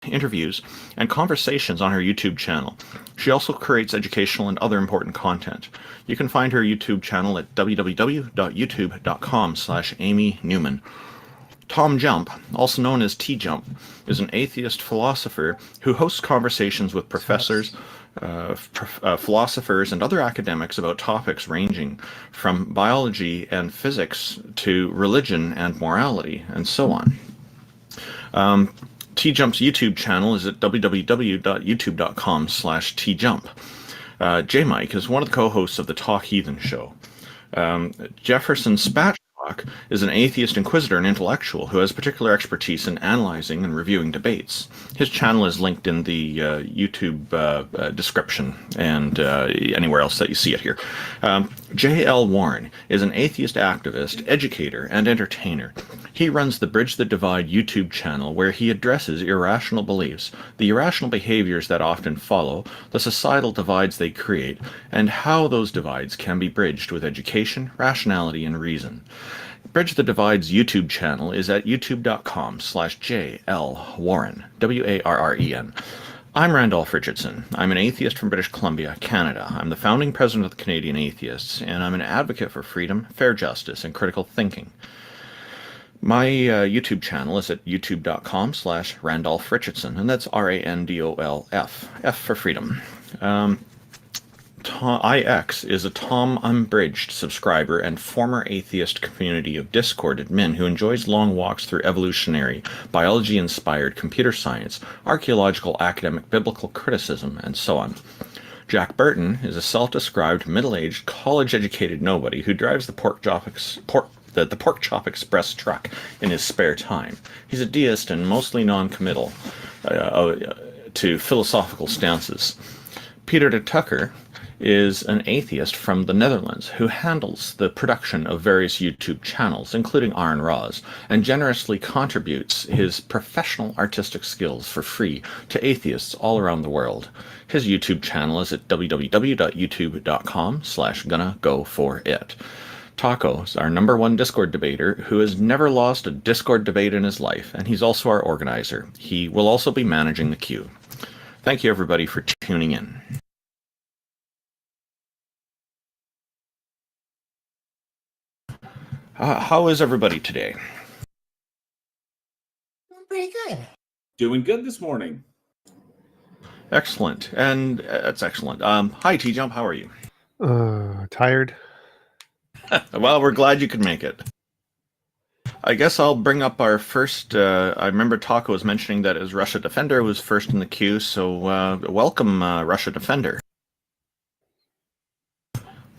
interviews, and conversations on her YouTube channel. She also creates educational and other important content. You can find her YouTube channel at www.youtube.com/Amy Newman. TJump, also known as TJump, is an atheist philosopher who hosts conversations with professors, philosophers, and other academics about topics ranging from biology and physics to religion and morality, and so on. TJump's YouTube channel is at www.youtube.com/TJump. J-Mike is one of the co-hosts of the Talk Heathen show. Jefferson Spatchcock is an atheist inquisitor and intellectual who has particular expertise in analyzing and reviewing debates. His channel is linked in the YouTube description and anywhere else that you see it here. J.L. Warren is an atheist activist, educator, and entertainer. He runs the Bridge the Divide YouTube channel where he addresses irrational beliefs, the irrational behaviors that often follow, the societal divides they create, and how those divides can be bridged with education, rationality, and reason. Bridge the Divide's YouTube channel is at youtube.com/JLWarren, W-A-R-R-E-N. I'm Randolph Richardson. I'm an atheist from British Columbia, Canada. I'm the founding president of the Canadian Atheists, and I'm an advocate for freedom, fair justice, and critical thinking. My YouTube channel is at youtube.com/Randolph Richardson, and that's R-A-N-D-O-L-F, F for freedom. IX is a Tom Unbridged subscriber and former atheist community of Discord admin who enjoys long walks through evolutionary, biology-inspired computer science, archaeological, academic, biblical criticism, and so on. Jack Burton is a self-described, middle-aged, college-educated nobody who drives the Pork Chop Express truck in his spare time. He's a deist and mostly non-committal to philosophical stances. Peter de Tucker is an atheist from the Netherlands who handles the production of various YouTube channels, including Iron Raws, and generously contributes his professional artistic skills for free to atheists all around the world. His YouTube channel is at www.youtube.com/gonna-go-for-it. Taco is our #1 Discord debater who has never lost a Discord debate in his life, and he's also our organizer. He will also be managing the queue. Thank you, everybody, for tuning in. How is everybody today? Pretty good. Doing good this morning. Excellent, and that's excellent. Hi, TJump. How are you? Tired. Well, we're glad you could make it. I guess I'll bring up our first. I remember Taco was mentioning that his Russia Defender was first in the queue, so welcome, Russia Defender.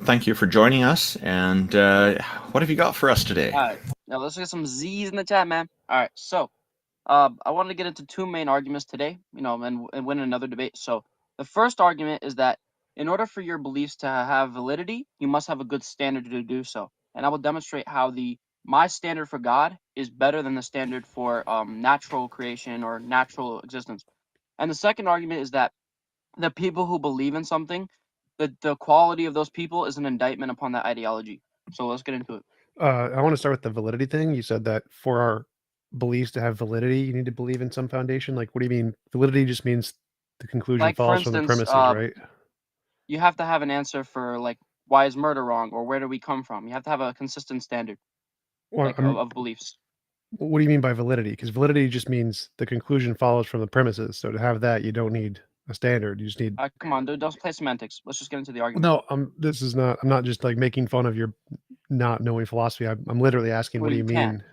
Thank you for joining us, and what have you got for us today? All right, now let's get some Z's in the chat, man. All right, so I wanted to get into two main arguments today, and win another debate. So the first argument is that in order for your beliefs to have validity, you must have a good standard to do so. And I will demonstrate how my standard for God is better than the standard for natural creation or natural existence. And the second argument is that the people who believe in something, the quality of those people is an indictment upon that ideology. So let's get into it. I want to start with the validity thing. You said that for our beliefs to have validity, you need to believe in some foundation. Like, what do you mean? Validity just means the conclusion Like, for falls from the instance, premises, right? You have to have an answer for, like, why is murder wrong, or where do we come from? You have to have a consistent standard of beliefs. What do you mean by validity? Because validity just means the conclusion follows from the premises. So to have that, you don't need a standard. You just need. Come on, dude. Don't play semantics. Let's just get into the argument. No, I'm not just like making fun of your not knowing philosophy. I'm literally asking, what do you mean?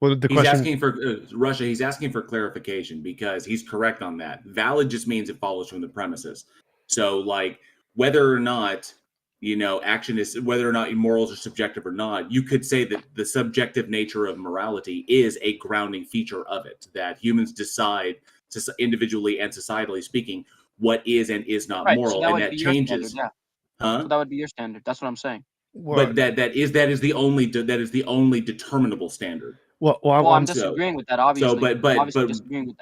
Well, He's asking for Russia. He's asking for clarification because he's correct on that. Valid just means it follows from the premises. So, like, whether or not action is, whether or not morals are subjective or not, you could say that the subjective nature of morality is a grounding feature of it. That humans decide, individually and societally speaking, what is and is not moral, so and that changes. Standard, yeah. So that would be your standard. That's what I'm saying. But that is the only determinable standard. Well, I'm disagreeing with that, obviously.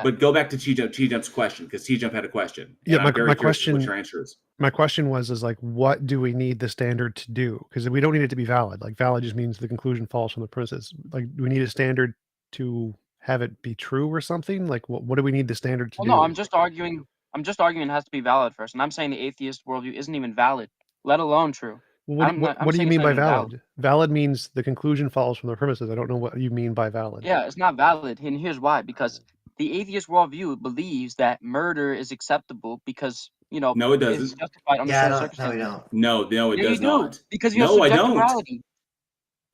But go back to TJump's question, because TJump had a question. Yeah, my question. What your answer is. My question was like, what do we need the standard to do? Because we don't need it to be valid. Like, valid just means the conclusion falls from the premises. Like, do we need a standard to have it be true or something? Like, what do we need the standard to Well, do? no, I'm just arguing it has to be valid first, and I'm saying the atheist worldview isn't even valid, let alone true. Well, I'm what do you saying it's mean not by even valid. valid? Valid means the conclusion follows from the premises. I don't know what you mean by valid. Yeah, it's not valid, and here's why. Because the atheist worldview believes that murder is acceptable because, No, it it's doesn't. justified under Yeah, certain no, we circumstances. don't. No, it Yeah, you does do, not. because you have No, I subjective don't. morality.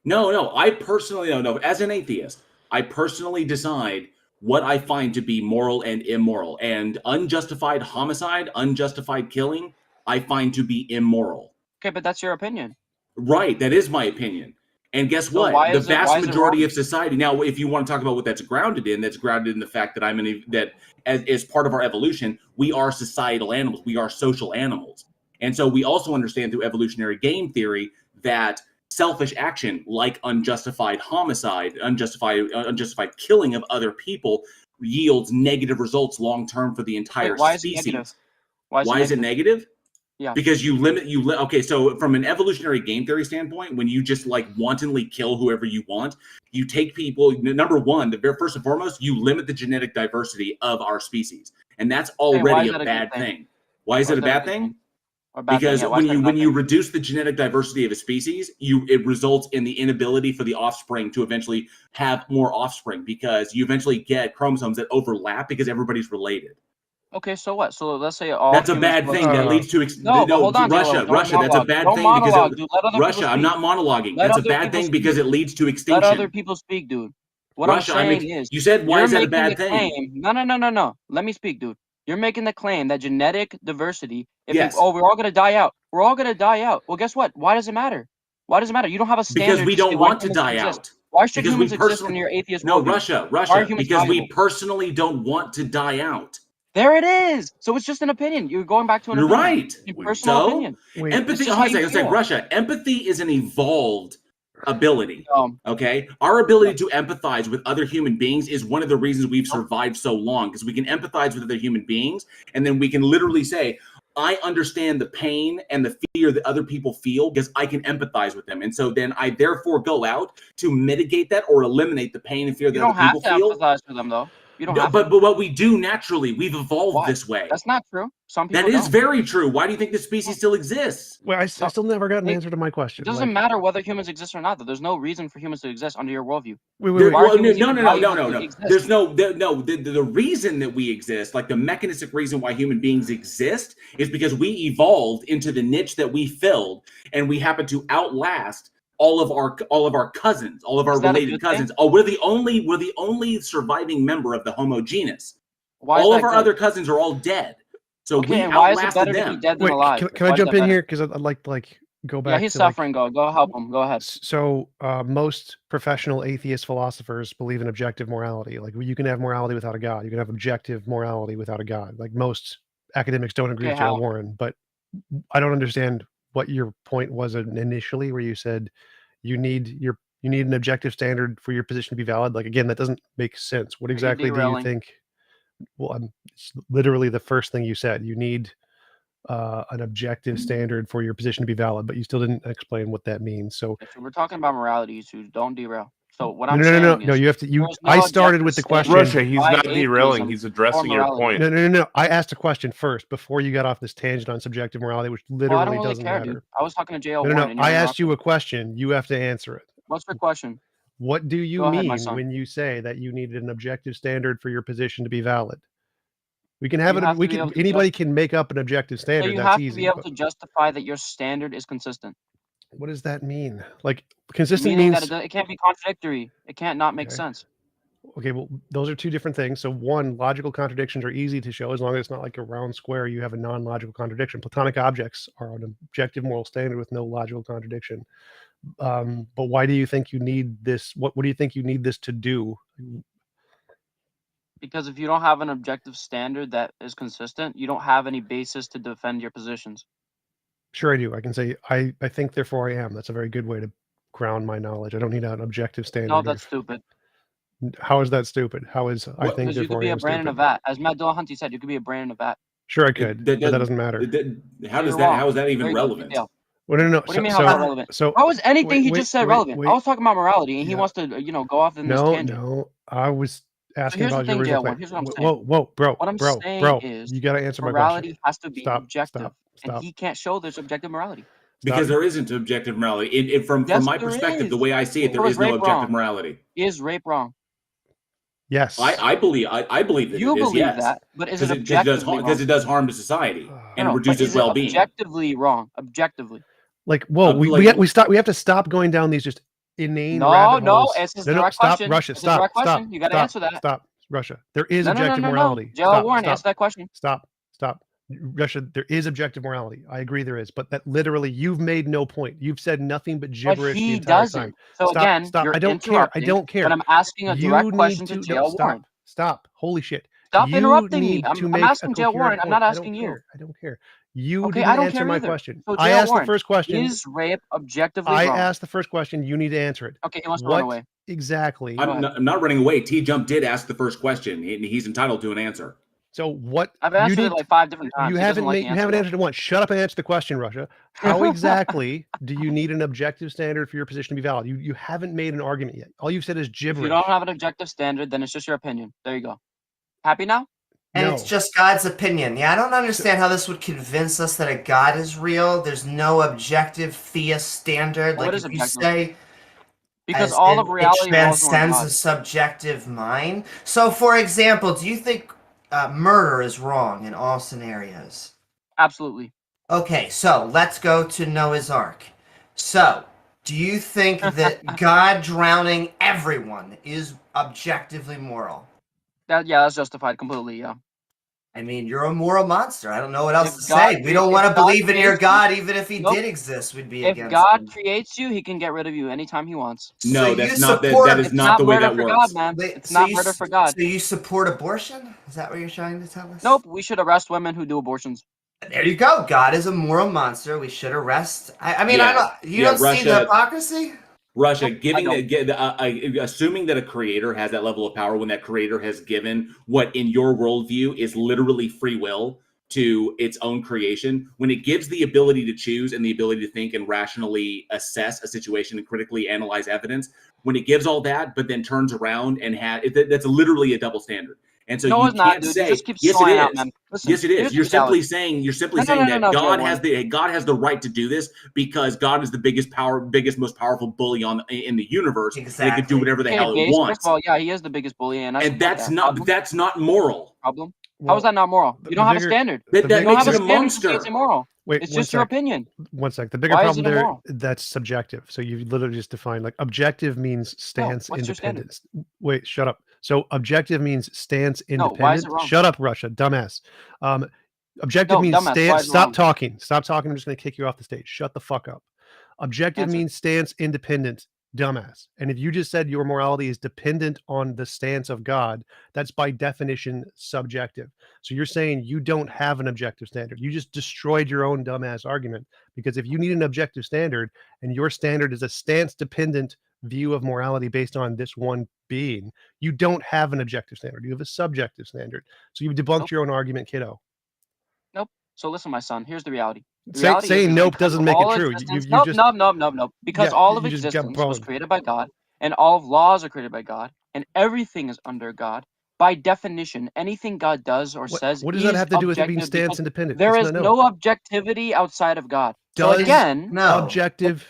No. I personally don't know. As an atheist, I personally decide what I find to be moral and immoral. And unjustified homicide, unjustified killing, I find to be immoral. Okay, but that's your opinion. Right, that is my opinion. And guess So what? why The is it vast majority wrong? of society. Now, if you want to talk about what that's grounded in the fact that that as part of our evolution, we are societal animals. We are social animals. And so we also understand through evolutionary game theory that selfish action, like unjustified homicide, unjustified killing of other people, yields negative results long term for the entire Wait, why is it species. negative? Why is it negative? Yeah. Because okay, so from an evolutionary game theory standpoint, when you just like wantonly kill whoever you want, you take people, number one, first and foremost, you limit the genetic diversity of our species. And that's already a bad thing. Why is it a bad thing? Because when you reduce the genetic diversity of a species, it results in the inability for the offspring to eventually have more offspring, because you eventually get chromosomes that overlap because everybody's related. Okay, so what? So let's say all. That's a bad thing that leads to hold on, Russia. That's a bad thing because Russia. I'm not monologuing. That's a bad thing because it leads to extinction. Let other people speak, dude. What Russia, I'm saying is, you said why is that a bad thing? No. Let me speak, dude. You're making the claim that genetic diversity. Yes. We're all gonna die out. We're all gonna die out. Well, guess what? Why does it matter? Why does it matter? You don't have a standard. Because we don't want to die out. Why should humans exist in your atheist worldview? No, Russia. Because we personally don't want to die out. There it is. So it's just an opinion. You're going back to an opinion. Right. Your personal opinion. Empathy. It's like Russia. Empathy is an evolved ability. Okay, our ability to empathize with other human beings is one of the reasons we've survived so long, because we can empathize with other human beings, and then we can literally say, I understand the pain and the fear that other people feel because I can empathize with them. And so then I therefore go out to mitigate that or eliminate the pain and fear that other people feel. You don't have to empathize with them, though. You don't have but what we do naturally, we've evolved this way. That's not true. Some people That is very true. Why do you think the species still exists? Well, I still never got an answer to my question. It doesn't matter whether humans exist or not. Though. There's no reason for humans to exist under your worldview. No. There's no. The reason that we exist, like the mechanistic reason why human beings exist, is because we evolved into the niche that we filled, and we happen to outlast all of our cousins, all of our related cousins. Oh, we're the only surviving member of the Homo genus. All of our other cousins are all dead. So we outlasted them. Wait, can I jump in here? Because I'd like to go back. Yeah, he's suffering. Go help him. Go ahead. So most professional atheist philosophers believe in objective morality. Like, you can have morality without a God. You can have objective morality without a God. Like, most academics don't agree with Joe Warren. But I don't understand what your point was initially, where you said you need an objective standard for your position to be valid. Like, again, that doesn't make sense. What exactly do you think? Well, it's literally the first thing you said. You need an objective standard for your position to be valid, but you still didn't explain what that means. So we're talking about morality issues. Don't derail. So what I'm saying is, no, you have to. I started with the question. Russia, he's not derailing. He's addressing your point. No. I asked a question first before you got off this tangent on subjective morality, which literally doesn't matter. Dude. I was talking to JL. No. I asked you a question. You have to answer it. What's your question? What do you mean when you say that you needed an objective standard for your position to be valid? We can have it. Anybody can make up an objective standard. So you have to be able to justify that your standard is consistent. What does that mean? Like, consistent means that it can't be contradictory. It can't not make sense. Okay, well, those are two different things. So one, logical contradictions are easy to show as long as it's not like a round square. You have a non-logical contradiction. Platonic objects are an objective moral standard with no logical contradiction. But why do you think you need this? What do you think you need this to do? Because if you don't have an objective standard that is consistent, you don't have any basis to defend your positions. Sure, I do. I can say, I think, therefore I am. That's a very good way to ground my knowledge. I don't need an objective standard. No, that's stupid. How is that stupid? How is I think, therefore I am? Because you could be a brain in a vat. As Matt Dillahunty said, you could be a brain in a vat. Sure, I could, but that doesn't matter. How is that even relevant? Well, no. What do you mean how that's relevant? So how is anything he just said relevant? I was talking about morality, and he wants to, go off in this tangent. No, I was asking here's the about your thing, original J1. claim. Here's what I'm saying. Whoa, bro, What I'm bro, saying is you got to answer my question. morality has to be Stop, objective, and stop. he can't show there's objective morality. Because there isn't objective morality. From Yes, my there perspective, the is. way I see it, So there is is no rape objective wrong? morality. Is rape wrong? Yes. I believe that You it is, believe yes. that, but is it Because objectively wrong? it does harm to society and No, but reduces is it well-being. objectively wrong? Objectively. Like, whoa, we have to stop going down these just inane rabbit holes. It's a No, direct stop, question. Russia, It's a stop, direct stop, question. You got to answer that. Stop, Russia. There is No, objective morality. Joe Warren, answer that question. Stop. Russia, there is objective morality. I agree there is, but that literally, you've made no point. You've said nothing but gibberish the entire time. So Stop, again, stop. you're I don't care. I don't care. But I'm asking a direct question to J.L. Warren. Stop. Holy shit. Stop You interrupting me. need to I'm make asking a J.L. Warren. coherent I'm not point. asking you. I don't care. You Okay, didn't I don't answer care my either. question. So I J.L. asked Warren, the first question. Is rape objectively I wrong? asked the first question. You need to answer it. Okay, he wants to run away. Exactly. I'm not running away. TJump did ask the first question, and he's entitled to an answer. So what? I've answered it like 5 different times. You haven't answered it once. Shut up and answer the question, Russia. How exactly do you need an objective standard for your position to be valid? You haven't made an argument yet. All you've said is gibberish. If you don't have an objective standard, then it's just your opinion. There you go. Happy now? And it's just God's opinion. Yeah, I don't understand how this would convince us that a God is real. There's no objective theist standard. What Like is if you objective? say, because all of reality it transcends a subjective mind. So, for example, do you think murder is wrong in all scenarios? Absolutely. Okay, so let's go to Noah's Ark. So, do you think that God drowning everyone is objectively moral? That's justified completely, yeah. I mean, you're a moral monster. I don't know what else to say. We don't want to believe in your God, even if he did exist. We'd be against him. If God creates you, he can get rid of you anytime he wants. No, that is not the way that works. God, man. It's not murder for God. So you support abortion? Is that what you're trying to tell us? Nope. We should arrest women who do abortions. There you go. God is a moral monster. We should arrest. I mean, you don't see the hypocrisy? Russia, assuming that a creator has that level of power, when that creator has given what in your worldview is literally free will to its own creation, when it gives the ability to choose and the ability to think and rationally assess a situation and critically analyze evidence, when it gives all that, but then turns around and that's literally a double standard. And so you can't say, yes, it is. Listen, yes, it is. You're simply saying that God has the right to do this because God is the biggest, most powerful bully in the universe. Exactly. And he can do whatever the hell he wants. First of all, yeah, he is the biggest bully, and that's not moral. Problem? How is that not moral? You don't have a standard. That makes it a monster. It's immoral. Wait, it's just your opinion. One sec. The bigger problem there, that's subjective. So you literally just defined, like, objective means stance independence. Wait, shut up. So objective means stance independent. Why is it wrong? Shut up, Russia, dumbass. Objective means stance. Stop talking. Stop talking. I'm just going to kick you off the stage. Shut the fuck up. Objective means stance independent, dumbass. And if you just said your morality is dependent on the stance of God, that's by definition subjective. So you're saying you don't have an objective standard. You just destroyed your own dumbass argument, because if you need an objective standard and your standard is a stance dependent view of morality based on this one being, you don't have an objective standard. You have a subjective standard. So you've debunked your own argument, kiddo. Nope. So listen, my son, here's the reality. Saying nope doesn't make it true. Nope. Because all of existence was created by God, and all of laws are created by God, and everything is under God. By definition, anything God does or says, what does that have to do with it being stance independent? There is no objectivity outside of God. Objective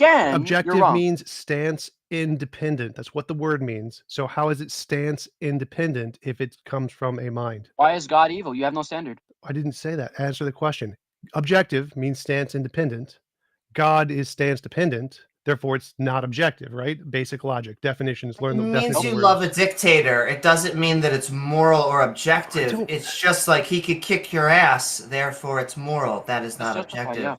means stance independent. That's what the word means. So how is it stance independent if it comes from a mind? Why is God evil? You have no standard. I didn't say that. Answer the question. Objective means stance independent. God is stance dependent. Therefore, it's not objective, right? Basic logic. Definitions. Learn the definition. It means you love a dictator. It doesn't mean that it's moral or objective. It's just like he could kick your ass, therefore it's moral. That is not objective.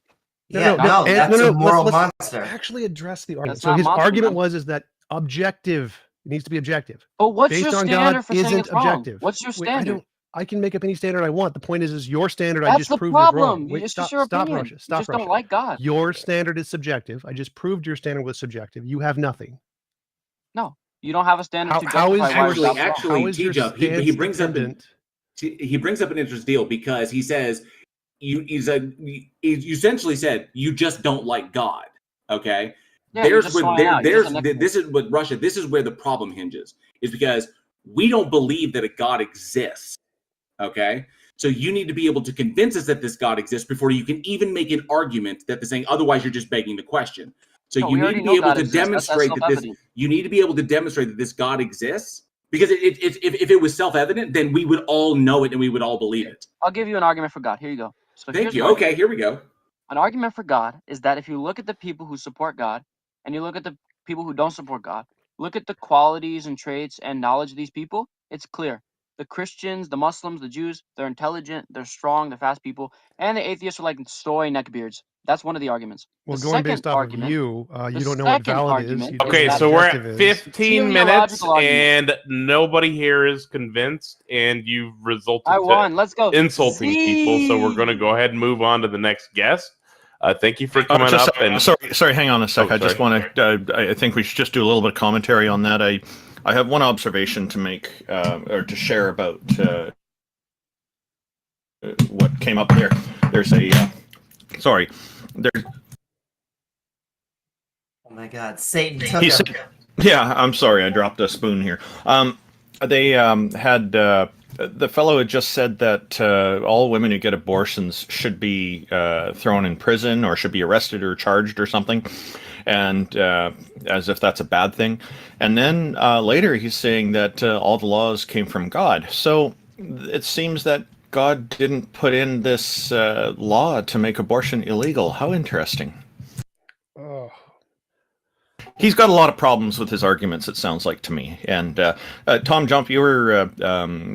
That's a moral monster. Actually address the argument. So his argument is that objective needs to be objective. But what's your standard for saying it's wrong? What's your standard? I can make up any standard I want. The point is your standard. That's I just proved is wrong. Wait, stop, Russia. Stop, Russia. Don't like God. Your standard is subjective. I just proved your standard was subjective. You have nothing. No, you don't have a standard. Actually, TJump, he brings up an interesting deal, because he says you essentially said you just don't like God. Okay. Yeah, This is what Russia. This is where the problem hinges, is because We don't believe that a God exists. Okay? So you need to be able to convince us that this God exists before you can even make an argument that the saying, otherwise you're just begging the question. So you need to be able to demonstrate that this, you need to be able to demonstrate that this God exists, because if it was self-evident, then we would all know it and we would all believe it. I'll give you an argument for God. Here you go. So Thank you. Okay, here we go. An argument for God is that if you look at the people who support God and you look at the people who don't support God, look at the qualities and traits and knowledge of these people, it's clear. The Christians, the Muslims, the Jews, they're intelligent, they're strong, they're fast people, and the atheists are like soy neckbeards. That's one of the arguments. Well, the going based off argument, of you don't know what valid is. Okay, so we're at 15 minutes, and nobody here is convinced, and you've resulted Let's go. insulting people, so we're going to go ahead and move on to the next guest. Thank you for coming up. And sorry, hang on a sec. I just want to. I think we should just do a little bit of commentary on that. I have one observation to make or to share about what came up there. There's a sorry. There's. Oh my God, Satan took him. Yeah, I'm sorry. I dropped a spoon here. They had. The fellow had just said that all women who get abortions should be thrown in prison or should be arrested or charged or something, and as if that's a bad thing. And then later he's saying that all the laws came from God. So it seems that God didn't put in this law to make abortion illegal. How interesting. Oh. He's got a lot of problems with his arguments, it sounds like to me. And TJump, you were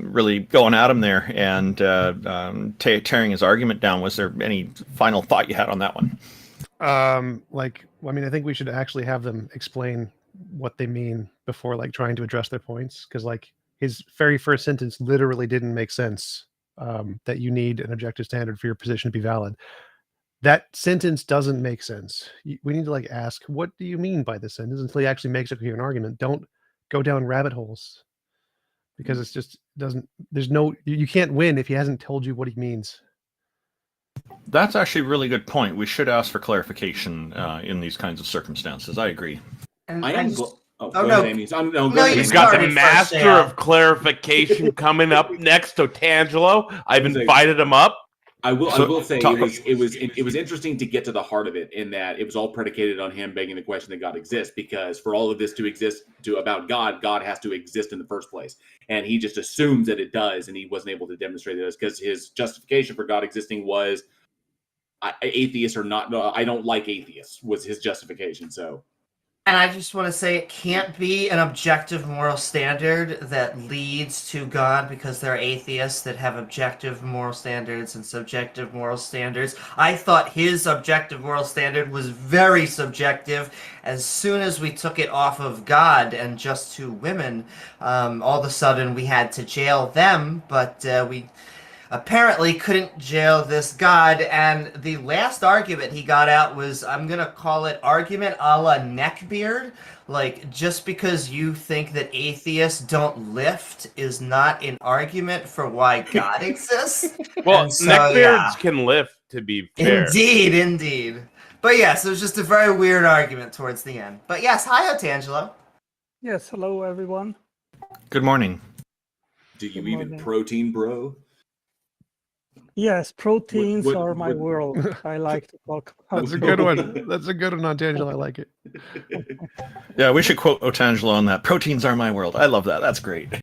really going at him there and tearing his argument down. Was there any final thought you had on that one? I think we should actually have them explain what they mean before trying to address their points, because his very first sentence literally didn't make sense. That you need an objective standard for your position to be valid. That sentence doesn't make sense. We need to ask, what do you mean by this sentence, until he actually makes a coherent argument. Don't go down rabbit holes, because it's just you can't win if he hasn't told you what he means. That's actually a really good point. We should ask for clarification in these kinds of circumstances. I agree. And I am. He's no, got the master of clarification coming up next, Otangelo. I've invited him up. I will say it was interesting to get to the heart of it, in that it was all predicated on him begging the question that God exists, because for all of this to exist about God has to exist in the first place. And he just assumes that it does, and he wasn't able to demonstrate this because his justification for God existing was atheists or not. No, I don't like atheists was his justification. So. And I just want to say it can't be an objective moral standard that leads to God, because there are atheists that have objective moral standards and subjective moral standards. I thought his objective moral standard was very subjective. As soon as we took it off of God and just to women, all of a sudden we had to jail them, but we apparently couldn't jail this God. And the last argument he got out was, I'm going to call it argument a la neckbeard. Just because you think that atheists don't lift is not an argument for why God exists. Well, so, neckbeards can lift, to be fair. Indeed. But yes, it was just a very weird argument towards the end. But yes, hi, Otangelo. Yes, hello, everyone. Good morning. Do you even protein, bro? Yes, proteins are my world. I like to talk about. That's a good one. That's a good one, Otangelo. I like it. Yeah, we should quote Otangelo on that. Proteins are my world. I love that. That's great.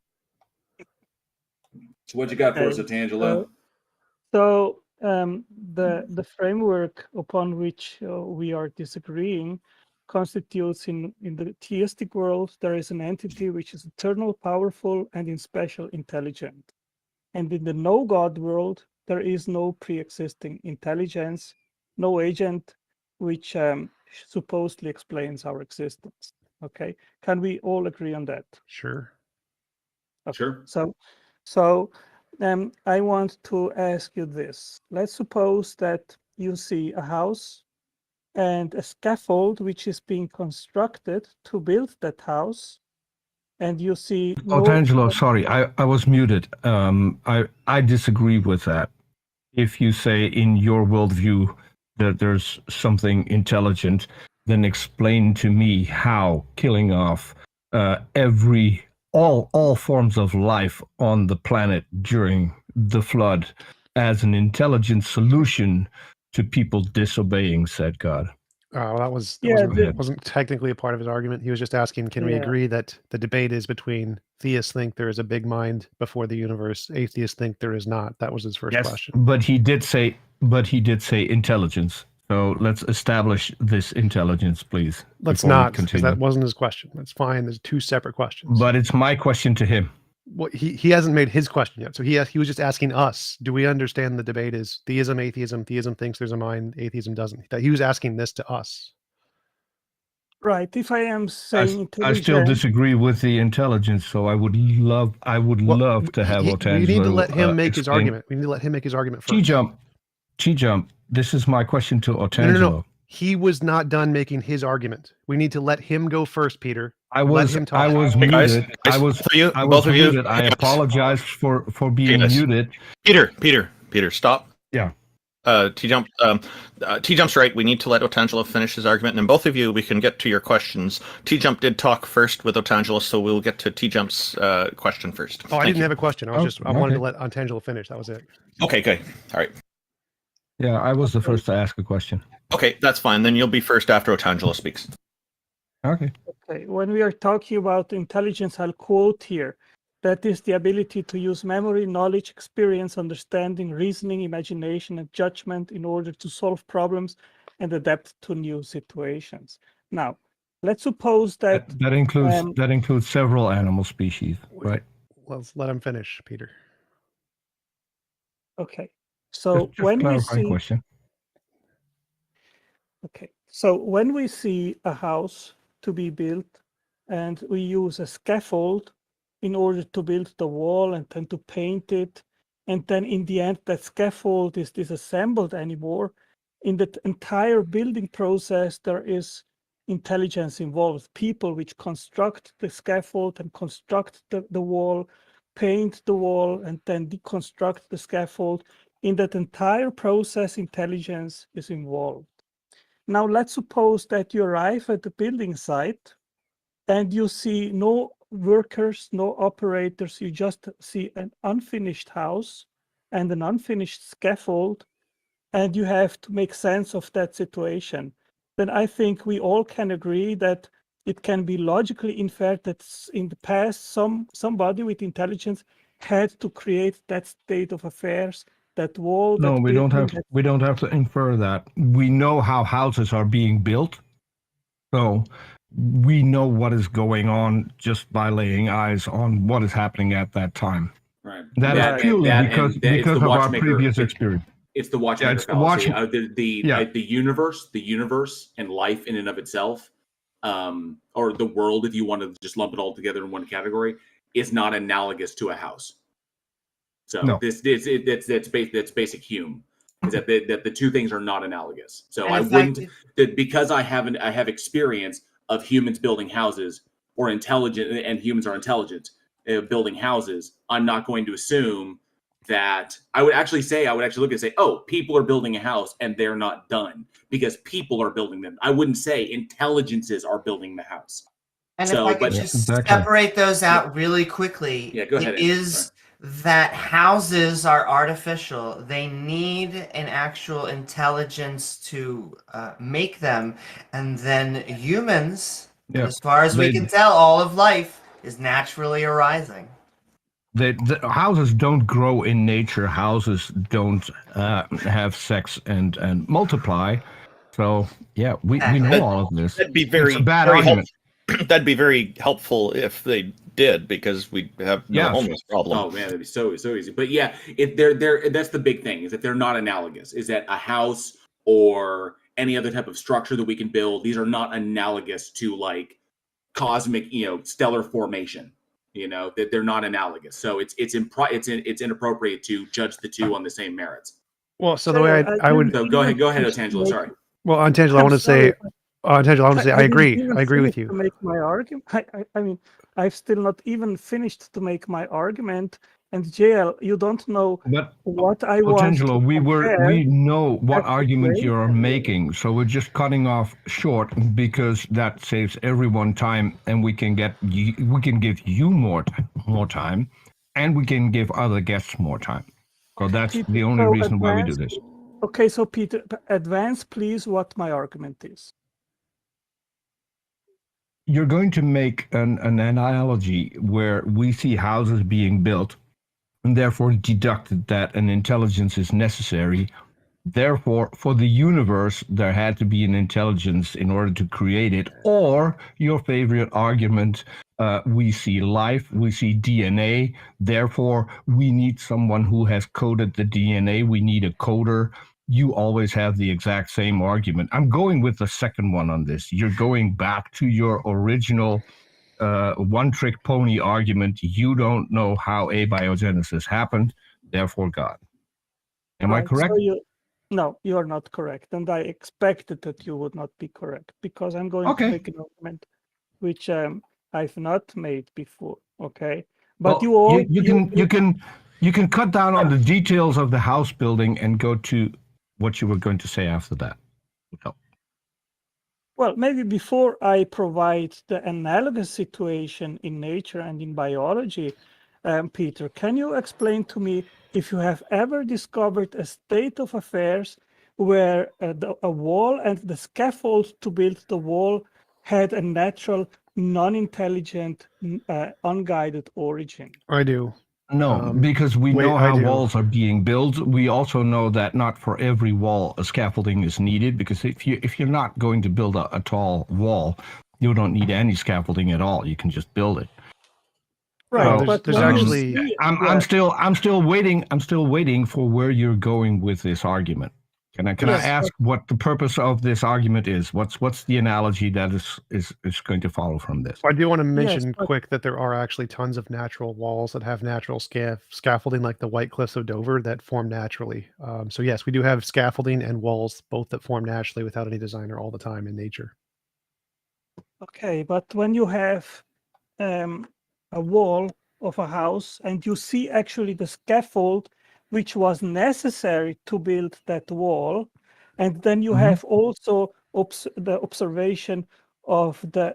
So what you got for us, Otangelo? The framework upon which we are disagreeing constitutes in the theistic world, there is an entity which is eternal, powerful, and in special intelligent. And in the no-God world, there is no pre-existing intelligence, no agent which supposedly explains our existence. Okay, can we all agree on that? Sure. Okay. Sure. So I want to ask you this. Let's suppose that you see a house and a scaffold which is being constructed to build that house, and you see. Otangelo, sorry, I was muted. I disagree with that. If you say in your worldview that there's something intelligent, then explain to me how killing off every all forms of life on the planet during the flood as an intelligent solution to people disobeying said God. Well, that wasn't technically a part of his argument. He was just asking, can we agree that the debate is between theists think there is a big mind before the universe, atheists think there is not? That was his first question. But he did say intelligence. So let's establish this intelligence, please. Let's not, because that wasn't his question. That's fine. There's two separate questions. But it's my question to him. Well, he hasn't made his question yet. So he was just asking us, do we understand the debate is theism, atheism? Theism thinks there's a mind, atheism doesn't. He was asking this to us. Right. If I am saying I still disagree with the intelligence, so I would love to have Otangelo. We need to let him make his argument. We need to let him make his argument first. TJump. This is my question to Otangelo. No. He was not done making his argument. We need to let him go first, Peter. I was muted. I was muted. I apologize for being muted. Peter, stop. Yeah. TJump. TJump's right. We need to let Otangelo finish his argument, and then both of you, we can get to your questions. TJump did talk first with Otangelo, so we'll get to TJump's question first. Oh, I didn't have a question. I wanted to let Otangelo finish. That was it. Okay, good. All right. Yeah, I was the first to ask a question. Okay, that's fine. Then you'll be first after Otangelo speaks. Okay. When we are talking about intelligence, I'll quote here. That is the ability to use memory, knowledge, experience, understanding, reasoning, imagination, and judgment in order to solve problems and adapt to new situations. Now, let's suppose that that includes several animal species, right? Let's let him finish, Peter. Okay. So when we see question. Okay. So when we see a house to be built and we use a scaffold in order to build the wall and then to paint it, and then in the end that scaffold is disassembled anymore, in the entire building process there is intelligence involved. People which construct the scaffold and construct the wall, paint the wall, and then deconstruct the scaffold. In that entire process, intelligence is involved. Now, let's suppose that you arrive at the building site and you see no workers, no operators. You just see an unfinished house and an unfinished scaffold, and you have to make sense of that situation. Then I think we all can agree that it can be logically inferred that in the past, somebody with intelligence had to create that state of affairs. That wall. No, we don't have to infer that. We know how houses are being built, so we know what is going on just by laying eyes on what is happening at that time. Right. That is purely because of our previous experience. It's the watchmaker fallacy. The universe, and life in and of itself, or the world, if you want to just lump it all together in one category, is not analogous to a house. So that's basic Hume, is that the two things are not analogous. So I wouldn't, because I have experience of humans building houses or intelligent, and humans are intelligent building houses. I'm not going to assume that I would actually look and say, oh, people are building a house and they're not done because people are building them. I wouldn't say intelligences are building the house. And if I could just separate those out really quickly, go ahead. It is that houses are artificial. They need an actual intelligence to make them. And then humans, as far as we can tell, all of life is naturally arising. The houses don't grow in nature. Houses don't have sex and multiply. So, we know all of this. That'd be very bad argument. That'd be very helpful if they did, because we have no homeless problem. Oh man, that'd be so easy. But they're that's the big thing, is that they're not analogous. Is that a house or any other type of structure that we can build? These are not analogous to like cosmic, stellar formation. That they're not analogous. So it's inappropriate to judge the two on the same merits. Well, so the way I would go ahead, Otangelo. Sorry. Well, Otangelo, I want to say. I agree. I agree with you. To make my argument, I mean, I've still not even finished to make my argument, And JL, you don't know But what I want to we know what That's argument great. you're making, so we're just cutting off short because that saves everyone time, and we can give you more time, and we can give other guests more time. So that's Peter, the only so reason why we do this. Okay, so Peter, advance please what my argument is. You're going to make an analogy where we see houses being built, and therefore deducted that an intelligence is necessary. Therefore, for the universe, there had to be an intelligence in order to create it. Or your favorite argument, we see life, we see DNA. Therefore, we need someone who has coded the DNA. We need a coder. You always have the exact same argument. I'm going with the second one on this. You're going back to your original one-trick pony argument. You don't know how abiogenesis happened, therefore God. Am I correct? So no, you are not correct, and I expected that you would not be correct, because I'm going to make an argument which I've not made before. Okay, but well, you can cut down on the details of the house building and go to what you were going to say after that. Well, maybe before I provide the analogous situation in nature and in biology, Peter, can you explain to me if you have ever discovered a state of affairs where a wall and the scaffold to build the wall had a natural, non-intelligent, unguided origin? I do. No, because we know how walls are being built. We also know that not for every wall a scaffolding is needed, because if you're not going to build a tall wall, you don't need any scaffolding at all. You can just build it. Right, so, but there's actually I'm still waiting for where you're going with this argument. Can I ask what the purpose of this argument is? What's the analogy that is going to follow from this? I do want to mention quick that there are actually tons of natural walls that have natural scaffolding, like the White Cliffs of Dover, that form naturally. So yes, we do have scaffolding and walls, both that form naturally without any designer all the time in nature. Okay, but when you have a wall of a house and you see actually the scaffold which was necessary to build that wall, and then you have also the observation of the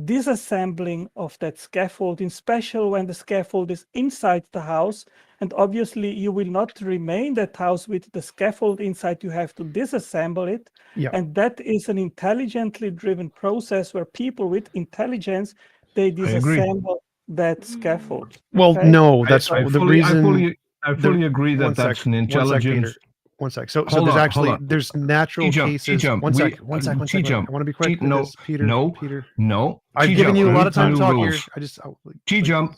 disassembling of that scaffolding, especially when the scaffold is inside the house, and obviously you will not remain that house with the scaffold inside. You have to disassemble it, and that is an intelligently driven process where people with intelligence, they disassemble that scaffold. Well, no, that's the reason. I fully agree that that's an intelligence. One sec. So there's natural cases. One second. I want to be quick. Peter. No. I've given you a lot of time to talk here. TJump.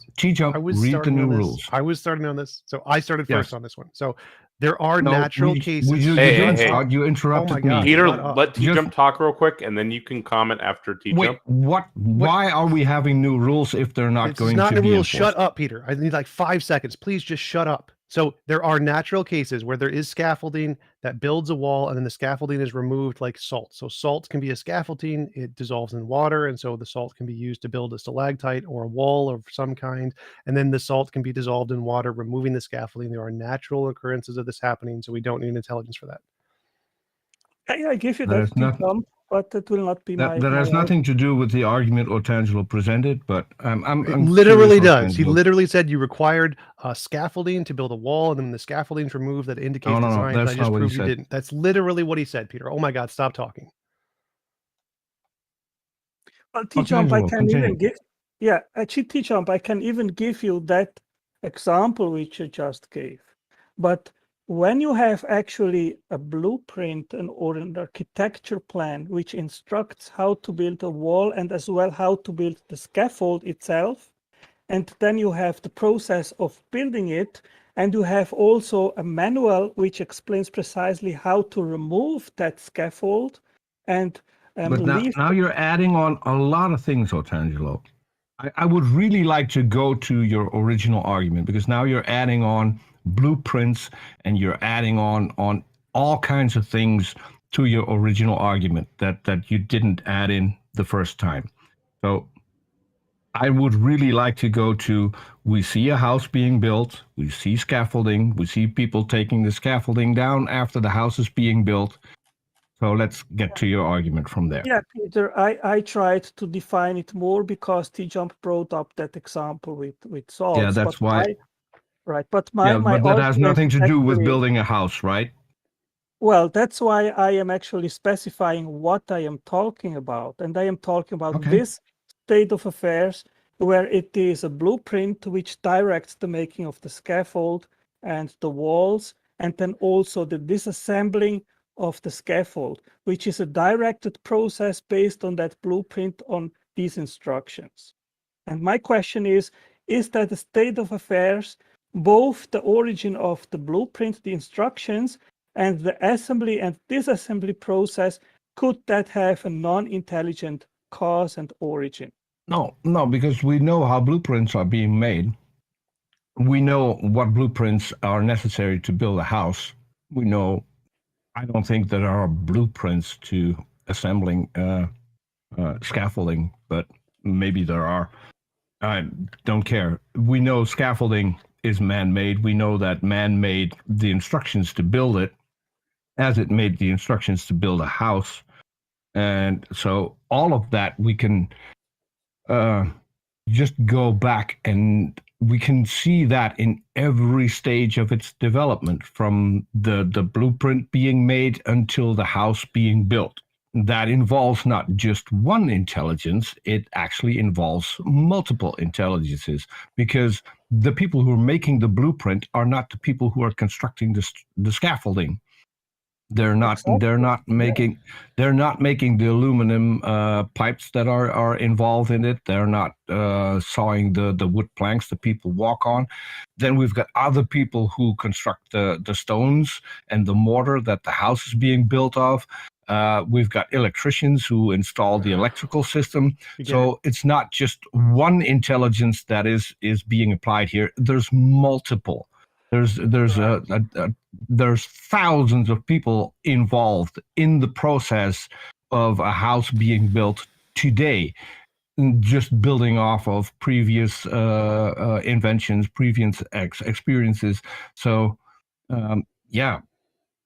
Read the new rules. I was starting on this, so I started first on this one. So there are natural cases. You interrupted me. Peter, let TJump talk real quick, and then you can comment after TJump. Wait, what? Why are we having new rules if they're not going to be enforced? Shut up, Peter. I need like 5 seconds. Please just shut up. So there are natural cases where there is scaffolding that builds a wall, and then the scaffolding is removed like salt. So salt can be a scaffolding. It dissolves in water, and so the salt can be used to build a stalactite or a wall of some kind. And then the salt can be dissolved in water, removing the scaffolding. There are natural occurrences of this happening, so we don't need intelligence for that. I give you that, but that will not be that has nothing to do with the argument Otangelo presented, but it literally does. He literally said you required scaffolding to build a wall, and then the scaffolding's removed that indicates design. That's I just proved you didn't. That's literally what he said, Peter. Oh my God, stop talking. Well, TJump, I can even give. Yeah, actually, TJump, I can even give you that example which you just gave. But when you have actually a blueprint or an architecture plan which instructs how to build a wall and as well how to build the scaffold itself, and then you have the process of building it, and you have also a manual which explains precisely how to remove that scaffold and but now you're adding on a lot of things, Otangelo. I would really like to go to your original argument, because now you're adding on blueprints and you're adding on all kinds of things to your original argument that you didn't add in the first time. So I would really like to go to, we see a house being built, we see scaffolding, we see people taking the scaffolding down after the house is being built. So let's get to your argument from there. Yeah, Peter, I tried to define it more because TJump brought up that example with salts. Yeah, that's why. But that has nothing to do with building a house, right? Well, that's why I am actually specifying what I am talking about. And I am talking about this state of affairs where it is a blueprint which directs the making of the scaffold and the walls, and then also the disassembling of the scaffold, which is a directed process based on that blueprint on these instructions. And my question is that a state of affairs, both the origin of the blueprint, the instructions, and the assembly and disassembly process, could that have a non-intelligent cause and origin? No, because we know how blueprints are being made. We know what blueprints are necessary to build a house. We know, I don't think there are blueprints to assembling scaffolding, but maybe there are. I don't care. We know scaffolding is man-made. We know that man made the instructions to build it, as it made the instructions to build a house. And so all of that we can just go back and we can see that in every stage of its development, from the blueprint being made until the house being built. That involves not just one intelligence, it actually involves multiple intelligences, because the people who are making the blueprint are not the people who are constructing the scaffolding. They're not making the aluminum pipes that are involved in it. They're not sawing the wood planks that people walk on. Then we've got other people who construct the stones and the mortar that the house is being built of. We've got electricians who install the electrical system. So it's not just one intelligence that is being applied here. There's multiple. There's thousands of people involved in the process of a house being built today, just building off of previous inventions, previous experiences. So,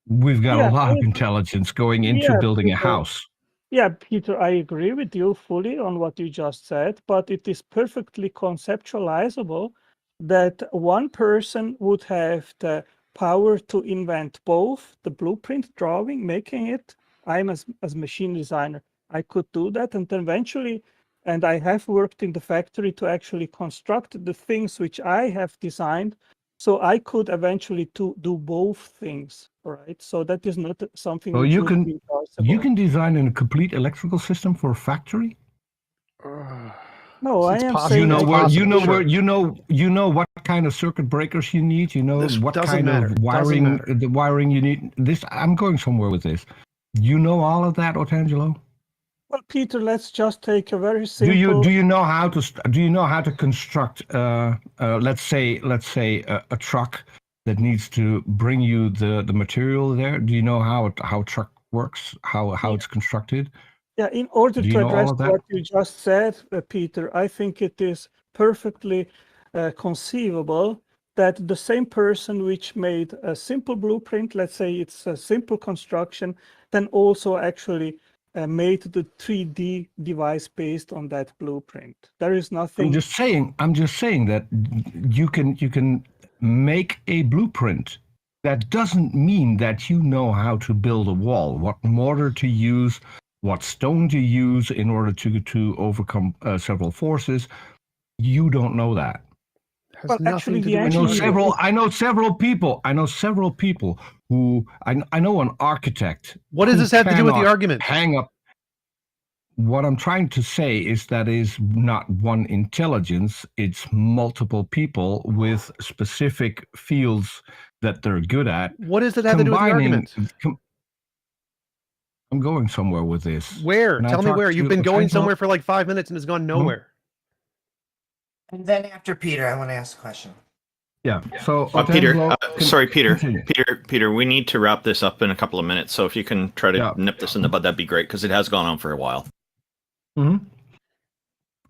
we've got a lot of intelligence going into building a house. Yeah, Peter, I agree with you fully on what you just said, but it is perfectly conceptualizable that one person would have the power to invent both the blueprint drawing, making it. I'm as machine designer, I could do that, and then eventually, and I have worked in the factory to actually construct the things which I have designed, so I could eventually do both things, right? So that is not something. So you can design a complete electrical system for a factory. No, I am saying you know what kind of circuit breakers you need. You know what kind of wiring you need. I'm going somewhere with this. You know all of that, Otangelo? Well, Peter, let's just take a very simple. Do you know how to construct let's say a truck that needs to bring you the material there? Do you know how a truck works? How it's constructed? Yeah, in order to address what you just said, Peter, I think it is perfectly conceivable that the same person which made a simple blueprint, let's say it's a simple construction, then also actually made the 3D device based on that blueprint. There is nothing. I'm just saying that you can make a blueprint. That doesn't mean that you know how to build a wall, what mortar to use, what stone to use in order to overcome several forces. You don't know that. Well, actually, I know several people who I know an architect. What does this have to do with the argument? Hang up. What I'm trying to say is that is not one intelligence. It's multiple people with specific fields that they're good at. What does it have to do with the argument? I'm going somewhere with this. Where? Tell me where. You've been going somewhere for like 5 minutes and it's gone nowhere. And then after Peter, I want to ask a question. Yeah. So Peter, we need to wrap this up in a couple of minutes. So if you can try to nip this in the bud, that'd be great, because it has gone on for a while. Mm-hmm.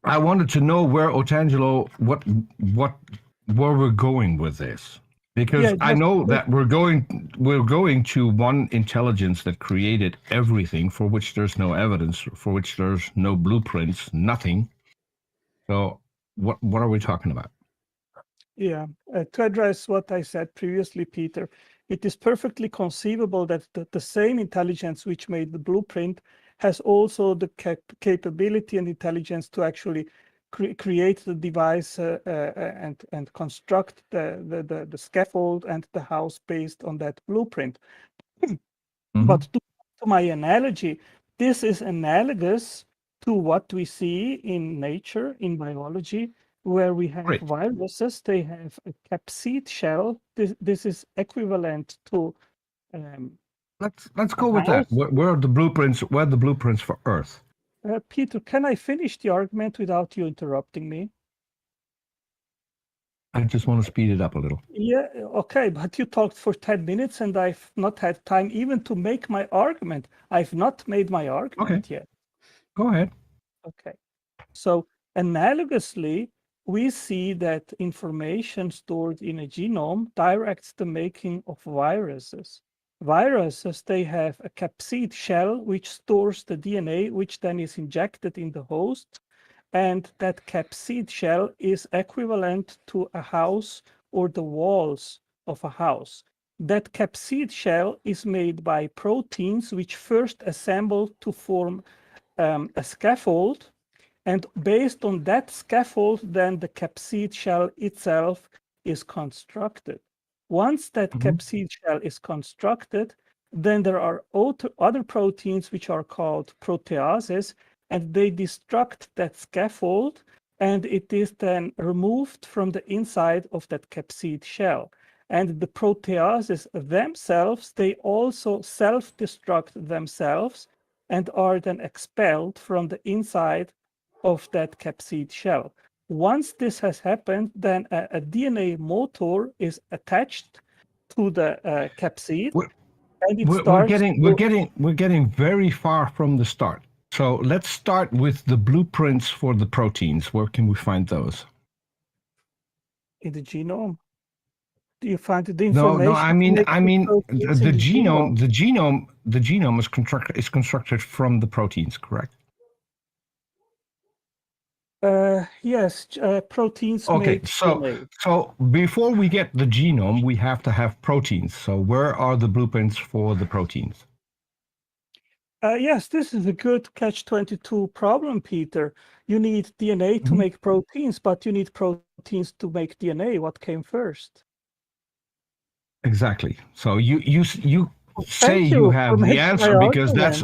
I wanted to know where Otangelo, where we're going with this, because I know that we're going to one intelligence that created everything, for which there's no evidence, for which there's no blueprints, nothing. So what are we talking about? Yeah, to address what I said previously, Peter, it is perfectly conceivable that the same intelligence which made the blueprint has also the capability and intelligence to actually create the device and construct the scaffold and the house based on that blueprint. But to my analogy, this is analogous to what we see in nature, in biology, where we have viruses. They have a capsid shell. This is equivalent to. Let's go with that. Where are the blueprints? Where are the blueprints for Earth? Peter, can I finish the argument without you interrupting me? I just want to speed it up a little. Yeah, okay, but you talked for 10 minutes and I've not had time even to make my argument. I've not made my argument yet. Go ahead. Okay, so analogously, we see that information stored in a genome directs the making of viruses. Viruses, they have a capsid shell which stores the DNA, which then is injected in the host. And that capsid shell is equivalent to a house or the walls of a house. That capsid shell is made by proteins which first assemble to form a scaffold. And based on that scaffold, then the capsid shell itself is constructed. Once that capsid shell is constructed, then there are other proteins which are called proteases, and they destruct that scaffold, and it is then removed from the inside of that capsid shell. And the proteases themselves, they also self-destruct themselves and are then expelled from the inside of that capsid shell. Once this has happened, then a DNA motor is attached to the capsid, and it starts. We're getting very far from the start. So let's start with the blueprints for the proteins. Where can we find those? In the genome. Do you find the information? No. I mean the genome. The genome is constructed from the proteins, correct? Yes, proteins. Okay, make so DNA. So before we get the genome, we have to have proteins. So where are the blueprints for the proteins? Yes, this is a good catch-22 problem, Peter. You need DNA to make proteins, but you need proteins to make DNA. What came first? Exactly. So you say you have the answer because that's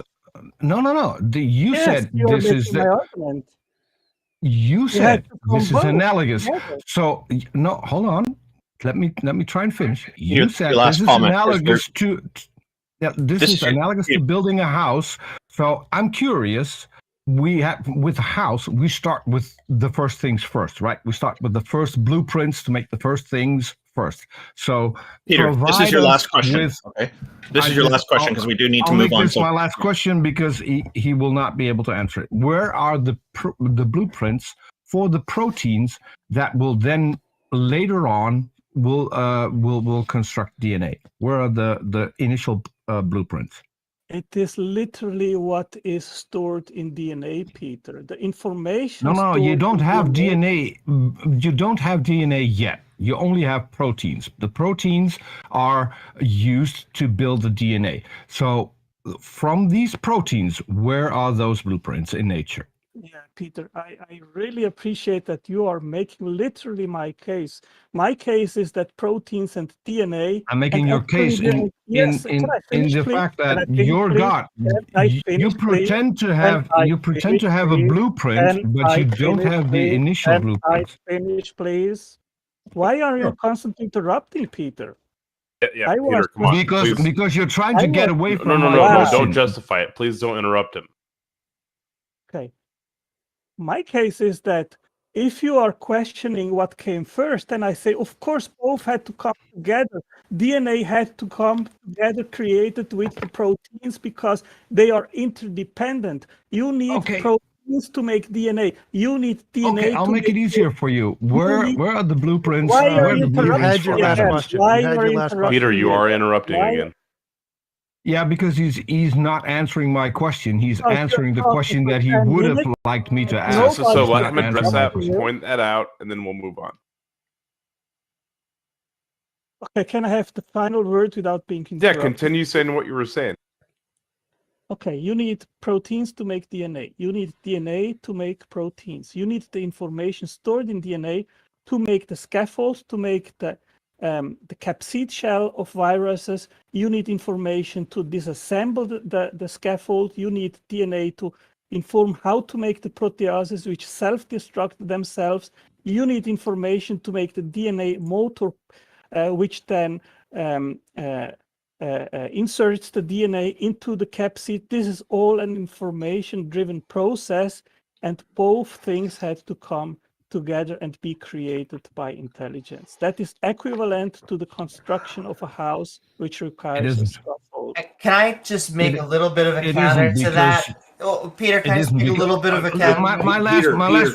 no. You said this is the argument. You said this is analogous. So no, hold on. Let me try and finish. You said this is analogous to. Yeah, this is analogous to building a house. So I'm curious. With a house, we start with the first things first, right? We start with the first blueprints to make the first things first. So Peter, this is your last question. Okay, this is your last question because we do need to move on. This is my last question because he will not be able to answer it. Where are the blueprints for the proteins that will then later on will construct DNA? Where are the initial blueprints? It is literally what is stored in DNA, Peter. The information. No, you don't have DNA. You don't have DNA yet. You only have proteins. The proteins are used to build the DNA. So from these proteins, where are those blueprints in nature? Yeah, Peter, I really appreciate that you are making literally my case. My case is that proteins and DNA. I'm making your case in the fact that you're God. You pretend to have a blueprint, but you don't have the initial blueprint. Finish, please. Why are you constantly interrupting, Peter? Yeah, Peter, come on. Because you're trying to get away from No, don't justify it. Please don't interrupt him. Okay. My case is that if you are questioning what came first, then I say, of course, both had to come together. DNA had to come together, created with the proteins, because they are interdependent. You need proteins proteins to make DNA. You need DNA. Okay, I'll make it easier for you. Where are the blueprints? Why Where are are you the blueprints had your for last atoms? question. Why You had are your you last interrupting Peter, you me are again? interrupting Why- again. Yeah, because he's not answering my question. He's Oh, answering the you're question talking that he for 10 would have minutes. liked me to No, ask. So He's let not him address answering my that, question. point that out, and then we'll move on. Okay, can I have the final word without being Yeah, interrupted? continue saying what you were saying. Okay, you need proteins to make DNA. You need DNA to make proteins. You need the information stored in DNA to make the scaffold, to make the capsid shell of viruses. You need information to disassemble the scaffold. You need DNA to inform how to make the proteases which self-destruct themselves. You need information to make the DNA motor, which then inserts the DNA into the capsid. This is all an information-driven process, and both things had to come together and be created by intelligence. That is equivalent to the construction of a house, which requires a scaffold. Can I just make a little bit of a It counter isn't to that? Oh, Peter, can I just make a little bit of a counter? My last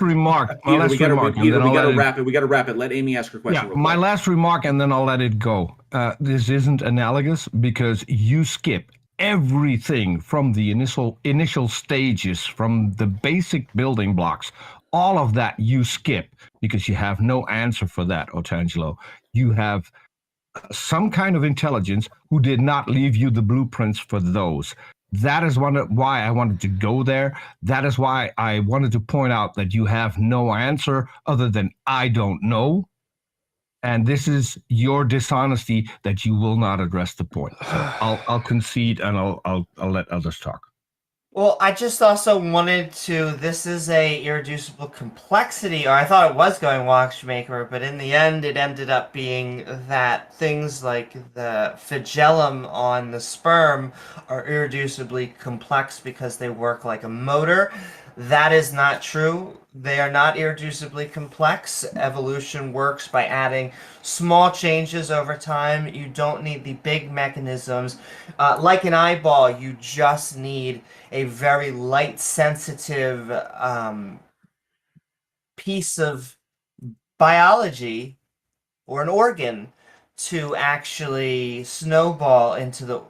remark. Peter, we got to it, wrap it. We got to wrap it. Let Amy ask her question. Yeah, real my quick. last remark, and then I'll let it go. This isn't analogous because you skip everything from the initial stages, from the basic building blocks. All of that you skip because you have no answer for that, Otangelo. You have some kind of intelligence who did not leave you the blueprints for those. That is why I wanted to go there. That is why I wanted to point out that you have no answer other than I don't know. And this is your dishonesty that you will not address the point. So I'll concede and I'll let others talk. Well, I just also wanted to, this is a irreducible complexity, or I thought it was going watchmaker, but in the end it ended up being that things like the flagellum on the sperm are irreducibly complex because they work like a motor. That is not true. They are not irreducibly complex. Evolution works by adding small changes over time. You don't need the big mechanisms. Like an eyeball, you just need a very light sensitive piece of biology or an organ to actually snowball into the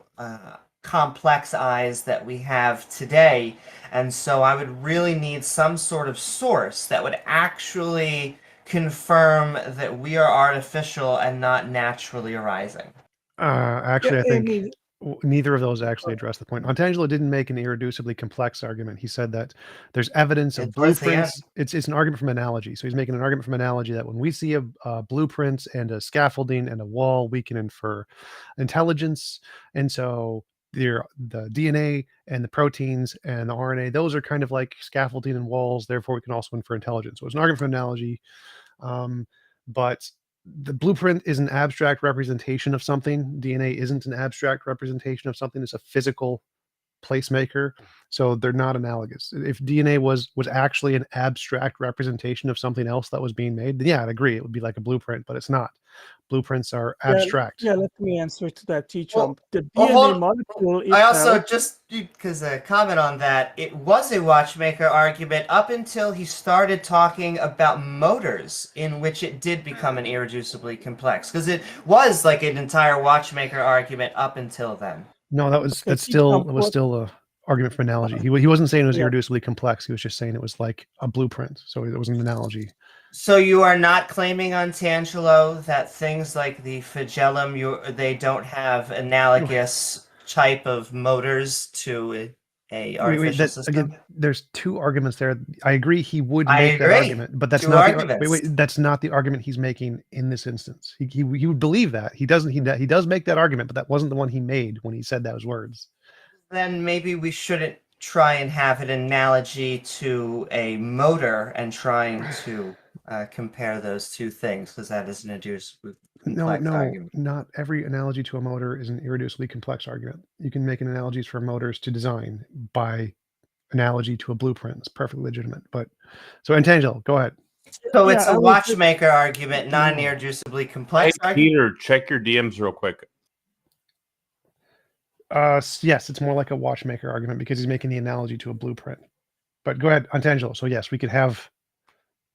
complex eyes that we have today. And so I would really need some sort of source that would actually confirm that we are artificial and not naturally arising. Actually, I think neither of those actually address the point. Otangelo didn't make an irreducibly complex argument. He said that there's evidence of blueprints. It's an argument from analogy. So he's making an argument from analogy that when we see a blueprint and a scaffolding and a wall, we can infer intelligence. And so the DNA and the proteins and the RNA, those are kind of like scaffolding and walls. Therefore, we can also infer intelligence. So it's an argument from analogy. But the blueprint is an abstract representation of something. DNA isn't an abstract representation of something. It's a physical placemaker. So they're not analogous. If DNA was actually an abstract representation of something else that was being made, then yeah, I'd agree. It would be like a blueprint, but it's not. Blueprints are abstract. Yeah, let me answer to that, TJump. The Well, DNA molecule itself, I also just, because a comment on that, it was a watchmaker argument up until he started talking about motors, in which it did become an irreducibly complex, because it was like an entire watchmaker argument up until then. No, that was still a argument from analogy. He wasn't saying it was irreducibly complex. He was just saying it was like a blueprint. So it was an analogy. So you are not claiming on Tangelo that things like the flagellum, they don't have analogous type of motors to a artificial system? Again, there's two arguments there. I agree he would make that argument, but that's that's not the argument he's making in this instance. He would believe that. He does make that argument, but that wasn't the one he made when he said those words. Then maybe we shouldn't try and have an analogy to a motor and trying to compare those two things, because that is an irreducibly complex argument. Not every analogy to a motor is an irreducibly complex argument. You can make analogies for motors to design by analogy to a blueprint. It's perfectly legitimate. But so Tangelo, go ahead. So it's a watchmaker argument, not an irreducibly complex argument. Peter, check your DMs real quick. Yes, it's more like a watchmaker argument because he's making the analogy to a blueprint. But go ahead, Antangelo. So yes, we could have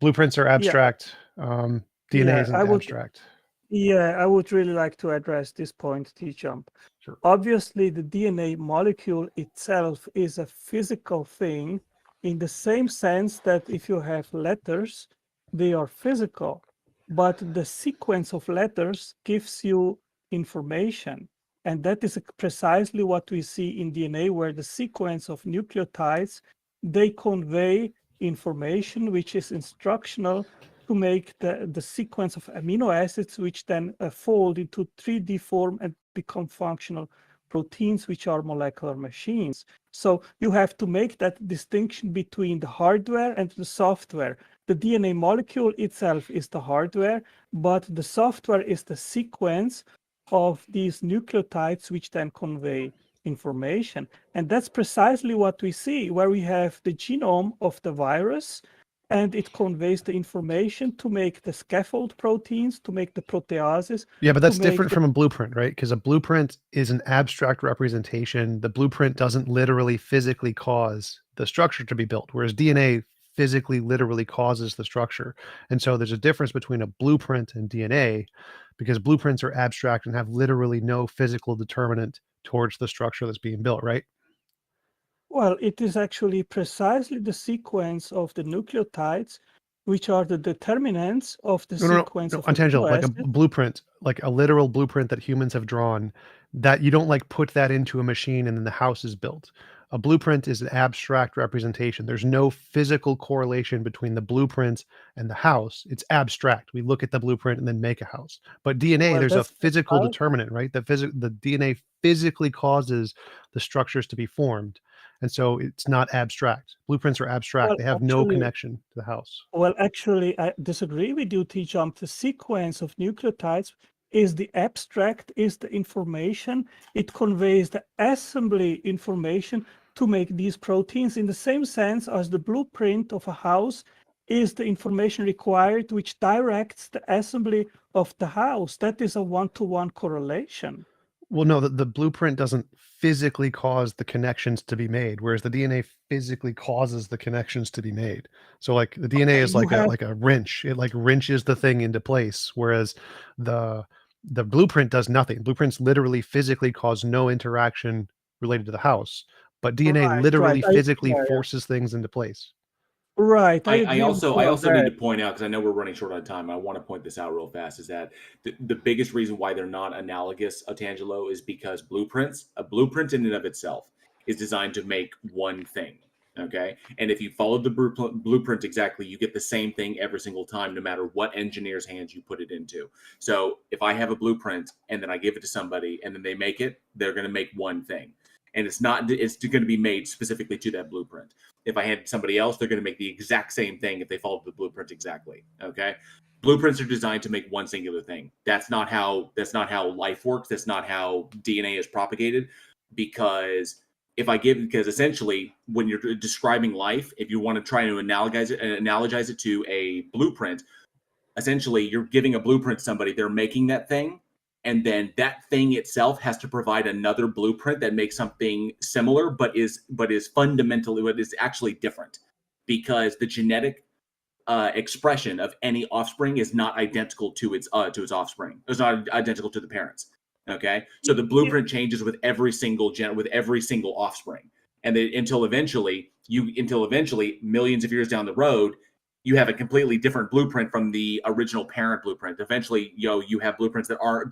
blueprints are abstract. DNA Yeah, isn't I would. abstract. Yeah, I would really like to address this point, TJump. Sure. Obviously, the DNA molecule itself is a physical thing in the same sense that if you have letters, they are physical, but the sequence of letters gives you information. And that is precisely what we see in DNA, where the sequence of nucleotides, they convey information which is instructional to make the sequence of amino acids, which then fold into 3D form and become functional proteins, which are molecular machines. So you have to make that distinction between the hardware and the software. The DNA molecule itself is the hardware, but the software is the sequence of these nucleotides, which then convey information. And that's precisely what we see, where we have the genome of the virus, and it conveys the information to make the scaffold proteins, to make the proteases. Yeah, but that's different from a blueprint, right? Because a blueprint is an abstract representation. The blueprint doesn't literally physically cause the structure to be built, whereas DNA physically literally causes the structure. And so there's a difference between a blueprint and DNA, because blueprints are abstract and have literally no physical determinant towards the structure that's being built, right? Well, it is actually precisely the sequence of the nucleotides, which are the determinants of the sequence of Antangelo, like a blueprint, like a literal blueprint that humans have drawn, that you don't like put that into a machine and then the house is built. A blueprint is an abstract representation. There's no physical correlation between the blueprint and the house. It's abstract. We look at the blueprint and then make a house. But DNA, there's a physical determinant, right? The DNA physically causes the structures to be formed. And so it's not abstract. Blueprints are abstract. Well, they have no connection to the house. Well, actually, I disagree with you, TJump. The sequence of nucleotides is the abstract, is the information. It conveys the assembly information to make these proteins in the same sense as the blueprint of a house is the information required, which directs the assembly of the house. That is a one-to-one correlation. Well, no, the blueprint doesn't physically cause the connections to be made, whereas the DNA physically causes the connections to be made. So like the DNA is like a wrench. It like wrenches the thing into place, whereas the blueprint does nothing. Blueprints literally physically cause no interaction related to the house, but DNA literally physically forces things into place. Right. I also need to point out, because I know we're running short on time, I want to point this out real fast, is that the biggest reason why they're not analogous, Tangelo, is because a blueprint in and of itself is designed to make one thing. Okay. And if you follow the blueprint exactly, you get the same thing every single time, no matter what engineer's hands you put it into. So if I have a blueprint and then I give it to somebody and then they make it, they're going to make one thing. And it's going to be made specifically to that blueprint. If I hand it to somebody else, they're going to make the exact same thing if they follow the blueprint exactly. Okay. Blueprints are designed to make one singular thing. That's not how life works. That's not how DNA is propagated. Because essentially when you're describing life, if you want to try to analogize it to a blueprint, essentially you're giving a blueprint to somebody, they're making that thing. And then that thing itself has to provide another blueprint that makes something similar, but is fundamentally what is actually different, because the genetic expression of any offspring is not identical to its offspring. It's not identical to the parents. Okay, so the blueprint changes with every single offspring, and then until eventually, millions of years down the road, you have a completely different blueprint from the original parent blueprint. Eventually, you have blueprints that are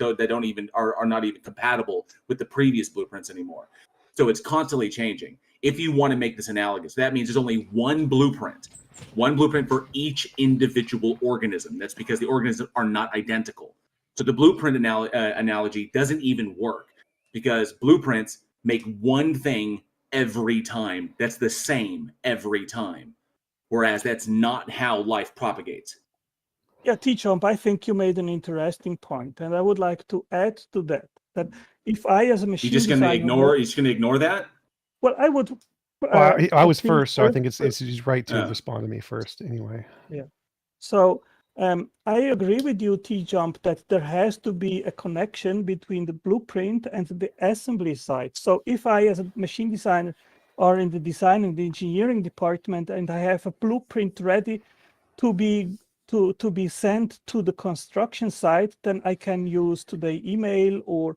not even compatible with the previous blueprints anymore. So it's constantly changing. If you want to make this analogous, that means there's only one blueprint for each individual organism. That's because the organisms are not identical. So the blueprint analogy doesn't even work, because blueprints make one thing every time. That's the same every time. Whereas that's not how life propagates. Yeah, TJump, I think you made an interesting point, and I would like to add to that if I, as a machine designer, you're just going to ignore that? Well, I would. I was first, so I think it's he's right to respond to me first, anyway. Yeah. So I agree with you, TJump, that there has to be a connection between the blueprint and the assembly side. So if I, as a machine designer, are in the design and the engineering department, and I have a blueprint ready to be sent to the construction site, then I can use today email or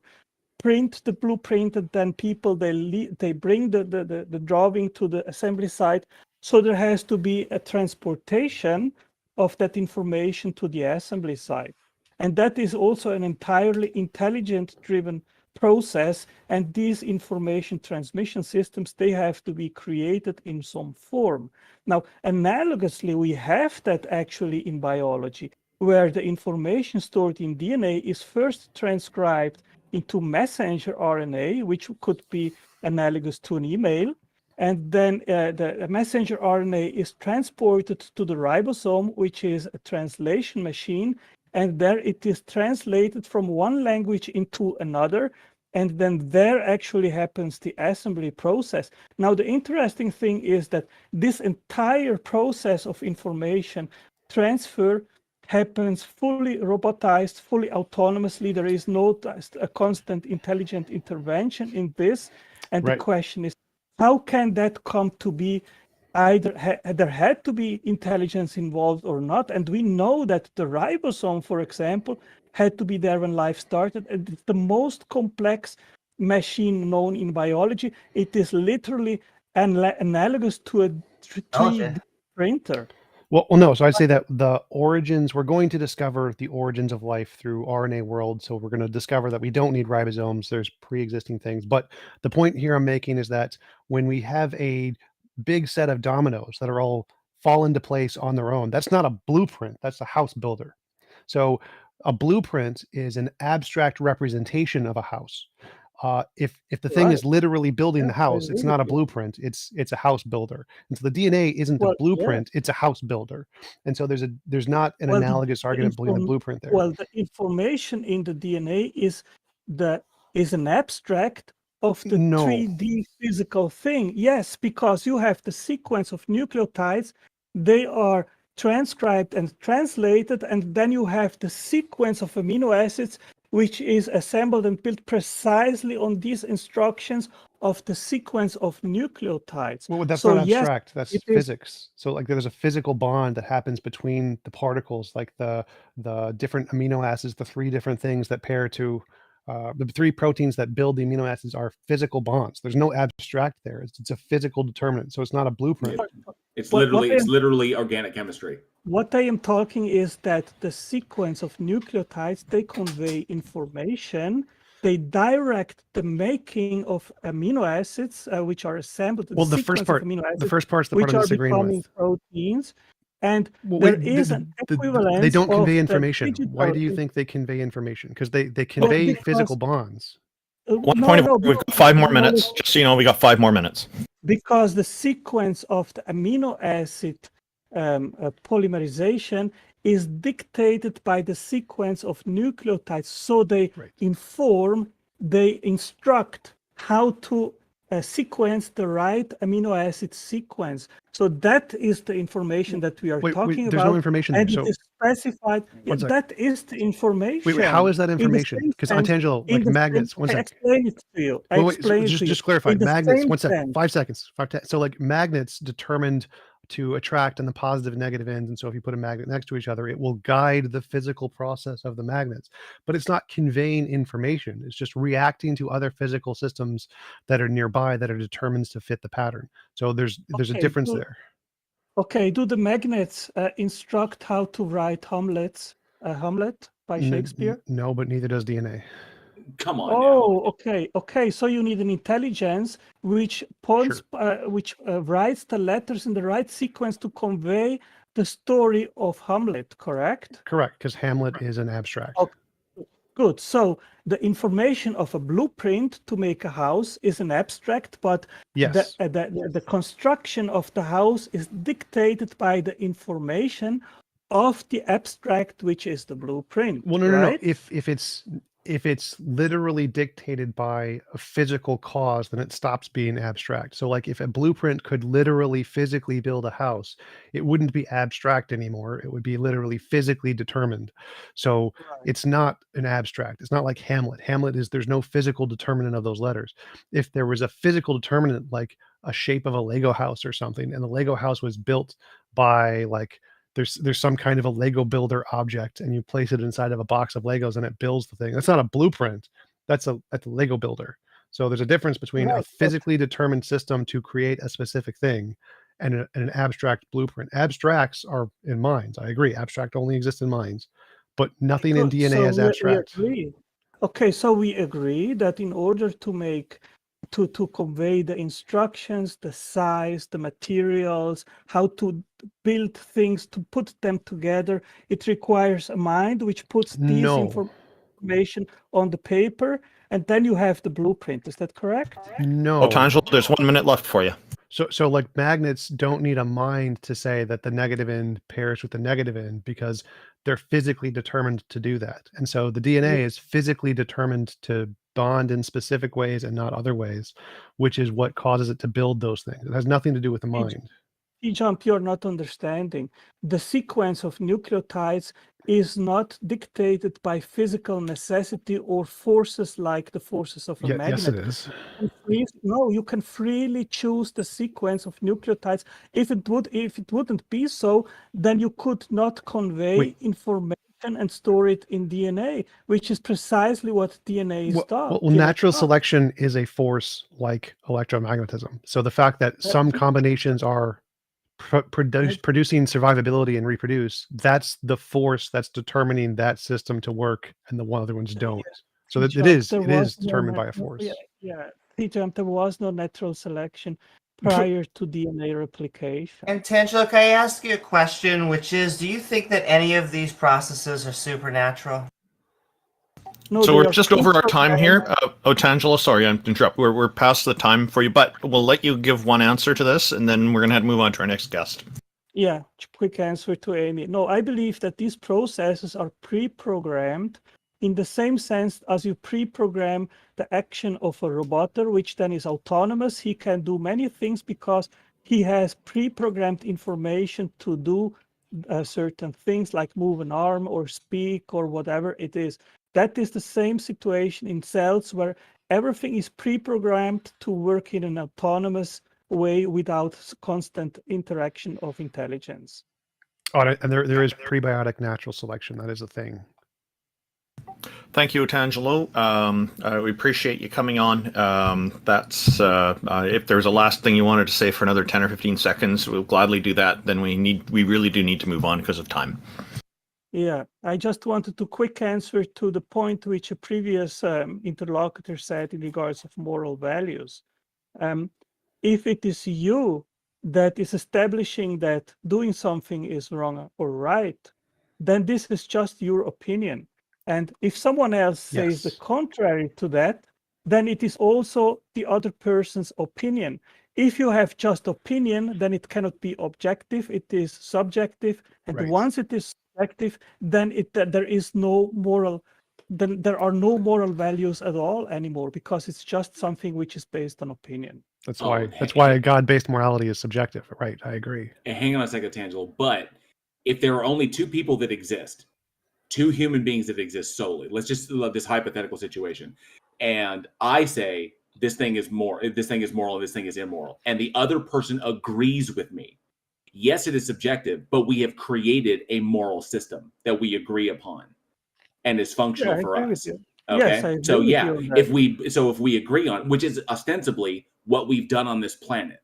print the blueprint, and then people they bring the drawing to the assembly site. So there has to be a transportation of that information to the assembly site, and that is also an entirely intelligent driven process. And these information transmission systems, they have to be created in some form. Now, analogously, we have that actually in biology, where the information stored in DNA is first transcribed into messenger RNA, which could be analogous to an email. And then the messenger RNA is transported to the ribosome, which is a translation machine. And there it is translated from one language into another. And then there actually happens the assembly process. Now, the interesting thing is that this entire process of information transfer happens fully robotized, fully autonomously. There is no a constant intelligent intervention in this. And the question is, how can that come to be? Either there had to be intelligence involved or not. And we know that the ribosome, for example, had to be there when life started. And it's the most complex machine known in biology. It is literally analogous to a 3D printer. Well, no. So I'd say that the origins, we're going to discover the origins of life through RNA world. So we're going to discover that we don't need ribosomes. There's pre-existing things. But the point here I'm making is that when we have a big set of dominoes that are all fall into place on their own, that's not a blueprint. That's a house builder. So a blueprint is an abstract representation of a house. If the thing is literally building the house, it's not a blueprint. It's a house builder. And so the DNA isn't a blueprint. It's a house builder. And so there's not an analogous argument between the blueprint there. Well, the information in the DNA is an abstract of the 3D physical thing. Yes, because you have the sequence of nucleotides. They are transcribed and translated, and then you have the sequence of amino acids, which is assembled and built precisely on these instructions of the sequence of nucleotides. Well, that's not abstract. That's physics. So like there's a physical bond that happens between the particles, like the different amino acids, the three different things that pair to the three proteins that build the amino acids are physical bonds. There's no abstract there. It's a physical determinant. So it's not a blueprint. It's literally organic chemistry. What I am talking is that the sequence of nucleotides, they convey information. They direct the making of amino acids, which are assembled. Well, the first part's the part I'm disagreeing with. Proteins. And there is an equivalence. They don't convey information. Why do you think they convey information? Because they convey physical bonds. We've got 5 more minutes. Just so you know, we got 5 more minutes. Because the sequence of the amino acid polymerization is dictated by the sequence of nucleotides. So they they instruct how to sequence the right amino acid sequence. So that is the information that we are talking about. There's no information and there. It is specified. That is the information. Wait, how is that information? Because Angelo, like magnets. One second. I explain it to you. Just clarify. Magnets. 1 second. 5 seconds. So like magnets determined to attract on the positive and negative ends. And so if you put a magnet next to each other, it will guide the physical process of the magnets, but it's not conveying information. It's just reacting to other physical systems that are nearby that are determined to fit the pattern. So there's a difference there. Okay. Do the magnets instruct how to write Hamlet by Shakespeare? No, but neither does DNA. Come on. Okay. So you need an intelligence which points, which writes the letters in the right sequence to convey the story of Hamlet. Correct. Correct, because Hamlet is an abstract. Okay. Good. So the information of a blueprint to make a house is an abstract, but the construction of the house is dictated by the information of the abstract, which is the blueprint. Well, no. If it's literally dictated by a physical cause, then it stops being abstract. So like if a blueprint could literally physically build a house, it wouldn't be abstract anymore. It would be literally physically determined. So it's not an abstract. It's not like Hamlet. There's no physical determinant of those letters. If there was a physical determinant like a shape of a Lego house or something, and the Lego house was built by like there's some kind of a Lego builder object, and you place it inside of a box of Legos and it builds the thing. That's not a blueprint. That's a Lego builder. So there's a difference between a physically determined system to create a specific thing and an abstract blueprint. Abstracts are in minds. I agree. Abstract only exists in minds, but nothing in DNA is abstract. We agree. Okay, so we agree that in order to convey the instructions, the size, the materials, how to build things, to put them together, it requires a mind which puts these information on the paper, and then you have the blueprint. Is that correct? No. Tangelo, there's 1 minute left for you. So like magnets don't need a mind to say that the negative end pairs with the negative end, because they're physically determined to do that. And so the DNA is physically determined to bond in specific ways and not other ways, which is what causes it to build those things. It has nothing to do with the mind. TJump, you're not understanding. The sequence of nucleotides is not dictated by physical necessity or forces like the forces of a magnet. Yes, it is. No, you can freely choose the sequence of nucleotides. If it wouldn't be so, then you could not convey information and store it in DNA, which is precisely what DNA is done. Well, natural selection is a force like electromagnetism. So the fact that some combinations are producing survivability and reproduce, that's the force that's determining that system to work, and the other ones don't. So that it is determined by a force. Yeah, TJump, there was no natural selection prior to DNA replication. And Tangelo, can I ask you a question, which is, do you think that any of these processes are supernatural? No, so we're just over our time here. Tangelo, sorry, I'm interrupt. We're past the time for you, but we'll let you give one answer to this, and then we're going to move on to our next guest. Yeah, quick answer to Amy. No, I believe that these processes are pre-programmed in the same sense as you pre-program the action of a roboter, which then is autonomous. He can do many things because he has pre-programmed information to do certain things like move an arm or speak or whatever it is. That is the same situation in cells where everything is pre-programmed to work in an autonomous way without constant interaction of intelligence. Oh, and there is prebiotic natural selection. That is a thing. Thank you, Tangelo. We appreciate you coming on. That's if there's a last thing you wanted to say for another 10 or 15 seconds, we'll gladly do that. Then we really do need to move on because of time. Yeah, I just wanted to quick answer to the point which a previous interlocutor said in regards of moral values. If it is you that is establishing that doing something is wrong or right, then this is just your opinion. And if someone else says the contrary to that, then it is also the other person's opinion. If you have just opinion, then it cannot be objective. It is subjective. And once it is subjective, then there is no moral. Then there are no moral values at all anymore, because it's just something which is based on opinion. That's why a God-based morality is subjective. Right, I agree. Hang on a second, Tangelo. But if there are only two people that exist, two human beings that exist solely, let's just love this hypothetical situation, and I say this thing is moral, and this thing is immoral, and the other person agrees with me. Yes, it is subjective, but we have created a moral system that we agree upon and is functional for us. Okay. Yes, so yeah, if we agree on, which is ostensibly what we've done on this planet,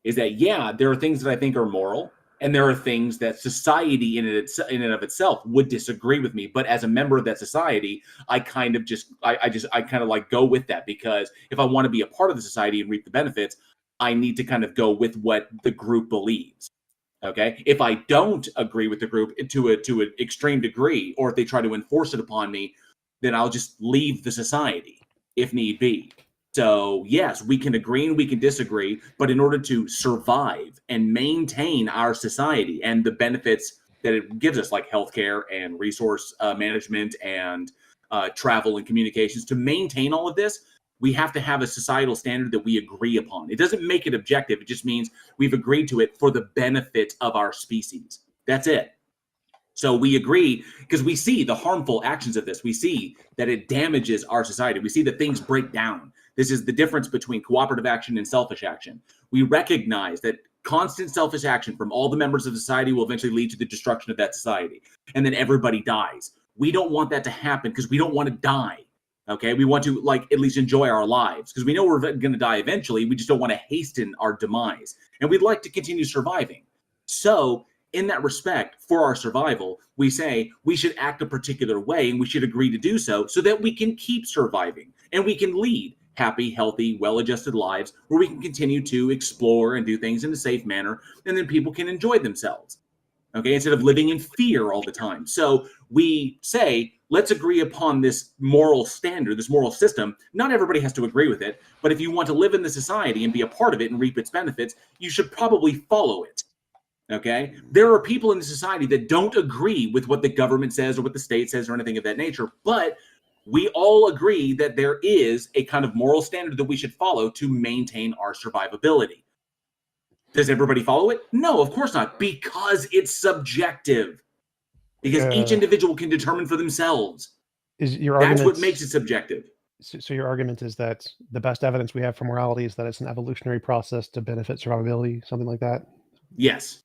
is that there are things that I think are moral, and there are things that society in and of itself would disagree with me. But as a member of that society, I kind of like go with that, because if I want to be a part of the society and reap the benefits, I need to kind of go with what the group believes. Okay. If I don't agree with the group to an extreme degree, or if they try to enforce it upon me, then I'll just leave the society if need be. So yes, we can agree and we can disagree, but in order to survive and maintain our society and the benefits that it gives us, like healthcare and resource management and travel and communications, to maintain all of this, we have to have a societal standard that we agree upon. It doesn't make it objective. It just means we've agreed to it for the benefit of our species. That's it. So we agree because we see the harmful actions of this. We see that it damages our society. We see that things break down, This is the difference between cooperative action and selfish action. We recognize that constant selfish action from all the members of society will eventually lead to the destruction of that society. And then everybody dies. We don't want that to happen because we don't want to die. Okay, we want to at least enjoy our lives because we know we're going to die eventually. We just don't want to hasten our demise. And we'd like to continue surviving. So in that respect, for our survival, we say we should act a particular way and we should agree to do so that we can keep surviving and we can lead happy, healthy, well-adjusted lives where we can continue to explore and do things in a safe manner, and then people can enjoy themselves. Okay, instead of living in fear all the time. So we say, let's agree upon this moral standard, this moral system. Not everybody has to agree with it, but if you want to live in the society and be a part of it and reap its benefits, you should probably follow it. Okay, there are people in the society that don't agree with what the government says or what the state says or anything of that nature, but we all agree that there is a kind of moral standard that we should follow to maintain our survivability. Does everybody follow it? No, of course not, because it's subjective. Because each individual can determine for themselves. That's what makes it subjective. So your argument is that the best evidence we have for morality is that it's an evolutionary process to benefit survivability, something like that? Yes.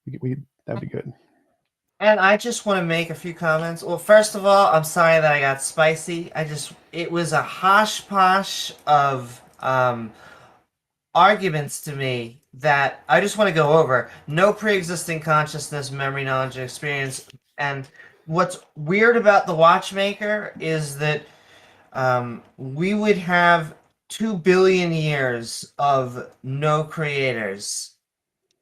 That'd be good. And I just want to make a few comments. Well, first of all, I'm sorry that I got spicy. It was a hosh-posh of arguments to me that I just want to go over. No pre-existing consciousness, memory, knowledge, and experience. And what's weird about the Watchmaker is that we would have 2 billion years of no creators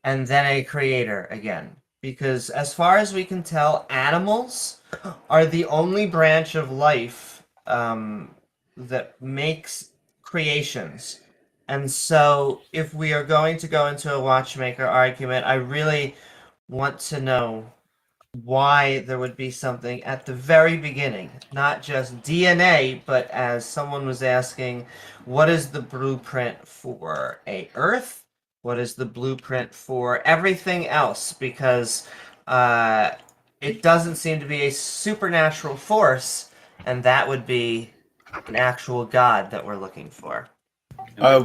and then a creator again. Because as far as we can tell, animals are the only branch of life that makes creations. And so if we are going to go into a Watchmaker argument, I really want to know why there would be something at the very beginning, not just DNA, but as someone was asking, what is the blueprint for a Earth? What is the blueprint for everything else? Because it doesn't seem to be a supernatural force, and that would be an actual God that we're looking for.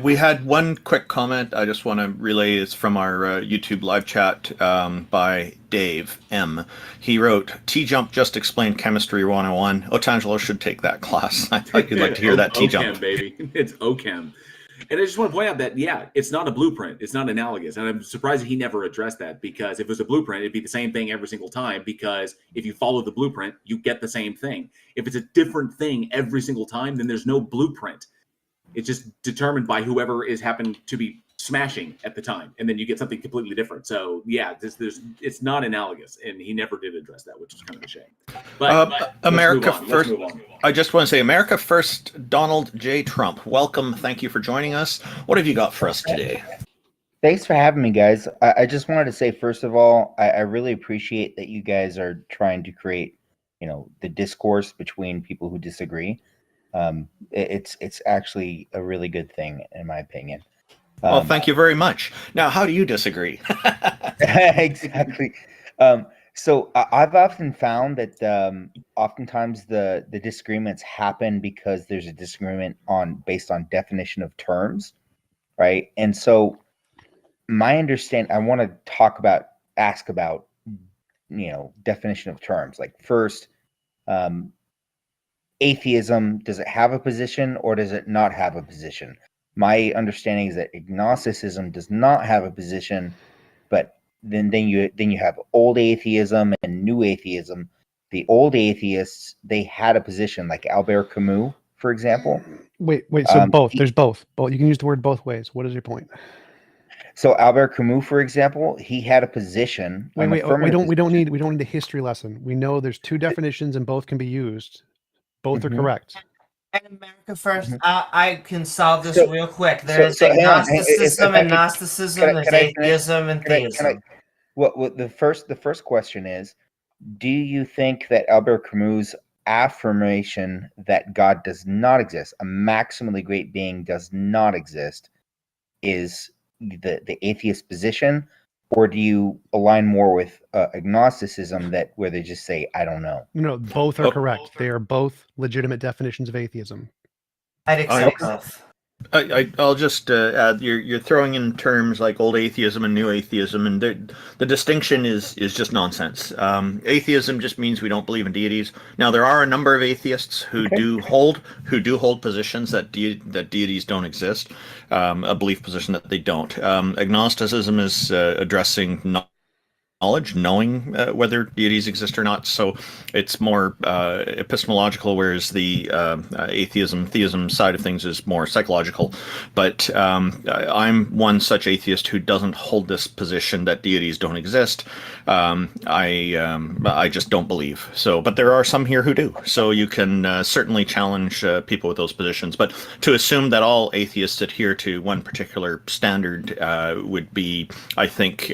We had one quick comment I just want to relay. It's from our YouTube live chat by Dave M. He wrote, TJump just explained Chemistry 101. Otangelo should take that class. I thought you'd like to hear that, TJump. OChem, baby. It's OChem. And I just want to point out that, yeah, it's not a blueprint. It's not analogous. And I'm surprised that he never addressed that, because if it was a blueprint, it'd be the same thing every single time, because if you follow the blueprint, you get the same thing. If it's a different thing every single time, then there's no blueprint. It's just determined by whoever is happened to be smashing at the time, and then you get something completely different. So yeah, it's not analogous, and he never did address that, which is kind of a shame. But America First. I just want to say, America First, Donald J. Trump. Welcome. Thank you for joining us. What have you got for us today? Thanks for having me, guys. I just wanted to say, first of all, I really appreciate that you guys are trying to create, the discourse between people who disagree. It's actually a really good thing, in my opinion. Well, thank you very much. Now, how do you disagree? Exactly. So I've often found that oftentimes the disagreements happen because there's a disagreement based on definition of terms, right? And so my understanding, I want to ask about definition of terms. Like, first, atheism, does it have a position or does it not have a position? My understanding is that agnosticism does not have a position, but then you have old atheism and new atheism. The old atheists, they had a position, like Albert Camus, for example. Wait. So both. There's both. Both. You can use the word both ways. What is your point? So Albert Camus, for example, he had a position. We don't need a history lesson. We know there's two definitions and both can be used. Both are correct. And America First, I can solve this real quick. There's agnosticism and Gnosticism, there's atheism and theism. The first question is, do you think that Albert Camus' affirmation that God does not exist, a maximally great being does not exist, is the atheist position? Or do you align more with agnosticism, where they just say, I don't know? No, both are correct. They are both legitimate definitions of atheism. I'd accept both. I'll just add, you're throwing in terms like old atheism and new atheism, and the distinction is just nonsense. Atheism just means we don't believe in deities. Now there are a number of atheists who do hold positions that deities don't exist, a belief position that they don't. Agnosticism is addressing knowledge, knowing whether deities exist or not. So it's more epistemological, whereas the theism side of things is more psychological. But I'm one such atheist who doesn't hold this position that deities don't exist. I just don't believe. So, but there are some here who do. So you can certainly challenge people with those positions. But to assume that all atheists adhere to one particular standard would be, I think,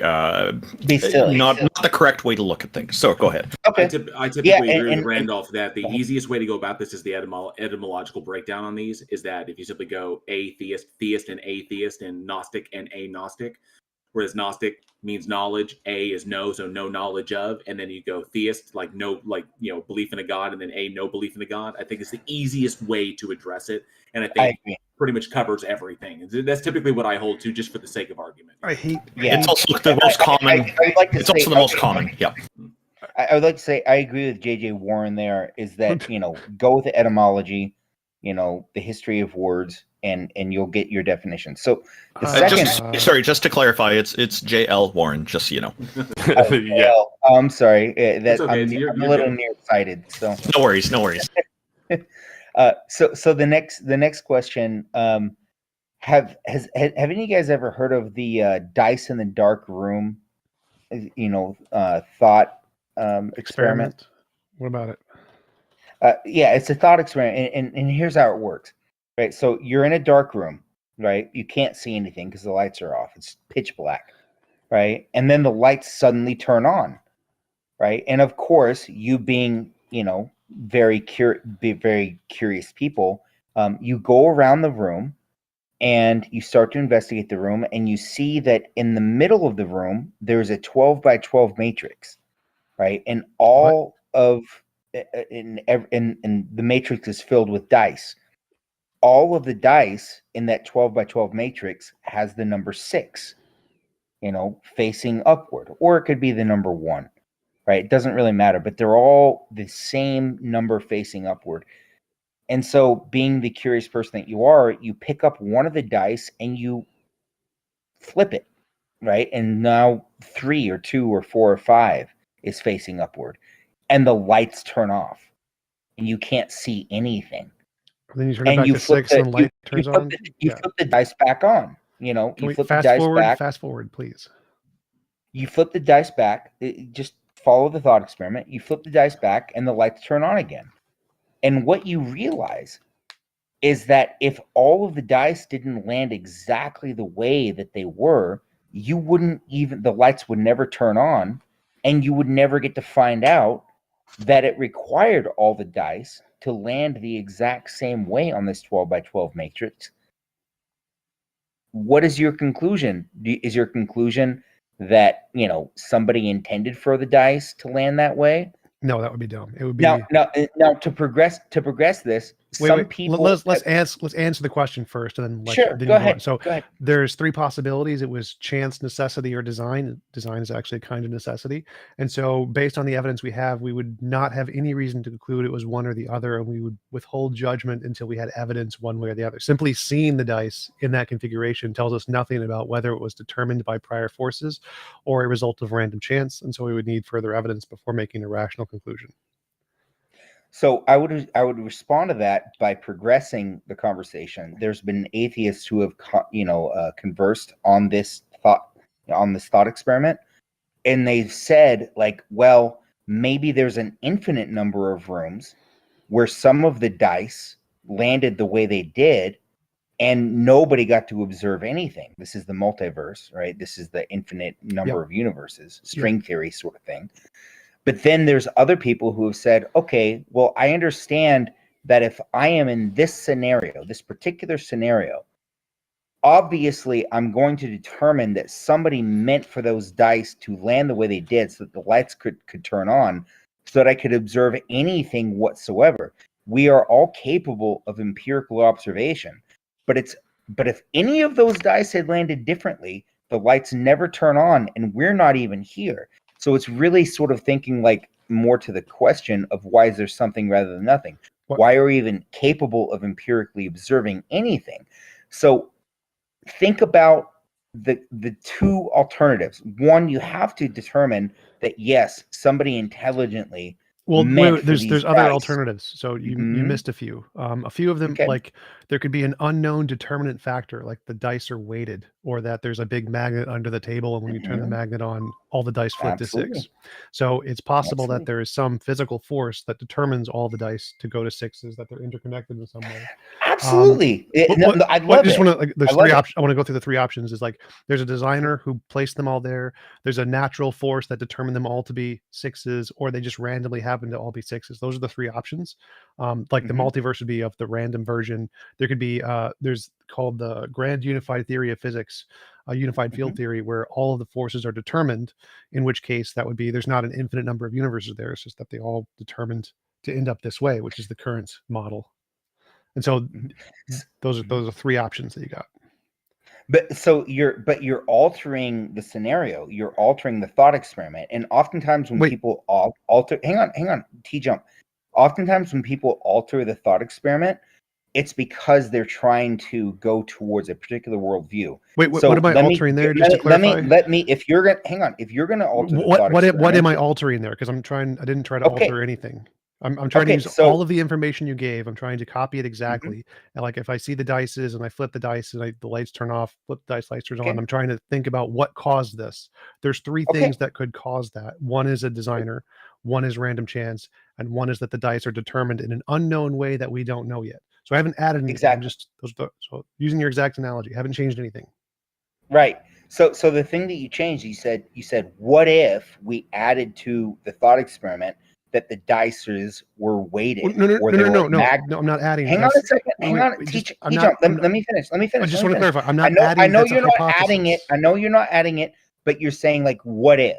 be silly. Not the correct way to look at things. So go ahead. Okay. I typically agree with Randolph that the easiest way to go about this is the etymological breakdown on these is that if you simply go atheist, theist, and atheist, and Gnostic and agnostic, whereas Gnostic means knowledge, A is no, so no knowledge of, and then you go theist, like no, like, you know, belief in a god, and then A, no belief in a god. I think it's the easiest way to address it, and I think pretty much covers everything. That's typically what I hold to, just for the sake of argument. It's also the most common. It's also the most common. Yep. I would like to say I agree with JJ Warren. There is that, you know, go with the etymology, you know, the history of words, and you'll get your definition. So the second, just to clarify, it's JL Warren, just so you know. Yeah. I'm sorry, that okay. I'm a little nearsighted. So no worries. So the next question, have any of you guys ever heard of the dice in the dark room, you know, thought experiment? What about it? Yeah, it's a thought experiment, and here's how it works. Right, so you're in a dark room, right? You can't see anything because the lights are off. It's pitch black, right? And then the lights suddenly turn on, right? And of course, you being, you know, very curious people, you go around the room and you start to investigate the room, and you see that in the middle of the room there's a 12 by 12 matrix, right? And all of in the matrix is filled with dice. All of the dice in that 12 by 12 matrix has the number 6, you know, facing upward, or it could be the number 1, right? It doesn't really matter, but they're all the same number facing upward. And so, being the curious person that you are, you pick up one of the dice and you flip it, right? And now 3 or 2 or 4 or 5 is facing upward, and the lights turn off, and you can't see anything. Then you turn it back to 6 and the light turns on. You flip the dice back on. You know, Can you we flip the dice back. Fast forward, please. You flip the dice back. Just follow the thought experiment. You flip the dice back, and the lights turn on again. And what you realize is that if all of the dice didn't land exactly the way that they were, you wouldn't even, the lights would never turn on, and you would never get to find out that it required all the dice to land the exact same way on this 12 by 12 matrix. What is your conclusion? Is your conclusion that, you know, somebody intended for the dice to land that way? No, that would be dumb. It would be now to progress this. People let's answer the question first, and then go ahead. So go ahead. There's 3 possibilities. It was chance, necessity, or design. Design is actually a kind of necessity, and so based on the evidence we have, we would not have any reason to conclude it was one or the other, and we would withhold judgment until we had evidence one way or the other. Simply seeing the dice in that configuration tells us nothing about whether it was determined by prior forces or a result of random chance, and so we would need further evidence before making a rational conclusion. So I would respond to that by progressing the conversation. There's been atheists who have conversed on this thought experiment, and they've said, like, well, maybe there's an infinite number of rooms where some of the dice landed the way they did, and nobody got to observe anything. This is the multiverse, right? This is the infinite number of universes, string theory sort of thing. But then there's other people who have said, okay, well, I understand that if I am in this scenario, this particular scenario, obviously I'm going to determine that somebody meant for those dice to land the way they did so that the lights could turn on so that I could observe anything whatsoever. We are all capable of empirical observation. But if any of those dice had landed differently, the lights never turn on and we're not even here. So it's really sort of thinking like more to the question of why is there something rather than nothing? Why are we even capable of empirically observing anything? So think about the two alternatives. One, you have to determine that yes, somebody intelligently there's other alternatives. So you missed a few. A few of them, like there could be an unknown determinant factor, like the dice are weighted, or that there's a big magnet under the table, and when you turn the magnet on, all the dice flip to 6. So it's possible that there is some physical force that determines all the dice to go to 6s, that they're interconnected in some way. Absolutely. I love it. There's three options. I want to go through the three options. Is like there's a designer who placed them all there. There's a natural force that determined them all to be 6s, or they just randomly happen to all be 6s. Those are the three options. Like the multiverse would be of the random version. There could be there's called the grand unified theory of physics, a unified field theory, where all of the forces are determined, in which case that would be there's not an infinite number of universes there. It's just that they all determined to end up this way, which is the current model. And so those are three options that you got. But you're altering the scenario. You're altering the thought experiment. And oftentimes when people alter, hang on, TJump. Oftentimes when people alter the thought experiment, it's because they're trying to go towards a particular worldview. Wait, what am I altering there? Just to clarify, let me. If you're gonna alter what am I altering there? Because I didn't try to alter anything. I'm trying to use all of the information you gave. I'm trying to copy it exactly. And like if I see the dices and I flip the dice and the lights turn off, flip the dice, lights turn on. I'm trying to think about what caused this. There's three things that could cause that. One is a designer, one is random chance, and one is that the dice are determined in an unknown way that we don't know yet. So I haven't added anything. I'm just so using your exact analogy, I haven't changed anything. Right. So the thing that you changed, you said, what if we added to the thought experiment that the dices were weighted? No, I'm not adding. Hang on a second. Hang on. Let me finish. I just want to clarify. I'm not adding. I know you're not adding it. I know you're not adding it, but you're saying like, what if?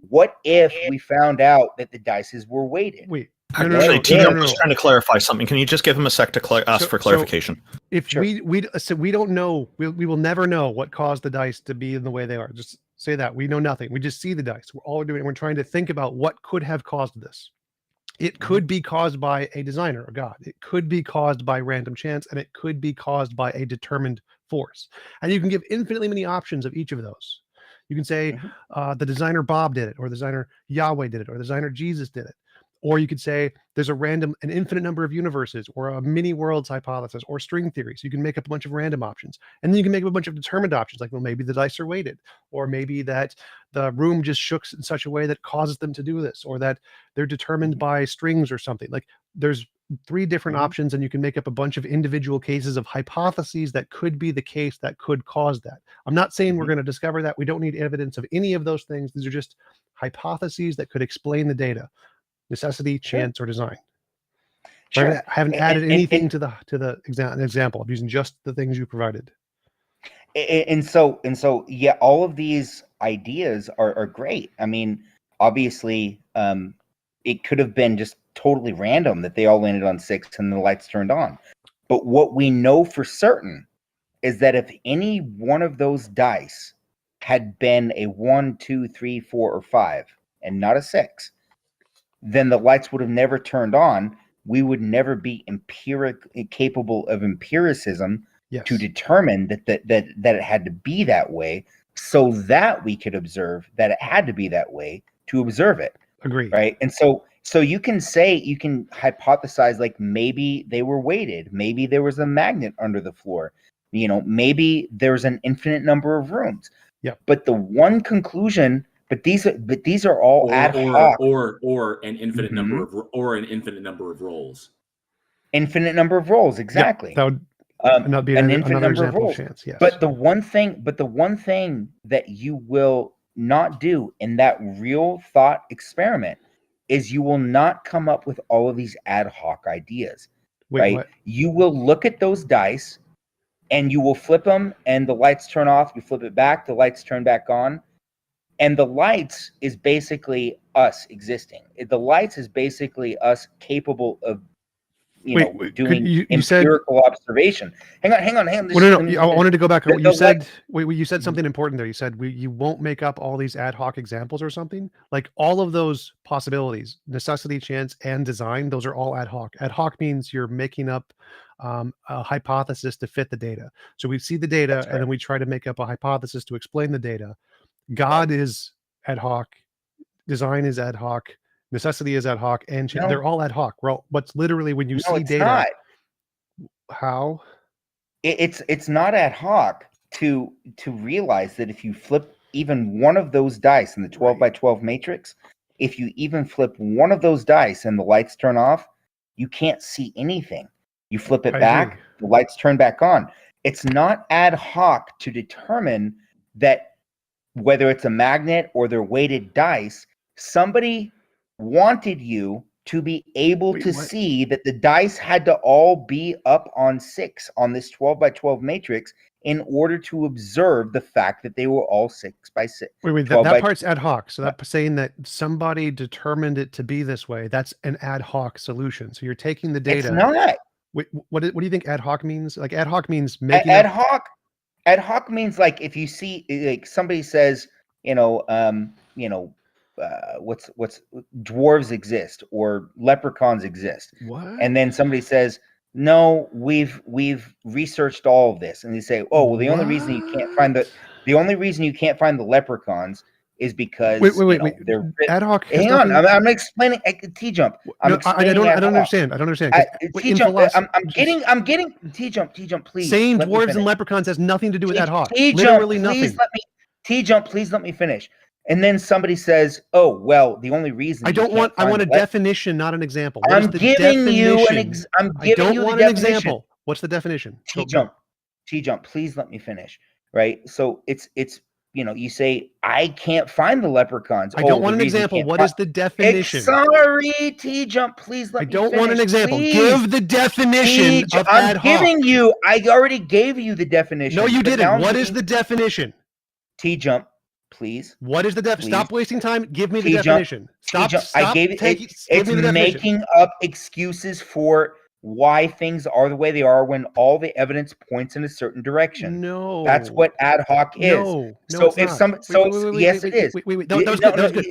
What if we found out that the dices were weighted? Wait. Actually, TJump was trying to clarify something. Can you just give him a sec to ask for clarification? If we don't know, we will never know what caused the dice to be in the way they are. Just say that we know nothing. We just see the dice. We're trying to think about what could have caused this. It could be caused by a designer, a god. It could be caused by random chance, and it could be caused by a determined force. And you can give infinitely many options of each of those. You can say the designer Bob did it, or the designer Yahweh did it, or the designer Jesus did it. Or you could say there's an infinite number of universes, or a mini worlds hypothesis, or string theory. So you can make up a bunch of random options. And then you can make up a bunch of determined options, like, well, maybe the dice are weighted, or maybe that the room just shook in such a way that causes them to do this, or that they're determined by strings or something. Like there's three different options, and you can make up a bunch of individual cases of hypotheses that could be the case that could cause that. I'm not saying we're going to discover that. We don't need evidence of any of those things. These are just hypotheses that could explain the data. Necessity, chance, or design. I haven't added anything to the example. I'm using just the things you provided. And so, yeah, all of these ideas are great. I mean, obviously, it could have been just totally random that they all landed on 6 and the lights turned on. But what we know for certain is that if any one of those dice had been a 1, 2, 3, 4, or 5, and not a 6, then the lights would have never turned on. We would never be capable of empiricism to determine that it had to be that way, so that we could observe that it had to be that way to observe it. Agreed. Right. And so you can hypothesize, like, maybe they were weighted, maybe there was a magnet under the floor, maybe there's an infinite number of rooms. Yeah. But the one conclusion. But these are all ad hoc, or an infinite number of roles. Infinite number of roles, exactly. That would not be another example of chance. Yes. But the one thing that you will not do in that real thought experiment is you will not come up with all of these ad hoc ideas. Wait, right? What? You will look at those dice, and you will flip them, and the lights turn off. You flip it back, the lights turn back on. And the lights is basically us existing. The lights is basically us capable of doing you empirical observation. Hang on. Well, no. I wanted to go back. You said you said something important there. You said you won't make up all these ad hoc examples or something. Like all of those possibilities, necessity, chance, and design, those are all ad hoc. Ad hoc means you're making up a hypothesis to fit the data. So we see the data, and then we try to make up a hypothesis to explain the data. God is ad hoc, design is ad hoc, necessity is ad hoc, and they're all ad hoc. Well, what's literally when you see data. Not. How? It's not ad hoc to realize that if you flip even one of those dice in the 12 by 12 matrix, if you even flip one of those dice and the lights turn off, you can't see anything. You flip it back, the lights turn back on. It's not ad hoc to determine that whether it's a magnet or they're weighted dice, somebody wanted you to be able to see that the dice had to all be up on 6 on this 12 by 12 matrix in order to observe the fact that they were all 6 by 6. That part's ad hoc. So that's saying that somebody determined it to be this way. That's an ad hoc solution. So you're taking the data. It's not. What do you think ad hoc means? Like ad hoc means making ad hoc means like if you see like somebody says, what's dwarves exist or leprechauns exist. What? And then somebody says, no, we've researched all of this, and they say, oh well, the only reason you can't find the leprechauns is because they're ad hoc. Hang on, I'm explaining TJump. I don't understand. I'm getting TJump. Please. Saying dwarves and leprechauns has nothing to do with ad hoc. Literally nothing. TJump, please let me finish. And then somebody says, "Oh, well, the only reason I want a definition, not an example." I'm giving you an example. What's the definition? TJump, please let me finish. Right? So it's you say I can't find the leprechauns. I don't want an example. What is the definition? Sorry, TJump, please let me finish. I don't want an example. Give the definition of ad hoc. I'm giving you. I already gave you the definition. No, you didn't. What is the definition? TJump. Please. What is the definition? Stop wasting time. Give me the definition. Stop. I gave it. It's making up excuses for why things are the way they are when all the evidence points in a certain direction. No. That's what ad hoc is. No, so if some yes it is. That was good.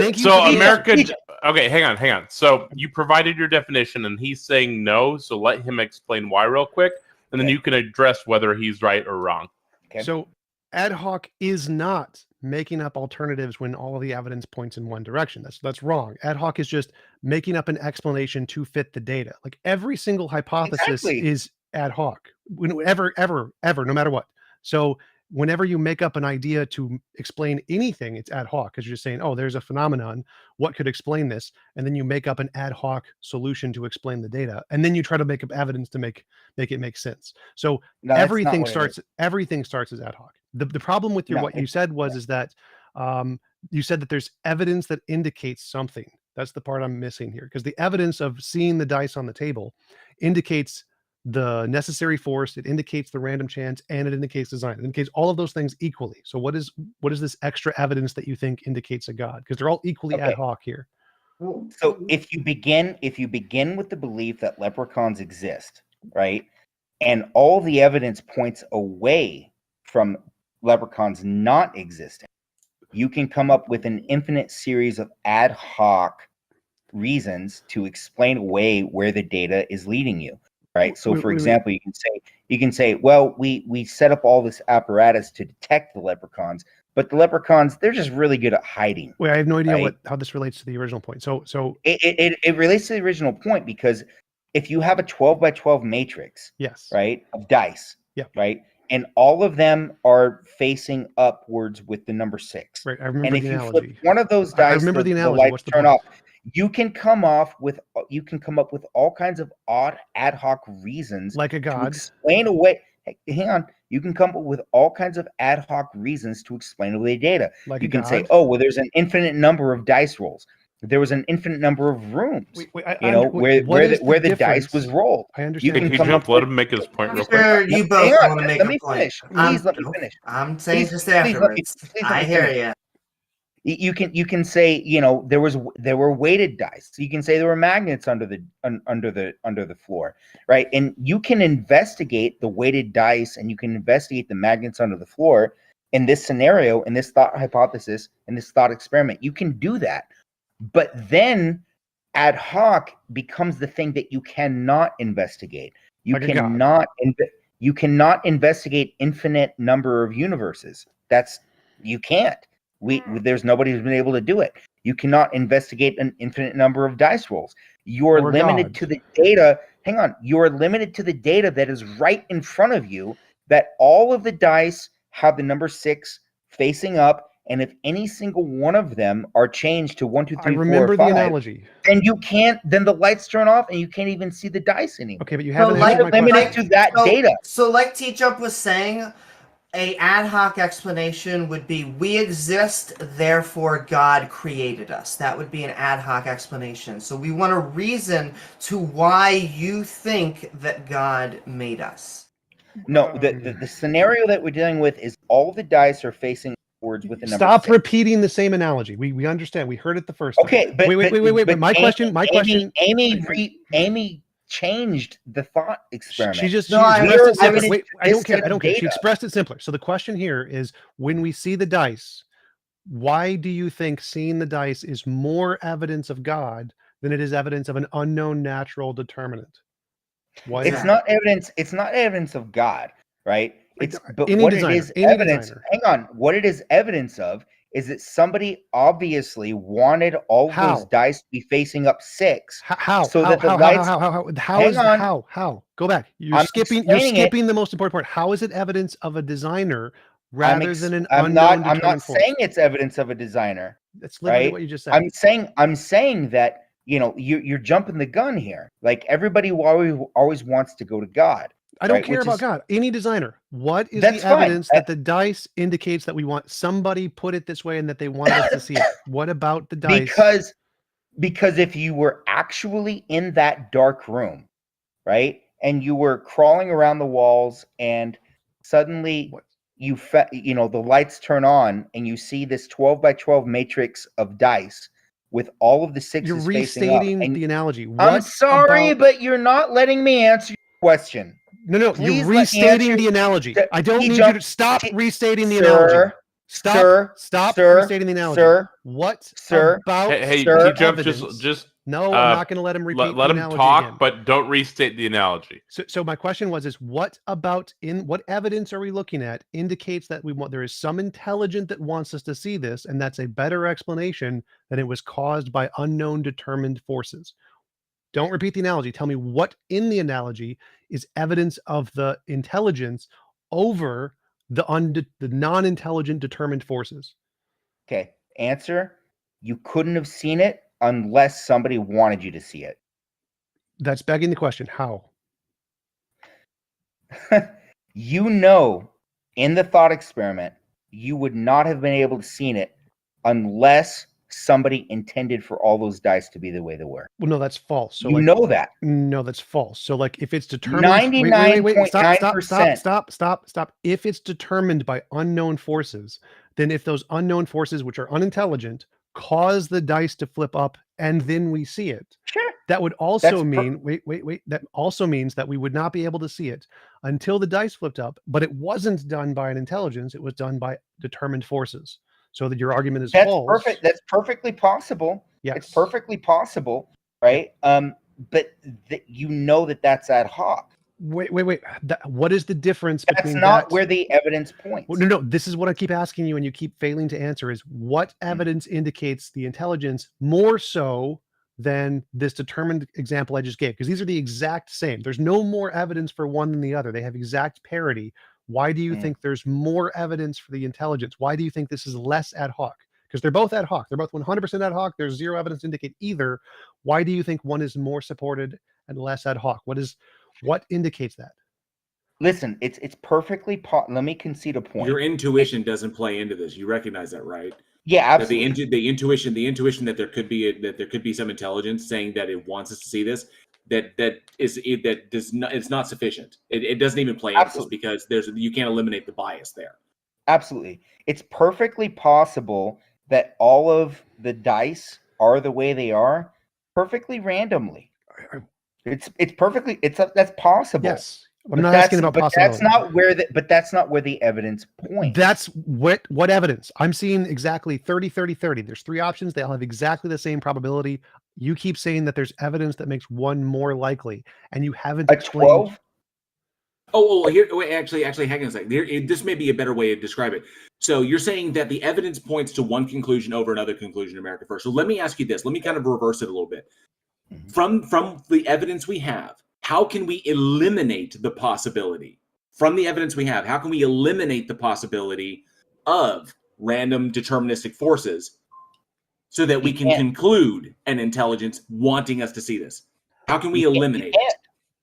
Thank you. So America okay, hang on. So you provided your definition and he's saying no, so let him explain why real quick and then you can address whether he's right or wrong. Okay. So ad hoc is not making up alternatives when all of the evidence points in one direction. That's wrong. Ad hoc is just making up an explanation to fit the data. Like every single hypothesis is ad hoc. Ever, no matter what. So whenever you make up an idea to explain anything, it's ad hoc because you're just saying, oh, there's a phenomenon. What could explain this? And then you make up an ad hoc solution to explain the data. And then you try to make up evidence to make it make sense. So everything starts as ad hoc. The problem with what you said is that you said that there's evidence that indicates something. That's the part I'm missing here, because the evidence of seeing the dice on the table indicates the necessary force, it indicates the random chance, and it indicates design. It indicates all of those things equally. So what is this extra evidence that you think indicates a God? Because they're all equally ad hoc here. So if you begin with the belief that leprechauns exist, right, and all the evidence points away from leprechauns not existing, you can come up with an infinite series of ad hoc reasons to explain away where the data is leading you, right? So for example, you can say, well, we set up all this apparatus to detect the leprechauns, but the leprechauns, they're just really good at hiding. Wait, I have no idea how this relates to the original point. So it relates to the original point because if you have a 12 by 12 matrix, right, of dice, right, and all of them are facing upwards with the number 6. Right, I remember and if the you analogy. flip one of those dice, I remember the analogy. lights What's the turn point? off. You can come up with all kinds of odd ad hoc reasons, like a God, to explain away. Hang on, you can come up with all kinds of ad hoc reasons to explain away data. Like you can say, oh, well, there's an infinite number of dice rolls. There was an infinite number of rooms, where the dice was rolled. I understand. You can jump. Let him make his point real quick. You both want to make a point. Please let me finish. I'm saying just afterwards. I hear you. You can say, you know, there were weighted dice. You can say there were magnets under the floor, right? And you can investigate the weighted dice, and you can investigate the magnets under the floor in this scenario, in this thought hypothesis, in this thought experiment. You can do that, but then ad hoc becomes the thing that you cannot investigate. You cannot investigate infinite number of universes. You can't. There's nobody who's been able to do it. You cannot investigate an infinite number of dice rolls. You're limited to the data. Hang on. You're limited to the data that is right in front of you, that all of the dice have the number 6 facing up. And if any single one of them are changed to 1, 2, 3, 4, 5, remember the analogy. Then then the lights turn off and you can't even see the dice anymore. Okay, but you haven't answered my limited question. to that data. So like TJump was saying, a ad hoc explanation would be, we exist, therefore God created us. That would be an ad hoc explanation. So we want a reason to why you think that God made us. No, the scenario that we're dealing with is all the dice are facing upwards with the number Stop 6. repeating the same analogy. We understand. We heard it the first time. Okay, but wait. But my question. Amy changed the thought experiment. She just I don't care. She expressed it simpler. So the question here is, when we see the dice, why do you think seeing the dice is more evidence of God than it is evidence of an unknown natural determinant? Why It's not evidence. It's not evidence of God, right? But any what designer, it is any evidence. designer. Hang on. What it is evidence of is that somebody obviously wanted all those dice to be facing up 6. How? So how, that the how, lights. how? Go back. You're I'm skipping the most important part. How is it evidence of a designer rather than an unknown I'm not force? saying it's evidence of a designer. That's literally right? what you just said. I'm saying that, you know, you're jumping the gun here. Like, everybody always wants to go to God. I don't care about God. Any designer. What is the evidence that the dice indicates that we want somebody put it this way and that they want us to see it? What about the dice? Because if you were actually in that dark room, right, and you were crawling around the walls, and suddenly the lights turn on and you see this 12 by 12 matrix of dice with all of the 6s You're facing up. restating the analogy. I'm sorry, but you're not letting me answer your question. No, Please you're restating the analogy. I don't need you to stop restating the analogy. Stop restating the analogy. About hey, TJump, just no, I'm not going to let him repeat let the him analogy talk, again. but don't restate the analogy. So my question was, what evidence are we looking at indicates that there is some intelligent that wants us to see this, and that's a better explanation than it was caused by unknown determined forces. Don't repeat the analogy. Tell me what in the analogy is evidence of the intelligence over the non-intelligent determined forces. Okay. Answer: you couldn't have seen it unless somebody wanted you to see it. That's begging the question. How? In the thought experiment, you would not have been able to see it unless somebody intended for all those dice to be the way they were. Well, no, that's false. So that. No, that's false. So like, if it's determined, 99.9%. Stop. If it's determined by unknown forces, then if those unknown forces, which are unintelligent, cause the dice to flip up and then we see it, sure, that would also mean that also means that we would not be able to see it until the dice flipped up. But it wasn't done by an intelligence; it was done by determined forces. So that your argument is false. Perfect. That's perfectly possible. Yes. It's perfectly possible, right? But that's ad hoc. Wait. What is the difference between that? That's not where the evidence points. Well, no. This is what I keep asking you, and you keep failing to answer: is what evidence indicates the intelligence more so than this determined example I just gave? Because these are the exact same. There's no more evidence for one than the other. They have exact parity. Why do you think there's more evidence for the intelligence? Why do you think this is less ad hoc? Because they're both ad hoc. They're both 100% ad hoc. There's zero evidence to indicate either. Why do you think one is more supported and less ad hoc? What indicates that? Listen, it's perfectly let me concede a point. Your intuition doesn't play into this. You recognize that, right? Yeah, absolutely. The intuition that there could be some intelligence saying that it wants us to see this. It's not sufficient. It doesn't even play into this because you can't eliminate the bias there. Absolutely. It's perfectly possible that all of the dice are the way they are perfectly randomly. It's perfectly that's possible. Yes. I'm not asking about possibility. That's not where the evidence points. That's what evidence? I'm seeing exactly 30, 30, 30. There's 3 options. They all have exactly the same probability. You keep saying that there's evidence that makes one more likely, and you haven't explained. 12? Here, wait, actually, hang on a second. This may be a better way to describe it. So you're saying that the evidence points to one conclusion over another conclusion in America First. So let me ask you this. Let me kind of reverse it a little bit. From the evidence we have, how can we eliminate the possibility? From the evidence we have, how can we eliminate the possibility of random deterministic forces so that we can conclude an intelligence wanting us to see this? How can we eliminate it?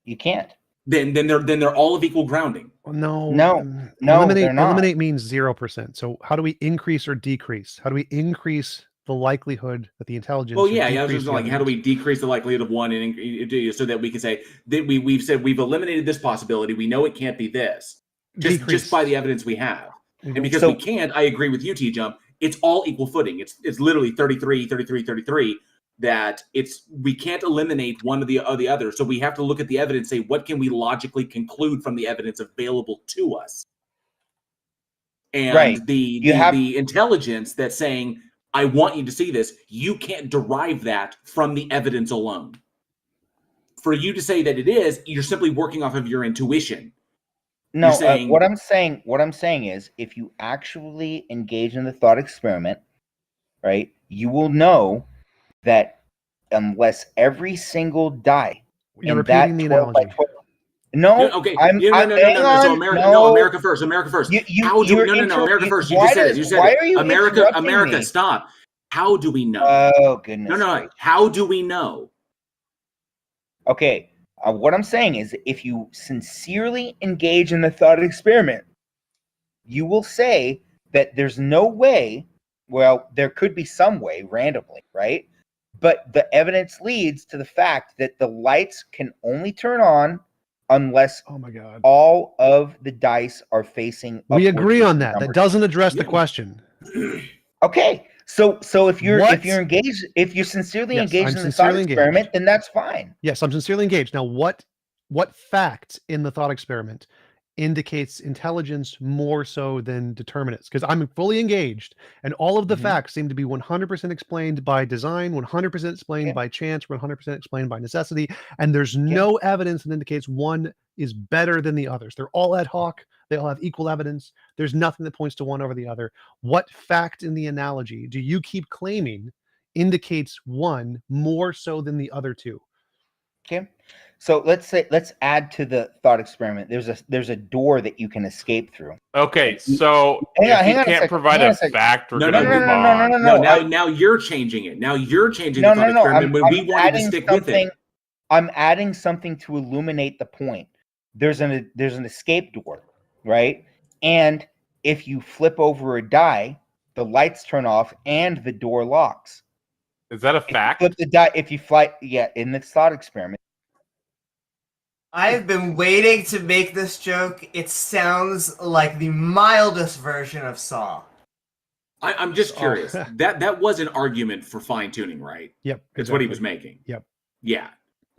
You can't. Then they're all of equal grounding. No, they're not. Eliminate means 0%. So how do we increase or decrease? How do we increase the likelihood that the intelligence? Well, yeah, I was just like, how do we decrease the likelihood of one and so that we can say that we've said we've eliminated this possibility. We know it can't be this just by the evidence we have. And because we can't, I agree with you, TJump. It's all equal footing. It's literally 33, 33, 33. That we can't eliminate one or the other. So we have to look at the evidence, say, what can we logically conclude from the evidence available to us? And the intelligence that's saying, I want you to see this, you can't derive that from the evidence alone. For you to say that it is, you're simply working off of your intuition. No, what I'm saying is, if you actually engage in the thought experiment, right, you will know that unless every single die you're repeating the analogy. So America first. America first. America first. You just said it. You said it. America. Stop. How do we know? Oh goodness. No. How do we know? Okay. What I'm saying is, if you sincerely engage in the thought experiment, you will say that there's no way. Well, there could be some way randomly, right? But the evidence leads to the fact that the lights can only turn on unless all of the dice are facing upwards. We agree on that. That doesn't address the question. Okay. So if you're engaged, if you're sincerely engaged in the thought experiment, then that's fine. Yes, I'm sincerely engaged. Now, what fact in the thought experiment indicates intelligence more so than determinants? Because I'm fully engaged, and all of the facts seem to be 100% explained by design, 100% explained by chance, 100% explained by necessity, and there's no evidence that indicates one is better than the others. They're all ad hoc. They all have equal evidence. There's nothing that points to one over the other. What fact in the analogy do you keep claiming indicates one more so than the other two? Okay. So let's add to the thought experiment. There's a door that you can escape through. Okay, so if you can't provide a fact, we're gonna move on. No. Now you're changing it. Now you're changing the thought experiment when we wanted to stick with it. I'm adding something to illuminate the point. There's an escape door, right? And if you flip over a die, the lights turn off and the door locks. Is that a fact? Flip the die. If you fly, in the thought experiment. I've been waiting to make this joke. It sounds like the mildest version of Saw. I'm just curious. That was an argument for fine tuning, right? Yep. That's what he was making. Yep. Yeah.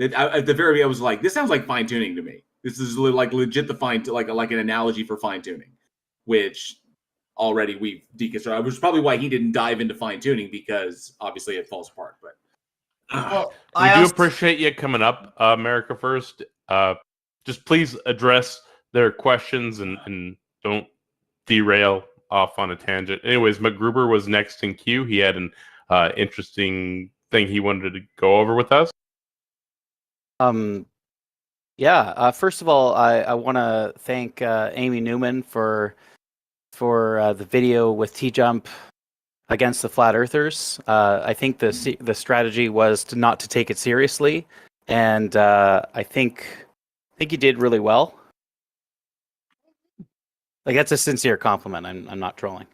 At the very end, I was like, this sounds like fine tuning to me. This is like legit like an analogy for fine tuning, which already we've deconstructed. Which is probably why he didn't dive into fine tuning, because obviously it falls apart. But we do appreciate you coming up, America First. Just please address their questions and don't derail off on a tangent. Anyways, McGruber was next in queue. He had an interesting thing he wanted to go over with us. First of all, I want to thank Amy Newman for the video with TJump against the flat earthers. I think the strategy was not to take it seriously, and I think you did really well. Like, that's a sincere compliment. I'm not trolling.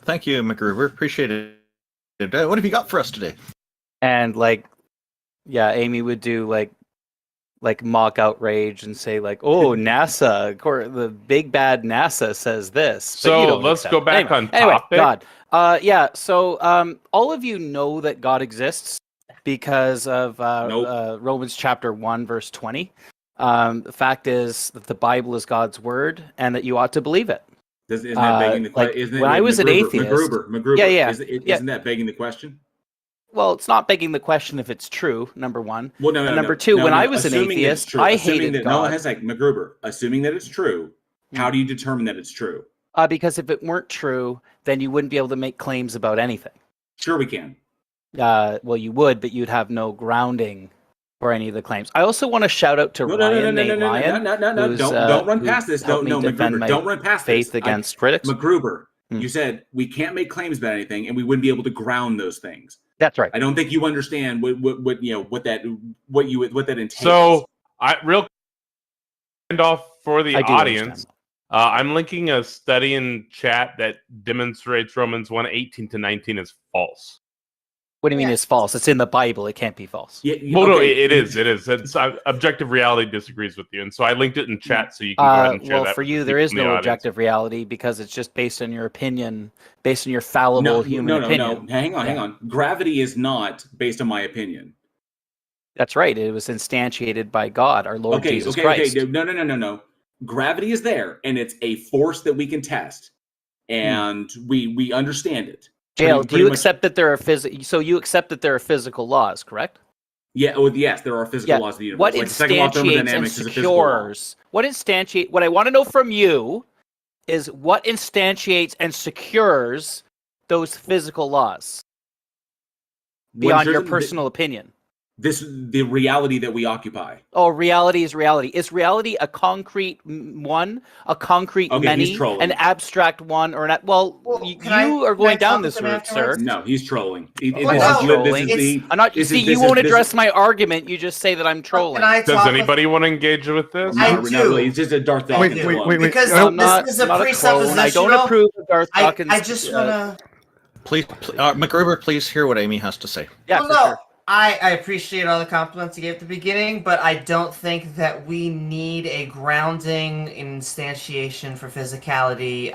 Thank you, McGruber. Appreciate it. What have you got for us today? And Amy would do like mock outrage and say oh, NASA, the big bad NASA says this. So let's go back on topic. God, Yeah. So all of you know that God exists because of Romans chapter 1, verse 20. The fact is that the Bible is God's word and that you ought to believe it. Isn't that begging the like, question? when I was an atheist, MacGruber, yeah. Isn't that begging the question? Well, it's not begging the question if it's true, number one. Well, no, and number two, when I was an Assuming that it's atheist, true. I Assuming hated that, God. No, it's like MacGruber. Assuming that it's true, how do you determine that it's true? Because if it weren't true, then you wouldn't be able to make claims about anything. Sure, we can. Well, you would, but you'd have no grounding for any of the claims. I also want to shout out to Ryan. No. Don't run past this. No, MacGruber. Don't run past this. Faith against critics. MacGruber, you said we can't make claims about anything, and we wouldn't be able to ground those things. That's right. I don't think you understand what that entails. So, real end off for the audience. I'm linking a study in chat that demonstrates Romans 1:18-19 is false. What do you mean is false? It's in the Bible. It can't be false. Yeah, no, it is. It's objective reality disagrees with you, and so I linked it in chat so you can go ahead and share that. Well, for you, there is no objective reality because it's just based on your opinion, based on your fallible human opinion. No. Hang on. Gravity is not based on my opinion. That's right. It was instantiated by God, our Lord Jesus Christ. Okay. No. Gravity is there, and it's a force that we can test, and we understand it. Jail, do you accept that there are So you accept that there are physical laws, correct? Yeah. Well, yes, there are physical laws of the universe. What instantiates and secures? What I want to know from you is what instantiates and secures those physical laws beyond your personal opinion. The reality that we occupy. Oh, reality is reality. Is reality a concrete one, a concrete many, an abstract one, or not? Well, you are going down this route, sir. No, he's trolling. You won't address my argument. You just say that I'm trolling. Does anybody want to engage with this? I do. Really. It's just a Darth Dawkins. Wait. Because this is a presuppositional. I don't approve of Darth Dawkins. I just want to. Please, MacGruber, please hear what Amy has to say. Yeah, well, sure. I appreciate all the compliments you gave at the beginning, but I don't think that we need a grounding instantiation for physicality.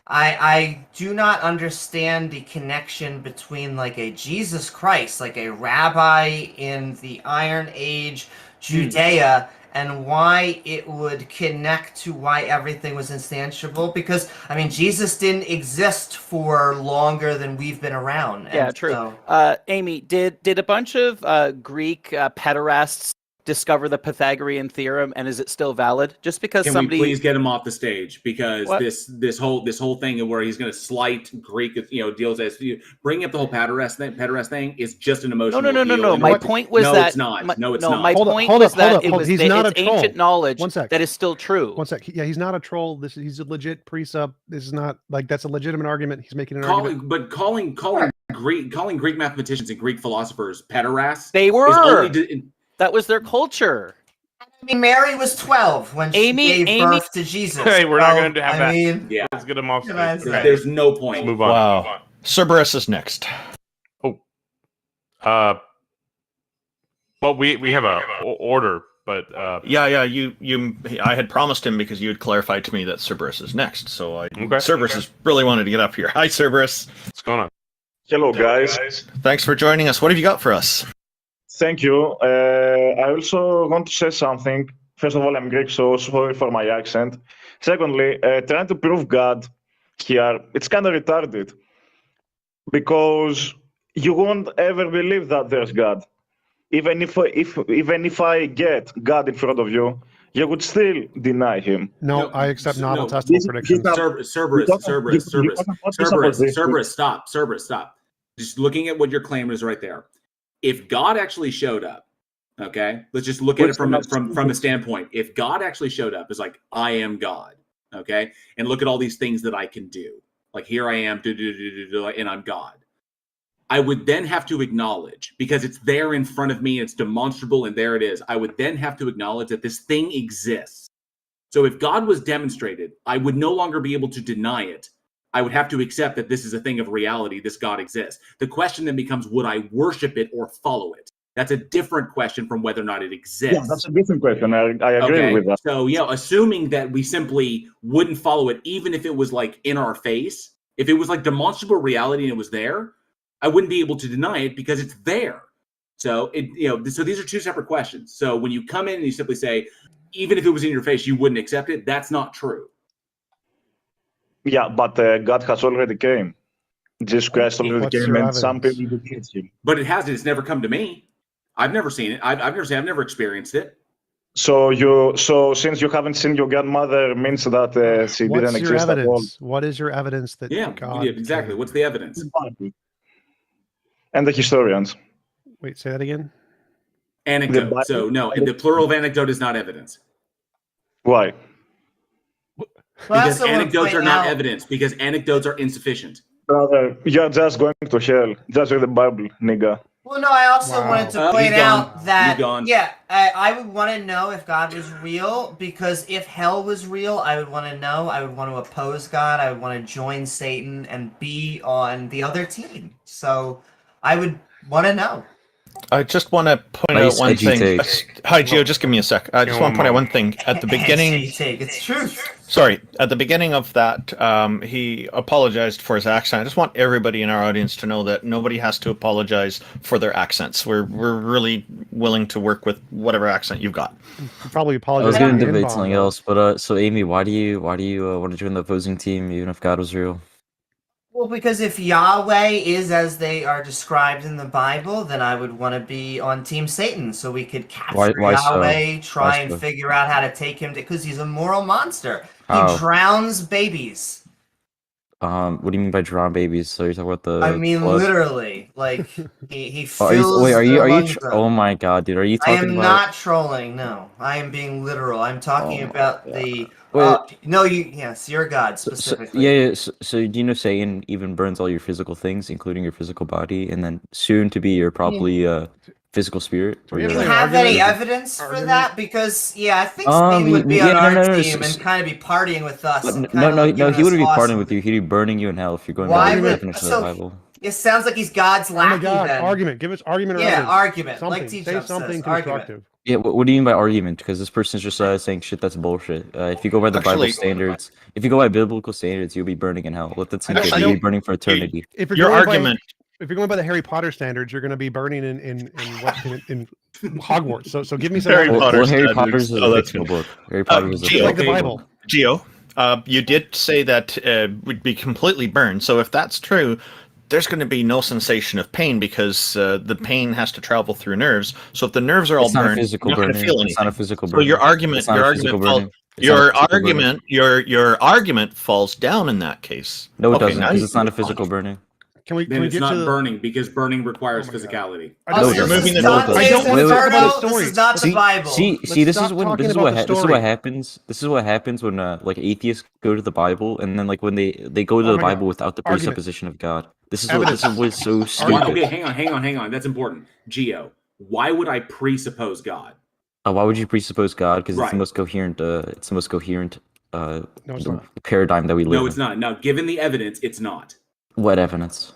I do not understand the connection between like a Jesus Christ, like a rabbi in the Iron Age Judea, and why it would connect to why everything was instantiable. Because, I mean, Jesus didn't exist for longer than we've been around. Yeah, true. So... Amy, did a bunch of Greek pederasts discover the Pythagorean theorem, and is it still valid? Just because Can we please get him off the stage? Because this whole thing where he's going to slight Greek, deals as bringing up the whole pederast thing is just an emotional. No. My point was that it's not. No, it's not. My point was that it was ancient knowledge One sec. that is still true. One sec. Yeah, he's not a troll. He's a legit presup. This is not like that's a legitimate argument. He's making an argument. But calling Greek mathematicians and Greek philosophers pederasts. They were. That was their culture. I mean, Mary was 12 when she gave birth to Jesus. Hey, we're not going to have that. Yeah. Let's get him off stage. Okay. There's no point. Let's move on. Wow. Cerberus is next. Oh. Well, we have a order, but I had promised him because you had clarified to me that Cerberus is next. So Cerberus has really wanted to get up here. Hi, Cerberus. What's going on? Hello, guys. Thanks for joining us. What have you got for us? Thank you. I also want to say something. First of all, I'm Greek, so sorry for my accent. Secondly, trying to prove God here, it's kind of retarded because you won't ever believe that there's God. Even if I get God in front of you, you would still deny him. No, I accept novel testable predictions. Cerberus, stop. Cerberus, stop. Just looking at what your claim is right there. If God actually showed up, okay, let's just look at it from the standpoint. If God actually showed up, it's like, I am God, okay, and look at all these things that I can do. Like, here I am, and I'm God. I would then have to acknowledge, because it's there in front of me, it's demonstrable, and there it is. I would then have to acknowledge that this thing exists. So if God was demonstrated, I would no longer be able to deny it. I would have to accept that this is a thing of reality, this God exists. The question then becomes, would I worship it or follow it? That's a different question from whether or not it exists. Yeah, that's a different question. I agree with that. So, assuming that we simply wouldn't follow it, even if it was like in our face, If it was like demonstrable reality and it was there, I wouldn't be able to deny it because it's there. So so these are two separate questions. So when you come in and you simply say, even if it was in your face, you wouldn't accept it, that's not true. Yeah, but God has already came. Jesus Christ already What's came, your and some evidence? people defeat him. But it hasn't. It's never come to me. I've never seen it. I've never experienced it. So since you haven't seen your grandmother, means that she What's didn't your exist at all. evidence? What is your evidence that God exactly. came? What's the evidence? And the historians. Wait, say that again. Anecdote. So no, the plural of anecdote is not evidence. Why? Because anecdotes are not evidence. Because anecdotes are insufficient. Brother, you're just going to hell. Just read the Bible, nigga. Well, no, I also wanted to point out that, yeah, I would want to know if God was real, because if hell was real, I would want to know, I would want to oppose God, I would want to join Satan and be on the other team. So, I would want to know. I just want to point out one thing. Hi, Gio, just give me a sec. I just want to point out one thing. At the beginning... It's truth. Sorry, at the beginning of that, he apologized for his accent. I just want everybody in our audience to know that nobody has to apologize for their accents. We're really willing to work with whatever accent you've got. Probably apologize. I was going to debate something else, but so Amy, why do you want to join the opposing team even if God was real? Well, because if Yahweh is as they are described in the Bible, then I would want to be on Team Satan, so we could capture Yahweh, try and figure out how to take him, because he's a moral monster. He drowns babies. What do you mean by drown babies? So you're talking about the? I mean, blood? literally, like he fills. Are you? Oh my god, dude! Are you talking about? I am not trolling. No, I am being literal. I'm talking about the. Yes, your God specifically. So do you know Satan even burns all your physical things, including your physical body, and then soon to be your probably physical spirit? Do you have any evidence for that? Because I think Satan would be on our team and kind of be partying with us. No, he wouldn't be partying with you. He'd be burning you in hell if you're going by the definition of the Bible. It sounds like he's God's lackey. Oh my God! Then. Argument. Give us argument. Or evidence. Argument. Something. Like TJump Say something says. constructive. Argument. Yeah, what do you mean by argument? Because this person's just saying shit that's bullshit. If you go by the Bible standards, if you go by biblical standards, you'll be burning in hell. Let that sink in. You'll be burning for eternity. If you're going by the Harry Potter standards, you're going to be burning in Hogwarts. So give me some. Harry Potter. Harry Potter's is a fictional book. Harry Potter is like the Bible. Gio, you did say that would be completely burned. So if that's true, there's going to be no sensation of pain because the pain has to travel through nerves. So if the nerves are all burned, you're not going to feel anything. It's not a physical burn. So your argument falls down in that case. No, it doesn't, because it's not a physical burning. Then it's not burning because burning requires physicality. You're moving the goalpost. This is not the Bible. See, this is what happens. This is what happens when like atheists go to the Bible, and then like when they go to the Bible without the presupposition of God. This is what's so stupid. Okay, hang on. That's important. Gio, why would I presuppose God? Why would you presuppose God? Because it's the most coherent. Paradigm that we live in. No, it's not. Now, given the evidence, it's not. What evidence?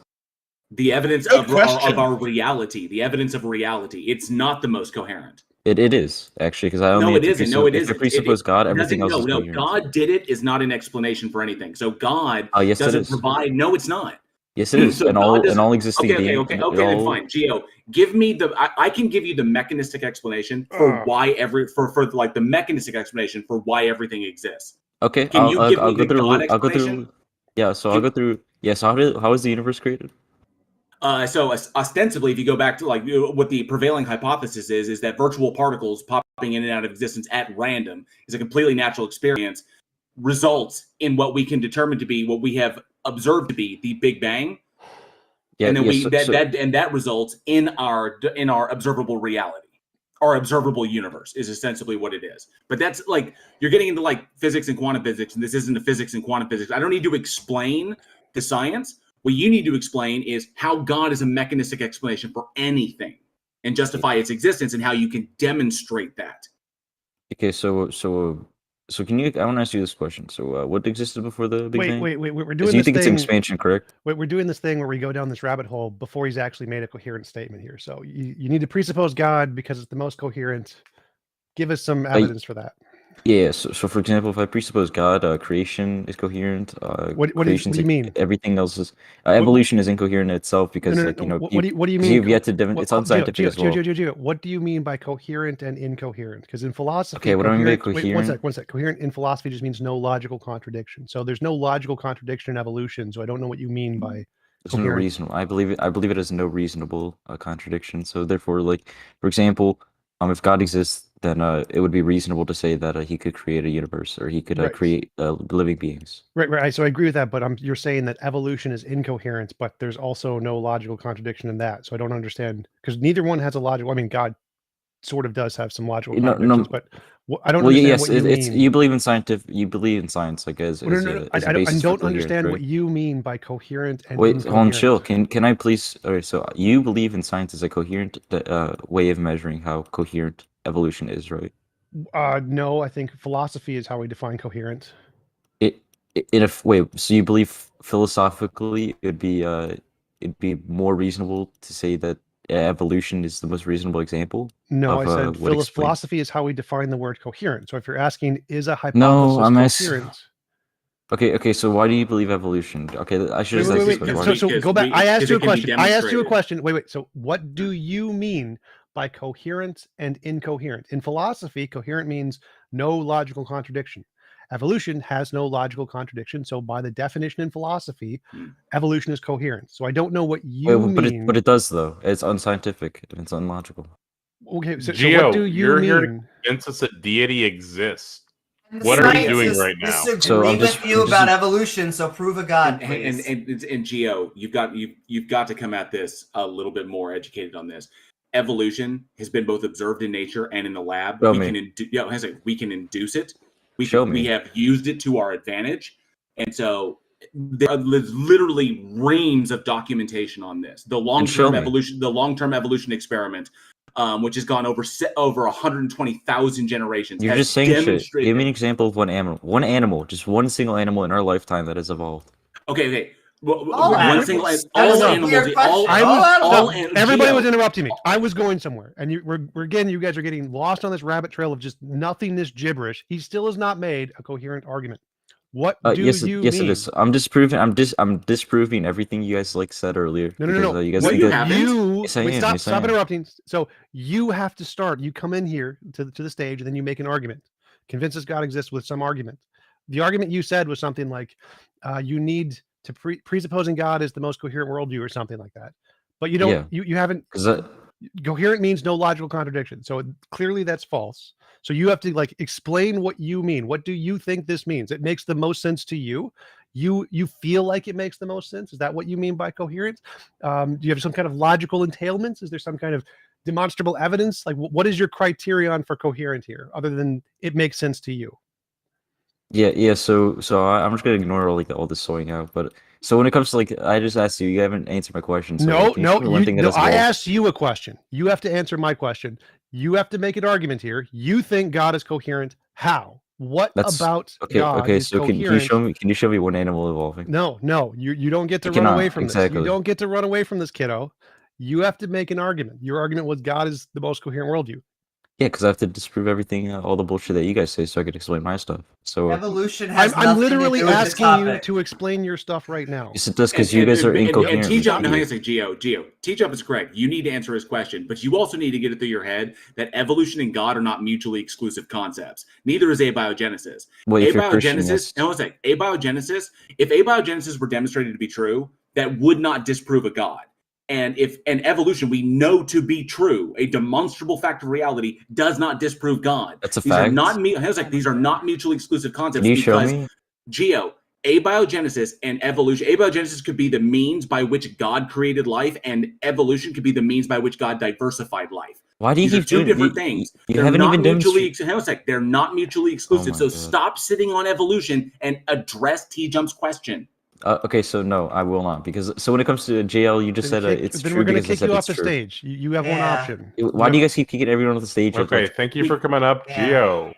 The evidence of our reality. The evidence of reality. It's not the most coherent. It is, actually, because I only No, it isn't. No, it isn't. If you presuppose God, everything else is coherent. God did it is not an explanation for anything. So God doesn't provide. No, it's not. Yes, it is. So and all existing beings. Okay, then fine. Gio, give me I can give you the mechanistic explanation for why for like the mechanistic explanation for why everything exists. Okay, Can you give me the God explanation? Yeah, so I'll go through. Yeah, so how is the universe created? So ostensibly, if you go back to like what the prevailing hypothesis is that virtual particles popping in and out of existence at random is a completely natural experience, results in what we can determine to be what we have observed to be the Big Bang. Yeah, and then that results in our observable reality. Our observable universe is essentially what it is. But that's like you're getting into like physics and quantum physics, and this isn't a physics and quantum physics. I don't need to explain the science. What you need to explain is how God is a mechanistic explanation for anything and justify its existence and how you can demonstrate that. Okay, so can you? I want to ask you this question. So, what existed before the Big Bang? Wait. We're doing. So you think it's expansion, correct? Wait, we're doing this thing where we go down this rabbit hole before he's actually made a coherent statement here. So you need to presuppose God because it's the most coherent. Give us some evidence for that. Yeah, so for example, if I presuppose God, creation is coherent. What do you mean? Everything else is evolution is incoherent in itself because No. like you know What do you mean? you've yet to it's unscientific as well. What do you mean by coherent and incoherent? Because in philosophy, what do I mean by coherent? Wait, one sec. Coherent in philosophy just means no logical contradiction. So there's no logical contradiction in evolution. So I don't know what you mean by there's no reasonable. I believe it has no reasonable contradiction. So therefore, like for example, if God exists, then it would be reasonable to say that he could create a universe or he could create living beings. Right. So I agree with that, but you're saying that evolution is incoherent, but there's also no logical contradiction in that. So I don't understand because neither one has a logical. I mean, God sort of does have some logical contradictions, but I don't understand what you mean. You believe in scientific. You believe in science, like as I don't understand what you mean by coherent and wait. Incoherent. Hold on, chill. Can I please? Okay, so you believe in science as a coherent way of measuring how coherent evolution is, right? No, I think philosophy is how we define coherent. So you believe philosophically it'd be more reasonable to say that evolution is the most reasonable example? No, I said philosophy is how we define the word coherent. So if you're asking, is a hypothesis coherent? Okay. So why do you believe evolution? Okay, I should wait. So go back. I asked you a question. Wait. So what do you mean by coherent and incoherent? In philosophy, coherent means no logical contradiction. Evolution has no logical contradiction. So by the definition in philosophy, evolution is coherent. So I don't know what you mean. But it does though. It's unscientific and it's unlogical. Okay, so Gio, what do you mean? Here to convince us that deity exists. What are you doing right now? Disagree with you about evolution, so prove a god, please. And Gio, you've got to come at this a little bit more educated on this. Evolution has been both observed in nature and in the lab. We can induce it. We have used it to our advantage, and so there's literally reams of documentation on this. The long-term evolution experiment, which has gone over 120,000 generations. You're just saying shit. Give me an example of one animal, just one single animal in our lifetime that has evolved. Okay. Everybody was interrupting me. I was going somewhere, and you guys are getting lost on this rabbit trail of just nothingness gibberish. He still has not made a coherent argument. What do you mean? Yes, it is. I'm disproving everything you guys said earlier. No. You guys stop interrupting. So you have to start. You come in here to the stage, and then you make an argument. Convince us God exists with some argument. The argument you said was something like, you need to presupposing God is the most coherent worldview or something like that. But you don't, you haven't, coherent means no logical contradiction. So clearly that's false. So you have to explain what you mean. What do you think this means? It makes the most sense to you. You feel like it makes the most sense. Is that what you mean by coherent? Do you have some kind of logical entailments? Is there some kind of demonstrable evidence? Like what is your criterion for coherent here other than it makes sense to you? Yeah. So I'm just gonna ignore all this soying out. But so when it comes to I just asked you, you haven't answered my question. So I asked you a question. You have to answer my question. You have to make an argument here. You think God is coherent. How? What about God? Okay. So can you show me one animal evolving? No. You don't get to run away from this. You don't get to run away from this, kiddo. You have to make an argument. Your argument was God is the most coherent worldview. Yeah, because I have to disprove everything, all the bullshit that you guys say, so I can explain my stuff. So evolution has I'm literally asking you to explain your stuff right now. Yes, it does, because you guys are incoherent. TJump, Gio. TJump is correct. You need to answer his question, but you also need to get it through your head that evolution and God are not mutually exclusive concepts. Neither is abiogenesis. Abiogenesis. If abiogenesis were demonstrated to be true, that would not disprove a God. And if evolution we know to be true, a demonstrable fact of reality does not disprove God. That's a fact. These are not mutually exclusive concepts. Can you show me? Gio, abiogenesis and evolution. Abiogenesis could be the means by which God created life, and evolution could be the means by which God diversified life. Why do you keep doing different things? They're not mutually exclusive. So stop sitting on evolution and address T-Jump's question. Okay, so no, I will not, because when it comes to JL, you just said it's true. Then we're going to kick you off the stage. You have one option. Why do you guys keep kicking everyone off the stage? Okay, thank you for coming up, Gio.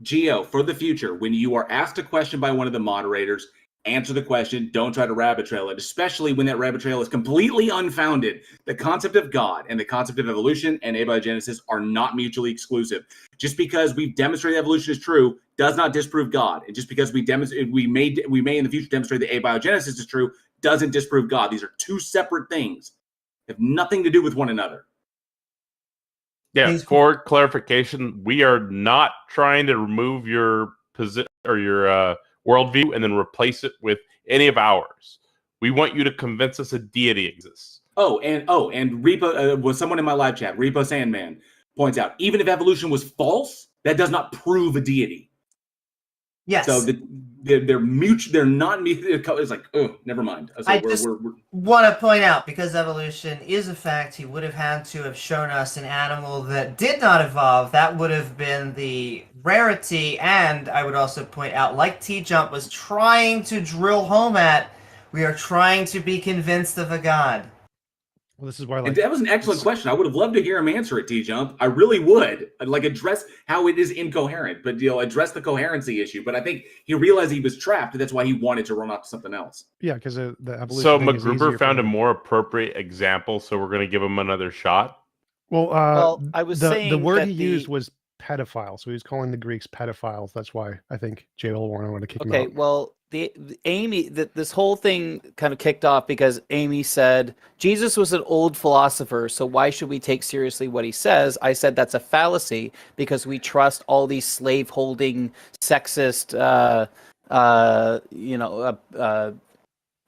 Gio, for the future, when you are asked a question by one of the moderators, answer the question. Don't try to rabbit trail it, especially when that rabbit trail is completely unfounded. The concept of God and the concept of evolution and abiogenesis are not mutually exclusive. Just because we've demonstrated evolution is true does not disprove God. And just because we may in the future demonstrate that abiogenesis is true doesn't disprove God. These are two separate things. They have nothing to do with one another. Yeah, for clarification, we are not trying to remove your position or your worldview and then replace it with any of ours. We want you to convince us a deity exists. And Repo was someone in my live chat. Repo Sandman points out, even if evolution was false, that does not prove a deity. Yes. So they're mutual. They're not. It's like, oh, never mind. So I just want to point out, because evolution is a fact, he would have had to have shown us an animal that did not evolve. That would have been the rarity. And I would also point out, like TJump was trying to drill home at, we are trying to be convinced of a god. Well, this is why that was an excellent question. I would have loved to hear him answer it, TJump. I really would. I'd address how it is incoherent, but address the coherency issue. But I think he realized he was trapped, and that's why he wanted to run off to something else. Yeah, because the evolution. So MacGruber found a more appropriate example, so we're going to give him another shot. Well, I was the saying word that he used was pedophile, so he was calling the Greeks pedophiles. That's why I think J.L. Warren wanted to kick him out. Okay, well, this whole thing kind of kicked off because Amy said Jesus was an old philosopher, so why should we take seriously what he says? I said that's a fallacy because we trust all these slave-holding, sexist,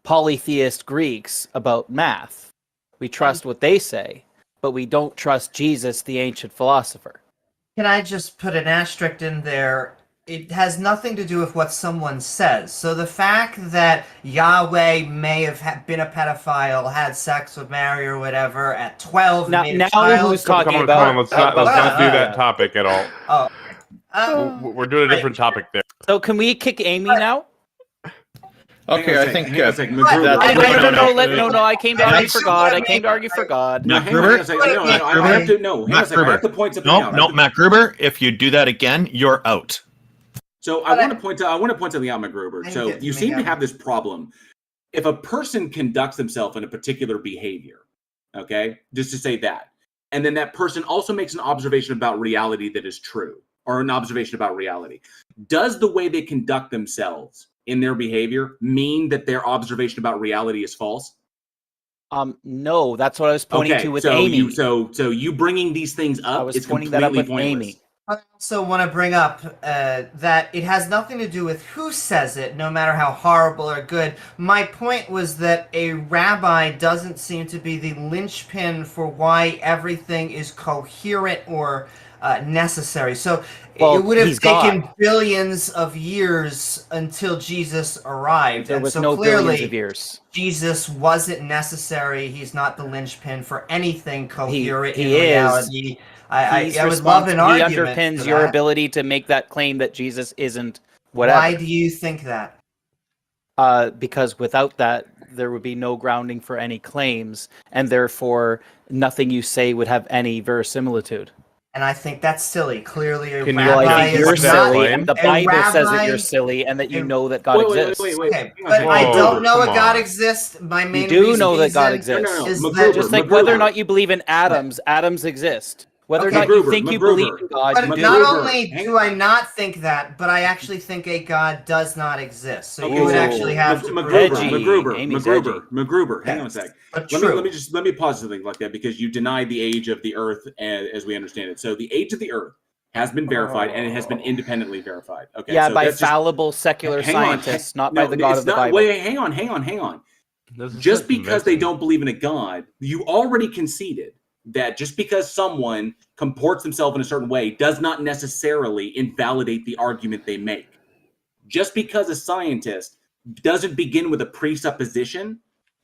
polytheist Greeks about math. We trust what they say, but we don't trust Jesus, the ancient philosopher. Can I just put an asterisk in there? It has nothing to do with what someone says. So the fact that Yahweh may have been a pedophile, had sex with Mary or whatever at 12, now who's talking Come about? on, let's not do that topic at all. We're doing a different topic there. So can we kick Amy now? Okay, I think no, I came to argue for God. I came to argue for God. Matt Gruber? I have to point something out. No, Matt Gruber, if you do that again, you're out. So I want to point something out, MacGruber. So you seem to have this problem. If a person conducts themselves in a particular behavior, okay, just to say that, and then that person also makes an observation about reality that is true, or an observation about reality, does the way they conduct themselves in their behavior mean that their observation about reality is false? No, that's what I was pointing to with Amy. So you bringing these things up, I was it's pointing that up with pointless. Amy. I also want to bring up that it has nothing to do with who says it, no matter how horrible or good. My point was that a rabbi doesn't seem to be the linchpin for why everything is coherent or necessary. So it would have taken billions of years until Jesus arrived. There was so no clearly, billions of years. Jesus wasn't necessary. He's not the linchpin for anything coherent in he reality. Is. I would love an argument. He underpins your ability to make that claim that Jesus isn't whatever. Why do you think that? Because without that, there would be no grounding for any claims, and therefore nothing you say would have any verisimilitude. And I think that's silly. Clearly, a Can rabbi you you're is silly, not, and the Bible says that you're silly, and that you know that God exists. Wait. But I don't know that God exists. My main you do reason know that God exists. Is that just like whether or not you believe in atoms, atoms exist. Whether or not you think you believe in God, but you do. not only do I not think that, but I actually think a God does not exist. So you would actually have to MacGruber, hang on a sec. Let me pause something like that, because you denied the age of the Earth as we understand it. So the age of the Earth has been verified, and it has been independently verified. Okay. Yeah, so by fallible secular scientists, not by the God of the Bible. Wait, hang on. Just because they don't believe in a God, you already conceded that just because someone comports themselves in a certain way does not necessarily invalidate the argument they make. Just because a scientist doesn't begin with a presupposition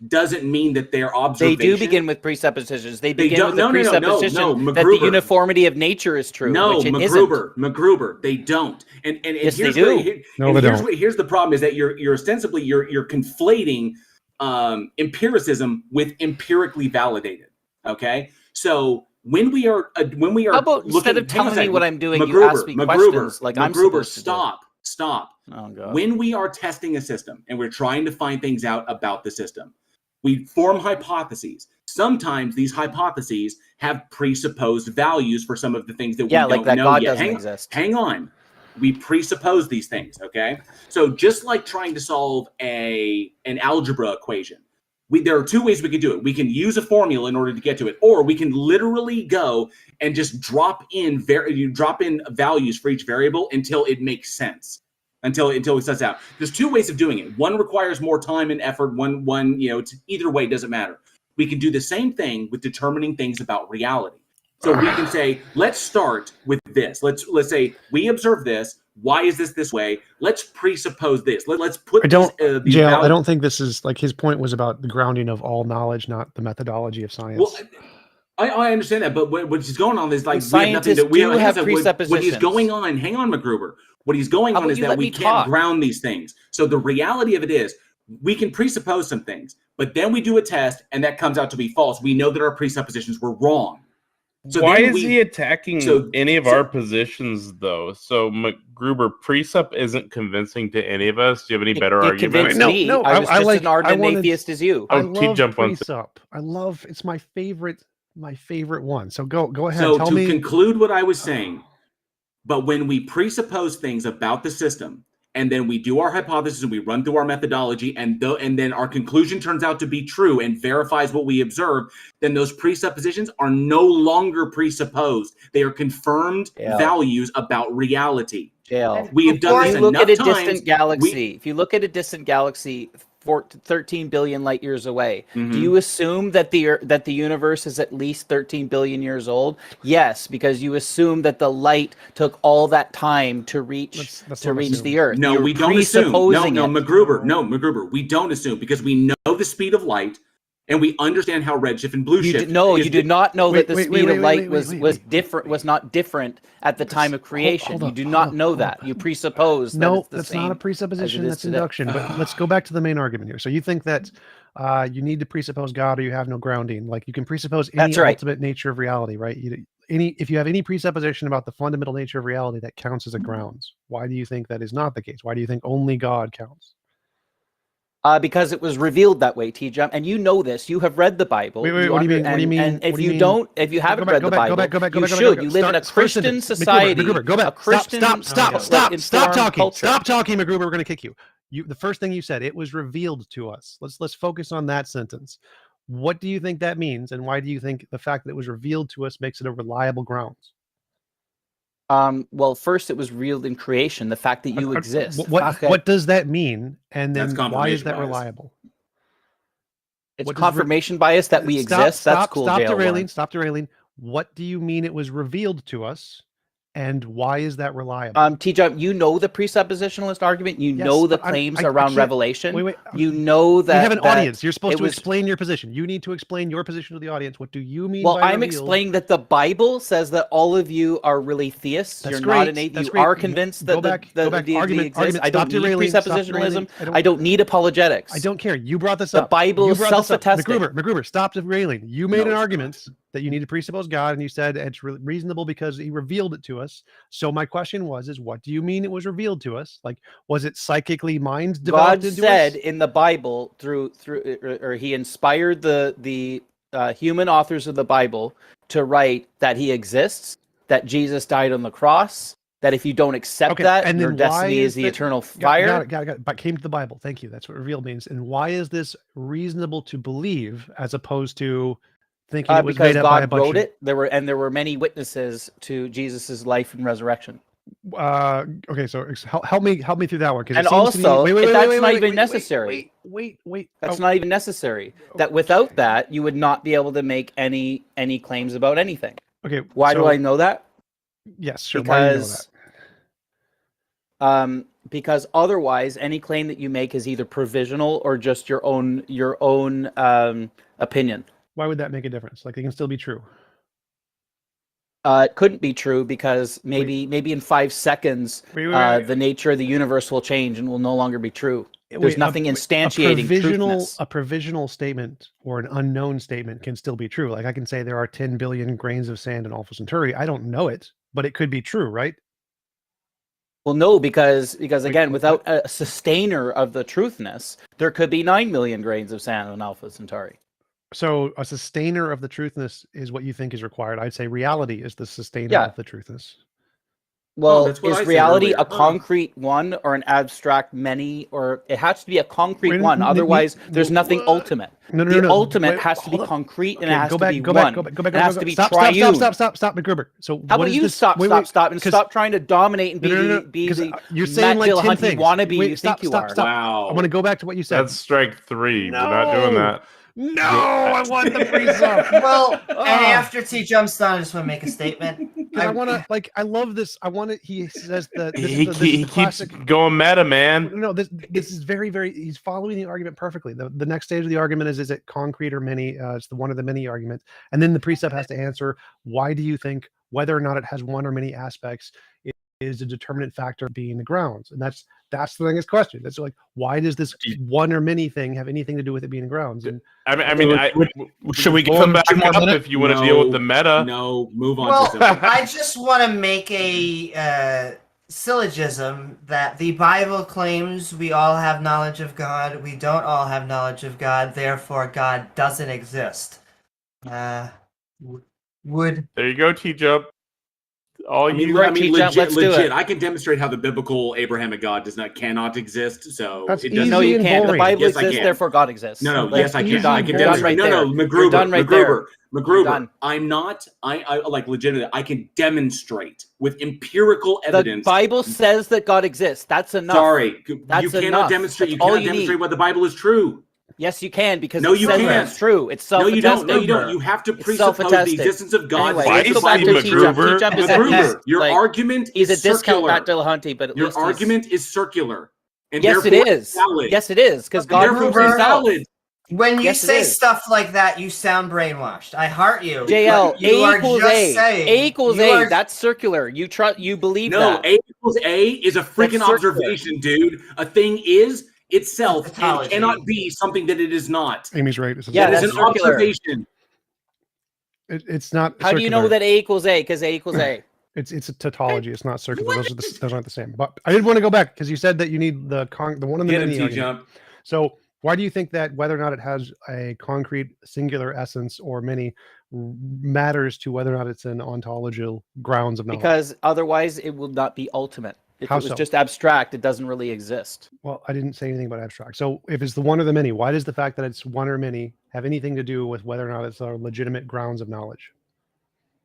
doesn't mean that their observation... They do begin with presuppositions. They begin with the presupposition that the uniformity of nature is true, which it isn't. MacGruber, they don't. And yes, they do. Here's the problem, is that you're ostensibly you're conflating empiricism with empirically validated. Okay, so when we are how about instead of telling me what I'm doing, you ask me questions like I'm supposed to stop. Stop. Oh, God. When we are testing a system and we're trying to find things out about the system, we form hypotheses. Sometimes these hypotheses have presupposed values for some of the things that we don't like that know God yet. doesn't exist. Hang on. We presuppose these things, okay? So just like trying to solve an algebra equation, there are two ways we can do it. We can use a formula in order to get to it, or we can literally go and just drop in values for each variable until it makes sense. Until it sets out. There's two ways of doing it. One requires more time and effort. One, either way, doesn't matter. We can do the same thing with determining things about reality. So we can say, let's start with this. Let's say we observe this. Why is this way? Let's presuppose this. Let's put JL, I don't think this is like his point was about the grounding of all knowledge, not the methodology of science. Well, I understand that, but what's going on is like we have nothing that we have presuppositions. What is going on? Hang on, MacGruber. What is going on is that we can't ground these things. So the reality of it is, we can presuppose some things, but then we do a test, and that comes out to be false. We know that our presuppositions were wrong. So why is he attacking any of our positions, though? So MacGruber, Presup isn't convincing to any of us. Do you have any better argument? No, I was just an ardent atheist as you. I love Presup. It's my favorite one. So go ahead. So tell me. Conclude what I was saying, but when we presuppose things about the system, and then we do our hypothesis and we run through our methodology, and then our conclusion turns out to be true and verifies what we observed, then those presuppositions are no longer presupposed. They are confirmed values about reality. We have done this enough times. If you look at a distant galaxy 13 billion light years away, do you assume that the universe is at least 13 billion years old? Yes, because you assume that the light took all that time to reach the Earth. No, we don't assume. No, MacGruber, we don't assume, because we know the speed of light, and we understand how redshift and blue shift. You do not know that the speed of light was not different at the time of creation. You do not know that. You presuppose that it's the that's same not a presupposition. That's induction. But let's go back to the main argument here. So you think that you need to presuppose God, or you have no grounding. Like you can presuppose any ultimate nature of reality, right? If you have any presupposition about the fundamental nature of reality, that counts as a grounds. Why do you think that is not the case? Why do you think only God counts? Because it was revealed that way, TJump, and you know this. You have read the Bible. What do you mean? And if you haven't read the Bible, you should. You live in a Christian society. Go back. Stop talking. Stop talking, MacGruber. We're going to kick you. The first thing you said, it was revealed to us. Let's focus on that sentence. What do you think that means, and why do you think the fact that it was revealed to us makes it a reliable grounds? Well, first it was revealed in creation, the fact that you exist. What does that mean? And then why is that reliable? It's confirmation bias that we exist. That's cool. Stop derailing. What do you mean it was revealed to us? And why is that reliable? TJump, you know the presuppositionalist argument. You know the claims around revelation. You know that we have an audience. You're supposed to explain your position. You need to explain your position to the audience. What do you mean? Well, I'm explaining that the Bible says that all of you are really theists. You're not an atheist. You are convinced that the deity exists. I don't need presuppositionalism. I don't need apologetics. I don't care. You brought this up. The Bible is self-attesting. MacGruber, stop derailing. You made an argument that you need to presuppose God, and you said it's reasonable because he revealed it to us. So my question is what do you mean it was revealed to us? Like, was it psychically mind developed into us? God said in the Bible or he inspired the human authors of the Bible to write that he exists, that Jesus died on the cross, that if you don't accept that, and your destiny is the eternal fire. Got it. But came to the Bible. Thank you. That's what revealed means. And why is this reasonable to believe as opposed to thinking it was because made up God by a bunch wrote it. There were many witnesses to Jesus's life and resurrection. Okay, so help me through that one. And also, that's not even necessary. Wait. That's not even necessary. That without that, you would not be able to make any claims about anything. Okay. Why do I know that? Yes, sure. Why do you know that? Because otherwise, any claim that you make is either provisional or just your own opinion. Why would that make a difference? Like, it can still be true. It couldn't be true because maybe in 5 seconds, the nature of the universe will change and will no longer be true. There's nothing instantiating truthness. A provisional statement or an unknown statement can still be true. Like, I can say there are 10 billion grains of sand in Alpha Centauri. I don't know it, but it could be true, right? Well, no, because again, without a sustainer of the truthness, there could be 9 million grains of sand on Alpha Centauri. So a sustainer of the truthness is what you think is required. I'd say reality is the sustainer of the truthness. Well, that's what I is said reality earlier. a concrete one or an abstract many, or it has to be a concrete one? Otherwise, there's nothing ultimate. The ultimate has to be concrete and it has to be one. It has to be triune. Stop, McGruber. So how about you stop and stop trying to dominate and be the you're saying Matt like 10 Dillahunty things. wannabe you Stop. think you are. Wow. I want to go back to what you said. That's strike 3. We're not doing that. No, I want the precept. Well, and after TJump's done, I just want to make a statement. I want to I love this. I want to. He says that he keeps going meta, man. No, this is very, very. He's following the argument perfectly. The next stage of the argument is it concrete or many? It's the one or the many argument, and then the precept has to answer why do you think whether or not it has one or many aspects is a determinant factor being the grounds, and that's the biggest question. That's like, why does this one or many thing have anything to do with it being the grounds? And should we give them back up if you want to deal with the meta? No, move on. Well, I just want to make a syllogism that the Bible claims we all have knowledge of God. We don't all have knowledge of God. Therefore, God doesn't exist. There you go, TJump. Legit. I can demonstrate how the biblical Abrahamic God cannot exist. So it doesn't. No, you can't. The Bible yes, exists, therefore God exists. No, yes, I can. I can demonstrate. McGruber. You're done right there. McGruber. I'm not. I like legitimately. I can demonstrate with empirical evidence. The Bible says that God exists. That's enough. Sorry, that's you cannot enough. demonstrate. That's you cannot demonstrate why the Bible is true. Yes, you can, because no, it says can't. It's true. It's self-attested. No, you don't. You have to presuppose the existence of God. Anyway, let's go back to McGruber. Your argument is a discount Matt Dillahunty, but your argument is circular. And yes, it is. Yes, it is, because God proves himself. When you say stuff like that, you sound brainwashed. I heart you. JL, A equals A. A equals A. That's circular. You believe that. No, A equals A is a freaking observation, dude. A thing is itself and cannot be something that it is not. Amy's right. Yeah, that's an observation. It's not. How do you know that A equals A? Because A equals A. It's a tautology. It's not circular. Those aren't the same. But I did want to go back because you said that you need the one in the many. So why do you think that whether or not it has a concrete singular essence or many matters to whether or not it's an ontological grounds of knowledge? Because otherwise it will not be ultimate. If it was just abstract, it doesn't really exist. Well, I didn't say anything about abstract. So if it's the one or the many, why does the fact that it's one or many have anything to do with whether or not it's a legitimate grounds of knowledge?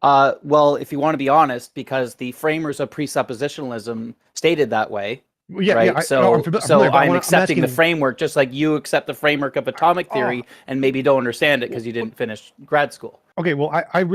Well, if you want to be honest, because the framers of presuppositionalism stated that way. Yeah, right. Yeah, I'm accepting the framework, just like you accept the framework of atomic theory, and maybe don't understand it because you didn't finish grad school. Okay, well, I've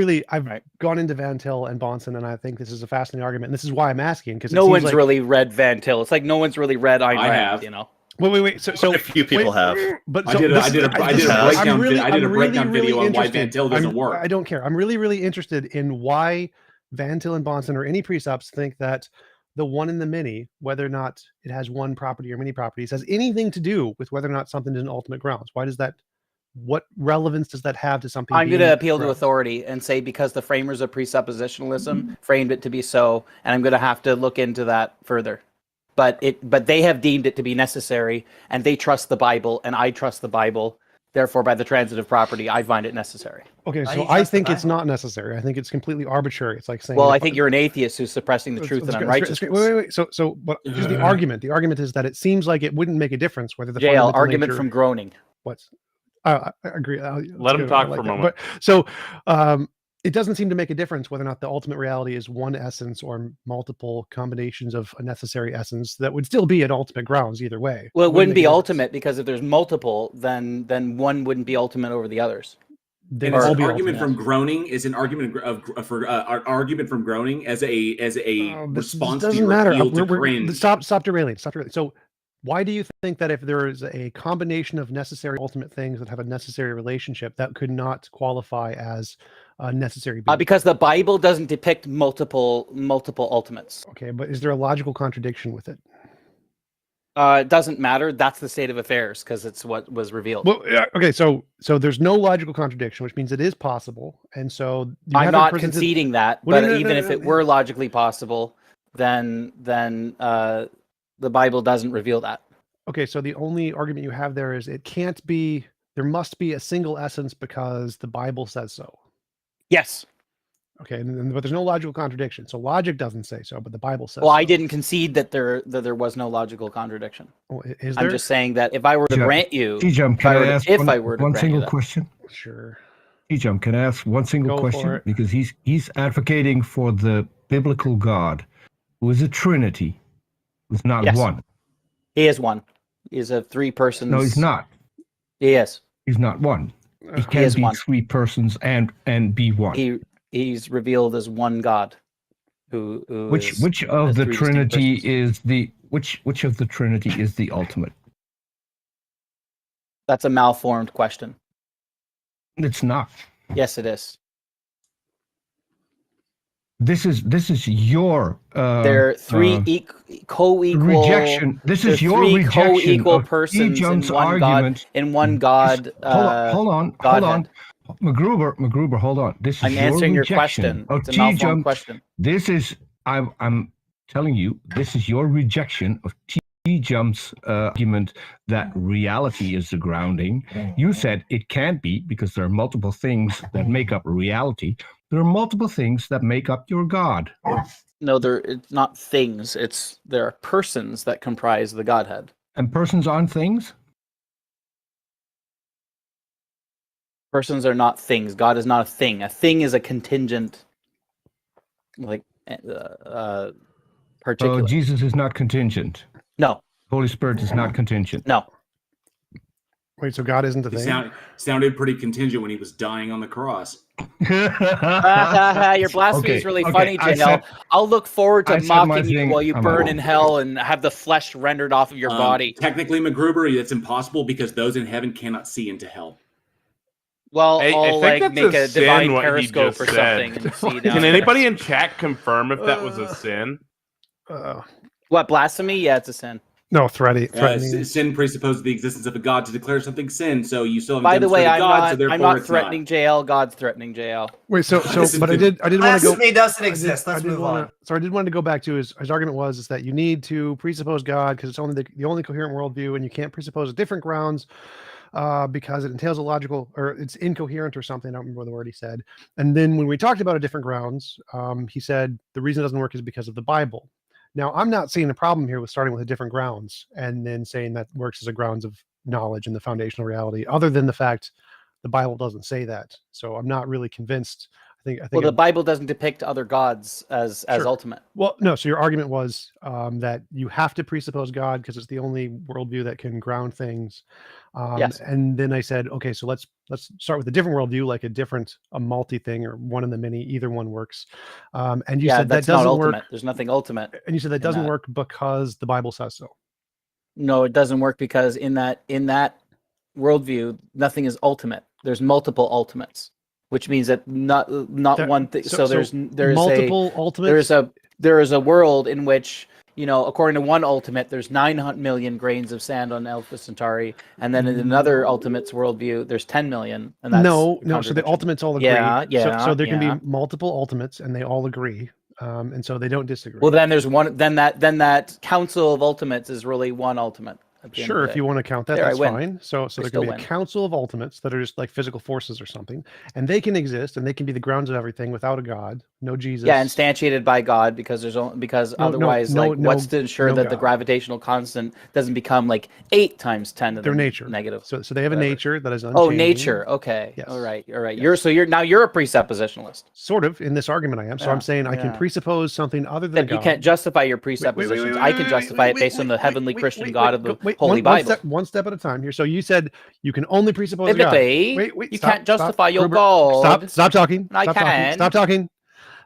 gone into Van Til and Bonson, and I think this is a fascinating argument. And this is why I'm asking, because no one's really read Van Til. It's like no one's really read Ayn Rand. I have. You know. Wait. So a few people have. But I did a breakdown video on why Van Til doesn't work. I don't care. I'm really interested in why Van Til and Bonson or any precepts think that the one in the many, whether or not it has one property or many properties, has anything to do with whether or not something is an ultimate grounds. Why does that? What relevance does that have to something? I'm going to appeal to authority and say because the framers of presuppositionalism framed it to be so, and I'm going to have to look into that further. But they have deemed it to be necessary, and they trust the Bible, and I trust the Bible. Therefore, by the transitive property, I find it necessary. Okay, so I think it's not necessary. I think it's completely arbitrary. It's like saying, well, I think you're an atheist who's suppressing the truth and unrighteousness. Wait. So, but here's the argument. The argument is that it seems like it wouldn't make a difference whether the JL argument from groaning. What's? I agree. Let him talk for a moment. So, it doesn't seem to make a difference whether or not the ultimate reality is one essence or multiple combinations of a necessary essence. That would still be an ultimate grounds either way. Well, it wouldn't be ultimate because if there's multiple, then one wouldn't be ultimate over the others. An argument from groaning is an argument argument from groaning as a response to your appeal to cringe. Stop derailing. So why do you think that if there is a combination of necessary ultimate things that have a necessary relationship, that could not qualify as necessary being? Because the Bible doesn't depict multiple ultimates. Okay, but is there a logical contradiction with it? It doesn't matter. That's the state of affairs because it's what was revealed. Well, okay, so there's no logical contradiction, which means it is possible, and so I'm not conceding that. But even if it were logically possible, then the Bible doesn't reveal that. Okay, so the only argument you have there is it can't be. There must be a single essence because the Bible says so. Yes. Okay, but there's no logical contradiction. So logic doesn't say so, but the Bible says Well, so. I didn't concede that there was no logical contradiction. Well, is there? I'm just saying that if I were to grant you, TJump, can I ask one single that. question? Sure. TJump, can I ask one single Go for question? it. Because he's advocating for the biblical God, who is a Trinity, who's not Yes. one. He is one. He is a three persons. No, he's not. He is. He's not one. He can't be three persons and be one. He's revealed as one God. Which of the Trinity is the which of the Trinity is the ultimate? That's a malformed question. It's not. Yes, it is. This is your there are three co-equal rejection. This is your three rejection co-equal of persons in one argument. God. In one God. Hold on. McGruber, hold on. This is I'm answering your question. It's a malformed question. This is I'm telling you. This is your rejection of TJump's argument that reality is the grounding. You said it can't be because there are multiple things that make up reality. There are multiple things that make up your God. No, it's not things. There are persons that comprise the Godhead. And persons aren't things? Persons are not things. God is not a thing. A thing is a contingent, particular. Oh, Jesus is not contingent. No. Holy Spirit is not contingent. No. Wait, so God isn't a thing? Sounded pretty contingent when he was dying on the cross. Your blasphemy is really funny, JL. I'll look forward to mocking you while you burn in hell and have the flesh rendered off of your body. Technically, McGruber, that's impossible because those in heaven cannot see into hell. Well, I I'll think make a sin, divine what he periscope just or said. something and see down Can there. anybody in chat confirm if that was a sin? What, blasphemy? Yeah, it's a sin. No, threatening. Sin presupposes the existence of a God to declare something sin, so you still haven't By the way, demonstrated God, I'm not threatening JL. God's threatening JL. Wait, but I did want to go. Blasphemy doesn't exist. Let's move on. So I did want to go back to his argument was that you need to presuppose God because it's only the only coherent worldview, and you can't presuppose different grounds because it entails a logical or it's incoherent or something. I don't remember the word he said. And then when we talked about a different grounds, he said the reason it doesn't work is because of the Bible. Now, I'm not seeing a problem here with starting with a different grounds and then saying that works as a grounds of knowledge and the foundational reality, other than the fact the Bible doesn't say that. So I'm not really convinced. I think the Bible doesn't depict other gods as ultimate. Well, no. So your argument was that you have to presuppose God because it's the only worldview that can ground things. Yes. And then I said, okay, so let's start with a different worldview, like a multi thing or one in the many. Either one works. And you said that doesn't not ultimate. work. There's nothing ultimate. And you said that doesn't work because the Bible says so. No, it doesn't work because in that worldview, nothing is ultimate. There's multiple ultimates. Which means that not one thing. So there's multiple ultimates. There is a world in which, according to one ultimate, there's 900 million grains of sand on Alpha Centauri, and then in another ultimate's worldview, there's 10 million. And that's no. So the ultimates all agree. Yeah. So there can be multiple ultimates, and they all agree, and so they don't disagree. Well, then there's one. Then that council of ultimates is really one ultimate. Sure, if you want to count that, that's fine. So there can be a council of ultimates that are just like physical forces or something, and they can exist and they can be the grounds of everything without a God, no Jesus. Yeah, instantiated by God otherwise, what's to ensure that the gravitational constant doesn't become like 8 times 10 to the nature negative. So they have a nature that is unchanging. Oh, nature. Okay. Yes. All right. Yes. You're a presuppositionalist. Sort of in this argument, I am. So I'm saying I can presuppose something other than God. You can't justify your presuppositions. I can justify it based on the heavenly Christian God of the Holy Bible. One step at a time here. So you said you can only presuppose God. You can't justify your God. Stop talking. Stop talking.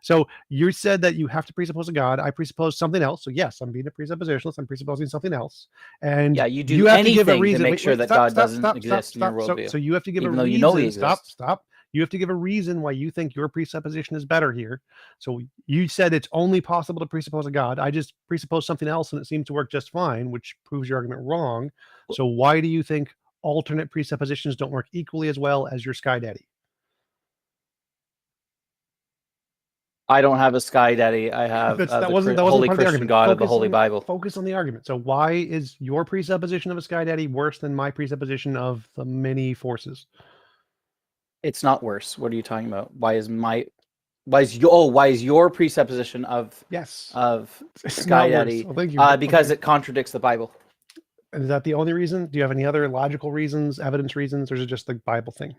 So you said that you have to presuppose a God. I presuppose something else. So yes, I'm being a presuppositionalist. I'm presupposing something else. And you do anything to give a reason to make sure that God doesn't exist in your worldview. So you have to give a reason. You know he exists. Stop. You have to give a reason why you think your presupposition is better here. So you said it's only possible to presuppose a God. I just presuppose something else and it seems to work just fine, which proves your argument wrong. So why do you think alternate presuppositions don't work equally as well as your Sky Daddy? I don't have a sky daddy. I have that the wasn't Holy part of the Christian argument. God of the Focus Holy on- Bible. Focus on the argument. So why is your presupposition of a sky daddy worse than my presupposition of the many forces? It's not worse. What are you talking about? Why is your presupposition of Yes. It's sky not worse. daddy? Well, thank you. Because Okay. it contradicts the Bible. Is that the only reason? Do you have any other logical reasons, evidence reasons, or is it just the Bible thing?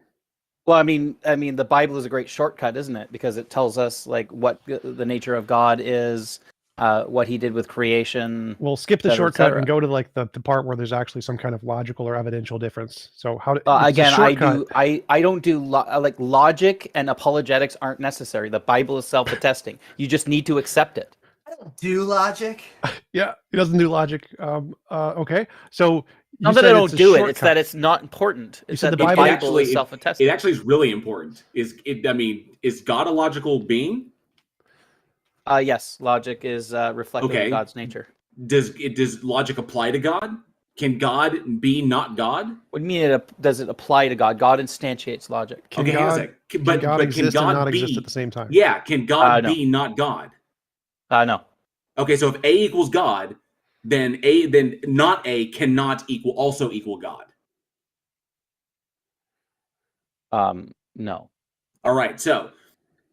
Well, I mean, the Bible is a great shortcut, isn't it? Because it tells us like what the nature of God is, what He did with creation. We'll skip the et cetera, et shortcut cetera. and go to like the part where there's actually some kind of logical or evidential difference. So how? Again, I don't do like logic and apologetics aren't necessary. The Bible is self-attesting. You just need to accept it. Do logic? Yeah, he doesn't do logic. Okay, so Not that I don't do it; it's that it's not important. It's said that the the Bible- Bible is self-attesting. It actually is really important. Is God a logical being? Yes, logic is reflective Okay. of God's nature. Does logic apply to God? Can God be not God? What do you mean? Does it apply to God? God instantiates logic. Can hang on a God, sec. can But God can exist and God not be? exist at the same time? Yeah, can God No. be not God? No. Okay, so if A equals God, then not A cannot also equal God. No. All right, so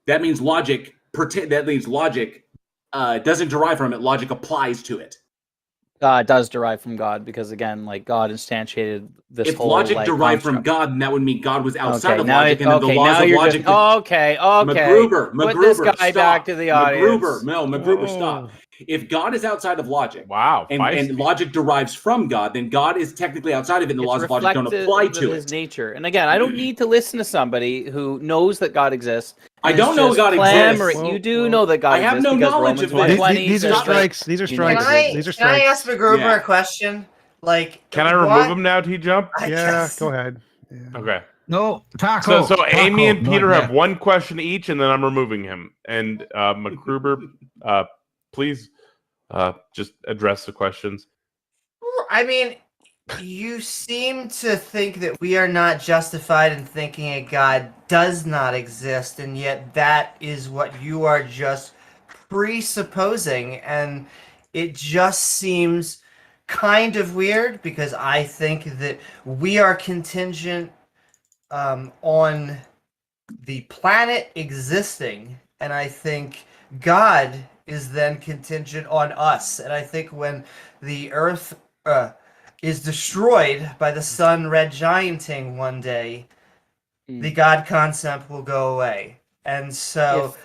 that means logic doesn't derive from it. Logic applies to it. It does derive from God because again, like God instantiated this If whole logic like, derived from construct. God, then that would mean God was outside Okay, of now logic, and then the laws now of you're logic. just, okay. MacGruber, Put this guy stop. back to the audience. MacGruber, stop. If God is outside of logic, Wow, and feisty. logic derives from God, then God is technically outside of it, and the laws of logic don't apply reflective to of his it. nature. And again, I don't need to listen to somebody who knows that God exists. I and don't is know just God clamoring. exists. You do know that God I have exists no because knowledge Romans of this. 1:20 These are says that strikes. These are you know strikes. that These are Can I strikes. ask MacGruber Yeah. a question? Like, Can I remove him now, TJump? Yeah, go ahead. Yeah. Okay. No, Taco. So Amy and Taco, Peter not have yet. one question each, and then I'm removing him. And MacGruber, please just address the questions. I mean, you seem to think that we are not justified in thinking a God does not exist, and yet that is what you are just presupposing, and it just seems kind of weird because I think that we are contingent on the planet existing, and I think God is then contingent on us. And I think when the Earth is destroyed by the sun red gianting one day, the God concept will go away. And so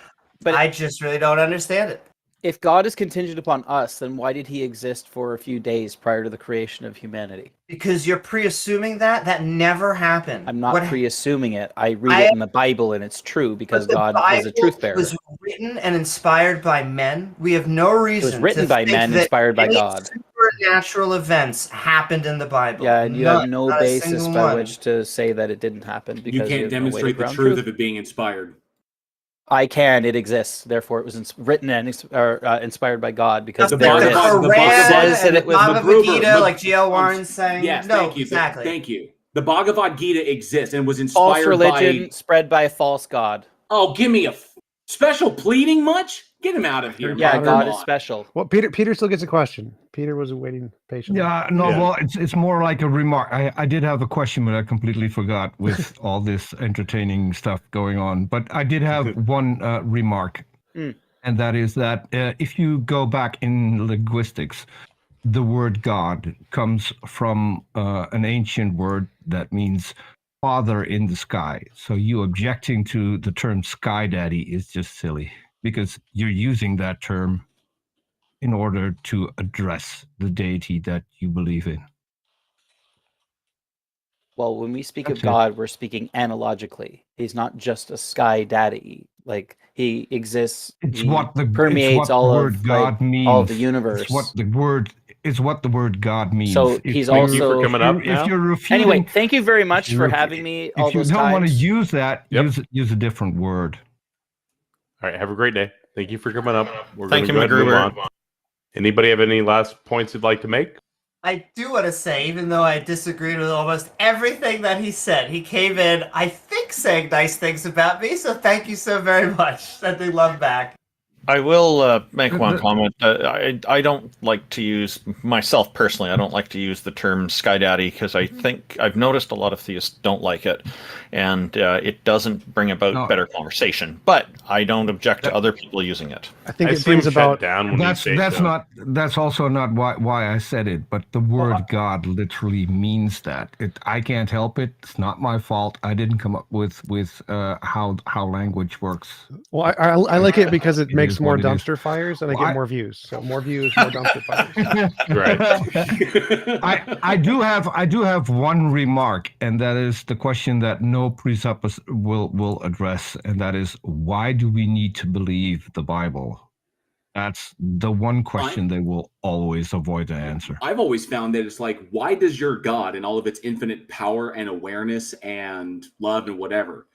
I just really don't understand it. If God is contingent upon us, then why did he exist for a few days prior to the creation of humanity? Because you're pre-assuming that never happened. I'm not What pre-assuming it. I read it in the Bible and it's true because the God is a Bible truth bearer. was written and inspired by men. We have no reason. It was written to by think men, that inspired by any God. Supernatural events happened in the Bible. Yeah, and you have no not a basis single by one. which to say that it didn't happen because You have can't no way to demonstrate the ground truth of it being inspired. I can. It exists. Therefore, it was written and inspired by God because Just there the it is. Quran says that and it was Bhagavad Gita, like G.L. Warren's saying. Yes, no, thank you. exactly. Thank you. The Bhagavad Gita exists and was false inspired religion by. spread by a false God. Oh, give me a special pleading much? Get him out of here. Yeah, man. God Come is on. special. Well, Peter still gets a question. Peter was waiting patiently. Yeah, no, well, it's more like a remark. I did have a question, but I completely forgot with all this entertaining stuff going on. But I did have one remark, and that is that if you go back in linguistics, the word God comes from an ancient word that means father in the sky. So you objecting to the term sky daddy is just silly because you're using that term in order to address the deity that you believe in. Well, when we speak That's of it. God, we're speaking analogically. He's not just a sky daddy. Like he exists. It's he what the permeates it's what all the word of God like, means. all of the universe. It's what the word God means. So he's also. Thank you for coming up now. If you're refuting, Anyway, thank you very much for having me all if you those don't want to times. use that, use a different word. All right, have a great day. Thank you for coming up. We're Thank gonna you, go ahead and move MacGruber. on. Anybody have any last points you'd like to make? I do want to say, even though I disagreed with almost everything that he said, he came in, I think, saying nice things about me, so thank you so very much. Sending love back. I will make one comment. I don't like to use, myself personally, I don't like to use the term Sky Daddy because I think I've noticed a lot of theists don't like it, and it doesn't bring about better conversation. But I don't object to other people using it. I think it brings about. That's also not why I said it, but the word God literally means that. I can't help it. It's not my fault. I didn't come up with how language works. Well, I like it because it makes more dumpster fires and I get more views. So more views, more dumpster fires. Right. I do have one remark, and that is the question that no Presuppositionalist will address, and that is, why do we need to believe the Bible? That's the one question they will always avoid to answer. I've always found that it's like, why does your God and all of its infinite power and awareness and love and whatever,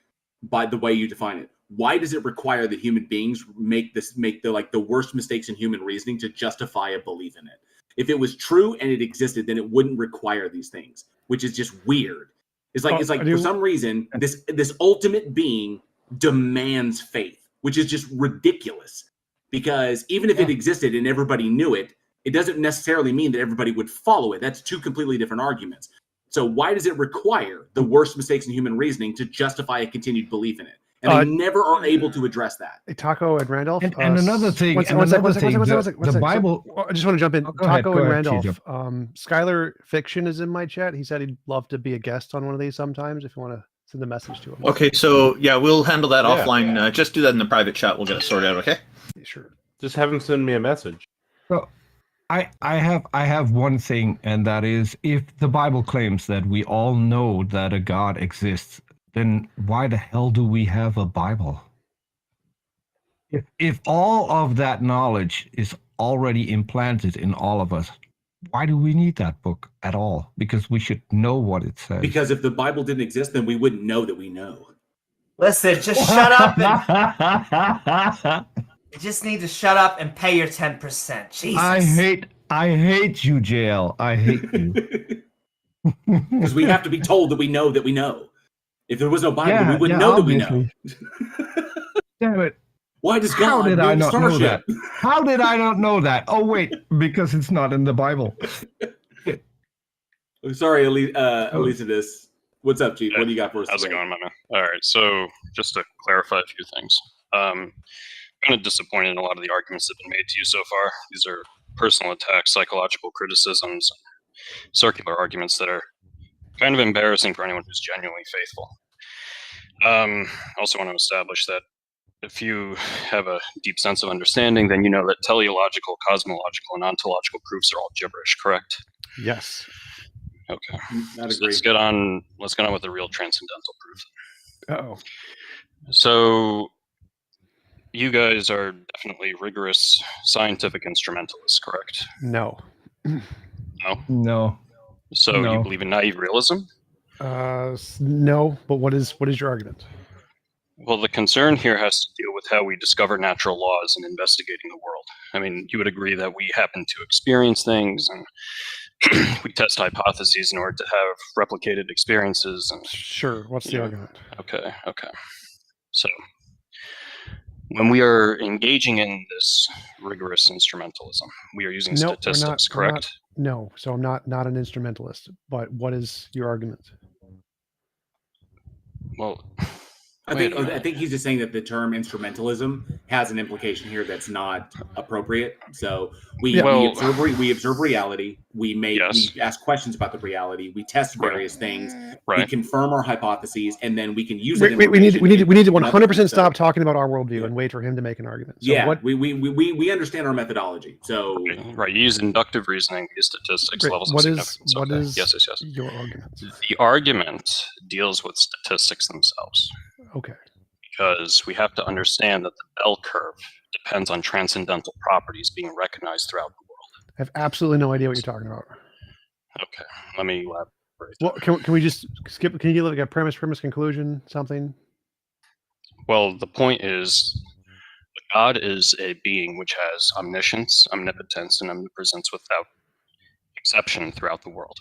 by the way you define it, why does it require that human beings make the worst mistakes in human reasoning to justify a belief in it? If it was true and it existed, then it wouldn't require these things, which is just weird. It's like for some reason this ultimate being demands faith, which is just ridiculous. Because even if it existed and everybody knew it, it doesn't necessarily mean that everybody would follow it. That's two completely different arguments. So why does it require the worst mistakes in human reasoning to justify a continued belief in it? And they never are able to address that. Taco and Randolph. And another thing, the Bible. So, I just want to jump in. Go Taco and ahead, Randolph. Skylar Fiction is in my chat. He said he'd love to be a guest on one of these sometimes if you want to send a message to him. Okay, so yeah, we'll handle that offline. Just do that in the private chat. We'll get it sorted out, okay? Sure. Just have him send me a message. So I have one thing, and that is, if the Bible claims that we all know that a God exists, then why the hell do we have a Bible? If all of that knowledge is already implanted in all of us, why do we need that book at all? Because we should know what it says. Because if the Bible didn't exist, then we wouldn't know that we know. Listen, just shut up and you just need to shut up and pay your 10%. Jesus. I hate you, JL. I hate you. Because we have to be told that we know that we know. If there was no Bible, we wouldn't know obviously. That we know. Damn it. Why does God How did I not know that? How did I not know that? Oh, wait, because it's not in the Bible. Sorry, Elisa. What's up, Chief? What do you got for us? How's it going, my man? All right, so just to clarify a few things. I'm kind of disappointed in a lot of the arguments that have been made to you so far. These are personal attacks, psychological criticisms, circular arguments that are kind of embarrassing for anyone who's genuinely faithful. Also want to establish that if you have a deep sense of understanding, then you know that teleological, cosmological, and ontological proofs are all gibberish, correct? Yes. Okay. So let's get on with the real transcendental proof. Uh-oh. So you guys are definitely rigorous scientific instrumentalists, correct? No. No. So you believe in naive realism? No, but what is your argument? Well, the concern here has to deal with how we discover natural laws in investigating the world. I mean, you would agree that we happen to experience things and we test hypotheses in order to have replicated experiences. And sure. What's the argument? Okay. So when we are engaging in this rigorous instrumentalism, we are using statistics, correct? No. So I'm not an instrumentalist. But what is your argument? Well, I think he's just saying that the term instrumentalism has an implication here that's not appropriate. So we observe reality. We ask questions about the reality. We test various things. We confirm our hypotheses, and then we can use it. We need to 100% stop talking about our worldview and wait for him to make an argument. So we understand our methodology. So you use inductive reasoning, use statistics, levels of significance. What is yes. your argument? The argument deals with statistics themselves. Okay. Because we have to understand that the bell curve depends on transcendental properties being recognized throughout the world. I have absolutely no idea what you're talking about. Okay, let me elaborate. Well, can we just skip? Can you give like a premise, conclusion, something? Well, the point is, God is a being which has omniscience, omnipotence, and omnipresence without exception throughout the world.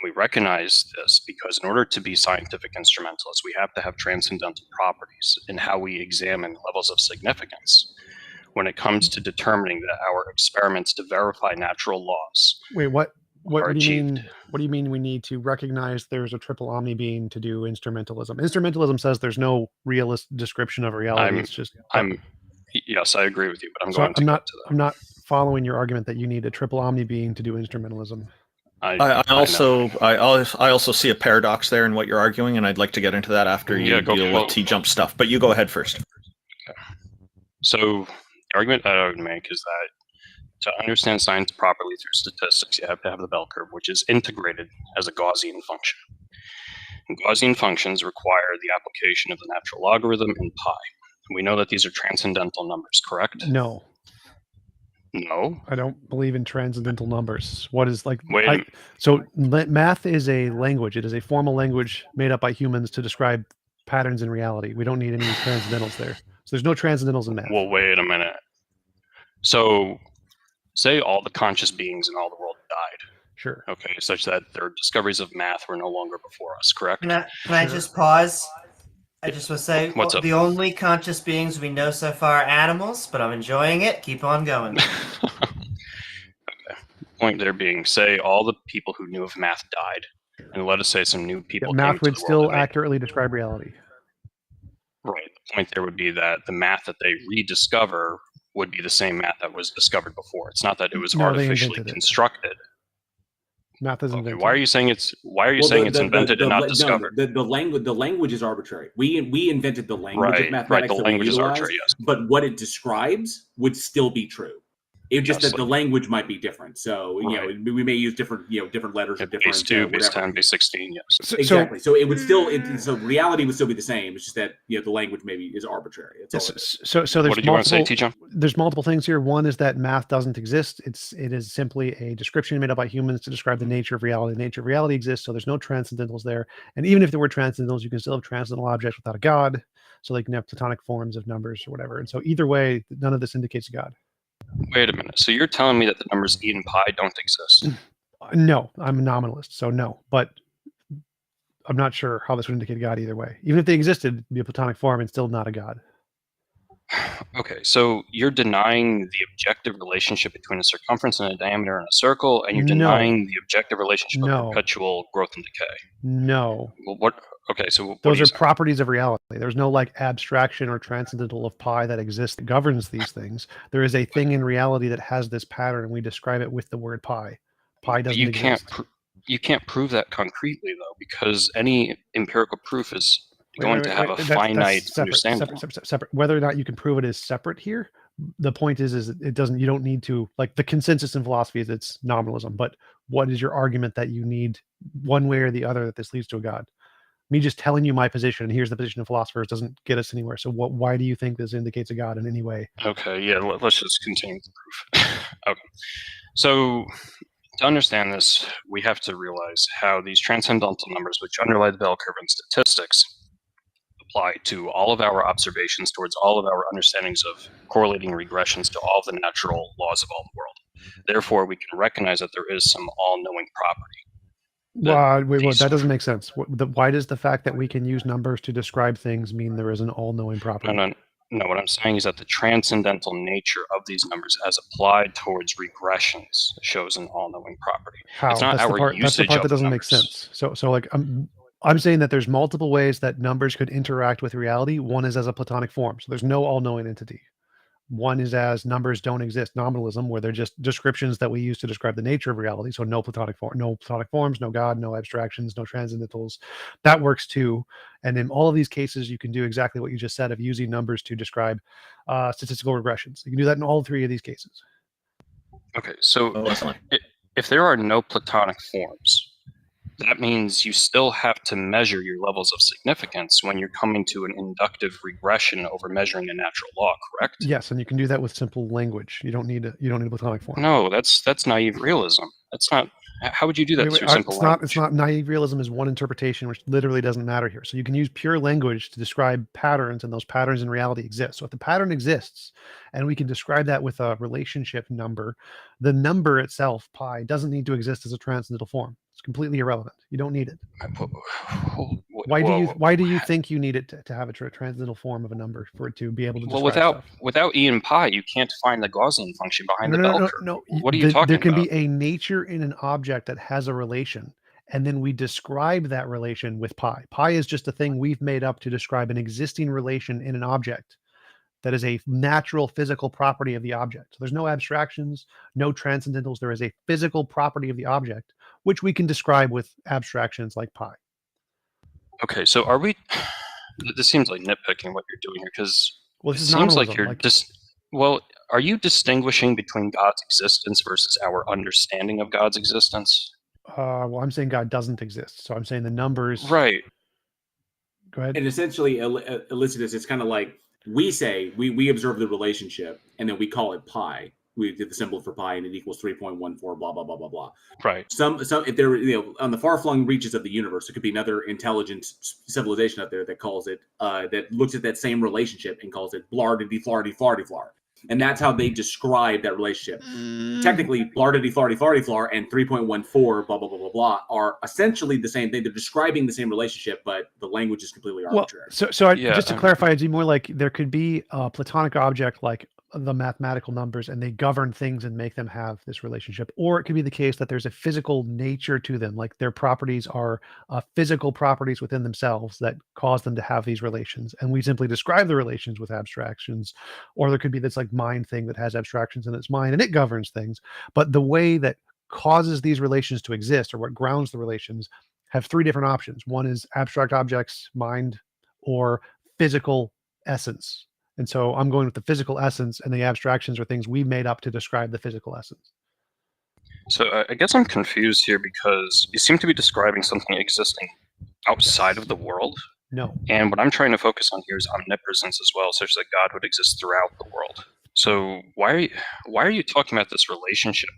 We recognize this because in order to be scientific instrumentalists, we have to have transcendental properties in how we examine levels of significance. when it comes to determining that our experiments to verify natural laws. Wait, what are do you achieved. mean? What do you mean we need to recognize there's a triple omni being to do instrumentalism? Instrumentalism says there's no realist description of reality. It's just Yes, I agree with you, but I'm so going to I'm get not to that. I'm not following your argument that you need a triple omni being to do instrumentalism. I also see a paradox there in what you're arguing, and I'd like to get into that after you deal with TJump stuff. But you go ahead first. Okay. So the argument that I would make is that to understand science properly through statistics, you have to have the bell curve, which is integrated as a Gaussian function. And Gaussian functions require the application of the natural logarithm in pi. We know that these are transcendental numbers, correct? No. No. I don't believe in transcendental numbers. What is like? Wait. So math is a language. It is a formal language made up by humans to describe patterns in reality. We don't need any transcendentals there. So there's no transcendentals in math. Well, wait a minute. So, say all the conscious beings in all the world died. Sure. Okay, such that their discoveries of math were no longer before us, correct? Can I just pause? I just want to say, What's up? The only conscious beings we know so far are animals, but I'm enjoying it. Keep on going. Okay. Point there being, say all the people who knew of math died, and let us say some new people came math to would the still world. accurately describe reality. Right. The point there would be that the math that they rediscover would be the same math that was discovered before. It's not that it was No, they artificially invented it. constructed. Math is invented. Why are you saying it's invented and not discovered? The language is arbitrary. We invented the language of mathematics. Right, the that language we is utilize, arbitrary, yes. But what it describes would still be true. It's just that the language might be different. So we may use different letters or different base 2, base whatever. 10, base 16. Yes. Exactly. So it would still so reality would still be the same. It's just that the language maybe is arbitrary. That's all it is. So there's What did you want to say, multiple, TJump? there's multiple things here. One is that math doesn't exist. It is simply a description made up by humans to describe the nature of reality. The nature of reality exists, so there's no transcendentals there. And even if there were transcendentals, you can still have transcendental objects without a god. So they can have platonic forms of numbers or whatever. And so either way, none of this indicates a god. Wait a minute. So you're telling me that the numbers e and pi don't exist? No, I'm a nominalist, so no. But I'm not sure how this would indicate a god either way. Even if they existed, it'd be a platonic form and still not a god. Okay, so you're denying the objective relationship between a circumference and a diameter in a circle, and you're denying the objective relationship of perpetual growth and decay. No. Well, what? Okay, so what those are are properties of reality. There's no like abstraction or transcendental of pi that exists that governs these things. There is a thing in reality that has this pattern, and we describe it with the word pi. Pi doesn't exist. You can't prove that concretely though, because any empirical proof is going to have a finite understanding. Separate. Whether or not you can prove it is separate here. The point is it doesn't. You don't need to like the consensus in philosophy is it's nominalism. But what is your argument that you need one way or the other that this leads to a god? Me just telling you my position, and here's the position of philosophers, doesn't get us anywhere. So why do you think this indicates a god in any way? Okay, yeah, let's just continue with the proof. Okay, so to understand this, we have to realize how these transcendental numbers, which underlie the bell curve in statistics, apply to all of our observations towards all of our understandings of correlating regressions to all of the natural laws of all the world. Therefore, we can recognize that there is some all-knowing property. Wait, that doesn't make sense. Why does the fact that we can use numbers to describe things mean there is an all-knowing property? No, what I'm saying is that the transcendental nature of these numbers as applied towards regressions shows an all-knowing property. How? It's not That's the part that doesn't make sense. So like I'm saying that there's multiple ways that numbers could interact with reality. One is as a platonic form. So there's no all-knowing entity. One is as numbers don't exist, nominalism, where they're just descriptions that we use to describe the nature of reality. So no platonic forms, no God, no abstractions, no transcendentals. That works too. And in all of these cases, you can do exactly what you just said of using numbers to describe statistical regressions. You can do that in all three of these cases. Okay, so if there are no platonic forms, that means you still have to measure your levels of significance when you're coming to an inductive regression over measuring a natural law, correct? Yes, and you can do that with simple language. You don't need a platonic form. No, that's naive realism. That's not. How would you do that through simple language? It's not naive realism is one interpretation, which literally doesn't matter here. So you can use pure language to describe patterns, and those patterns in reality exist. So if the pattern exists, and we can describe that with a relationship number, the number itself, pi, doesn't need to exist as a transcendental form. It's completely irrelevant. You don't need it. Why do you think you need it to have a transcendental form of a number for it to be able to describe stuff? Without E and pi, you can't define the Gaussian function behind the bell curve. No. What are you talking about? There can be a nature in an object that has a relation, and then we describe that relation with pi. Pi is just a thing we've made up to describe an existing relation in an object that is a natural physical property of the object. So there's no abstractions, no transcendentals. There is a physical property of the object, which we can describe with abstractions like pi. Okay, so are we? This seems like nitpicking what you're doing here, because it seems like you're are you distinguishing between God's existence versus our understanding of God's existence? Well, I'm saying God doesn't exist, so I'm saying the numbers. Right. Go ahead. And essentially, Elicitus, it's kind of like we say we observe the relationship, and then we call it pi. We did the symbol for pi, and it equals 3.14. Blah blah blah blah blah. Right. Some if there on the far flung reaches of the universe, it could be another intelligent civilization out there that calls it that looks at that same relationship and calls it blardity flardy flardy flar. And that's how they describe that relationship. Technically, blardity flardy flardy flar and 3.14 blah blah blah blah blah are essentially the same thing. They're describing the same relationship, but the language is completely arbitrary. Just to clarify, it'd be more like there could be a platonic object like the mathematical numbers, and they govern things and make them have this relationship. Or it could be the case that there's a physical nature to them, like their properties are physical properties within themselves that cause them to have these relations, and we simply describe the relations with abstractions. Or there could be this like mind thing that has abstractions in its mind and it governs things, but the way that causes these relations to exist, or what grounds the relations, have three different options. One is abstract objects, mind, or physical essence. And so I'm going with the physical essence, and the abstractions are things we made up to describe the physical essence. So I guess I'm confused here, because you seem to be describing something existing outside of the world. No. And what I'm trying to focus on here is omnipotence as well, such that God would exist throughout the world. So why are you talking about this relationship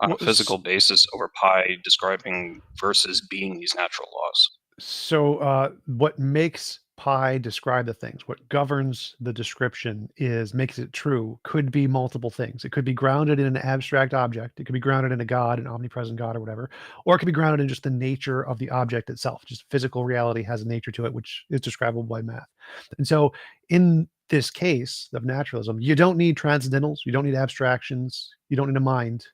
on a physical basis over pi describing versus being these natural laws? So what makes pi describe the things, what governs the description makes it true, could be multiple things. It could be grounded in an abstract object. It could be grounded in a God, an omnipresent God or whatever, or it could be grounded in just the nature of the object itself. Just physical reality has a nature to it, which is describable by math. And so in this case of naturalism, you don't need transcendentals, you don't need abstractions, you don't need a mind.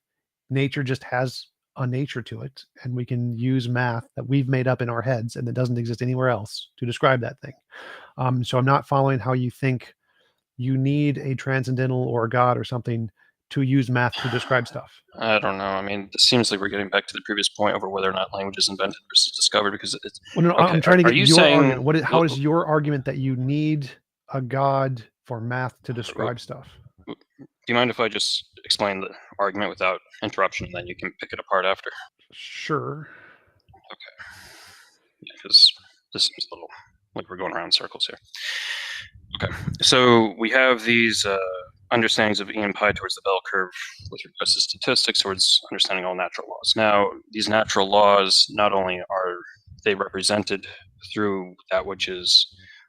Nature just has a nature to it, and we can use math that we've made up in our heads and that doesn't exist anywhere else to describe that thing. So I'm not following how you think you need a transcendental or a God or something to use math to describe stuff. I don't know. I mean, it seems like we're getting back to the previous point over whether or not language is invented versus discovered, because it's... Well, no, okay. I'm trying to get your saying, argument. How is your argument that you need a God for math to describe stuff? Do you mind if I just explain the argument without interruption, and then you can pick it apart after? Sure. Okay. Yeah, because this seems a little like we're going around in circles here. Okay. So we have these understandings of E and pi towards the bell curve with regards to statistics, towards understanding all natural laws. Now, these natural laws, not only are they represented through that which is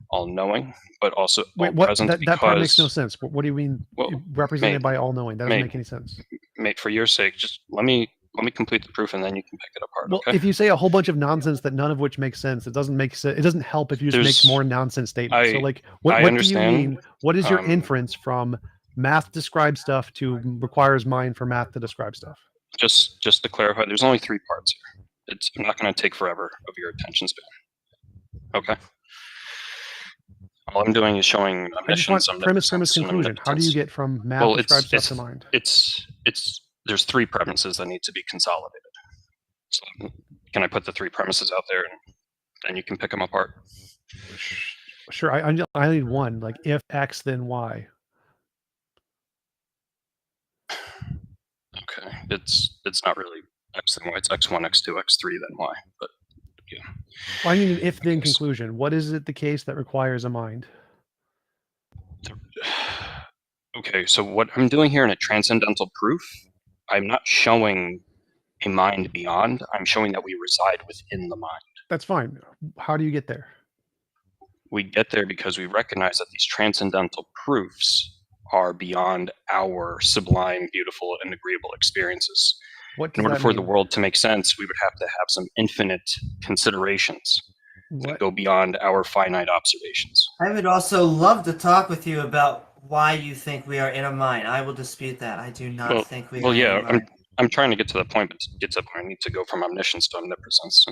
all-knowing, but also all-present. That part makes no sense. What do you mean represented by all-knowing? That doesn't make any sense. Mate, for your sake, just let me complete the proof, and then you can pick it apart. Well, okay? If you say a whole bunch of nonsense that none of which makes sense, it doesn't make sense. It doesn't help if you just make more nonsense statements. So, like, what do you mean? What is your inference from math describes stuff to requires mind for math to describe stuff? Just to clarify, there's only three parts here. I'm not going to take forever of your attention span. Okay. All I'm doing is showing omniscience. I just want premise, conclusion. How do you get from math describes stuff to mind? There's three premises that need to be consolidated. So can I put the three premises out there, and then you can pick them apart? Sure. I need one. Like, if X, then Y. Okay. It's not really X then Y. It's X1, X2, X3, then Y. But yeah. Well, I need an if-then conclusion. What is it the case that requires a mind? Okay, so what I'm doing here in a transcendental proof, I'm not showing a mind beyond. I'm showing that we reside within the mind. That's fine. How do you get there? We get there because we recognize that these transcendental proofs are beyond our sublime, beautiful, and agreeable experiences. In order for the world to make sense, we would have to have some infinite considerations. that go beyond our finite observations. I would also love to talk with you about why you think we are in a mind. I will dispute that. I do not think we are in a mind. I'm trying to get to the point, but to get to the point, I need to go from omniscience to omnipotence.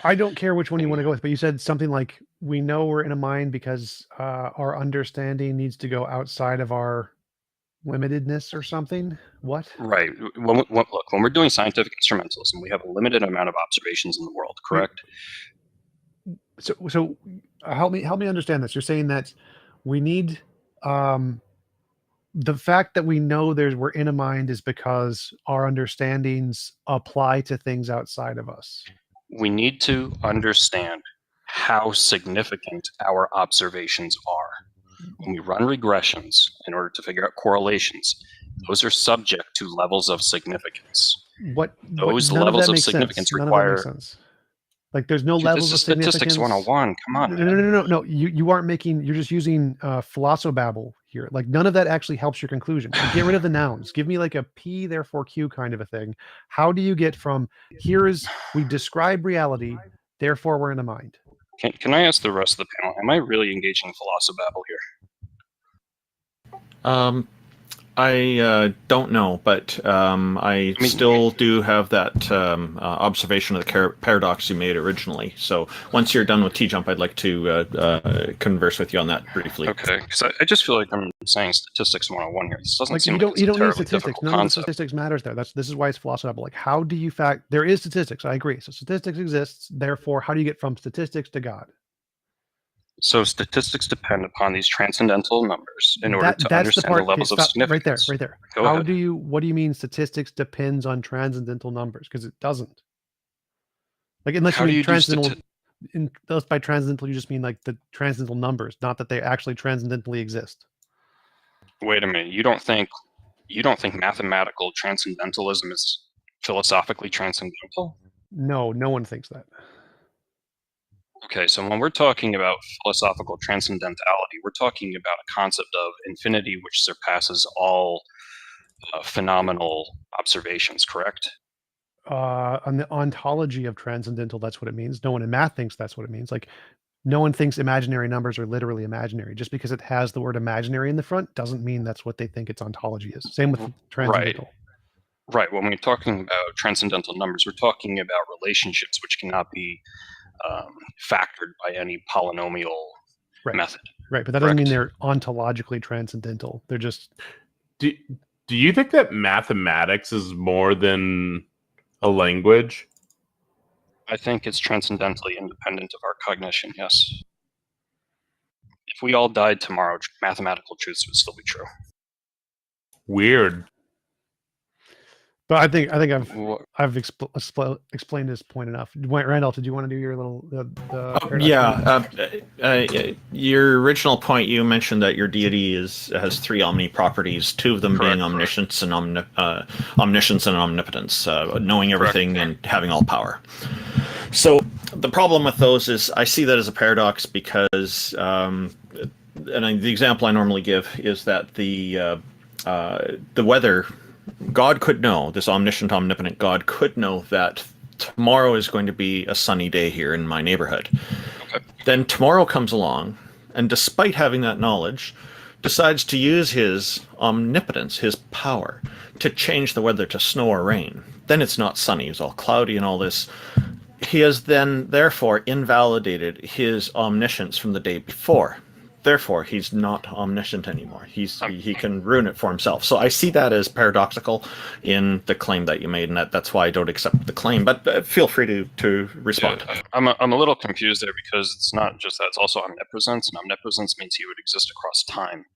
I don't care which one you want to go with, but you said something like, we know we're in a mind because our understanding needs to go outside of our limitedness or something. What? Right. Look, when we're doing scientific instrumentalism, we have a limited amount of observations in the world, correct? So help me understand this. You're saying that we need the fact that we know we're in a mind is because our understandings apply to things outside of us. We need to understand how significant our observations are. When we run regressions in order to figure out correlations, those are subject to levels of significance. Those levels of significance require. Like there's no levels of significance. Statistics 101. Come on. No. You aren't making. You're just using philosophabble here. Like none of that actually helps your conclusion. Like, get rid of the nouns. Give me like a P therefore Q kind of a thing. How do you get from we describe reality, therefore we're in a mind? Can I ask the rest of the panel? Am I really engaging philosophabble here? I don't know, but I still do have that observation of the paradox you made originally. So once you're done with TJump, I'd like to converse with you on that briefly. Okay, because I just feel like I'm saying statistics 101 here. This doesn't seem you don't need statistics. None of the statistics matters there. This is why it's philosophical. Like how do you there is statistics. I agree. So statistics exists. Therefore, how do you get from statistics to God? So statistics depend upon these transcendental numbers in order to understand the levels of significance. Right there. Go ahead. What do you mean statistics depends on transcendental numbers? Because it doesn't. Like unless you mean transcendental, by transcendental you just mean like the transcendental numbers, not that they actually transcendentally exist. Wait a minute. You don't think mathematical transcendentalism is philosophically transcendental? No one thinks that. Okay, so when we're talking about philosophical transcendentality, we're talking about a concept of infinity which surpasses all phenomenal observations, correct? On the ontology of transcendental, that's what it means. No one in math thinks that's what it means. Like, no one thinks imaginary numbers are literally imaginary. Just because it has the word imaginary in the front doesn't mean that's what they think its ontology is. Same with transcendental. Right. When we're talking about transcendental numbers, we're talking about relationships which cannot be factored by any polynomial method. Right, but that doesn't mean they're ontologically transcendental. They're just. Do you think that mathematics is more than a language? I think it's transcendentally independent of our cognition, yes. If we all died tomorrow, mathematical truths would still be true. Weird. But I think I've explained this point enough. Randolph, did you want to do your little? Your original point, you mentioned that your deity has three omni properties, two of them being omniscience and omniscience and omnipotence, knowing everything and having all power. So the problem with those is I see that as a paradox because, the example I normally give is that the weather. God could know, this omniscient, omnipotent God could know that tomorrow is going to be a sunny day here in my neighborhood. Okay. Then tomorrow comes along, and despite having that knowledge, decides to use his omnipotence, his power, to change the weather to snow or rain. Then it's not sunny, it's all cloudy and all this. He has then, therefore, invalidated his omniscience from the day before. Therefore, he's not omniscient anymore. He can ruin it for himself. So I see that as paradoxical in the claim that you made, and that's why I don't accept the claim. But feel free to respond. Yeah, I'm a little confused there because it's not just that; it's also omnipotence, and omnipotence means he would exist across time.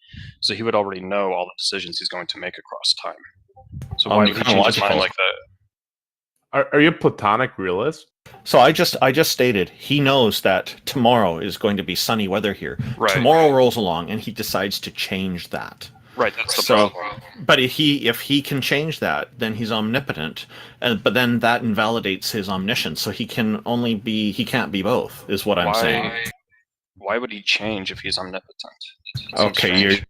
So he would already know all the decisions he's going to make across time. So why would he change his mind like that? Are you a Platonic realist? So I just stated he knows that tomorrow is going to be sunny weather here. Right. Tomorrow rolls along and he decides to change that. Right, that's the problem. But if he can change that, then he's omnipotent. But then that invalidates his omniscience. So he can't be both, is what I'm saying. Why would he change if he's omnipotent? Okay,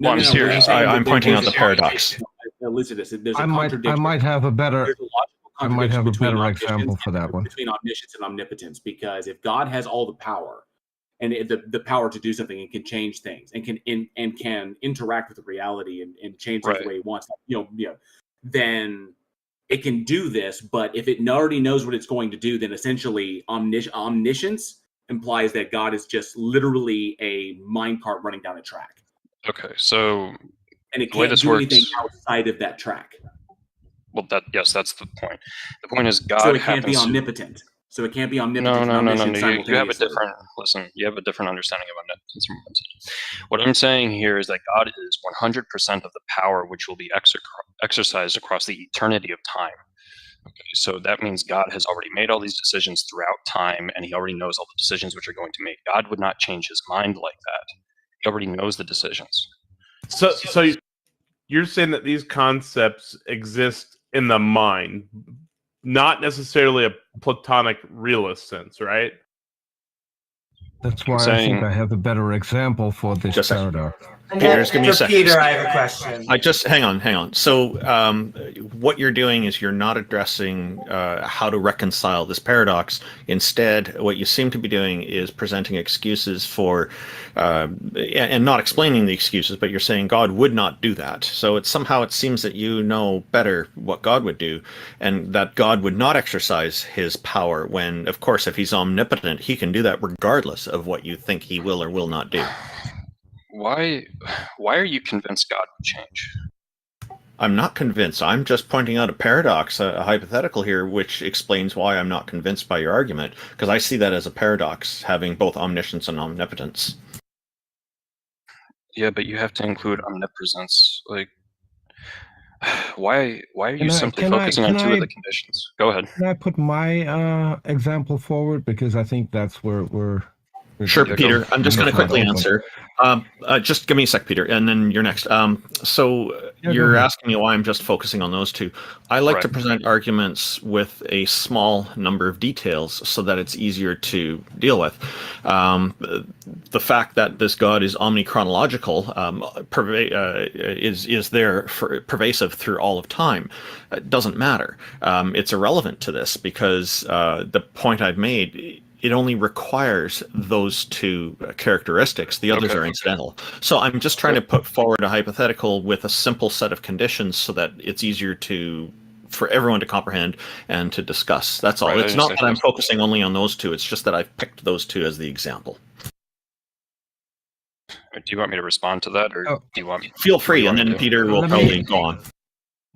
I'm serious. I'm pointing out the paradox. Listen to this. There's a I contradiction. might have a better. There's a logical I might have a better example for that one. Between omniscience and omnipotence, because if God has all the power and the power to do something and can change things and can interact with reality and change things the way He wants, then it can do this. But if it already knows what it's going to do, then essentially omniscience implies that God is just literally a minecart running down a track. Okay, so and it can't do anything outside of that track. Well, that's the point. The point is God. So it can't be omnipotent. So it can't be omnipotent. No. You have a different. Listen, you have a different understanding of omnipotence. What I'm saying here is that God is 100% of the power which will be exercised across the eternity of time. Okay, so that means God has already made all these decisions throughout time, and He already knows all the decisions which are going to make. God would not change His mind like that. He already knows the decisions. So you're saying that these concepts exist in the mind, not necessarily a Platonic realist sense, right? That's why I think I have a better example for this paradox. Peter, just give me a second. Peter, I have a question. Hang on. So, what you're doing is you're not addressing how to reconcile this paradox. Instead, what you seem to be doing is presenting excuses for, and not explaining the excuses, but you're saying God would not do that. So somehow it seems that you know better what God would do, and that God would not exercise His power when, of course, if He's omnipotent, He can do that regardless of what you think He will or will not do. Why are you convinced God would change? I'm not convinced. I'm just pointing out a paradox, a hypothetical here, which explains why I'm not convinced by your argument, because I see that as a paradox, having both omniscience and omnipotence. Yeah, but you have to include omnipotence. Like, why are you simply focusing on two of the conditions? Go ahead. Can I put my example forward, because I think that's where we're. Sure, Peter. I'm just going to quickly answer. Just give me a sec, Peter, and then you're next. So you're asking me why I'm just focusing on those two. I like to present arguments with a small number of details so that it's easier to deal with. The fact that this God is omnichronological is there pervasive through all of time. It doesn't matter. It's irrelevant to this because the point I've made, it only requires those two characteristics. The others are incidental. So I'm just trying to put forward a hypothetical with a simple set of conditions so that it's easier for everyone to comprehend and to discuss. That's all. It's not that I'm focusing only on those two. It's just that I've picked those two as the example. Do you want me to respond to that, or do you want me? Feel free, and then Peter will probably go on.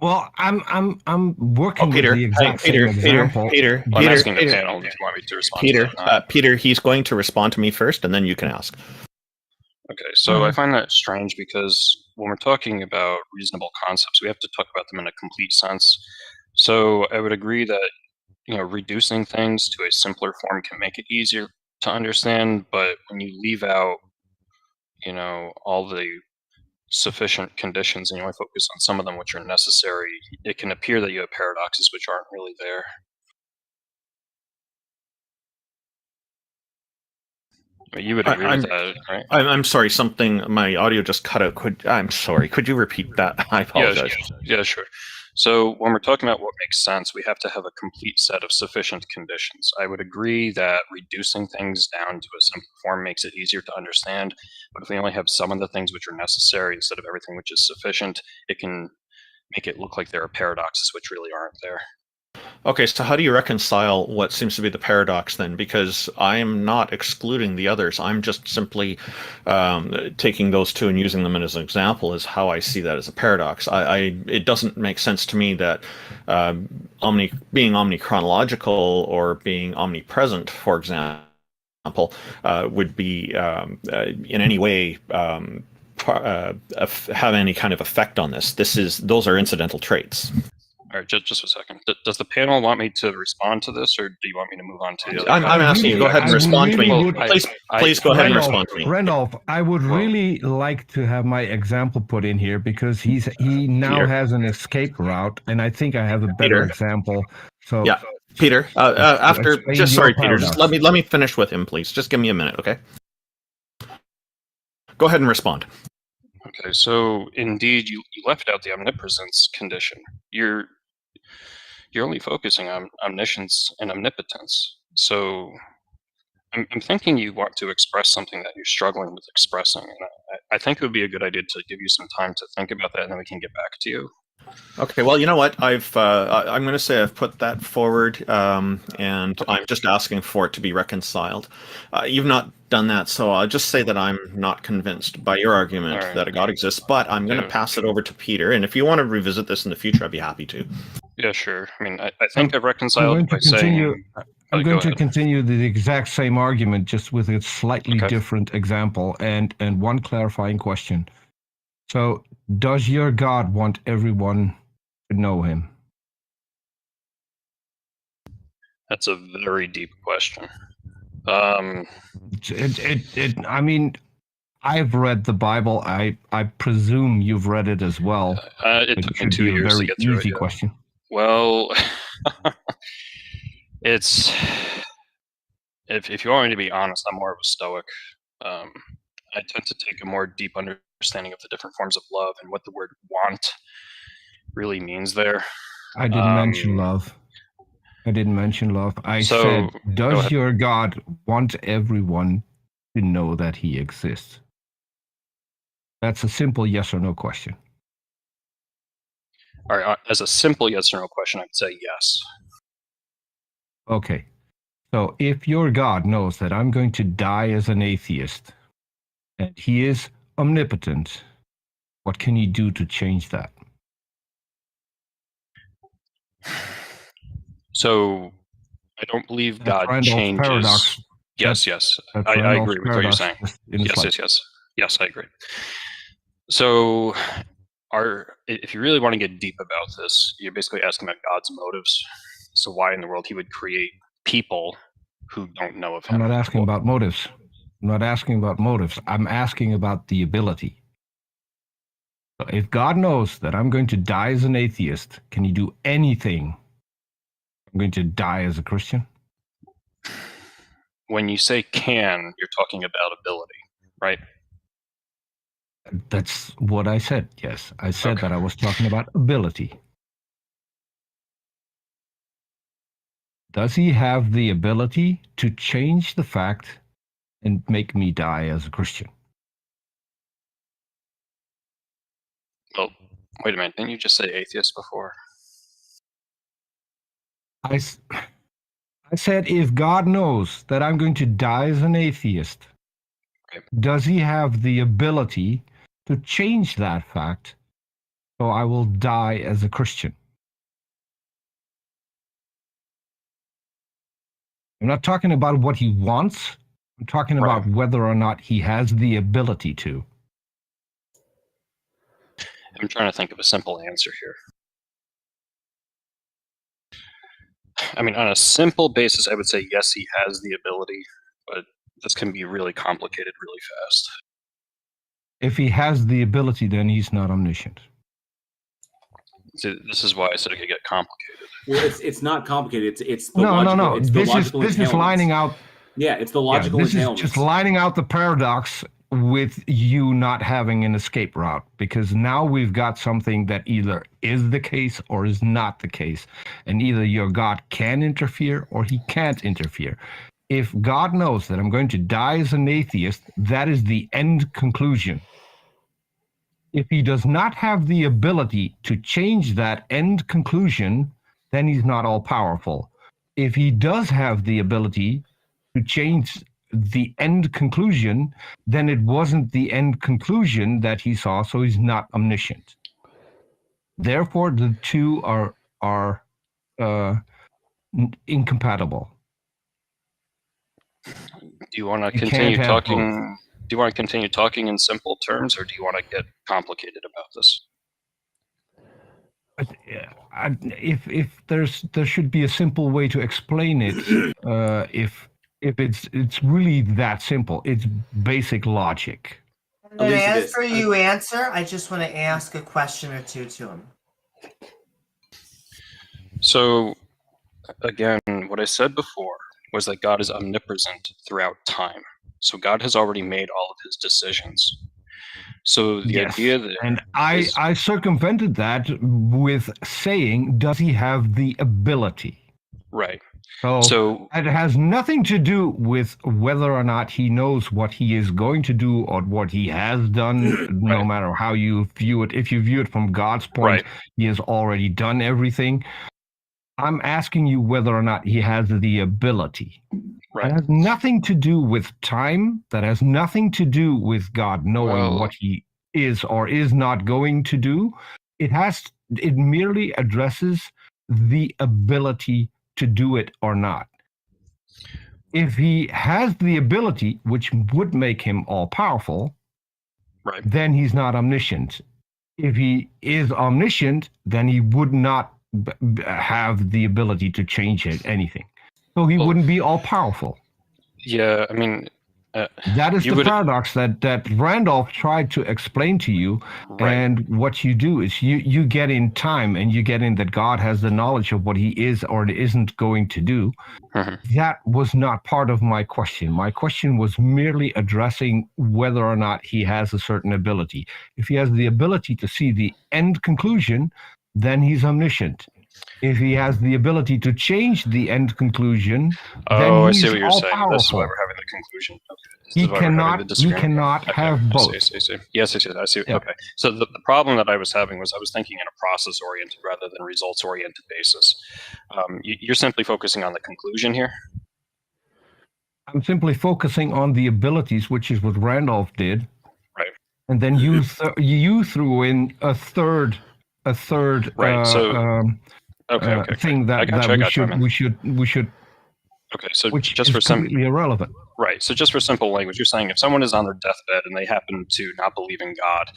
Well, I'm working Peter, with the exact same example. Peter, I'm asking the panel. Do you want me to respond to that? Peter, he's going to respond to me first, and then you can ask. Okay, so I find that strange because when we're talking about reasonable concepts, we have to talk about them in a complete sense. So I would agree that reducing things to a simpler form can make it easier to understand, but when you leave out all the sufficient conditions and you only focus on some of them which are necessary, it can appear that you have paradoxes which aren't really there. You would agree with that, right? I'm sorry, my audio just cut out. I'm sorry, could you repeat that? I apologize. Yeah, sure. So when we're talking about what makes sense, we have to have a complete set of sufficient conditions. I would agree that reducing things down to a simple form makes it easier to understand, but if we only have some of the things which are necessary instead of everything which is sufficient, it can make it look like there are paradoxes which really aren't there. Okay, so how do you reconcile what seems to be the paradox then? Because I am not excluding the others. I'm just simply taking those two and using them as an example as how I see that as a paradox. It doesn't make sense to me that being omnichronological or being omnipresent, for example, would be in any way have any kind of effect on this. Those are incidental traits. All right, just a second. Does the panel want me to respond to this, or do you want me to move on to the other? I'm asking you. Go ahead and respond to me. Please go ahead and respond to me. Randolph, I would really like to have my example put in here because he now has an escape route, and I think I have a better example. So yeah, Peter. Peter. Just let me finish with him, please. Just give me a minute, okay? Go ahead and respond. Okay, so indeed, you left out the omnipotence condition. you're only focusing on omniscience and omnipotence. So I'm thinking you want to express something that you're struggling with expressing, and I think it would be a good idea to give you some time to think about that, and then we can get back to you. Okay, well, you know what? I'm going to say I've put that forward, and I'm just asking for it to be reconciled. You've not done that, so I'll just say that I'm not convinced by your argument that a God exists, but I'm going to pass it over to Peter, and if you want to revisit this in the future, I'd be happy to. Yeah, sure. I mean, I think I've reconciled by saying... I'm going to continue the exact same argument, just with a slightly different example and one clarifying question. So, does your God want everyone to know him? That's a very deep question. I mean, I've read the Bible. I presume you've read it as well. It took me 2 years to get through it. Easy question. Well, it's... If you want me to be honest, I'm more of a Stoic. I tend to take a more deep understanding of the different forms of love and what the word want really means there. I didn't mention love. I said, does your God want everyone to know that he exists? That's a simple yes or no question. All right, as a simple yes or no question, I'd say yes. Okay. So if your God knows that I'm going to die as an atheist, and he is omnipotent, what can he do to change that? So I don't believe God changes. Paradox. Yes. I agree with what you're saying. Yes, I agree. So if you really want to get deep about this, you're basically asking about God's motives. So why in the world he would create people who don't know of him? I'm not asking about motives. I'm asking about the ability. So if God knows that I'm going to die as an atheist, can he do anything? I'm going to die as a Christian? When you say can, you're talking about ability, right? That's what I said, yes. I said that I was talking about ability. Does he have the ability to change the fact and make me die as a Christian? Well, wait a minute. Didn't you just say atheist before? I said if God knows that I'm going to die as an atheist, does he have the ability to change that fact so I will die as a Christian? I'm not talking about what he wants. I'm talking about whether or not he has the ability to. I'm trying to think of a simple answer here. I mean, on a simple basis, I would say yes, he has the ability, but this can be really complicated really fast. If he has the ability, then he's not omniscient. So this is why I said it could get complicated. Well, it's not complicated. It's the no. It's the logical this is lining out. Yeah, it's the logical. This is just lining out the paradox with you not having an escape route, because now we've got something that either is the case or is not the case, and either your God can interfere or he can't interfere. If God knows that I'm going to die as an atheist, that is the end conclusion. If he does not have the ability to change that end conclusion, then he's not all powerful. If he does have the ability to change the end conclusion, then it wasn't the end conclusion that he saw, so he's not omniscient. Therefore, the two are incompatible. Do you want to continue talking? Do you want to continue talking in simple terms, or do you want to get complicated about this? If there should be a simple way to explain it. If it's really that simple, it's basic logic. And after you answer, I just want to ask a question or two to him. So, again, what I said before was that God is omnipresent throughout time. So God has already made all of his decisions. So the idea that and I circumvented that with saying, does he have the ability? Right. So it has nothing to do with whether or not he knows what he is going to do or what he has done, no matter how you view it. If you view it from God's point, he has already done everything. I'm asking you whether or not he has the ability. That has nothing to do with time. That has nothing to do with God knowing what he is or is not going to do. It merely addresses the ability to do it or not. If he has the ability, which would make him all-powerful, then he's not omniscient. If he is omniscient, then he would not have the ability to change anything. So he wouldn't be all-powerful. Yeah, I mean... that is the paradox that Randolph tried to explain to you, and what you do is you get in time, and you get in that God has the knowledge of what he is or isn't going to do. That was not part of my question. My question was merely addressing whether or not he has a certain ability. If he has the ability to see the end conclusion, then he's omniscient. If he has the ability to change the end conclusion, then he's I see what you're saying. all-powerful. This is why we're having the conclusion. Okay. He cannot have both. I see. Yes, I see. Yeah. Okay. So the problem that I was having was I was thinking in a process-oriented rather than results-oriented basis. You're simply focusing on the conclusion here? I'm simply focusing on the abilities, which is what Randolph did. Right. And then you threw in a third thing that we should. Okay, so which just is for some completely irrelevant. Right. So just for simple language, you're saying if someone is on their deathbed and they happen to not believe in God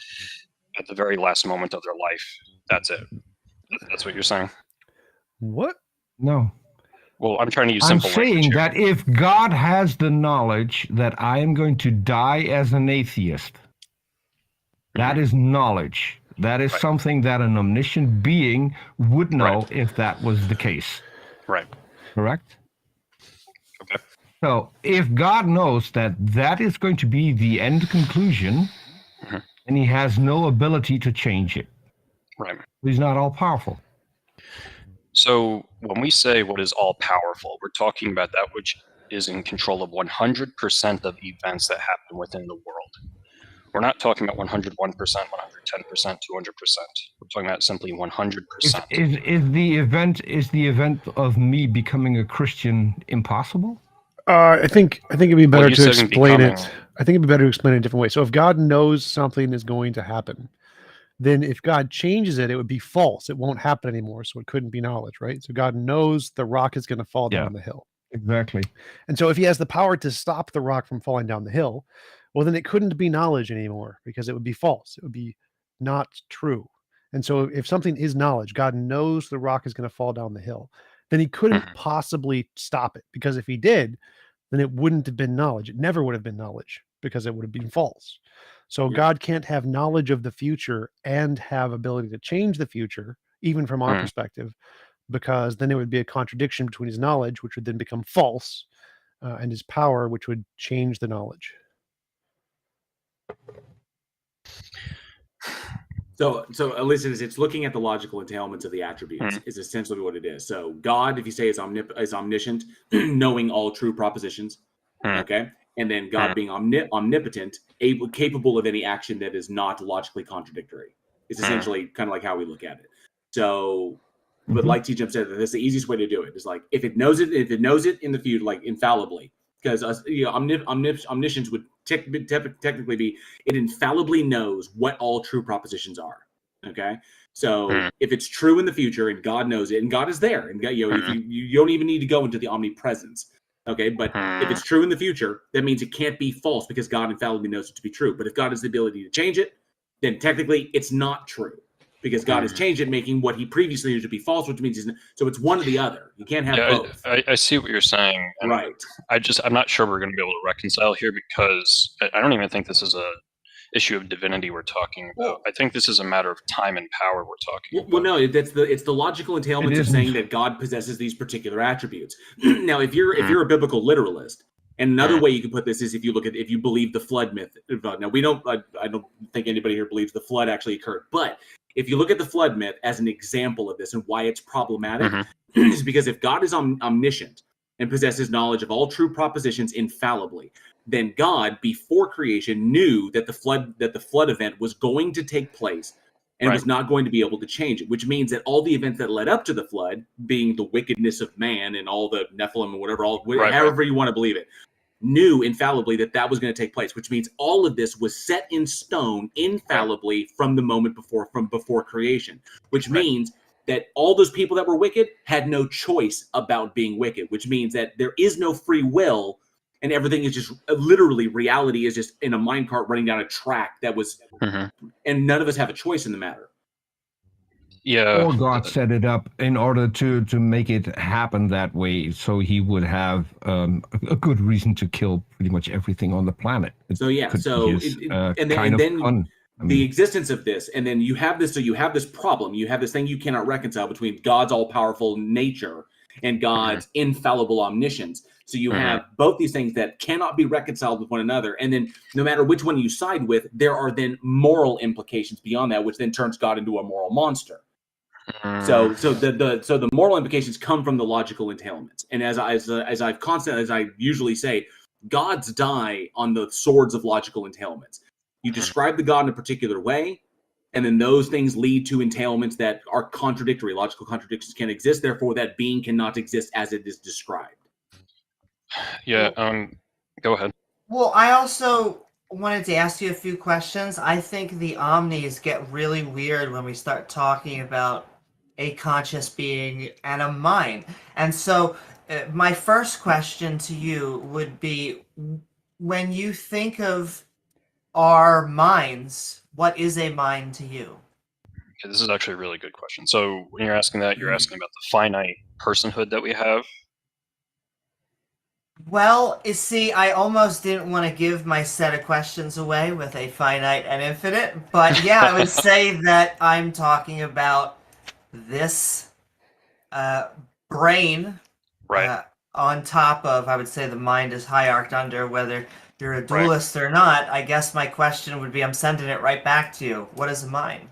at the very last moment of their life, that's it. That's what you're saying. What? No. Well, I'm trying to use simple language. I'm saying that if God has the knowledge that I am going to die as an atheist, that is knowledge. That is something that an omniscient being would know if that was the case. Right. Correct? Okay. So if God knows that that is going to be the end conclusion, and he has no ability to change it. Right. He's not all powerful. So when we say what is all powerful, we're talking about that which is in control of 100% of events that happen within the world. We're not talking about 101%, 110%, 200%. We're talking about simply 100%. Is the event of me becoming a Christian impossible? I think it'd be better to explain it. I think it'd be better to explain it a different way. So if God knows something is going to happen, then if God changes it, it would be false. It won't happen anymore. So it couldn't be knowledge, right? So God knows the rock is going to fall down the hill. Exactly. And so if he has the power to stop the rock from falling down the hill, well, then it couldn't be knowledge anymore because it would be false. It would be not true. And so if something is knowledge, God knows the rock is going to fall down the hill, then he couldn't possibly stop it, because if he did, then it wouldn't have been knowledge. It never would have been knowledge because it would have been false. So God can't have knowledge of the future and have ability to change the future, even from our perspective, because then it would be a contradiction between his knowledge, which would then become false, and his power, which would change the knowledge. So at least it's looking at the logical entailments of the attributes is essentially what it is. So God, if you say is omniscient, knowing all true propositions, okay, and then God being omnipotent, capable of any action that is not logically contradictory. It's essentially kind of like how we look at it. So, but like TJump said, that's the easiest way to do it. Is like if it knows it in the future, like infallibly, because omniscience would technically be it infallibly knows what all true propositions are. Okay, so if it's true in the future and God knows it and God is there, and if you don't even need to go into the omnipresence. Okay, but if it's true in the future, that means it can't be false because God infallibly knows it to be true. But if God has the ability to change it, then technically it's not true because God has changed it, making what he previously knew to be false, which means so it's one or the other. You can't have both. I see what you're saying. And right. I'm not sure we're going to be able to reconcile here because I don't even think this is a issue of divinity we're talking about. I think this is a matter of time and power we're talking about. Well, no, it's the logical entailments of saying that God possesses these particular attributes. Now, if you're a biblical literalist And another way you can put this is if you believe the flood myth. Now I don't think anybody here believes the flood actually occurred, but if you look at the flood myth as an example of this and why it's problematic, is because if God is omniscient and possesses knowledge of all true propositions infallibly, then God, before creation, knew that the flood event was going to take place and was not going to be able to change it, which means that all the events that led up to the flood, being the wickedness of man and all the Nephilim and whatever, however you want to believe it, knew infallibly that was going to take place, which means all of this was set in stone infallibly from the moment before creation, which means that all those people that were wicked had no choice about being wicked, which means that there is no free will and everything is just literally reality is just in a minecart running down a track that was, and none of us have a choice in the matter. Yeah. Or God set it up in order to make it happen that way, so he would have a good reason to kill pretty much everything on the planet. The existence of this, and then you have this. So you have this problem. You have this thing you cannot reconcile between God's all-powerful nature and God's infallible omniscience. So you have both these things that cannot be reconciled with one another. And then no matter which one you side with, there are then moral implications beyond that, which then turns God into a moral monster. So the moral implications come from the logical entailments. And as I usually say, gods die on the swords of logical entailments. You describe the god in a particular way, and then those things lead to entailments that are contradictory. Logical contradictions can exist, therefore that being cannot exist as it is described. Yeah, go ahead. Well, I also wanted to ask you a few questions. I think the omnis get really weird when we start talking about a conscious being and a mind. And so my first question to you would be, when you think of our minds, what is a mind to you? Okay, this is actually a really good question. So when you're asking that, you're asking about the finite personhood that we have. Well, you see, I almost didn't want to give my set of questions away with a finite and infinite, but yeah, I would say that I'm talking about this brain on top of, I would say the mind is hierarched under, whether you're a dualist or not. I guess my question would be, I'm sending it right back to you. What is a mind?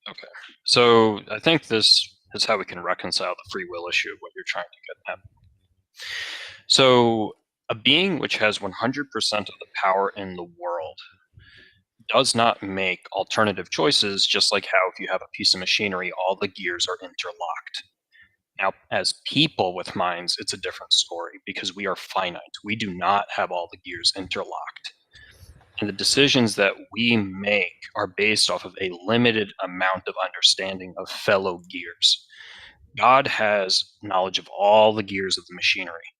Okay. So I think this is how we can reconcile the free will issue of what you're trying to get at. So a being which has 100% of the power in the world does not make alternative choices, just like how if you have a piece of machinery, all the gears are interlocked. Now, as people with minds, it's a different story because we are finite. We do not have all the gears interlocked. And the decisions that we make are based off of a limited amount of understanding of fellow gears. God has knowledge of all the gears of the machinery.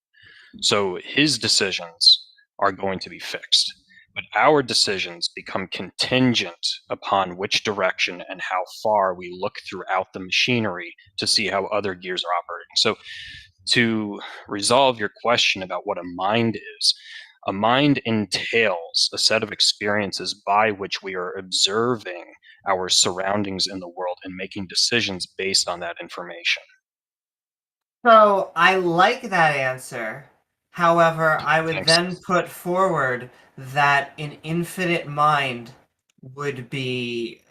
So his decisions are going to be fixed. But our decisions become contingent upon which direction and how far we look throughout the machinery to see how other gears are operating. So to resolve your question about what a mind is, a mind entails a set of experiences by which we are observing our surroundings in the world and making decisions based on that information. So I like that answer. However, I would then put forward that an infinite mind would be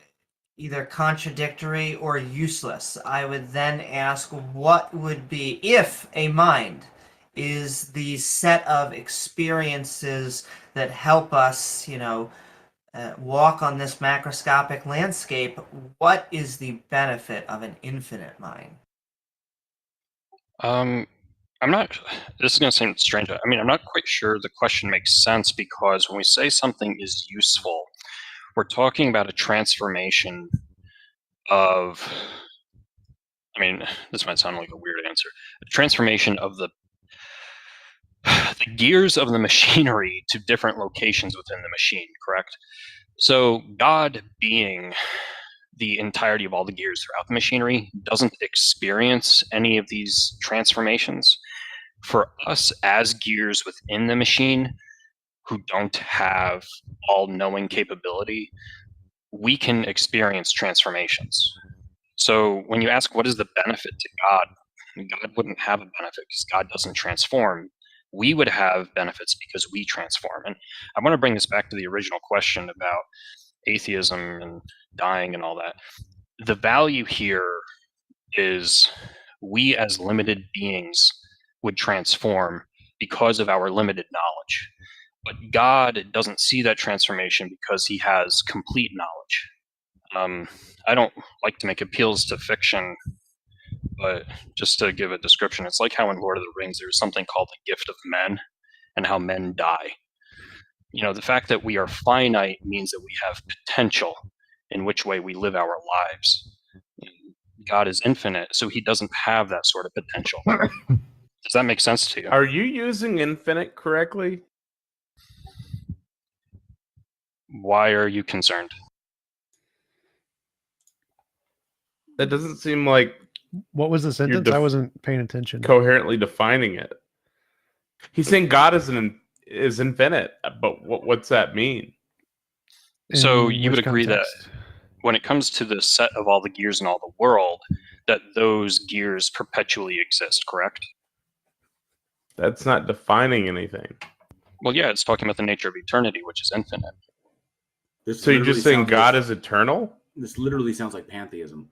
either contradictory or useless. I would then ask, what would be, if a mind is the set of experiences that help us, walk on this macroscopic landscape, what is the benefit of an infinite mind? This is going to seem strange. I mean, I'm not quite sure the question makes sense because when we say something is useful, we're talking about a transformation of, this might sound like a weird answer, a transformation of the gears of the machinery to different locations within the machine, correct? So God being the entirety of all the gears throughout the machinery doesn't experience any of these transformations. For us as gears within the machine who don't have all-knowing capability, we can experience transformations. So when you ask what is the benefit to God, God wouldn't have a benefit because God doesn't transform. we would have benefits because we transform. And I want to bring this back to the original question about atheism and dying and all that. The value here is we as limited beings would transform because of our limited knowledge. But God doesn't see that transformation because he has complete knowledge. I don't like to make appeals to fiction, but just to give a description, it's like how in Lord of the Rings there's something called the gift of men and how men die. You know, the fact that we are finite means that we have potential in which way we live our lives. God is infinite, so he doesn't have that sort of potential. Does that make sense to you? Are you using infinite correctly? Why are you concerned? That doesn't seem like... What was the sentence? I wasn't paying attention. Coherently defining it. He's saying God is infinite, but what's that mean? So you would agree that when it comes to the set of all the gears in all the world, that those gears perpetually exist, correct? That's not defining anything. Well, yeah, it's talking about the nature of eternity, which is infinite. So you're just saying God is eternal? This literally sounds like pantheism.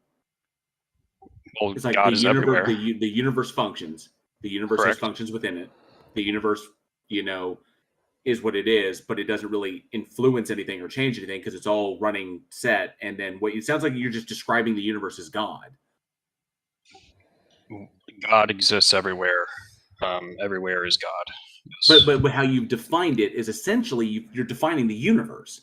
Well, it's like God the is universe, everywhere. the universe functions. The universe has Correct. functions within it. The universe, is what it is, but it doesn't really influence anything or change anything because it's all running set. And then it sounds like you're just describing the universe as God. God exists everywhere. Everywhere is God. Yes. But how you've defined it is essentially you're defining the universe.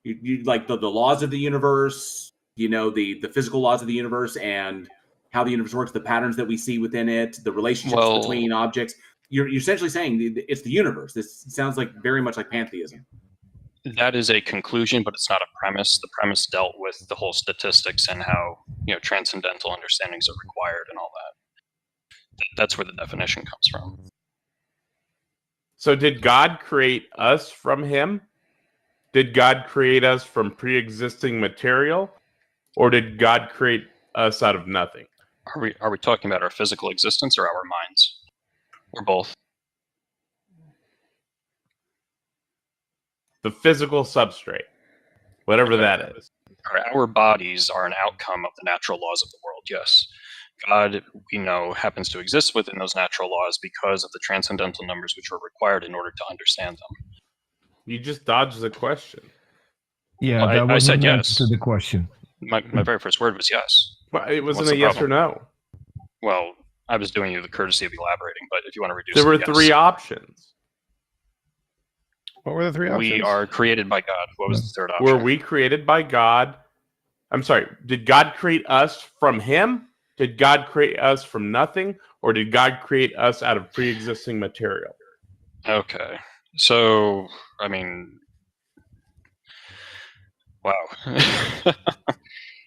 You like the laws of the universe, the physical laws of the universe and how the universe works, the patterns that we see within it, the relationships between objects. You're essentially saying it's the universe. This sounds like very much like pantheism. That is a conclusion, but it's not a premise. The premise dealt with the whole statistics and how transcendental understandings are required and all that. That's where the definition comes from. So did God create us from him? Did God create us from pre-existing material? Or did God create us out of nothing? Are we talking about our physical existence or our minds? Or both? The physical substrate, whatever that is. Our bodies are an outcome of the natural laws of the world, yes. God, we know, happens to exist within those natural laws because of the transcendental numbers which were required in order to understand them. You just dodged the question. Yeah, Well, that I was said an yes. answer to the question. My very first word was yes. But it wasn't What's a the yes problem? or no. Well, I was doing you the courtesy of elaborating, but if you want to reduce There were it, yes. 3 options. What were the 3 options? We are created by God. What was the third option? Were we created by God? I'm sorry, did God create us from him? Did God create us from nothing? Or did God create us out of pre-existing material? Okay. So, I mean, wow.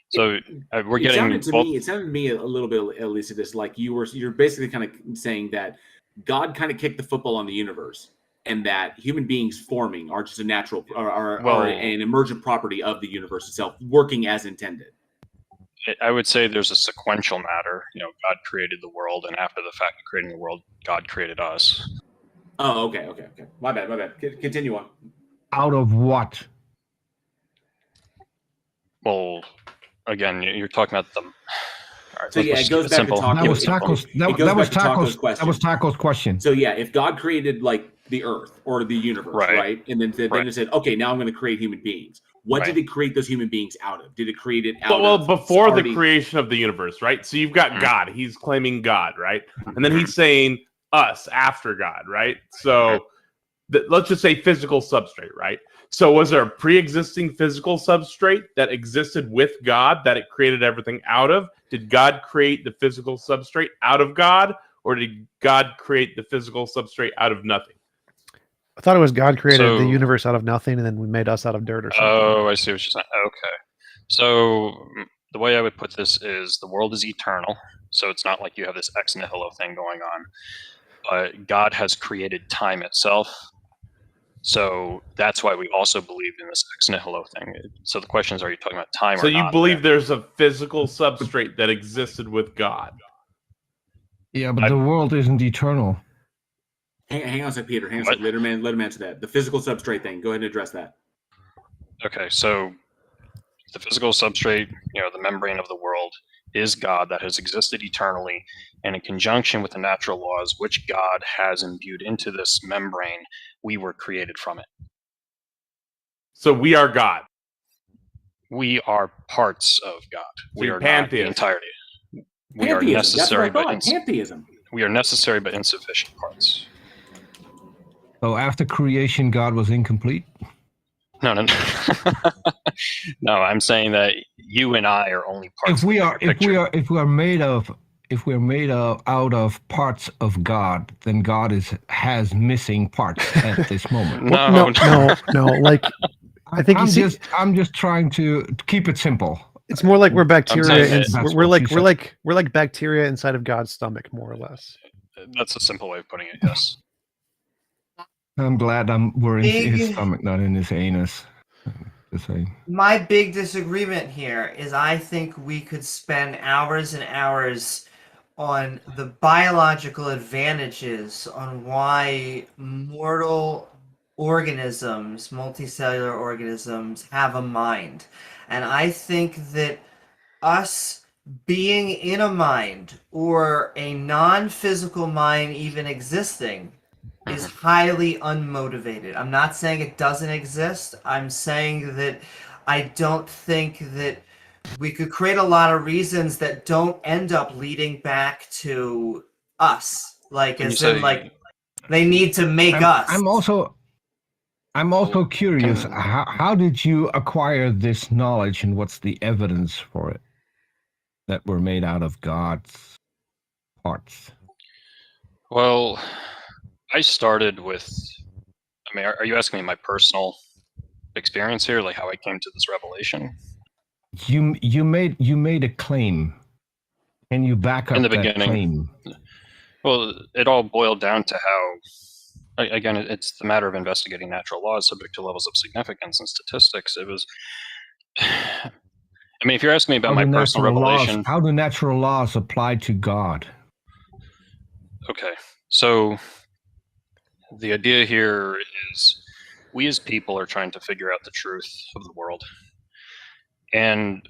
So we're It getting sounded to me a little bit, at least, of this like you're basically kind of saying that God kind of kicked the football on the universe, and that human beings forming are just a natural are an emergent property of the universe itself, working as intended. I would say there's a sequential matter. God created the world, and after the fact of creating the world, God created us. Oh, okay. My bad. Continue on. Out of what? Well, again, you're talking about the. So yeah, it goes back to talking. That was Taco's. That was Taco's question. So yeah, if God created like the Earth or the universe, right? And then it said, okay, now I'm going to create human beings. What did it create those human beings out of? Did it create it out of? Well, before the creation of the universe, right? So you've got God. He's claiming God, right? And then he's saying us after God, right? So let's just say physical substrate, right? So was there a pre-existing physical substrate that existed with God that it created everything out of? Did God create the physical substrate out of God? Or did God create the physical substrate out of nothing? I thought it was God created the universe out of nothing, and then we made us out of dirt or something. Oh, I see what you're saying. Okay. So the way I would put this is the world is eternal. So it's not like you have this ex nihilo thing going on. But God has created time itself. So that's why we also believe in this ex nihilo thing. So the question is, are you talking about time or not? So you believe there's a physical substrate that existed with God? Yeah, but the world isn't eternal. Hang on a sec, Peter. Hang on a sec. Let him answer that. The physical substrate thing. Go ahead and address that. Okay, so the physical substrate, the membrane of the world, is God that has existed eternally, and in conjunction with the natural laws which God has imbued into this membrane, we were created from it. So we are God. We are parts of God. We are not the entirety. We Pantheism. are necessary, That's what I thought. Pantheism. We are necessary but insufficient parts. So after creation, God was incomplete? No. No, I'm saying that you and I are only parts. If we are made out of parts of God, then God has missing parts at this moment. No. Like, I think I'm just trying to keep it simple. It's more like we're bacteria. We're like bacteria inside of God's stomach, more or less. That's a simple way of putting it. Yes. I'm glad we're in his stomach, not in his anus. My big disagreement here is I think we could spend hours and hours on the biological advantages on why mortal organisms, multicellular organisms, have a mind. And I think that us being in a mind or a non-physical mind even existing is highly unmotivated. I'm not saying it doesn't exist. I'm saying that I don't think that we could create a lot of reasons that don't end up leading back to us. Like, as in, like, they need to make us. I'm also curious, how did you acquire this knowledge, and what's the evidence for it that we're made out of God's parts? Well, I started with, are you asking me my personal experience here, like how I came to this revelation? You made a claim. Can you back up in the that beginning claim? Well, it all boiled down to how, again, it's the matter of investigating natural laws subject to levels of significance and statistics. It was, if you're asking me about my personal revelation, how do natural laws apply to God? Okay, so the idea here is we as people are trying to figure out the truth of the world, and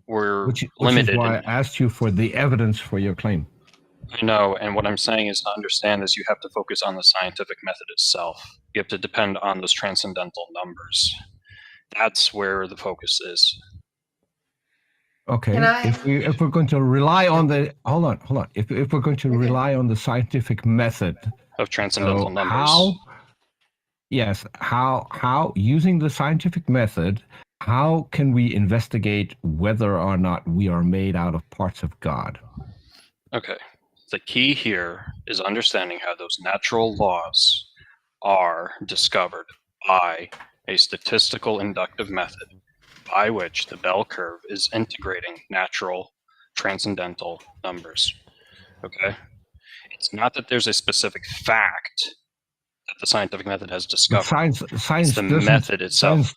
we're limited. Which is why I asked you for the evidence for your claim. I know, and what I'm saying is to understand is you have to focus on the scientific method itself. You have to depend on those transcendental numbers. That's where the focus is. Okay, if we're going to rely on the hold on. If we're going to rely on the scientific method of transcendental numbers, how using the scientific method, how can we investigate whether or not we are made out of parts of God? Okay, the key here is understanding how those natural laws are discovered by a statistical inductive method by which the bell curve is integrating natural transcendental numbers. Okay? It's not that there's a specific fact that the scientific method has discovered. Science it's the method itself.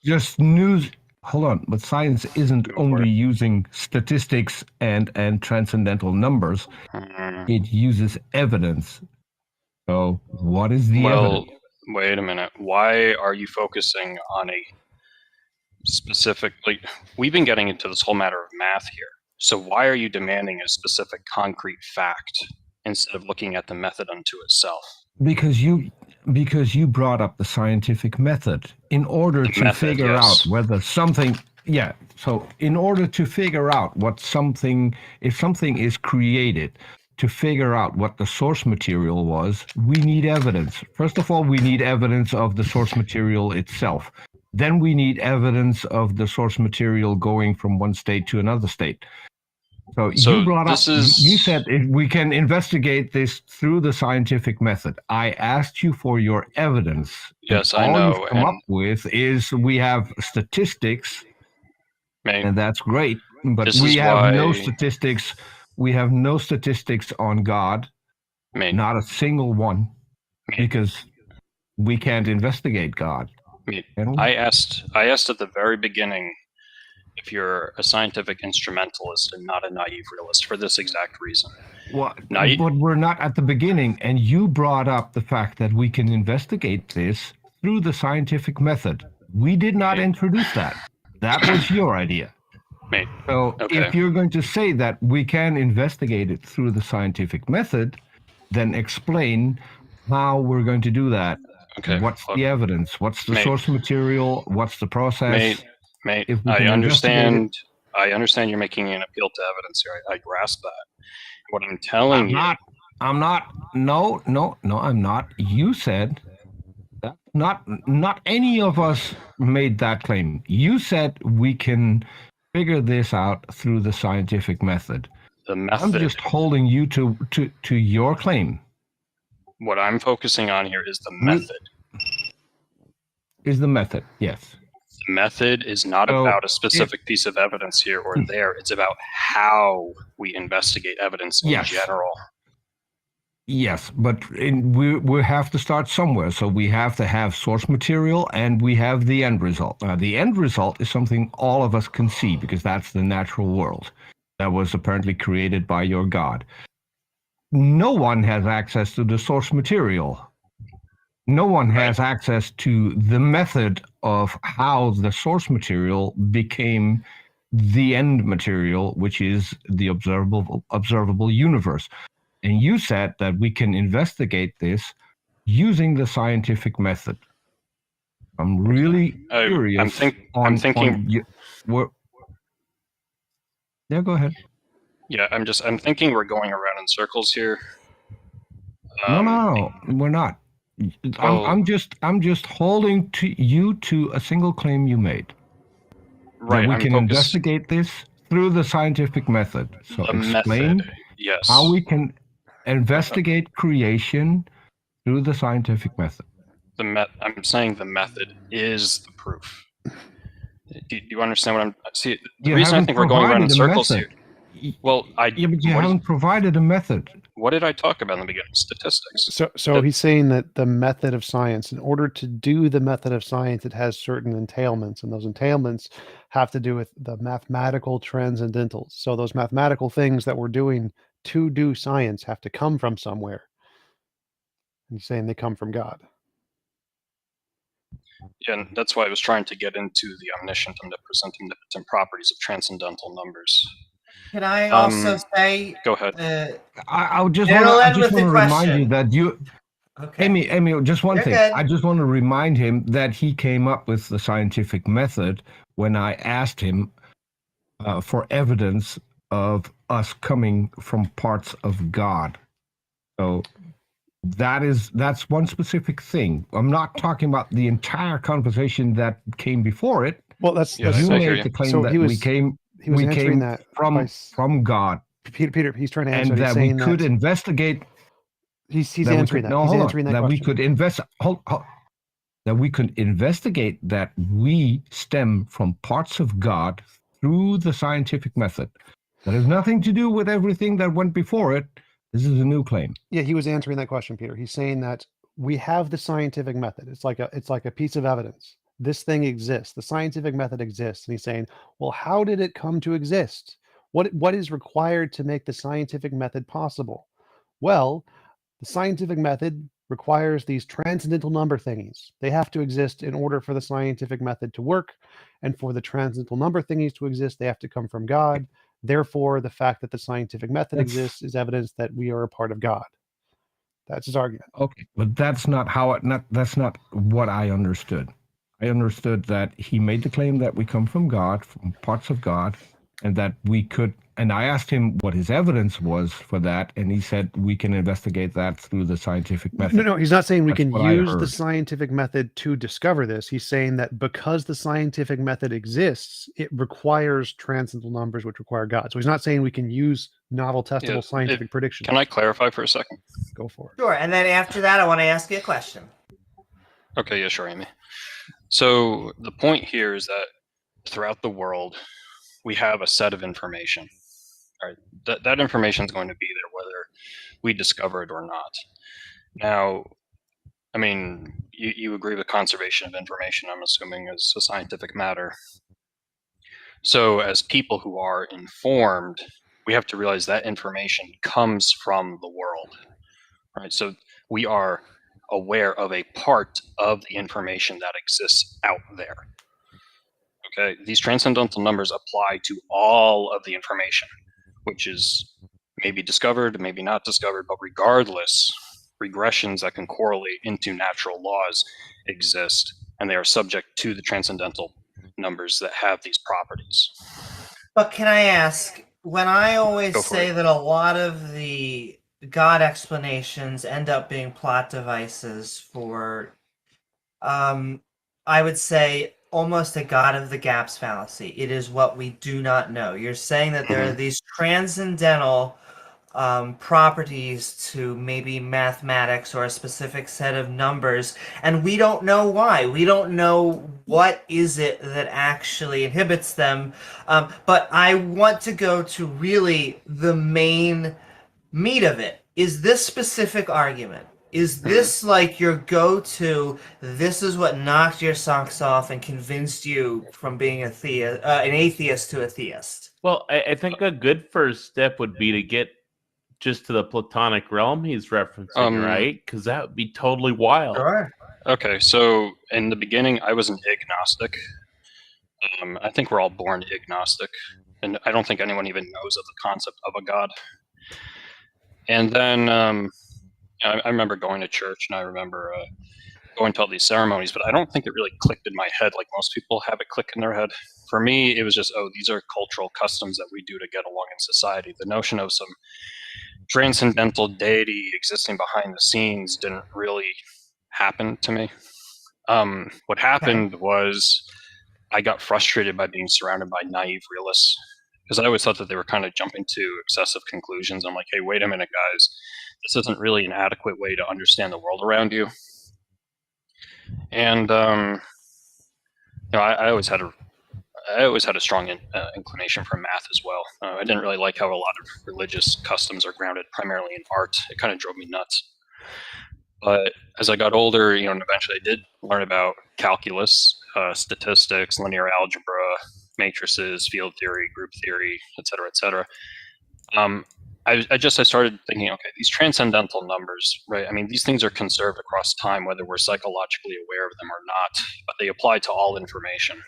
But science isn't only using statistics and transcendental numbers. It uses evidence. So what is the evidence? Wait a minute. Why are you focusing on a specific, we've been getting into this whole matter of math here. So why are you demanding a specific concrete fact instead of looking at the method unto itself? Because you brought up the scientific method in order to figure out whether something, so in order to figure out if something is created, to figure out what the source material was, we need evidence. First of all, we need evidence of the source material itself. Then we need evidence of the source material going from one state to another state. So you brought up, you said if we can investigate this through the scientific method. I asked you for your evidence. Yes, I know. All you've come up with is we have statistics, and that's great, but we have no statistics. We have no statistics on God, not a single one, because we can't investigate God. I asked at the very beginning if you're a scientific instrumentalist and not a naive realist for this exact reason. Well, Now you- but we're not at the beginning, and you brought up the fact that we can investigate this through the scientific method. We did not introduce that. That was your idea. Mate, So okay. if you're going to say that we can investigate it through the scientific method, then explain how we're going to do that. Okay. What's look, the evidence? What's the mate, source material? What's the process? Mate, If we I can investigate understand. I understand you're making an appeal to evidence here. I grasp that. What I'm telling you. I'm not. No, I'm not. You said that. Not any of us made that claim. You said we can figure this out through the scientific method. The method. I'm just holding you to your claim. What I'm focusing on here is the method. Is the method, yes. The method is not about a specific piece of evidence here or there. It's about how we investigate evidence in general. Yes, but we have to start somewhere. So we have to have source material and we have the end result. Now, the end result is something all of us can see because that's the natural world that was apparently created by your God. No one has access to the source material. No one has access to the method of how the source material became the end material, which is the observable universe. And you said that we can investigate this using the scientific method. I'm really curious. I'm thinking. Yeah, go ahead. Yeah, I'm thinking we're going around in circles here. No, we're not. I'm just holding you to a single claim you made. Right. That we can investigate this through the scientific method. So explain method, yes. how we can investigate creation through the scientific method. I'm saying the method is the proof. Do you understand what I'm? See, the reason I think we're going around in circles here. Well, but you haven't provided a method. What did I talk about in the beginning? Statistics. So he's saying that the method of science, in order to do the method of science, it has certain entailments, and those entailments have to do with the mathematical transcendentals. So those mathematical things that we're doing to do science have to come from somewhere. And he's saying they come from God. Yeah, and that's why I was trying to get into the omniscient and omnipotent properties of transcendental numbers. Can I also say? Go ahead. I just want to remind you that you, Amy, just one thing. I just want to remind him that he came up with the scientific method when I asked him for evidence of us coming from parts of God. So that's one specific thing. I'm not talking about the entire conversation that came before it. Well, that's you made the claim that we came. He was answering that from God. Peter, he's trying to answer. And that we could investigate. He's answering that. He's answering that question. We could that we could investigate that we stem from parts of God through the scientific method. That has nothing to do with everything that went before it. This is a new claim. Yeah, he was answering that question, Peter. He's saying that we have the scientific method. It's like a piece of evidence. This thing exists. The scientific method exists. And he's saying, well, how did it come to exist? What is required to make the scientific method possible? Well, the scientific method requires these transcendental number thingies. They have to exist in order for the scientific method to work. And for the transcendental number thingies to exist, they have to come from God. Therefore, the fact that the scientific method exists is evidence that we are a part of God. That's his argument. Okay, but that's not that's not what I understood. I understood that he made the claim that we come from God, from parts of God, and that we could, and I asked him what his evidence was for that, and he said we can investigate that through the scientific method. No, he's not saying we can use the scientific method to discover this. He's saying that because the scientific method exists, it requires transcendental numbers, which require God. So he's not saying we can use novel testable scientific predictions. Can I clarify for a second? Go for it. Sure, and then after that, I want to ask you a question. Okay, yeah, sure, Amy. So the point here is that throughout the world, we have a set of information. Right? That information is going to be there whether we discover it or not. Now, I mean, you agree with conservation of information, I'm assuming, as a scientific matter. So as people who are informed, we have to realize that information comes from the world, right? So we are aware of a part of the information that exists out there. Okay, these transcendental numbers apply to all of the information, which is maybe discovered, maybe not discovered, but regardless, regressions that can correlate into natural laws exist, and they are subject to the transcendental numbers that have these properties. But can I ask, when I always Go for say it. that a lot of the God explanations end up being plot devices for, I would say, almost a God of the gaps fallacy. It is what we do not know. You're saying that there are these transcendental properties to maybe mathematics or a specific set of numbers, and we don't know why. We don't know what is it that actually inhibits them. But I want to go to really the main meat of it. Is this specific argument? Is this like your go-to, this is what knocked your socks off and convinced you from being an atheist to a theist? Well, I think a good first step would be to get just to the Platonic realm he's referencing, right? Because that would be totally wild. Sure. Okay, so in the beginning, I was an agnostic. I think we're all born agnostic, and I don't think anyone even knows of the concept of a God. And then I remember going to church, and I remember going to all these ceremonies, but I don't think it really clicked in my head like most people have it click in their head. For me, it was just, oh, these are cultural customs that we do to get along in society. The notion of some transcendental deity existing behind the scenes didn't really happen to me. What happened was I got frustrated by being surrounded by naive realists, because I always thought that they were kind of jumping to excessive conclusions. I'm like, hey, wait a minute, guys. This isn't really an adequate way to understand the world around you. And I always had a strong inclination for math as well. I didn't really like how a lot of religious customs are grounded primarily in art. It kind of drove me nuts. But as I got older, and eventually I did learn about calculus, statistics, linear algebra, matrices, field theory, group theory, et cetera, et cetera. I started thinking, okay, these transcendental numbers, right? I mean, these things are conserved across time, whether we're psychologically aware of them or not, but they apply to all information.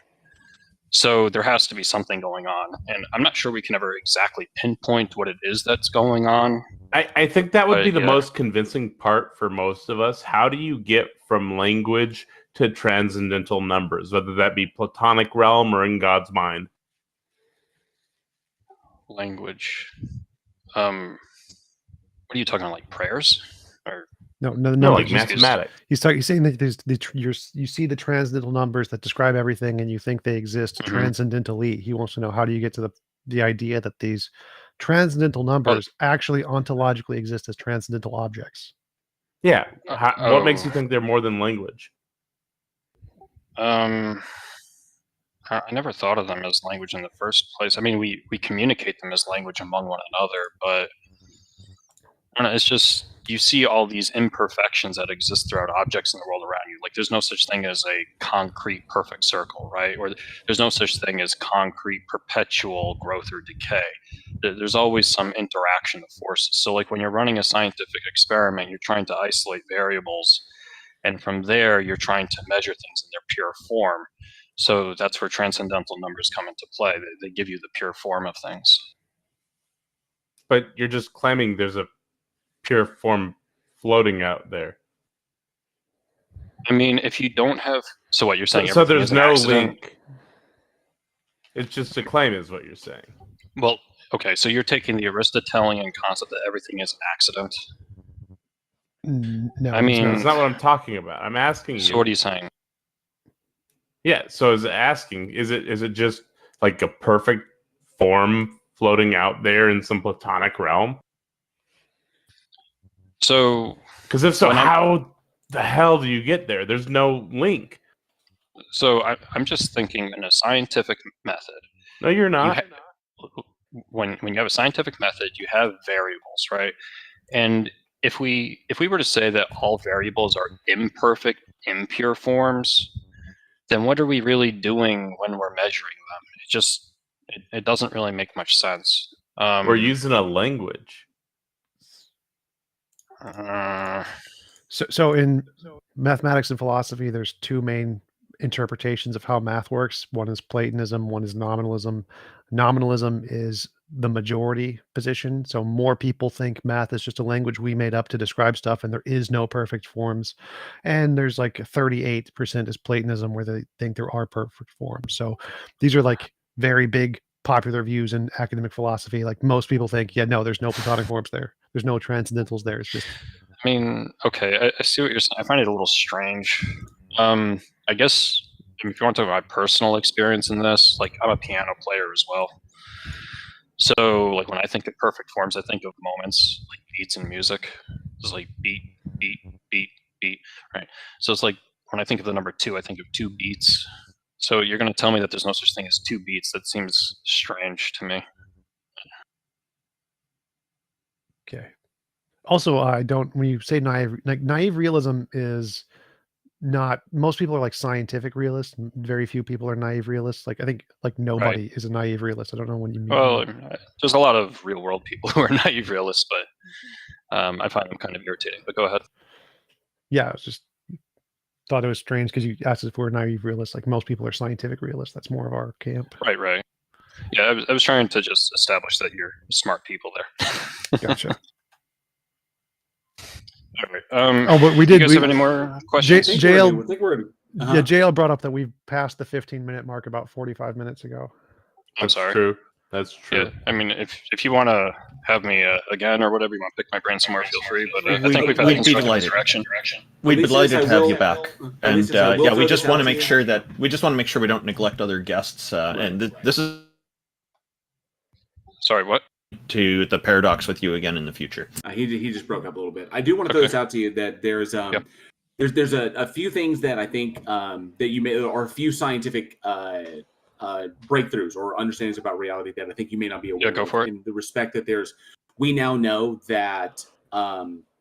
So there has to be something going on, and I'm not sure we can ever exactly pinpoint what it is that's going on. I think that would be the most convincing part for most of us. How do you get from language to transcendental numbers, whether that be Platonic realm or in God's mind? Language. What are you talking about, like prayers? Or No, like mathematics. He's saying that there's you see the transcendental numbers that describe everything, and you think they exist transcendentally. He wants to know, how do you get to the idea that these transcendental numbers actually ontologically exist as transcendental objects? Yeah. What makes you think they're more than language? I never thought of them as language in the first place. I mean, we communicate them as language among one another, but I don't know, it's just, you see all these imperfections that exist throughout objects in the world around you. Like, there's no such thing as a concrete perfect circle, right? Or there's no such thing as concrete perpetual growth or decay. There's always some interaction of forces. So like when you're running a scientific experiment, you're trying to isolate variables, and from there you're trying to measure things in their pure form. So that's where transcendental numbers come into play. They give you the pure form of things. But you're just claiming there's a pure form floating out there. I mean, if you don't have... So what you're saying? So there's no accident? link. It's just a claim is what you're saying. Well, okay, so you're taking the Aristotelian concept that everything is an accident. No, I mean... That's not what I'm talking about. I'm asking you. So what are you saying? Yeah, so is it just like a perfect form floating out there in some Platonic realm? So... Because if so, how the hell do you get there? There's no link. So I'm just thinking in a scientific method. No, you're not. When you have a scientific method, you have variables, right? And if we were to say that all variables are imperfect, impure forms, then what are we really doing when we're measuring them? It doesn't really make much sense. We're using a language. So in mathematics and philosophy, there's two main interpretations of how math works. One is Platonism, one is nominalism. Nominalism is the majority position. So more people think math is just a language we made up to describe stuff, and there is no perfect forms. And there's like 38% is Platonism, where they think there are perfect forms. So these are like very big popular views in academic philosophy. Like most people think, yeah, no, there's no Platonic forms there. There's no transcendentals there. It's just. I mean, okay, I see what you're saying. I find it a little strange. I guess if you want to talk about my personal experience in this, like I'm a piano player as well. So like when I think of perfect forms, I think of moments like beats in music. It's like beat, beat, beat, beat, right? So it's like when I think of the number 2, I think of 2 beats. So you're going to tell me that there's no such thing as 2 beats? That seems strange to me. Okay. Also, I don't. When you say naive, like naive realism is not. Most people are like scientific realists. Very few people are naive realists. Like I think like nobody is a naive realist. I don't know when you mean. Well, there's a lot of real world people who are naive realists, but I find them kind of irritating. But go ahead. Yeah, I was just thought it was strange because you asked if we're naive realists. Like most people are scientific realists. That's more of our camp. Right. Yeah, I was trying to just establish that you're smart people there. Gotcha. All right. But we did. You guys have any more questions? JL brought up that we passed the 15-minute mark about 45 minutes ago. I'm sorry. True. That's true. Yeah, I mean, if you want to have me again or whatever, you want to pick my brain somewhere, feel free. But I think we've had a constructive interaction. We'd be delighted to have you back. And yeah, we just want to make sure we don't neglect other guests. And this is. Sorry, what? To the paradox with you again in the future. He just broke up a little bit. I do want to throw this out to you that there's there's a few things that I think that you may, or a few scientific breakthroughs or understandings about reality that I think you may not be aware of. Go for it. In the respect that we now know that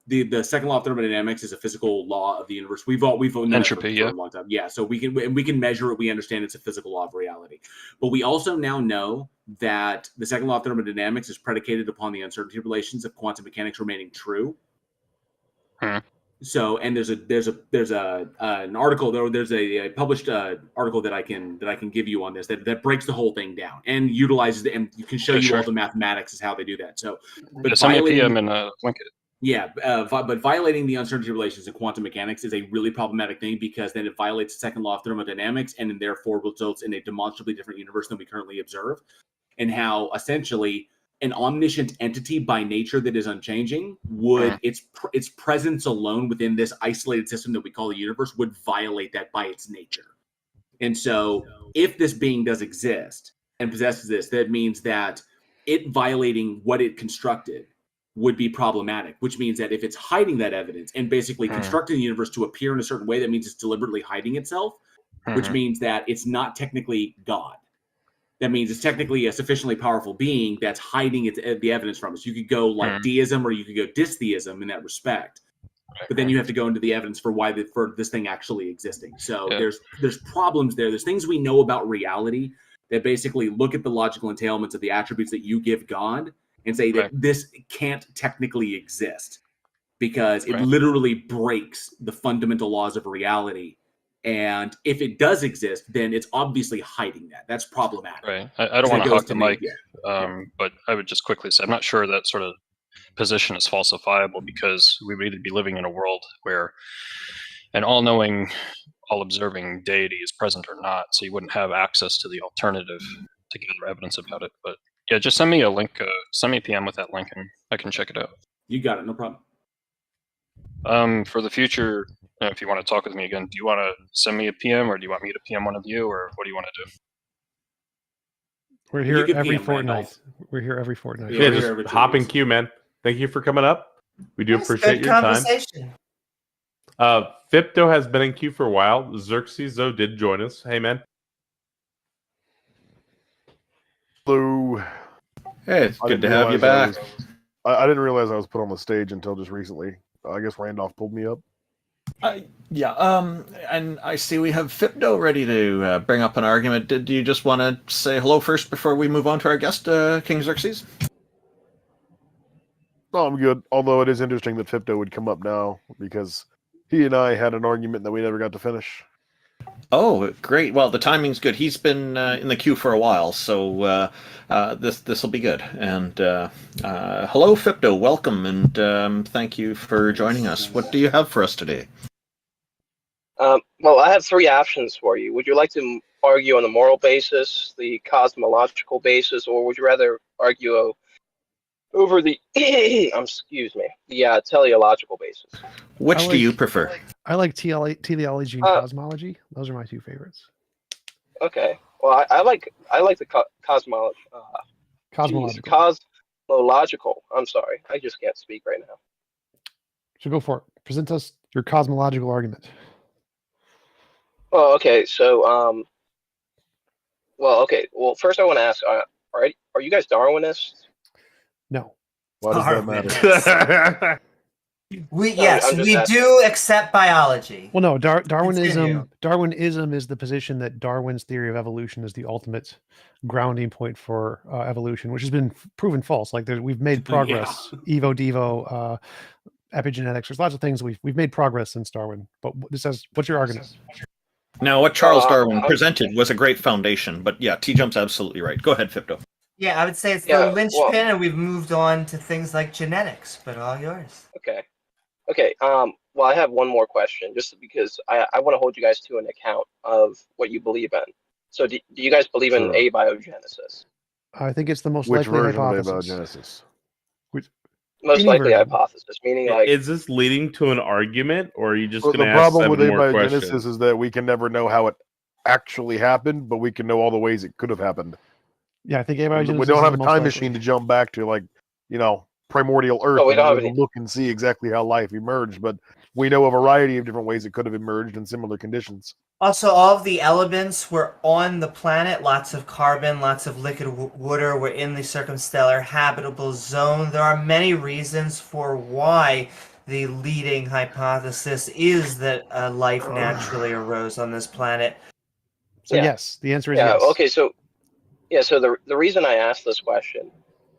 the second law of thermodynamics is a physical law of the universe. We've known entropy, for a long time. Yeah, so we can measure it. We understand it's a physical law of reality. But we also now know that the second law of thermodynamics is predicated upon the uncertainty relations of quantum mechanics remaining true. So, and there's an article, there's a published article that I can give you on this that breaks the whole thing down and utilizes and you can show you all the mathematics is how they do that. So, but send me a PM and link it. Yeah, but violating the uncertainty relations in quantum mechanics is a really problematic thing because then it violates the second law of thermodynamics and then therefore results in a demonstrably different universe than we currently observe. And how essentially an omniscient entity by nature that is unchanging would its presence alone within this isolated system that we call the universe would violate that by its nature. And so if this being does exist and possesses this, that means that it violating what it constructed would be problematic, which means that if it's hiding that evidence and basically constructing the universe to appear in a certain way, that means it's deliberately hiding itself, which means that it's not technically God. That means it's technically a sufficiently powerful being that's hiding the evidence from us. You could go like deism or you could go dystheism in that respect. But then you have to go into the evidence for for this thing actually existing. So there's problems there. There's things we know about reality that basically look at the logical entailments of the attributes that you give God and say that this can't technically exist because it literally breaks the fundamental laws of reality. And if it does exist, then it's obviously hiding that. That's problematic. Right. I don't want to hog the mic, but I would just quickly say I'm not sure that sort of position is falsifiable because we would either be living in a world where an all-knowing, all-observing deity is present or not, so you wouldn't have access to the alternative to gather evidence about it. But yeah, just send me a link, send me a PM with that link, and I can check it out. You got it, no problem. For the future, if you want to talk with me again, do you want to send me a PM or do you want me to PM one of you, or what do you want to do? We're here every fortnight. We're here every fortnight. Yeah, just hop in queue, man. Thank you for coming up. We do appreciate your time. Fipto has been in queue for a while. Xerxes, though, did join us. Hey, man. Hello. Hey, it's good to have you back. I didn't realize I was put on the stage until just recently. I guess Randolph pulled me up. And I see we have Fipdo ready to bring up an argument. Did you just want to say hello first before we move on to our guest, King Xerxes? Oh, I'm good. Although it is interesting that Fipto would come up now because he and I had an argument that we never got to finish. Oh, great! Well, the timing's good. He's been in the queue for a while, so this will be good. And hello, Fipto. Welcome, and thank you for joining us. What do you have for us today? Well, I have three options for you. Would you like to argue on the moral basis, the cosmological basis, or would you rather argue over the excuse me, the teleological basis? Which do you prefer? I like teleology and cosmology. Those are my two favorites. Okay. Well, I like the cosmology. Cosmological. Cosmological. I'm sorry, I just can't speak right now. So go for it. Present us your cosmological argument. Oh, okay. So, well, first I want to ask, are you guys Darwinists? No. Why does that matter? We asking. do accept biology. Well, no, Darwinism. Continue. Darwinism is the position that Darwin's theory of evolution is the ultimate grounding point for evolution, which has been proven false. Like we've made progress. Evo, Devo, epigenetics. There's lots of things we've made progress since Darwin. But this says, what's your argument? Now, what Charles Darwin presented was a great foundation, but yeah, T-Jump's absolutely right. Go ahead, Fipto. Yeah, I would say it's the linchpin, and we've moved on to things like genetics, but all yours. Okay. Well, I have one more question, just because I want to hold you guys to an account of what you believe in. So, do you guys believe in abiogenesis? I think it's the most Which likely version hypothesis. of abiogenesis? Most likely hypothesis, meaning like. Is this leading to an argument, or are you just Well, going the to ask problem with 7 more abiogenesis questions? is that we can never know how it actually happened, but we can know all the ways it could have happened. Yeah, I think abiogenesis. We don't have a is the most time likely. machine to jump back to, like, primordial Earth we don't have and any- look and see exactly how life emerged, but we know a variety of different ways it could have emerged in similar conditions. Also, all of the elements were on the planet. Lots of carbon, lots of liquid water were in the circumstellar habitable zone. There are many reasons for why the leading hypothesis is that life naturally arose on this planet. So yes, the answer is yes. Okay, so the reason I asked this question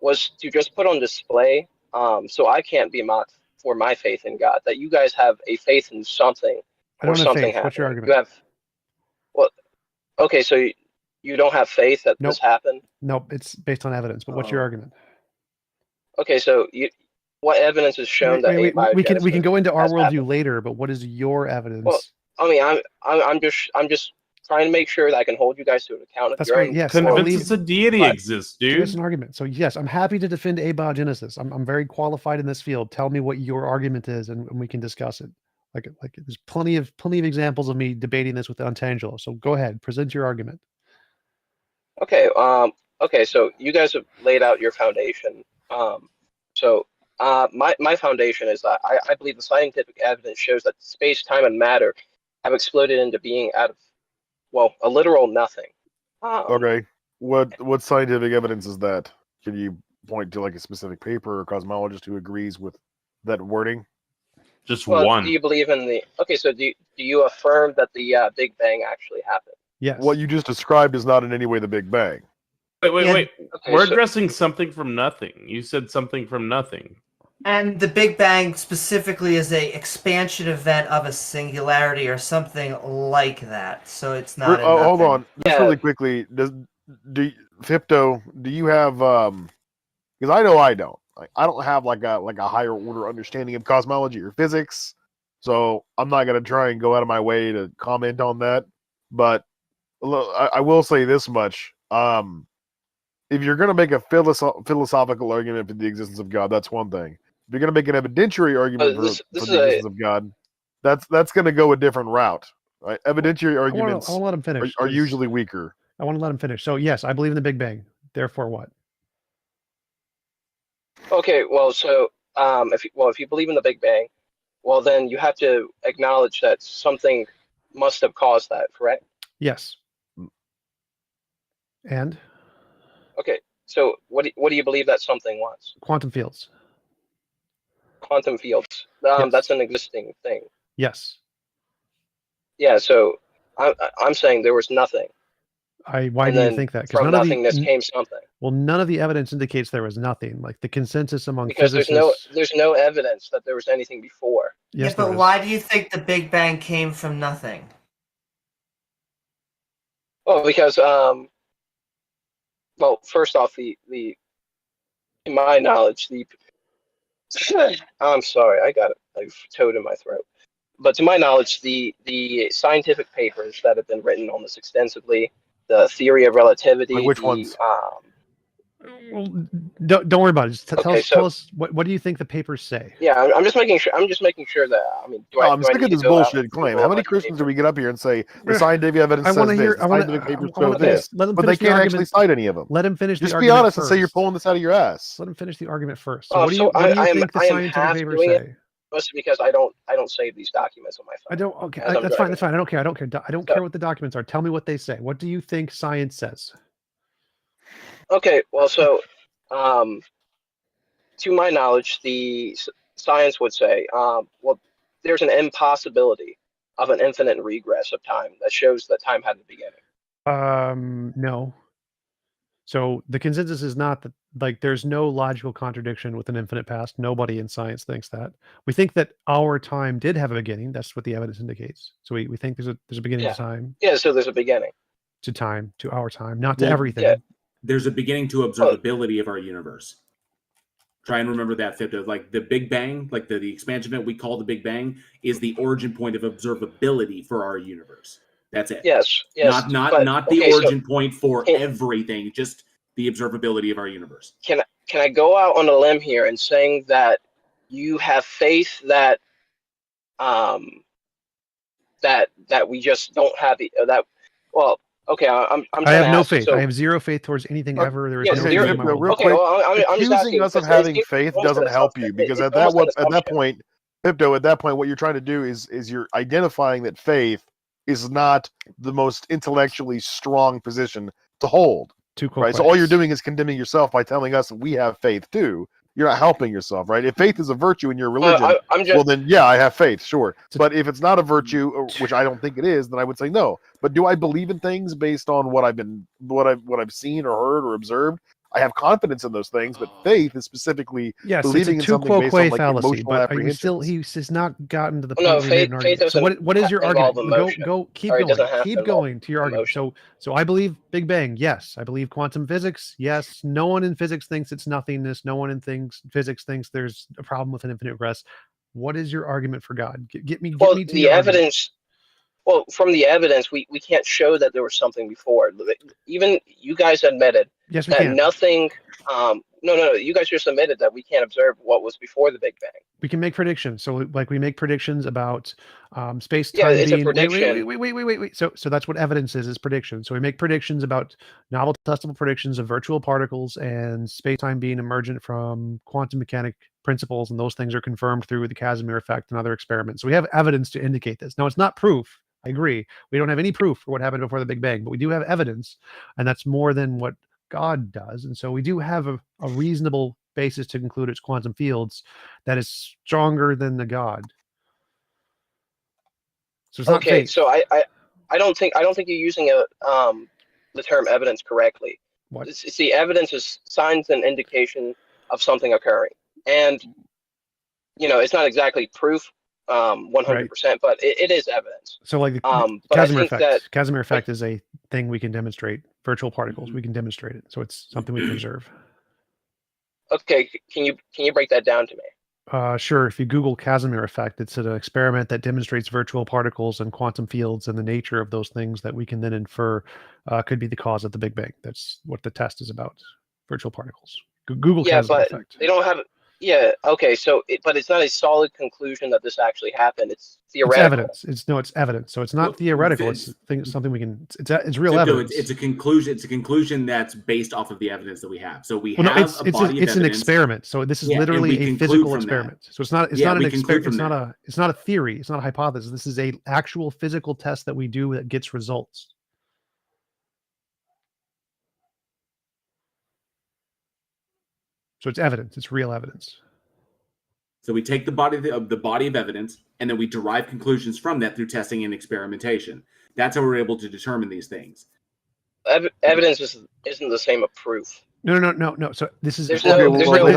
was to just put on display, so I can't be mocked for my faith in God, that you guys have a faith in something. I don't or have something faith. What's your happening. argument? Okay, so you don't have faith that this happened? Nope, it's based on evidence. But what's your argument? Okay, so what evidence has shown that we can go into our has worldview happened? later, but what is your evidence? Well, I mean, I'm just trying to make sure that I can hold you guys to an account of That's your great. own. Yes, Convince us a deity exists, Give dude. us an argument. So yes, I'm happy to defend abiogenesis. I'm very qualified in this field. Tell me what your argument is, and we can discuss it. Like there's plenty of examples of me debating this with Untangelo. So go ahead, present your argument. Okay. Okay. So you guys have laid out your foundation. My foundation is that I believe the scientific evidence shows that space, time, and matter have exploded into being out of, a literal nothing. Okay, what scientific evidence is that? Can you point to like a specific paper or cosmologist who agrees with that wording? Just one. Do you believe in the? Okay, so do you affirm that the Big Bang actually happened? Yes. What you just described is not in any way the Big Bang. Wait. Okay, We're addressing something from nothing. You said something from nothing. And the Big Bang specifically is a expansion event of a singularity or something like that. So it's not. Hold on, just really quickly. Fipto, do you have? Because I know I don't. I don't have like a higher order understanding of cosmology or physics, so I'm not gonna try and go out of my way to comment on that. But I will say this much: if you're gonna make a philosophical argument for the existence of God, that's one thing. If you're going to make an evidentiary argument for the existence of God, that's going to go a different route. Right? Evidentiary arguments I wanna let him finish, are usually weaker. I want to let him finish. So yes, I believe in the Big Bang. Therefore, what? Okay, well, so if you believe in the Big Bang, well, then you have to acknowledge that something must have caused that, correct? Yes. And? Okay, so what do you believe that something was? Quantum fields. Quantum fields. That's an existing thing. Yes. Yeah, so I'm saying there was nothing. Why do you think that? From nothingness came something. Well, none of the evidence indicates there was nothing. Like the consensus among because physicists. there's no evidence that there was anything before. Yes, but why do you think the Big Bang came from nothing? Well, because well, first off, in my knowledge, I'm sorry, I got a toad in my throat. But to my knowledge, the scientific papers that have been written on this extensively, the theory of relativity, like which ones? Well, don't worry about it. Just tell us what do you think the papers say? Yeah, I'm just making sure. I'm just making sure that I'm sick of this bullshit claim. How many Christians do we get up here and say the scientific evidence says this? The scientific papers show this, but they can't actually cite any of them. Let him finish. Just be honest and say you're pulling this out of your ass. Let him finish the argument first. So what do you think the scientific papers say? Mostly because I don't save these documents on my phone. I don't. Okay, that's fine. That's fine. I don't care. I don't care. I don't care what the documents are. Tell me what they say. What do you think science says? Okay. Well, so. To my knowledge, the science would say, well, there's an impossibility of an infinite regress of time that shows that time had a beginning. No. So the consensus is not that, like, there's no logical contradiction with an infinite past. Nobody in science thinks that. We think that our time did have a beginning. That's what the evidence indicates. So we think there's a beginning to time. Yeah, so there's a beginning. To time, to our time, not to everything. Yeah. There's a beginning to observability of our universe. Try and remember that, Fipto. Like the Big Bang, like the expansion event we call the Big Bang, is the origin point of observability for our universe. That's it. Yes. Not the origin point for everything, just the observability of our universe. Can I go out on a limb here and saying that you have faith that that we just don't have that? Well. Okay, I have no faith. I have zero faith towards anything ever. There is no faith in my real quick. Accusing us of having faith doesn't help you because at that point, Pipto, at that point, what you're trying to do is you're identifying that faith is not the most intellectually strong position to hold. Right. So all you're doing is condemning yourself by telling us that we have faith too. You're not helping yourself, right? If faith is a virtue in your religion, well then, yeah, I have faith, sure. But if it's not a virtue, which I don't think it is, then I would say no. But do I believe in things based on what I've seen or heard or observed? I have confidence in those things, but faith is specifically believing in something based on like emotional apprehension. He's not gotten to the point where we made an argument. So what is your argument? Go keep going to your argument. So I believe Big Bang, yes. I believe quantum physics, yes. No one in physics thinks it's nothingness. No one in physics thinks there's a problem with an infinite regress. What is your argument for God? Get me to the evidence. Well, from the evidence, we can't show that there was something before. Even you guys admitted that nothing. No. You guys just admitted that we can't observe what was before the Big Bang. We can make predictions. So, like, we make predictions about space time. Yeah, it's a prediction. Wait. So that's what evidence is prediction. So we make predictions about novel testable predictions of virtual particles and space time being emergent from quantum mechanic principles, and those things are confirmed through the Casimir effect and other experiments. So we have evidence to indicate this. Now, it's not proof. I agree. We don't have any proof for what happened before the Big Bang, but we do have evidence, and that's more than what God does. And so we do have a reasonable basis to conclude it's quantum fields that is stronger than the God. So it's not faith. So I don't think you're using the term evidence correctly. What? It's the evidence is signs and indication of something occurring, and it's not exactly proof. 100%, but it is evidence. So like the Casimir effect. Casimir effect is a thing we can demonstrate. Virtual particles, we can demonstrate it. So it's something we can observe. Okay, can you break that down to me? Sure. If you Google Casimir effect, it's an experiment that demonstrates virtual particles and quantum fields and the nature of those things that we can then infer could be the cause of the Big Bang. That's what the test is about. Virtual particles. Google Casimir effect. They don't have. Yeah. Okay. So, but it's not a solid conclusion that this actually happened. It's theoretical. It's evidence. It's evidence. So it's not theoretical. It's something we can. It's real evidence. It's a conclusion. It's a conclusion that's based off of the evidence that we have. So we have a body of evidence. It's an experiment. So this is literally a physical experiment. So it's not. It's not an experiment. It's not a theory. It's not a hypothesis. This is a actual physical test that we do that gets results. So it's evidence. It's real evidence. So we take the body of evidence, and then we derive conclusions from that through testing and experimentation. That's how we're able to determine these things. Evidence isn't the same as proof. No. So this is There's no.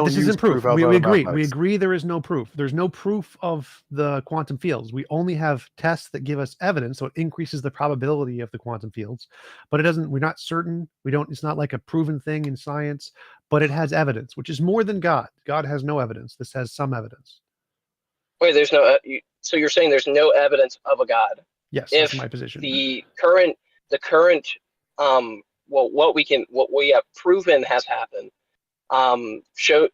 this isn't proof. We agree. We agree. There is no proof. There's no proof of the quantum fields. We only have tests that give us evidence, so it increases the probability of the quantum fields. But it doesn't. We're not certain. We don't. It's not like a proven thing in science. But it has evidence, which is more than God. God has no evidence. This has some evidence. Wait, there's no. So you're saying there's no evidence of a God? Yes, if that's my position. The current what we have proven has happened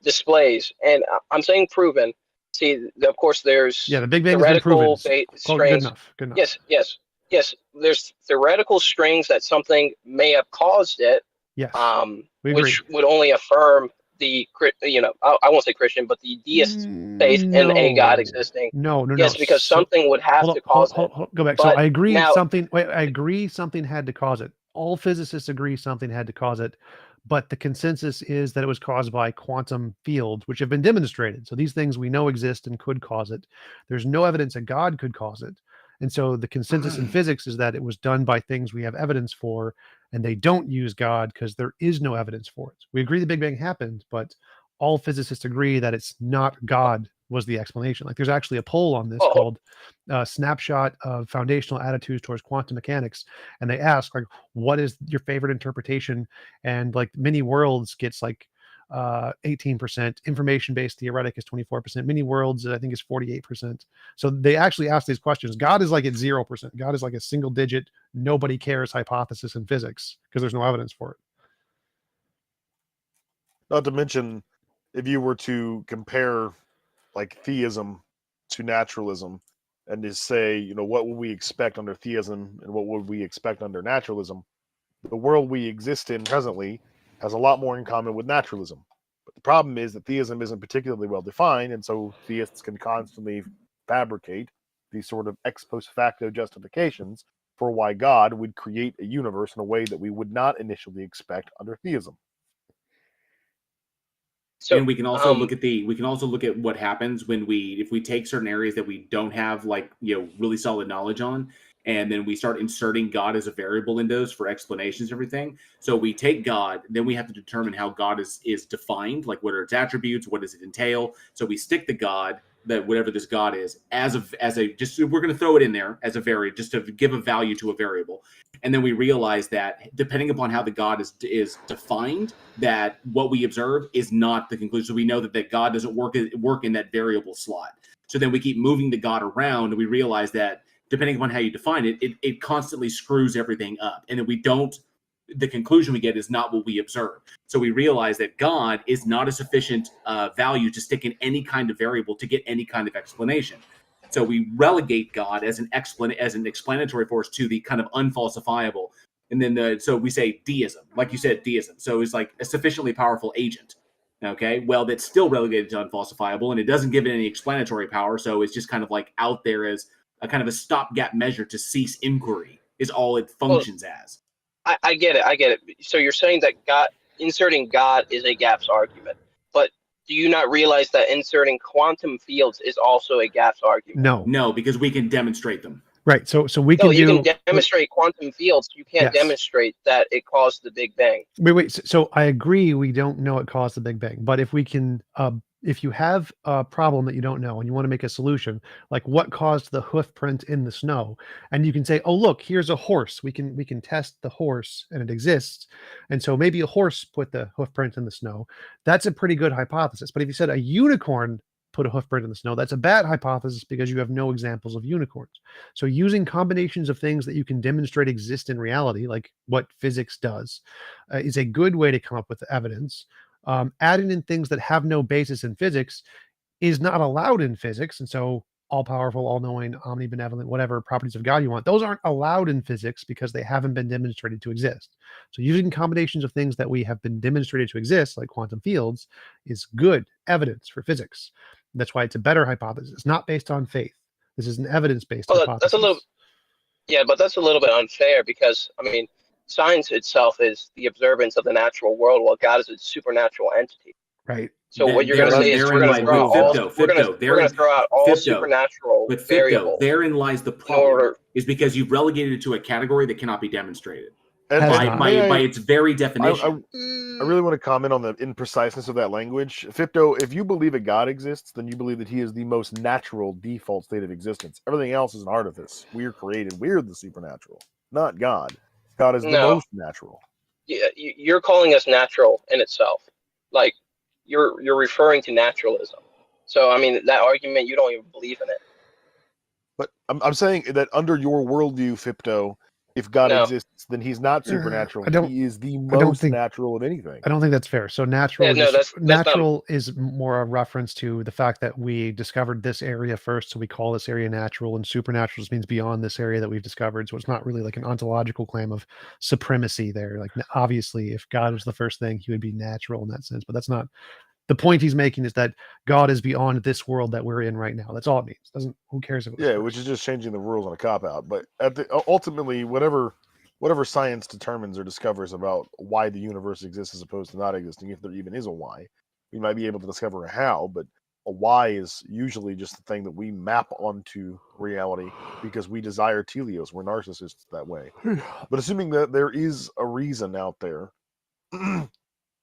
displays, and I'm saying proven. See, of course, there's the Big Bang has been proven. Strings. Good enough. Yes. There's theoretical strings that something may have caused it. Yes. Which would only affirm the I won't say Christian, but the deist faith in a God existing. No. Yes, because something would have to cause it. Go back. But so I agree. now, I agree. Something had to cause it. All physicists agree something had to cause it, but the consensus is that it was caused by quantum fields, which have been demonstrated. So these things we know exist and could cause it. There's no evidence that God could cause it. And so the consensus in physics is that it was done by things we have evidence for, and they don't use God because there is no evidence for it. We agree the Big Bang happened, but all physicists agree that it's not God was the explanation. Like there's actually a poll on this called Snapshot of Foundational Attitudes Towards Quantum Mechanics. And they ask, like, what is your favorite interpretation? And like many worlds gets like 18%. Information-based theoretic is 24%. Many worlds, I think, is 48%. So they actually ask these questions. God is like at 0%. God is like a single digit, nobody cares hypothesis in physics because there's no evidence for it. Not to mention, if you were to compare like theism to naturalism and to say, what would we expect under theism and what would we expect under naturalism, the world we exist in presently has a lot more in common with naturalism. But the problem is that theism isn't particularly well defined, and so theists can constantly fabricate these sort of ex post facto justifications for why God would create a universe in a way that we would not initially expect under theism. So, and we can also look at what happens when if we take certain areas that we don't have really solid knowledge on, and then we start inserting God as a variable in those for explanations and everything. So we take God, then we have to determine how God is defined, like what are its attributes, what does it entail. So we stick the God, that whatever this God is, as a just we're going to throw it in there as a variable, just to give a value to a variable. And then we realize that depending upon how the God is defined, that what we observe is not the conclusion. So we know that God doesn't work in that variable slot. So then we keep moving the God around, and we realize that depending upon how you define it, it constantly screws everything up. And then the conclusion we get is not what we observe. So we realize that God is not a sufficient value to stick in any kind of variable to get any kind of explanation. So we relegate God as an explanatory force to the kind of unfalsifiable. And then so we say deism, like you said, deism. So it's like a sufficiently powerful agent. Okay, well, that's still relegated to unfalsifiable, and it doesn't give it any explanatory power. So it's just kind of like out there as a kind of a stopgap measure to cease inquiry is all it functions as. I get it. So you're saying that inserting God is a gaps argument, but do you not realize that inserting quantum fields is also a gaps argument? No, because we can demonstrate them. Right. So we can can demonstrate quantum fields. You can't demonstrate that it caused the Big Bang. Wait. So I agree. We don't know it caused the Big Bang, but if we can, if you have a problem that you don't know and you want to make a solution, like what caused the hoof print in the snow, and you can say, oh, look, here's a horse. We can test the horse and it exists. And so maybe a horse put the hoof print in the snow. That's a pretty good hypothesis. But if you said a unicorn put a hoof print in the snow, that's a bad hypothesis because you have no examples of unicorns. So using combinations of things that you can demonstrate exist in reality, like what physics does, is a good way to come up with evidence. Adding in things that have no basis in physics is not allowed in physics. And so all-powerful, all-knowing, omnibenevolent, whatever properties of God you want, those aren't allowed in physics because they haven't been demonstrated to exist. So using combinations of things that we have been demonstrated to exist, like quantum fields, is good evidence for physics. That's why it's a better hypothesis. It's not based on faith. This is an evidence-based hypothesis. But that's a little bit unfair because, science itself is the observance of the natural world, while God is a supernatural entity. Right. So what you're going to say is we're going to throw out all supernatural variables. Therein lies the problem, is because you've relegated it to a category that cannot be demonstrated. by its very definition. I really want to comment on the impreciseness of that language. Fipto, if you believe that God exists, then you believe that he is the most natural default state of existence. Everything else is an artifice. We're created. We're the supernatural, not God. God is the most natural. Yeah, you're calling us natural in itself. Like, you're referring to naturalism. So, I mean, that argument, you don't even believe in it. But I'm saying that under your worldview, Fipto, if God exists, then he's not supernatural. He is the most natural of anything. I don't think that's fair. So natural, Yeah, that's natural is more a reference to the fact that we discovered this area first, so we call this area natural, and supernatural just means beyond this area that we've discovered. So it's not really like an ontological claim of supremacy there. Like, obviously, if God was the first thing, he would be natural in that sense. But that's not the point he's making. Is that God is beyond this world that we're in right now. That's all it means. Who cares if it was first? Which is just changing the rules on a cop out. But ultimately, whatever science determines or discovers about why the universe exists as opposed to not existing, if there even is a why, we might be able to discover a how. But a why is usually just the thing that we map onto reality because we desire teleos. We're narcissists that way. But assuming that there is a reason out there,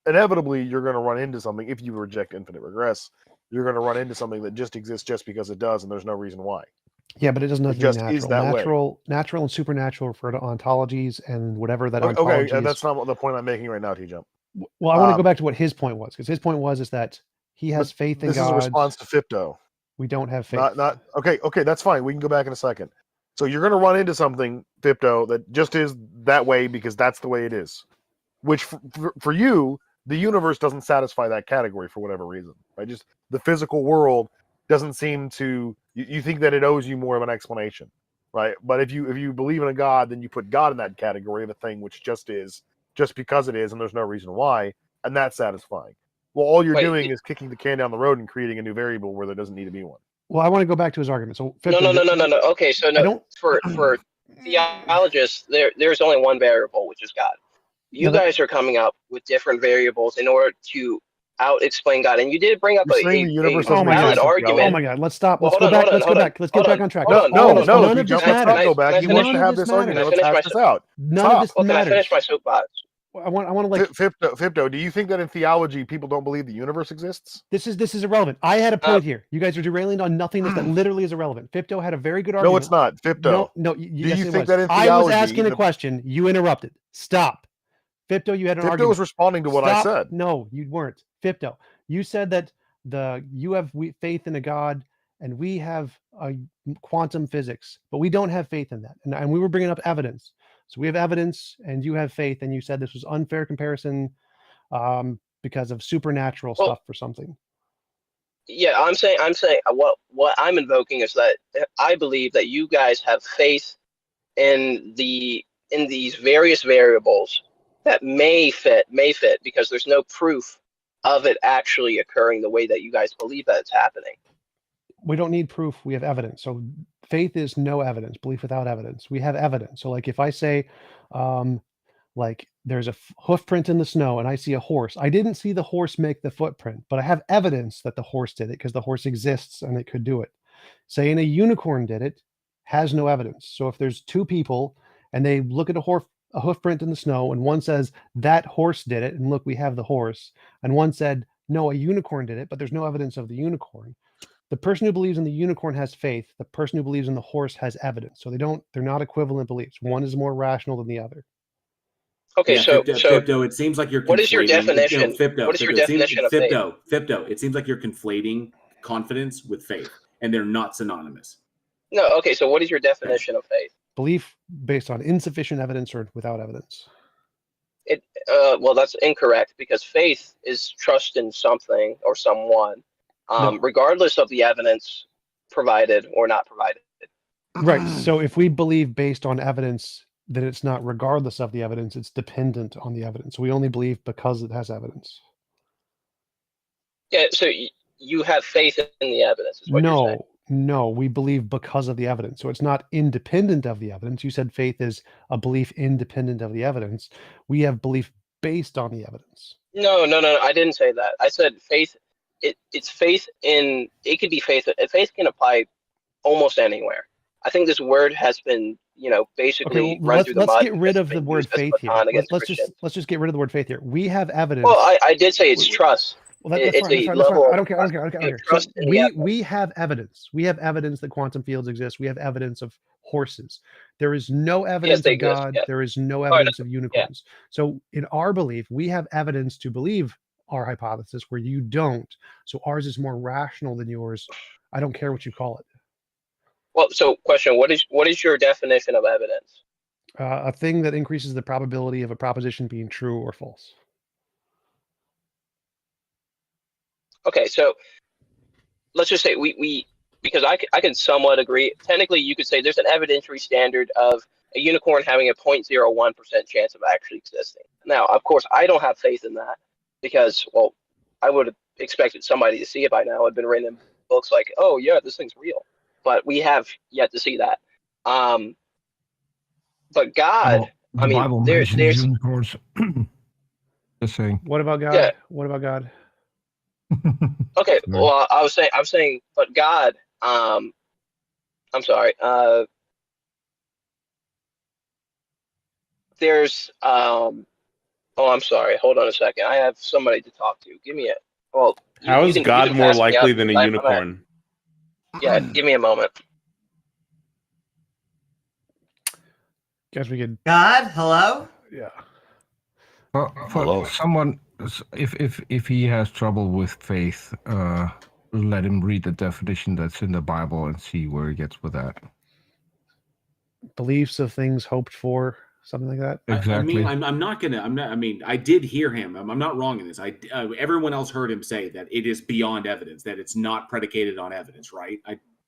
inevitably you're going to run into something. If you reject infinite regress, you're going to run into something that just exists just because it does, and there's no reason why. Yeah, but it doesn't have to be just natural. is that Natural and supernatural refer to ontologies and whatever that ontology Okay, is. that's not the point I'm making right now, TJump. Well, I want to go back to what his point was, because his point was that he has faith in God. This is a response to Fipto. We don't have faith. Okay, that's fine. We can go back in a second. So you're going to run into something, Fipto, that just is that way because that's the way it is. Which for you, the universe doesn't satisfy that category for whatever reason. Right? Just the physical world doesn't seem to. You think that it owes you more of an explanation, right? But if you believe in a God, then you put God in that category of a thing which just is, just because it is, and there's no reason why, and that's satisfying. Well, all you're doing is kicking the can down the road and creating a new variable where there doesn't need to be one. Well, I want to go back to his argument. So No. Okay, so for theologists, there's only one variable, which is God. You guys are coming up with different variables in order to out-explain God, and you did bring up a valid argument. Oh my God! Let's stop. Let's go back. Let's go back. Let's get back on track. No. None of this matters. Go back. You want to have this argument. Let's hash this out. None of this matters. Can I finish my soapbox? I want to like Fipto. Do you think that in theology people don't believe the universe exists? This is irrelevant. I had a point here. You guys are derailing on nothingness that literally is irrelevant. Fipto had a very good argument. No, it's not. Fipto. No. Do you think that in theology? I was asking a question. You interrupted. Stop. Fipto, you had an argument. Fipto was responding to what I said. No, you weren't. Fipto, you said that you have faith in a God and we have quantum physics, but we don't have faith in that. And we were bringing up evidence. So we have evidence and you have faith, and you said this was unfair comparison because of supernatural stuff or something. Yeah, I'm saying what I'm invoking is that I believe that you guys have faith in these various variables that may fit because there's no proof of it actually occurring the way that you guys believe that it's happening. We don't need proof. We have evidence. So faith is no evidence, belief without evidence. We have evidence. So like if I say, like there's a hoof print in the snow and I see a horse, I didn't see the horse make the footprint, but I have evidence that the horse did it because the horse exists and it could do it. Saying a unicorn did it has no evidence. So if there's two people and they look at a hoof print in the snow and one says that horse did it, and look, we have the horse, and one said, no, a unicorn did it, but there's no evidence of the unicorn. The person who believes in the unicorn has faith. The person who believes in the horse has evidence. So they're not equivalent beliefs. One is more rational than the other. Okay, so Fipto, it seems like you're conflating. What is your definition? Fipto, what is your definition of faith? Fipto, it seems like you're conflating confidence with faith, and they're not synonymous. No, okay, so what is your definition of faith? Belief based on insufficient evidence or without evidence. Well, that's incorrect, because faith is trust in something or someone, regardless of the evidence provided or not provided. Right. So if we believe based on evidence, then it's not regardless of the evidence, it's dependent on the evidence. We only believe because it has evidence. Yeah, so you have faith in the evidence, is what you're saying. No, we believe because of the evidence. So it's not independent of the evidence. You said faith is a belief independent of the evidence. We have belief based on the evidence. No, I didn't say that. I said faith. It's faith in. It could be faith. Faith can apply almost anywhere. I think this word has been basically well, run through the mud. let's get rid because of it's the been word used as a faith here. baton against Let's Christians. just get rid of the word faith here. We have evidence. Well, I did say it's trust. Well, that's It's fine. a That's level fine. of I don't care. So trust in the evidence. we have evidence. We have evidence that quantum fields exist. We have evidence of horses. There is no evidence they of exist, God. yes. There is no Oh, evidence no, of unicorns. So in our belief, we have evidence to believe our hypothesis where you don't. So ours is more rational than yours. I don't care what you call it. Well, so question: what is your definition of evidence? A thing that increases the probability of a proposition being true or false. Okay, so let's just say we because I can somewhat agree. Technically, you could say there's an evidentiary standard of a unicorn having a 0.01% chance of actually existing. Now, of course, I don't have faith in that because, well, I would have expected somebody to see it by now. It'd been written in books like, oh yeah, this thing's real, but we have yet to see that. But God, the Bible there's unicorns. Just saying. What about God? Yeah. What about God? Okay, well, I was saying, but God, I'm sorry. There's, oh, I'm sorry. Hold on a second. I have somebody to talk to. Give me a. Well, how is God more pass me likely up. than a unicorn? Yeah, give me a moment. Guess we could. God, hello. Yeah. For someone, if he has trouble with faith, let him read the definition that's in the Bible and see where he gets with that. Beliefs of things hoped for, something like that. Exactly. I mean, I did hear him. I'm not wrong in this. Everyone else heard him say that it is beyond evidence, that it's not predicated on evidence, right?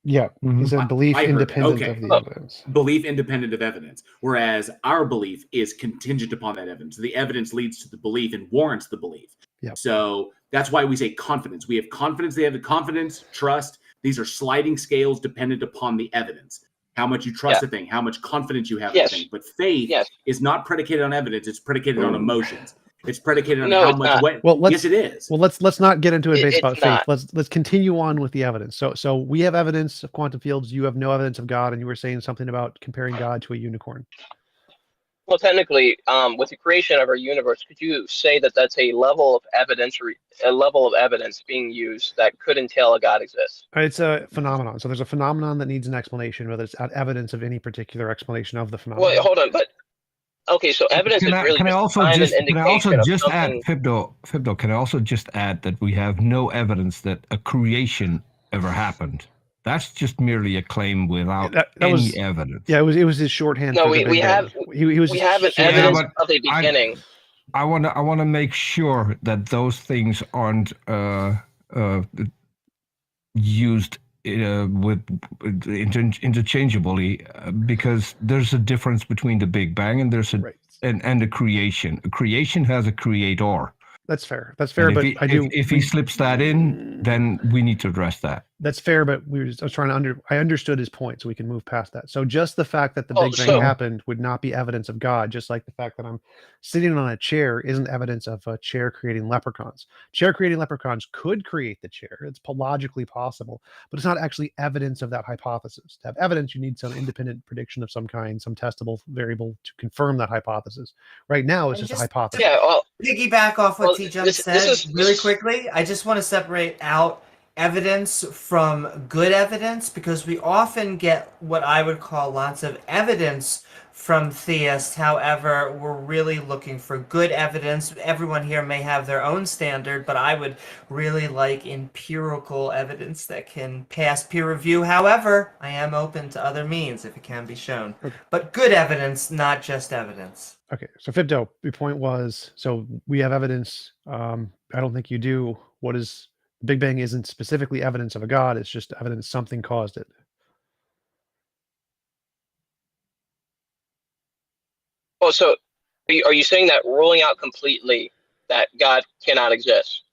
Yeah, he said belief independent okay. of the evidence. Belief independent of evidence, whereas our belief is contingent upon that evidence. The evidence leads to the belief and warrants the belief. Yep. So that's why we say confidence. We have confidence. They have the confidence, trust. These are sliding scales dependent upon the evidence. How much you trust a thing, how much confidence you have in a thing. But faith is not predicated on evidence. It's predicated on emotions. It's predicated on how much. Yes, it is. Well, let's not get into a debate about not. faith. Let's continue on with the evidence. So we have evidence of quantum fields. You have no evidence of God, and you were saying something about comparing God to a unicorn. Well, technically, with the creation of our universe, could you say that that's a level of evidence being used that could entail a God exists? It's a phenomenon. So there's a phenomenon that needs an explanation, whether it's evidence of any particular explanation of the phenomenon. Wait, hold on, but okay, so evidence is really Can I also an just indication of add, something. Fibdo, can I also just add that we have no evidence that a creation ever happened? That's just merely a claim without any evidence. Yeah, it was his shorthand. No, for the we Big have Bang. We have an evidence of a beginning. I want to make sure that those things aren't used interchangeably, because there's a difference between the Big Bang and and the creation. A creation has a creator. That's fair. That's fair. But if he slips that in, then we need to address that. That's fair, but I was trying to I understood his point, so we can move past that. So just the fact that the Big Bang happened would not be evidence of God, just like the fact that I'm sitting on a chair isn't evidence of a chair creating leprechauns. Chair creating leprechauns could create the chair. It's logically possible, but it's not actually evidence of that hypothesis. To have evidence, you need some independent prediction of some kind, some testable variable to confirm that hypothesis. Right now, it's just a hypothesis. Yeah, well, piggyback off what TJump said really quickly. I just want to separate out evidence from good evidence, because we often get what I would call lots of evidence from theists. However, we're really looking for good evidence. Everyone here may have their own standard, but I would really like empirical evidence that can pass peer review. However, I am open to other means if it can be shown. But good evidence, not just evidence. Okay, so Fibdo, your point was, so we have evidence. I don't think you do. What is Big Bang isn't specifically evidence of a God, it's just evidence something caused it. Oh, so are you saying that ruling out completely that God cannot exist?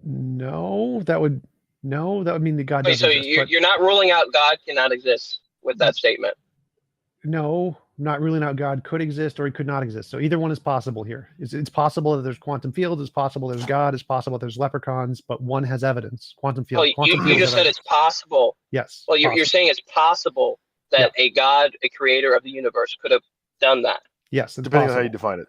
No, that would mean that God doesn't exist. So you're not ruling out God cannot exist with that statement? No, not ruling out God could exist or he could not exist. So either one is possible here. It's possible that there's quantum fields, it's possible there's God, it's possible there's leprechauns, but one has evidence. Quantum field. You just said it's possible. Yes. Well, you're saying it's possible that a God, a creator of the universe, could have done that? Yes, it's Depending possible. on how you define it.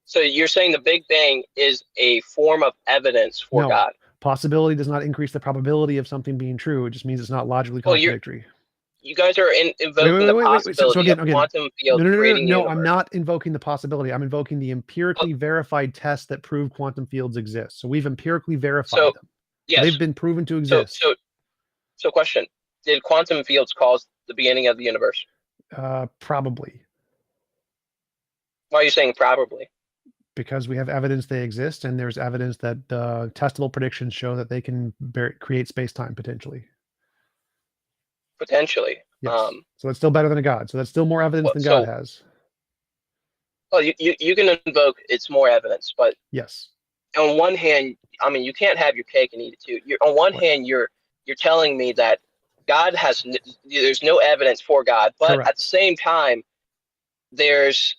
So you're saying the Big Bang is a form of evidence for No, God? possibility does not increase the probability of something being true. It just means it's not logically Well, contradictory. you guys are invoking the Wait. possibility So again, of quantum fields no, creating the universe. I'm not invoking the possibility. I'm invoking the empirically verified tests that prove quantum fields exist. So we've empirically verified them. So Yes. they've been proven to exist. So question: did quantum fields cause the beginning of the universe? Probably. Why are you saying probably? Because we have evidence they exist, and there's evidence that the testable predictions show that they can create space-time potentially. Potentially. Yes. So it's still better than a God. So that's still more evidence than God has. Well, you can invoke it's more evidence, but yes. On one hand, I mean, you can't have your cake and eat it too. On one hand, you're telling me that God there's no evidence for God, but Correct. at the same time, there's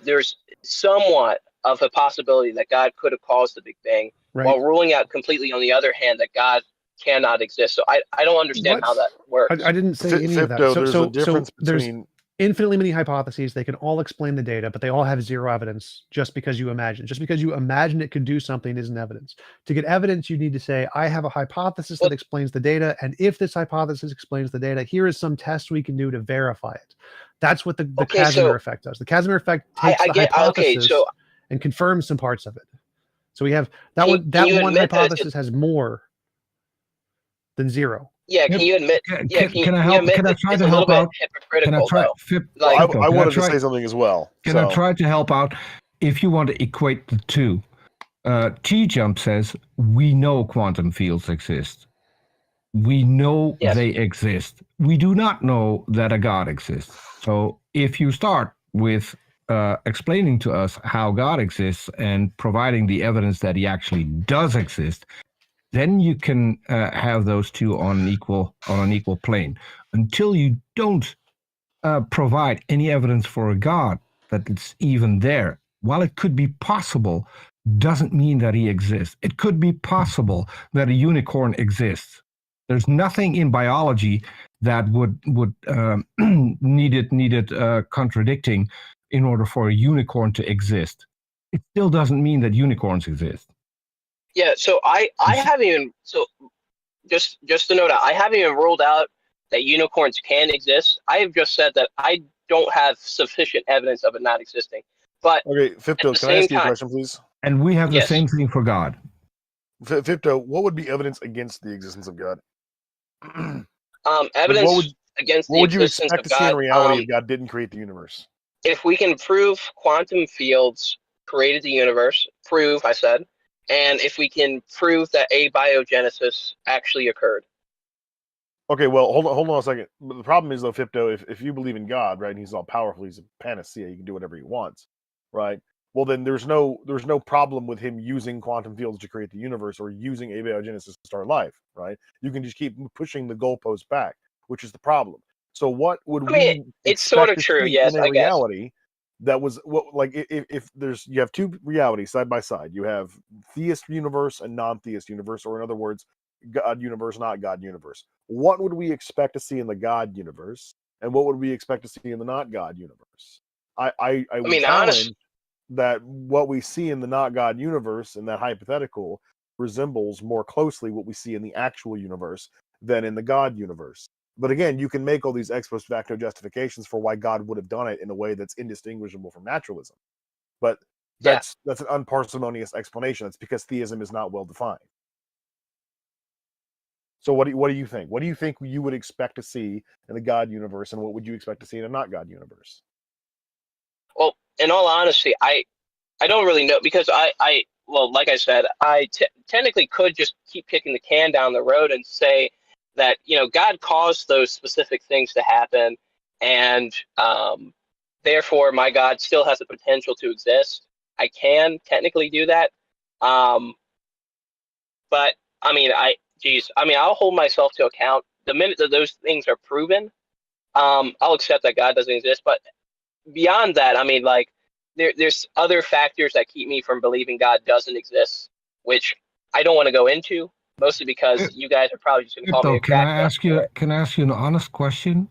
there's somewhat of a possibility that God could have caused the Big Bang, while ruling out completely on the other hand that God cannot exist. So I don't understand how that works. I didn't say any of that. There's a difference between infinitely many hypotheses. They can all explain the data, but they all have zero evidence just because you imagine. Just because you imagine it could do something isn't evidence. To get evidence, you need to say, I have a hypothesis that explains the data, and if this hypothesis explains the data, here is some test we can do to verify it. That's what the Casimir effect does. The Casimir effect takes the hypothesis and confirms some parts of it. So we have that one hypothesis has more than zero. Yeah, can you admit? Can I try to help out? Can I try? I wanted to say something as well. Can I try to help out? If you want to equate the two, TJump says we know quantum fields exist. We know they exist. We do not know that a God exists. So if you start with explaining to us how God exists and providing the evidence that he actually does exist, then you can have those two on an equal plane. Until you don't provide any evidence for a God that it's even there, while it could be possible, doesn't mean that he exists. It could be possible that a unicorn exists. There's nothing in biology that would need it contradicting in order for a unicorn to exist. It still doesn't mean that unicorns exist. Yeah, so I haven't even just to note out, I haven't even ruled out that unicorns can exist. I have just said that I don't have sufficient evidence of it not existing. But okay, Fipto, can I ask you a question, please? And we have the same thing for God. Fipto, what would be evidence against the existence of God? Evidence against the existence of God. What would you expect to see in reality if God didn't create the universe? If we can prove quantum fields created the universe, I said, and if we can prove that abiogenesis actually occurred. Okay, well, hold on a second. But the problem is, though, Fipto, if you believe in God, right, and he's all powerful, he's a panacea, he can do whatever he wants, right? Well, then there's no problem with him using quantum fields to create the universe or using abiogenesis to start life, right? You can just keep pushing the goalpost back, which is the problem. So what would it's sort of true, yes, in a reality that was if you have two realities side by side, you have theist universe and non-theist universe, or in other words, God universe, not God universe. What would we expect to see in the God universe, and what would we expect to see in the not God universe? I would challenge that what we see in the not God universe in that hypothetical resembles more closely what we see in the actual universe than in the God universe. But again, you can make all these ex post facto justifications for why God would have done it in a way that's indistinguishable from naturalism. But that's an unparsimonious explanation. It's because theism is not well defined. So what do you think? What do you think you would expect to see in the God universe, and what would you expect to see in a not God universe? Well, in all honesty, I don't really know, because well, like I said, I technically could just keep kicking the can down the road and say that, God caused those specific things to happen, and therefore my God still has the potential to exist. I can technically do that. But I'll hold myself to account. The minute that those things are proven, I'll accept that God doesn't exist. But beyond that, there's other factors that keep me from believing God doesn't exist, which I don't want to go into, mostly because you guys are probably just going to call me a Can I ask you an honest question?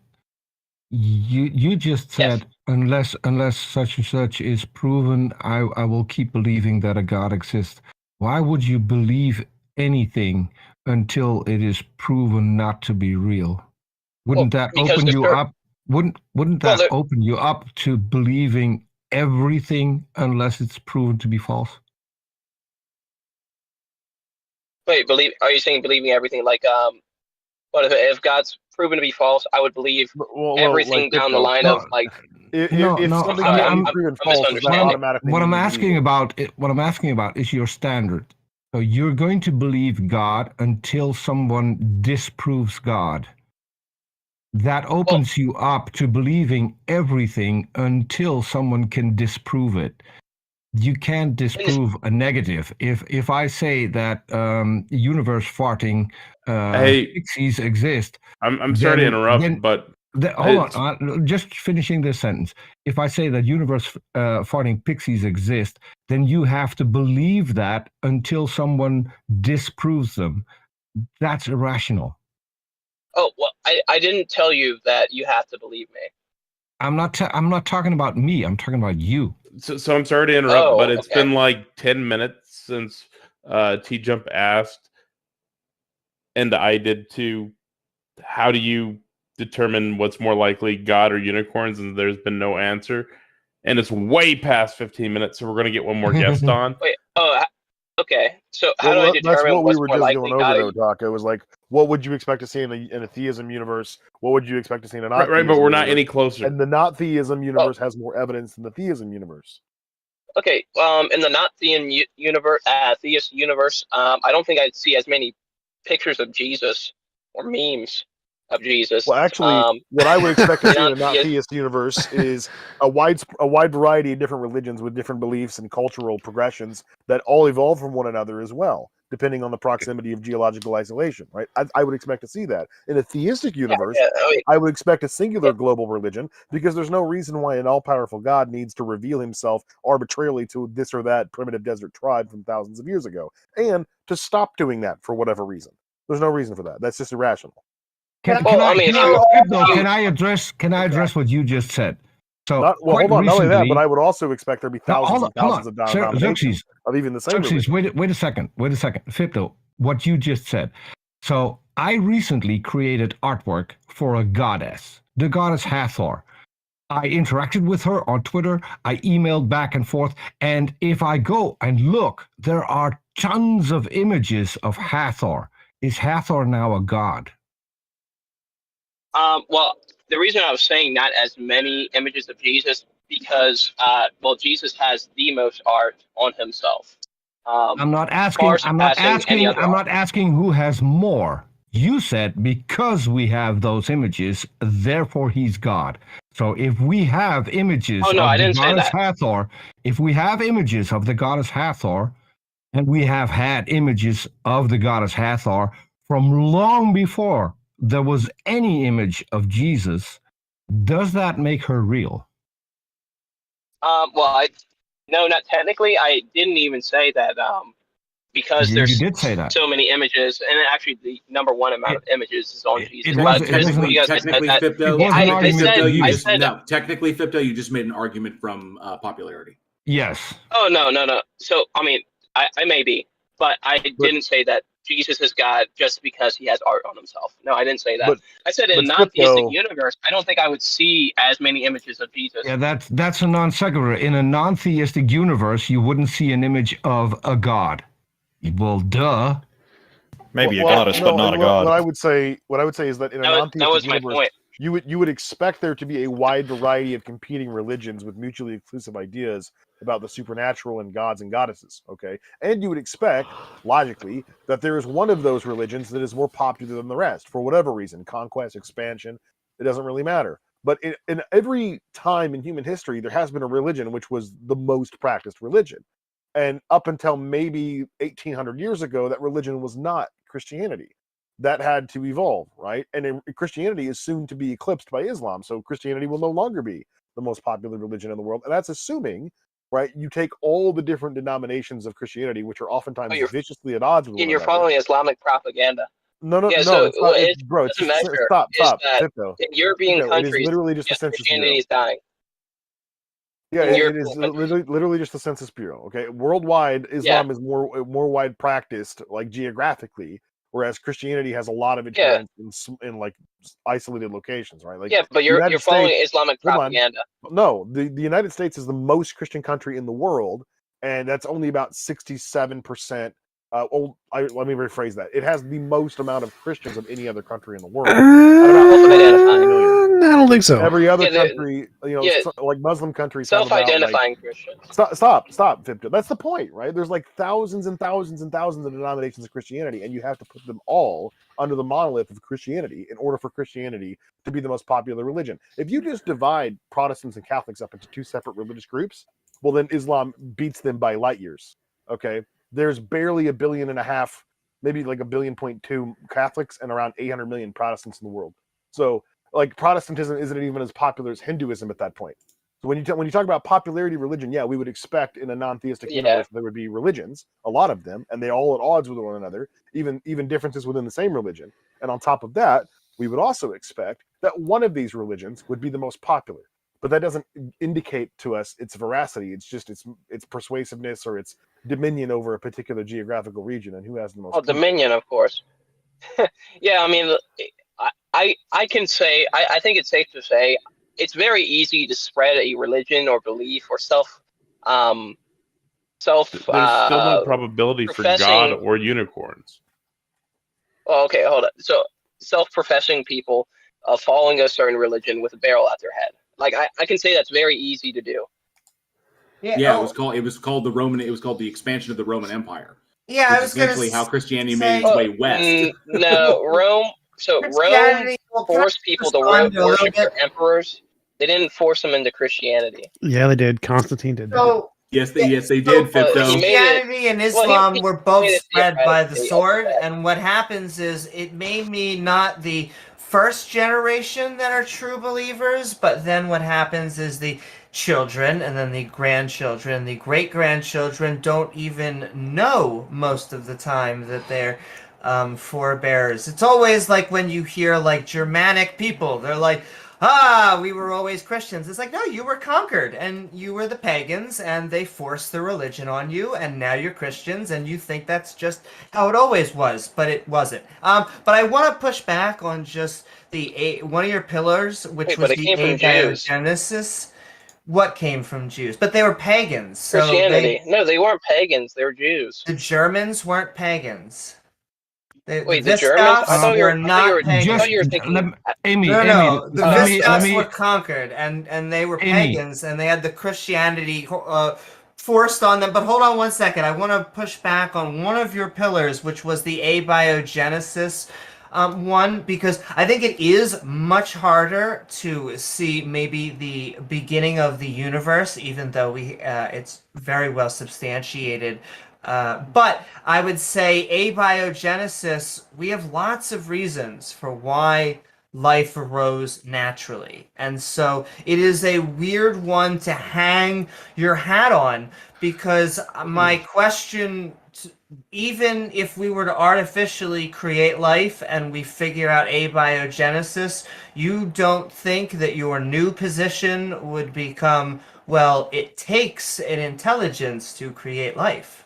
You just said unless such and such is proven, I will keep believing that a God exists. Why would you believe anything until it is proven not to be real? Wouldn't that open you up? Wouldn't that open you up to believing everything unless it's proven to be false? Wait, are you saying believing everything? Like, what if God's proven to be false? I would believe everything like, down the line of like. If something is proven false, is that automatically what I'm asking about is your standard. So you're going to believe God until someone disproves God. That opens you up to believing everything until someone can disprove it. You can't disprove a negative. If I say that universe farting pixies exist, I'm sorry to interrupt, but hold on, just finishing this sentence. If I say that universe farting pixies exist, then you have to believe that until someone disproves them. That's irrational. Oh well, I didn't tell you that you have to believe me. I'm not talking about me. I'm talking about you. So I'm sorry to interrupt, but it's been like 10 minutes since TJump asked, and I did too. How do you determine what's more likely, God or unicorns? And there's been no answer. And it's way past 15 minutes, so we're going to get one more guest on. Wait, okay. So how do I determine that's what what's we were more just likely, going God over, or though, Doc. It was like, what would you expect to see in a theism universe? What would you expect to see in a not right, but we're not any closer. And the not theism universe has more evidence than the theism universe. Okay, in the not theist universe, I don't think I'd see as many pictures of Jesus or memes of Jesus. Well, actually, what I would expect to see in a not theist universe is a wide variety of different religions with different beliefs and cultural progressions that all evolve from one another as well, depending on the proximity of geological isolation, right? I would expect to see that. In a theistic universe, I would expect a singular global religion, because there's no reason why an all-powerful God needs to reveal himself arbitrarily to this or that primitive desert tribe from thousands of years ago, and to stop doing that for whatever reason. There's no reason for that. That's just irrational. Can I address what you just said? So hold on, not only that, but I would also expect there to be thousands and thousands of denominations of even the same religion. Wait a second. Fipto, what you just said. So I recently created artwork for a goddess, the goddess Hathor. I interacted with her on Twitter. I emailed back and forth. And if I go and look, there are tons of images of Hathor. Is Hathor now a god? Well, the reason I was saying not as many images of Jesus, because Jesus has the most art on himself. I'm not asking who has more. You said because we have those images, therefore he's God. So if we have images of the goddess Hathor, if we have images of the goddess Hathor, and we have had images of the goddess Hathor from long before there was any image of Jesus, does that make her real? No, not technically. I didn't even say that because you did say that. So many images, and actually the number one amount of images is on Jesus. Technically, Fipto, you just made an argument from popularity. Yes. Oh, no. So, I mean, I may be, but I didn't say that Jesus is God just because he has art on himself. No, I didn't say that. I said in a non-theistic universe, I don't think I would see as many images of Jesus. Yeah, that's a non sequitur. In a non-theistic universe, you wouldn't see an image of a god. Well, duh. Maybe a goddess, but not a god. What I would say is that in a non-theistic universe, you would expect there to be a wide variety of competing religions with mutually exclusive ideas about the supernatural and gods and goddesses, okay? And you would expect, logically, that there is one of those religions that is more popular than the rest, for whatever reason, conquest, expansion, it doesn't really matter. But in every time in human history, there has been a religion which was the most practiced religion. And up until maybe 1800 years ago, that religion was not Christianity. That had to evolve, right? And Christianity is soon to be eclipsed by Islam, so Christianity will no longer be the most popular religion in the world. And that's assuming, right, you take all the different denominations of Christianity, which are oftentimes viciously at odds with one another. You're following Islamic propaganda. No, Yeah, no, so it's not, it bro. It's doesn't just measure stop, is stop, that Tipto. in European Tipto, it is countries, literally just the Census Christianity Bureau. is dying. Yeah, In it European is countries. literally just the Census Bureau. Okay, worldwide, Islam is more wide practiced, like geographically, whereas Christianity has a lot of Yeah. adherents in like isolated locations, right? Like Yeah, but the you're United following States- Islamic hold on. propaganda. No, the United States is the most Christian country in the world, and that's only about 67%. Let me rephrase that. It has the most amount of Christians of any other country in the world. I don't think so. Every other Yeah, the- country, yeah. like Muslim countries, have about, Self-identifying Christians. Stop, Victor. That's the point, right? There's like thousands and thousands and thousands of denominations of Christianity, and you have to put them all under the monolith of Christianity in order for Christianity to be the most popular religion. If you just divide Protestants and Catholics up into two separate religious groups, well, then Islam beats them by light years. Okay, there's barely 1.5 billion, maybe like 1.2 billion Catholics and around 800 million Protestants in the world. So, like, Protestantism isn't even as popular as Hinduism at that point. So when you talk about popularity of religion, yeah, we would expect in a non-theistic universe there would be religions, a lot of them, and they all at odds with one another, even differences within the same religion. And on top of that, we would also expect that one of these religions would be the most popular. But that doesn't indicate to us its veracity. It's just its persuasiveness or its dominion over a particular geographical region and who has the most. Oh, dominion, of course. Yeah, I mean, I can say I think it's safe to say it's very easy to spread a religion or belief or There's still no probability for God or unicorns. Oh, okay, hold on. So self-professing people following a certain religion with a barrel at their head. Like I can say that's very easy to do. Yeah, it was called the expansion of the Roman Empire. Yeah, which I was is essentially gonna how Christianity say- made its way west. No, Rome. So Rome Christianity will forced people to respond a little worship their bit. emperors. They didn't force them into Christianity. Yeah, they did. Constantine did. So yes, they did. Christianity and Islam were both made it spread by the theocratically sword, and what happens is it may be not the first generation that are true believers, but then what happens is the children and then the grandchildren, the great-grandchildren don't even know most of the time that they're forebears. It's always like when you hear like Germanic people, they're like, we were always Christians. It's like, no, you were conquered and you were the pagans and they forced the religion on you and now you're Christians and you think that's just how it always was, but it wasn't. But I want to push back on just one of your pillars, which was the abiogenesis. What came from Jews? But they were pagans. So Christianity. No, they weren't pagans. They were Jews. The Germans weren't pagans. Wait, the Germans? I thought you were not pagans. I thought you were thinking. No. The Visigoths were conquered, and they were pagans, and they had the Christianity forced on them. But hold on one second. I want to push back on one of your pillars, which was the abiogenesis one, because I think it is much harder to see maybe the beginning of the universe, even though it's very well substantiated. But I would say abiogenesis, we have lots of reasons for why life arose naturally. And so it is a weird one to hang your hat on, because my question, even if we were to artificially create life and we figure out abiogenesis, you don't think that your new position would become, well, it takes an intelligence to create life.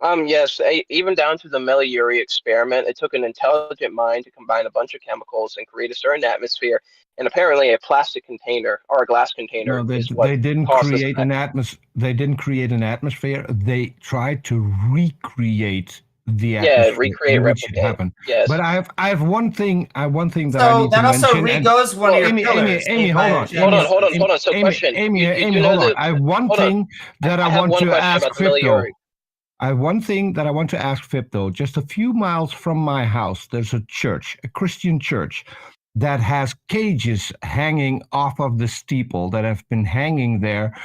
Yes, even down to the Meliuri experiment, it took an intelligent mind to combine a bunch of chemicals and create a certain atmosphere, and apparently a plastic container or a glass container. No, they didn't create an atmosphere. They didn't create an atmosphere. They tried to recreate the atmosphere recreate, in which it replicate. happened. Yes. But I have one thing. That I need to mention. So that also re-goes one of your pillars. Amy, hold on. Hold on. So question. Amy, hold on. I have one thing that I want to ask Crypto. I have one thing that I want to ask Fipto. Just a few miles from my house, there's a church, a Christian church, that has cages hanging off of the steeple that have been hanging there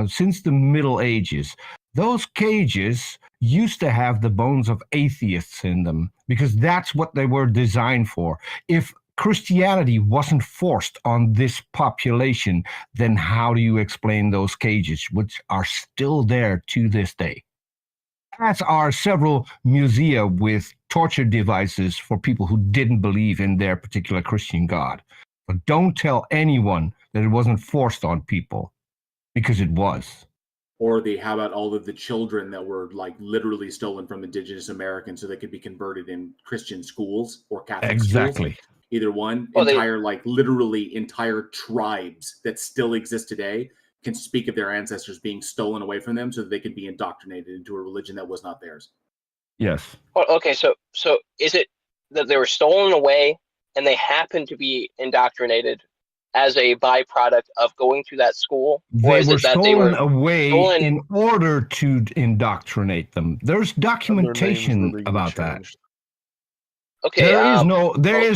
since the Middle Ages. Those cages used to have the bones of atheists in them because that's what they were designed for. If Christianity wasn't forced on this population, then how do you explain those cages, which are still there to this day? as are several musea with torture devices for people who didn't believe in their particular Christian God. But don't tell anyone that it wasn't forced on people, because it was. Or how about all of the children that were like literally stolen from indigenous Americans so they could be converted in Christian schools or Catholic schools? Either one. Literally entire tribes that still exist today can speak of their ancestors being stolen away from them so that they could be indoctrinated into a religion that was not theirs. Yes. Well, okay, so is it that they were stolen away and they happened to be indoctrinated as a byproduct of going to that school? Or They were stolen away in order to indoctrinate them. There's documentation about that. Okay, there is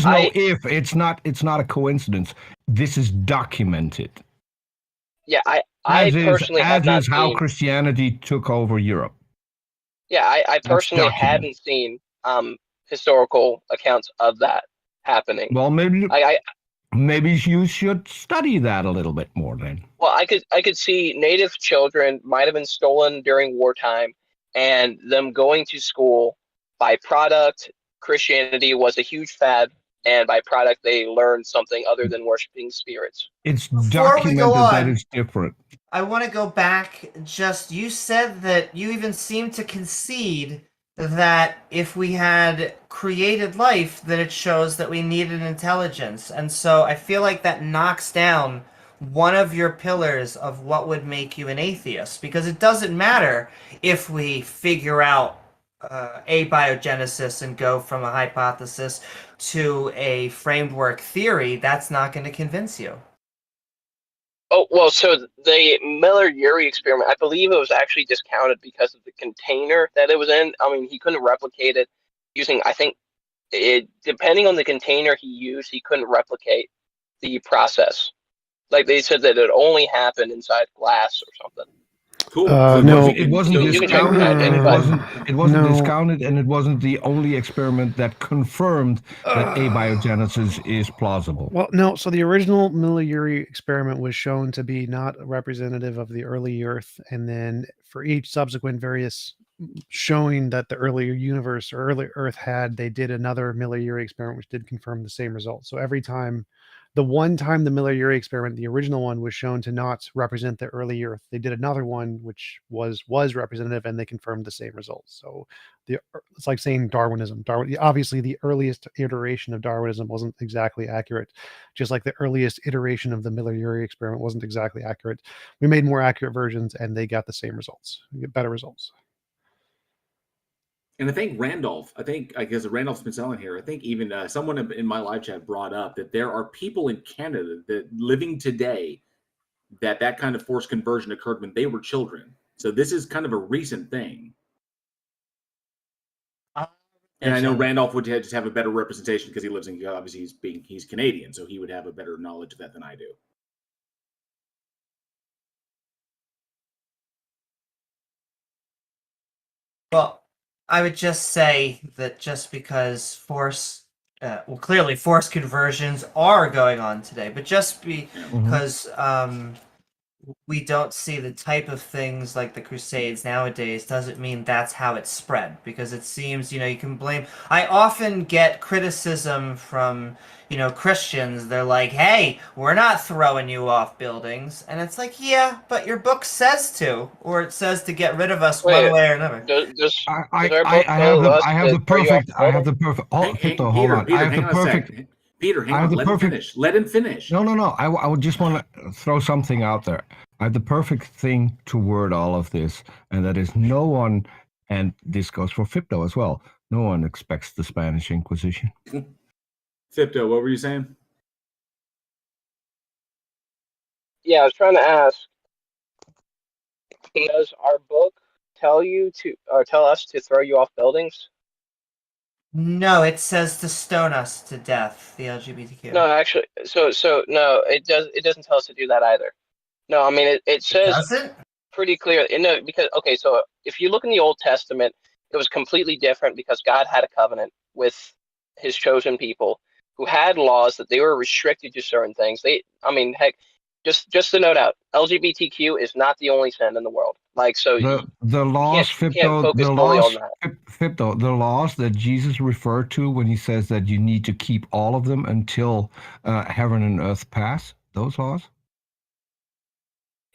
no if. It's not a coincidence. This is documented. Yeah, I personally have not is how seen. Christianity took over Europe. Yeah, I personally hadn't seen historical accounts of that happening. Well, maybe you should study that a little bit more then. Well, I could see native children might have been stolen during wartime, and them going to school. By product, Christianity was a huge fad, and by product, they learned something other than worshiping spirits. It's documented that it's different. I want to go back. You said that you even seemed to concede that if we had created life, that it shows that we needed intelligence. And so I feel like that knocks down one of your pillars of what would make you an atheist, because it doesn't matter if we figure out abiogenesis and go from a hypothesis to a framework theory. That's not going to convince you. Oh, well, so the Miller-Urey experiment, I believe it was actually discounted because of the container that it was in. I mean, he couldn't replicate it using, I think, depending on the container he used, he couldn't replicate the process. Like, they said that it only happened inside glass or something. Cool. No, it wasn't discounted, that, it wasn't discounted, and it wasn't the only experiment that confirmed that abiogenesis is plausible. Well, no. So the original Miller-Urey experiment was shown to be not representative of the early Earth, and then for each subsequent various showing that the earlier universe or early Earth they did another Miller-Urey experiment, which did confirm the same result. So every time. The one time the Miller-Urey experiment, the original one, was shown to not represent the early Earth, they did another one which was representative, and they confirmed the same results. So it's like saying Darwinism. Obviously, the earliest iteration of Darwinism wasn't exactly accurate, just like the earliest iteration of the Miller-Urey experiment wasn't exactly accurate. We made more accurate versions, and they got the same results. We get better results. And I think Randolph's been selling here. I think even someone in my live chat brought up that there are people in Canada that living today that kind of forced conversion occurred when they were children. So this is kind of a recent thing. And I know Randolph would just have a better representation because he lives in, obviously he's Canadian, so he would have a better knowledge of that than I do. Well, I would just say that just because clearly forced conversions are going on today, but just because we don't see the type of things like the Crusades nowadays doesn't mean that's how it spread, because it seems, you can blame. I often get criticism from, Christians. They're like, hey, we're not throwing you off buildings. And it's like, yeah, but your book says to, or it says to get rid of us one way or another. I have the perfect. Hold on. I have the perfect. Peter, hang on. Let him finish. No. I would just want to throw something out there. I have the perfect thing to word all of this, and that is no one, and this goes for Fipto as well, no one expects the Spanish Inquisition. Fipto, what were you saying? Yeah, I was trying to ask, does our book tell us to throw you off buildings? No, it says to stone us to death, the LGBTQ. No, actually, so no, it doesn't tell us to do that either. No, I mean it says pretty clear. Because so if you look in the Old Testament, it was completely different because God had a covenant with His chosen people who had laws that they were restricted to certain things. Just to note out, LGBTQ is not the only sin in the world. Like, so the laws, you can't focus fully on that. The laws that Jesus referred to when he says that you need to keep all of them until heaven and earth pass, those laws?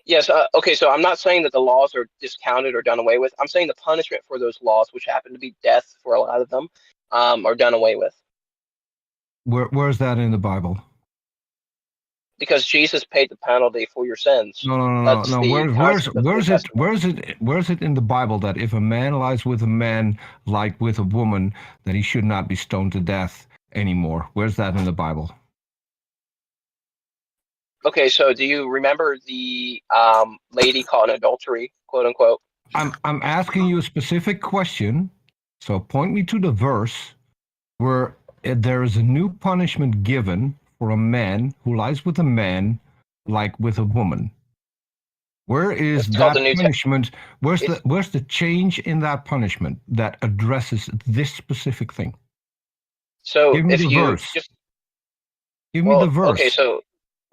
Yes. Okay. So I'm not saying that the laws are discounted or done away with. I'm saying the punishment for those laws, which happen to be death for a lot of them, are done away with. Where's that in the Bible? Because Jesus paid the penalty for your sins. No. Where's it in the Bible that if a man lies with a man like with a woman, that he should not be stoned to death anymore? Where's that in the Bible? Okay, so do you remember the lady caught in adultery, quote unquote? I'm asking you a specific question, so point me to the verse where there is a new punishment given for a man who lies with a man like with a woman. Where is that punishment? Where's the change in that punishment that addresses this specific thing? So give me the verse. Give me the verse.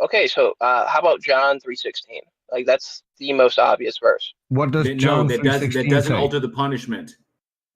Okay, so how about John 3:16? Like, that's the most obvious verse. What does John 3:16 that doesn't say? alter the punishment.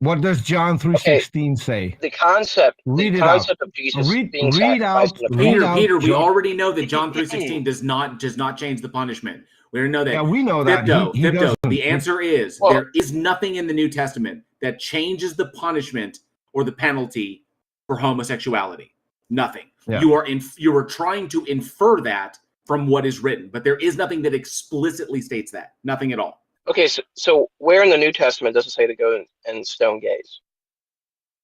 What does John 3:16 say? The concept of Jesus being sacrificed in the Peter, we already know that John 3:16 does not change the punishment. We already know that. Yeah, we know that. Thipto, the answer is there is nothing in the New Testament that changes the punishment or the penalty for homosexuality. Nothing. Yeah. You are trying to infer that from what is written, but there is nothing that explicitly states that. Nothing at all. Okay, so where in the New Testament does it say to go and stone gays?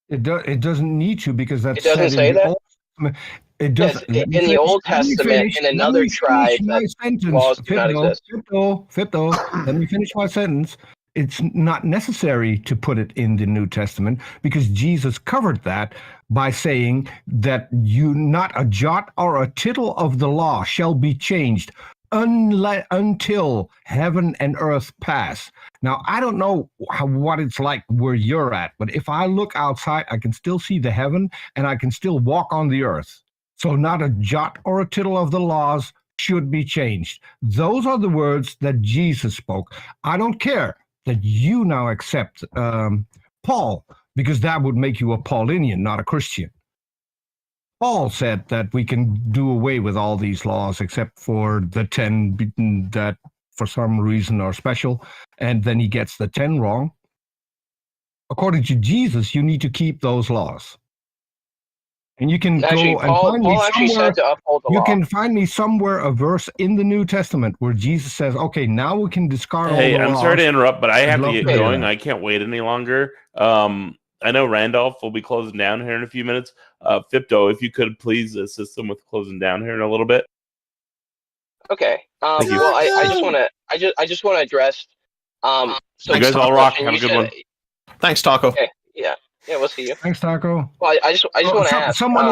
It doesn't need to, because that's it doesn't say that. It does. Yes, in the Old Testament, in another tribe, laws do not exist. Fipto, let me finish my sentence. It's not necessary to put it in the New Testament, because Jesus covered that by saying that not a jot or a tittle of the law shall be changed until heaven and earth pass. Now, I don't know what it's like where you're at, but if I look outside, I can still see the heaven and I can still walk on the earth. So not a jot or a tittle of the laws should be changed. Those are the words that Jesus spoke. I don't care that you now accept Paul, because that would make you a Paulinian, not a Christian. Paul said that we can do away with all these laws except for the 10 that for some reason are special, and then he gets the 10 wrong. According to Jesus, you need to keep those laws. And you can actually, go and Paul find me actually somewhere. said to uphold the You law. can find me somewhere a verse in the New Testament where Jesus says, "Okay, now we can discard all the Hey, I'm laws." sorry to interrupt, but I have to love get to hear going. that. I can't wait any longer. I know Randolph will be closing down here in a few minutes. Fipto, if you could please assist them with closing down here in a little bit. Okay. Well, I just want to address. So you guys all rock. Have a good one. Thanks, Taco. Okay. Yeah, we'll see you. Thanks, Taco. Well, I just want to ask. Someone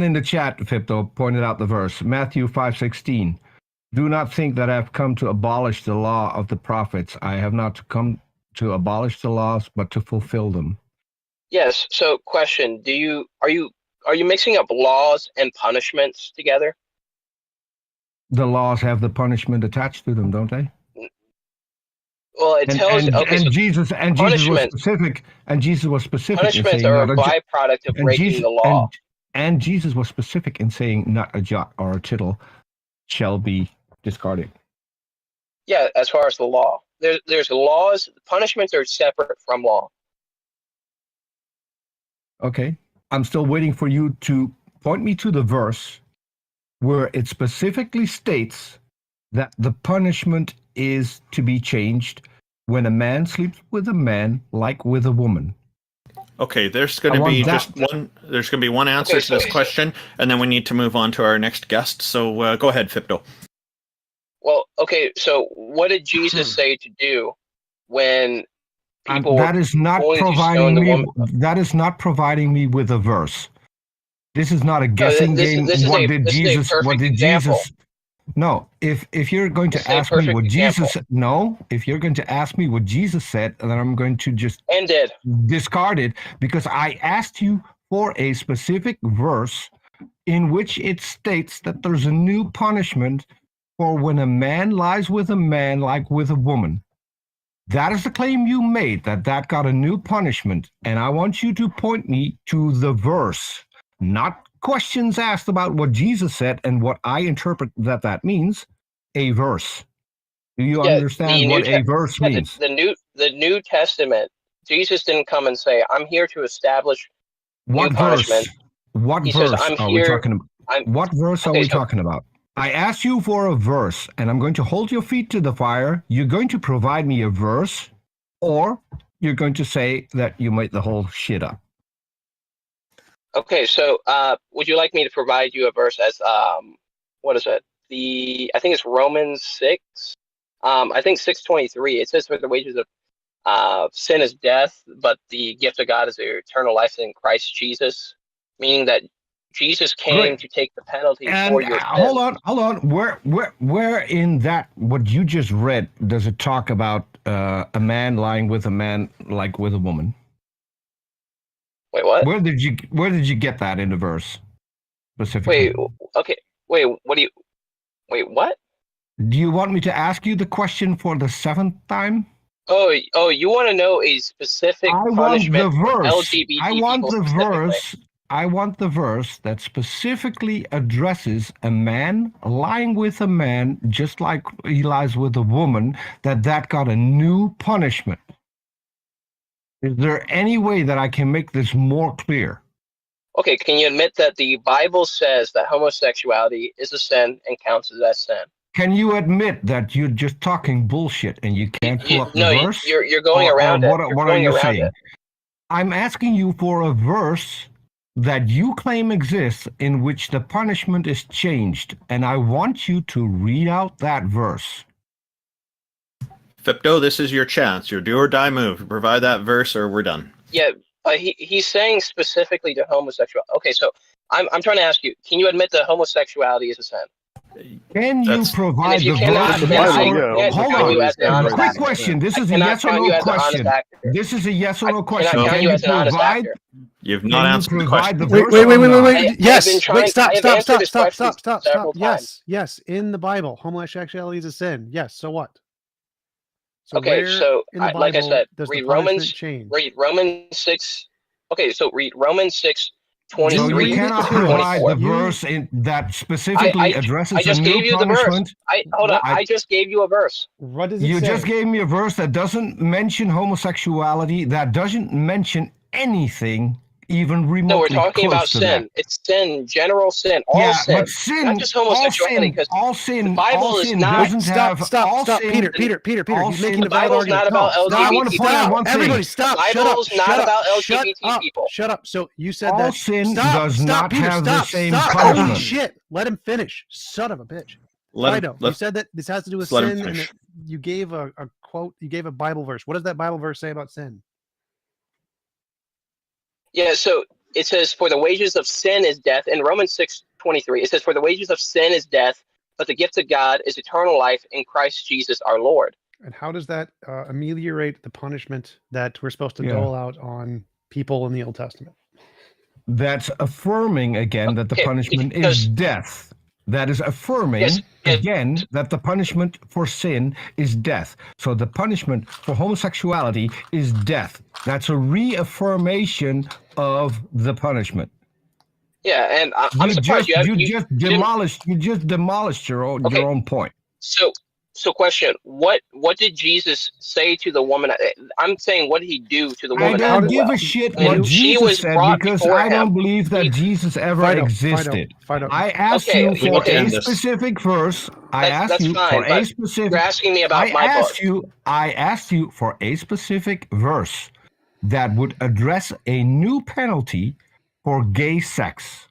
in the chat, Fipto, pointed out the verse, Matthew 5:16. Do not think that I have come to abolish the law of the prophets. I have not come to abolish the laws, but to fulfill them. Yes. So, question: are you mixing up laws and punishments together? The laws have the punishment attached to them, don't they? Well, it tells. Jesus was specific. And Jesus was specific. Punishments are a byproduct of breaking the law. And Jesus was specific in saying, "Not a jot or a tittle shall be discarded." Yeah, as far as the law, there's laws. Punishments are separate from law. Okay, I'm still waiting for you to point me to the verse where it specifically states that the punishment is to be changed when a man sleeps with a man like with a woman. Okay, there's going to be just one. There's going to be one answer to this question, and then we need to move on to our next guest. So go ahead, Fipto. Well, okay. So, what did Jesus say to do when people? That is not providing me. That is not providing me with a verse. This is not a guessing game. What did Jesus? No. If you're going to ask me what Jesus said, if you're going to ask me what Jesus said, then I'm going to just discard it, because I asked you for a specific verse in which it states that there's a new punishment for when a man lies with a man like with a woman. That is the claim you made, that got a new punishment. And I want you to point me to the verse, not questions asked about what Jesus said and what I interpret that means. A verse. Do you understand what a verse means? The New Testament, Jesus didn't come and say, I'm here to establish what new verse? punishment. What He verse says, are we talking about? What verse are we so- talking about? I asked you for a verse, and I'm going to hold your feet to the fire. You're going to provide me a verse, or you're going to say that you made the whole shit up. Okay, so would you like me to provide you a verse as what is it? I think it's Romans 6. I think 6:23. It says, "For the wages of sin is death, but the gift of God is eternal life in Christ Jesus," meaning that Jesus came to take the penalty for your sin. Hold on. Where in that what you just read does it talk about a man lying with a man like with a woman? Wait, what? Where did you get that in the verse specifically? Wait, what? Do you want me to ask you the question for the 7th time? Oh, you want to know a specific punishment for LGBT I want the verse that specifically addresses a man lying with a man just like he lies with a woman, that got a new punishment. Is there any way that I can make this more clear? Okay, can you admit that the Bible says that homosexuality is a sin and counts as sin? Can you admit that you're just talking bullshit and you can't pull up the verse? You're going around it. What are you saying? I'm asking you for a verse that you claim exists in which the punishment is changed, and I want you to read out that verse. Fipto, this is your chance. Your do or die move. Provide that verse or we're done. Yeah, he's saying specifically to homosexual. Okay, so I'm trying to ask you, can you admit that homosexuality is a sin? Can you provide the verse? Hold on. Quick question. This is a yes or no question. This is a yes or no question. Can you provide? You've not answered the question. Wait. Yes. Wait, stop. Yes. In the Bible, homosexuality is a sin. Yes. So what? Okay, so like I said, read Romans 6. Okay, so read Romans 6. 23. So you cannot provide the verse that specifically addresses I just a new gave you punishment. the verse. I just gave you a verse. What does it You say? just gave me a verse that doesn't mention homosexuality, that doesn't mention anything even remotely No, we're talking about close to sin. that. It's sin, general sin, all sin. But sin, not just homosexuality, because the Bible is not. Stop, Peter. He's making a valid Bible is not about LGBT people. Everybody, stop. The Bible is not about LGBT people. Shut up. So you said All that sin does not Peter, have the same Holy punishment. shit! Let him finish. Son of a bitch. Fido, you said that this has to do with sin, and that you gave a quote. You gave a Bible verse. What does that Bible verse say about sin? Yeah, so it says, "For the wages of sin is death." In Romans 6:23, it says, "For the wages of sin is death, but the gift of God is eternal life in Christ Jesus our Lord." And how does that ameliorate the punishment that we're supposed to dole out on people in the Old Testament? That's affirming again that the punishment is death. That is affirming again that the punishment for sin is death. So the punishment for homosexuality is death. That's a reaffirmation of the punishment. Yeah, and I'm surprised you just demolished your own point. So question, what did Jesus say to the woman? I'm saying, what did he do to the woman? I don't give a shit what Jesus said, because I don't believe that Jesus ever existed. I asked you for a specific verse. I asked you for a specific. You're asking me about my book. I asked you for a specific verse that would address a new penalty for gay sex.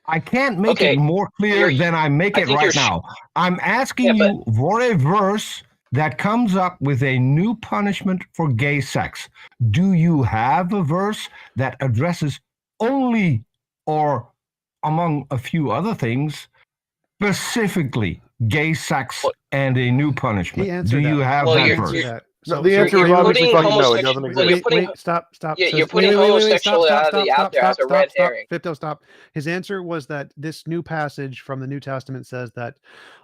I can't make it more clear than I make it right now. I'm asking you for a verse that comes up with a new punishment for gay sex. Do you have a verse that addresses only, or among a few other things, specifically gay sex and a new punishment? Do you have that verse? No, the answer is obviously fucking no. It doesn't exist. Wait, stop. Yeah, So, you're putting homosexuality out there as a red herring. Fipto, stop. His answer was that this new passage from the New Testament says that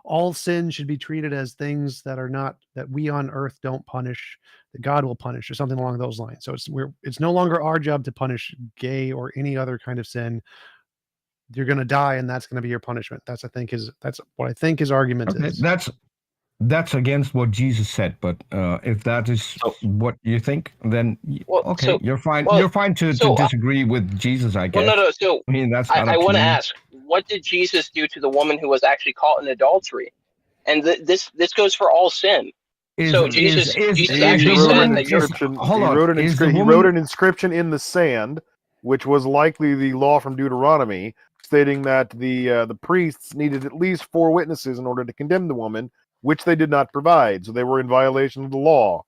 all sin should be treated as things that are not, that we on earth don't punish, that God will punish, or something along those lines. So it's no longer our job to punish gay or any other kind of sin. You're going to die, and that's going to be your punishment. That's what I think his argument is. That's against what Jesus said, but if that is what you think, then you're fine. You're fine to disagree with Jesus, I guess. Well, no. So I mean, that's I want to ask, what did Jesus do to the woman who was actually caught in adultery? And this goes for all sin. Jesus actually said that he wrote an inscription in the sand, which was likely the law from Deuteronomy, stating that the priests needed at least 4 witnesses in order to condemn the woman, which they did not provide, so they were in violation of the law.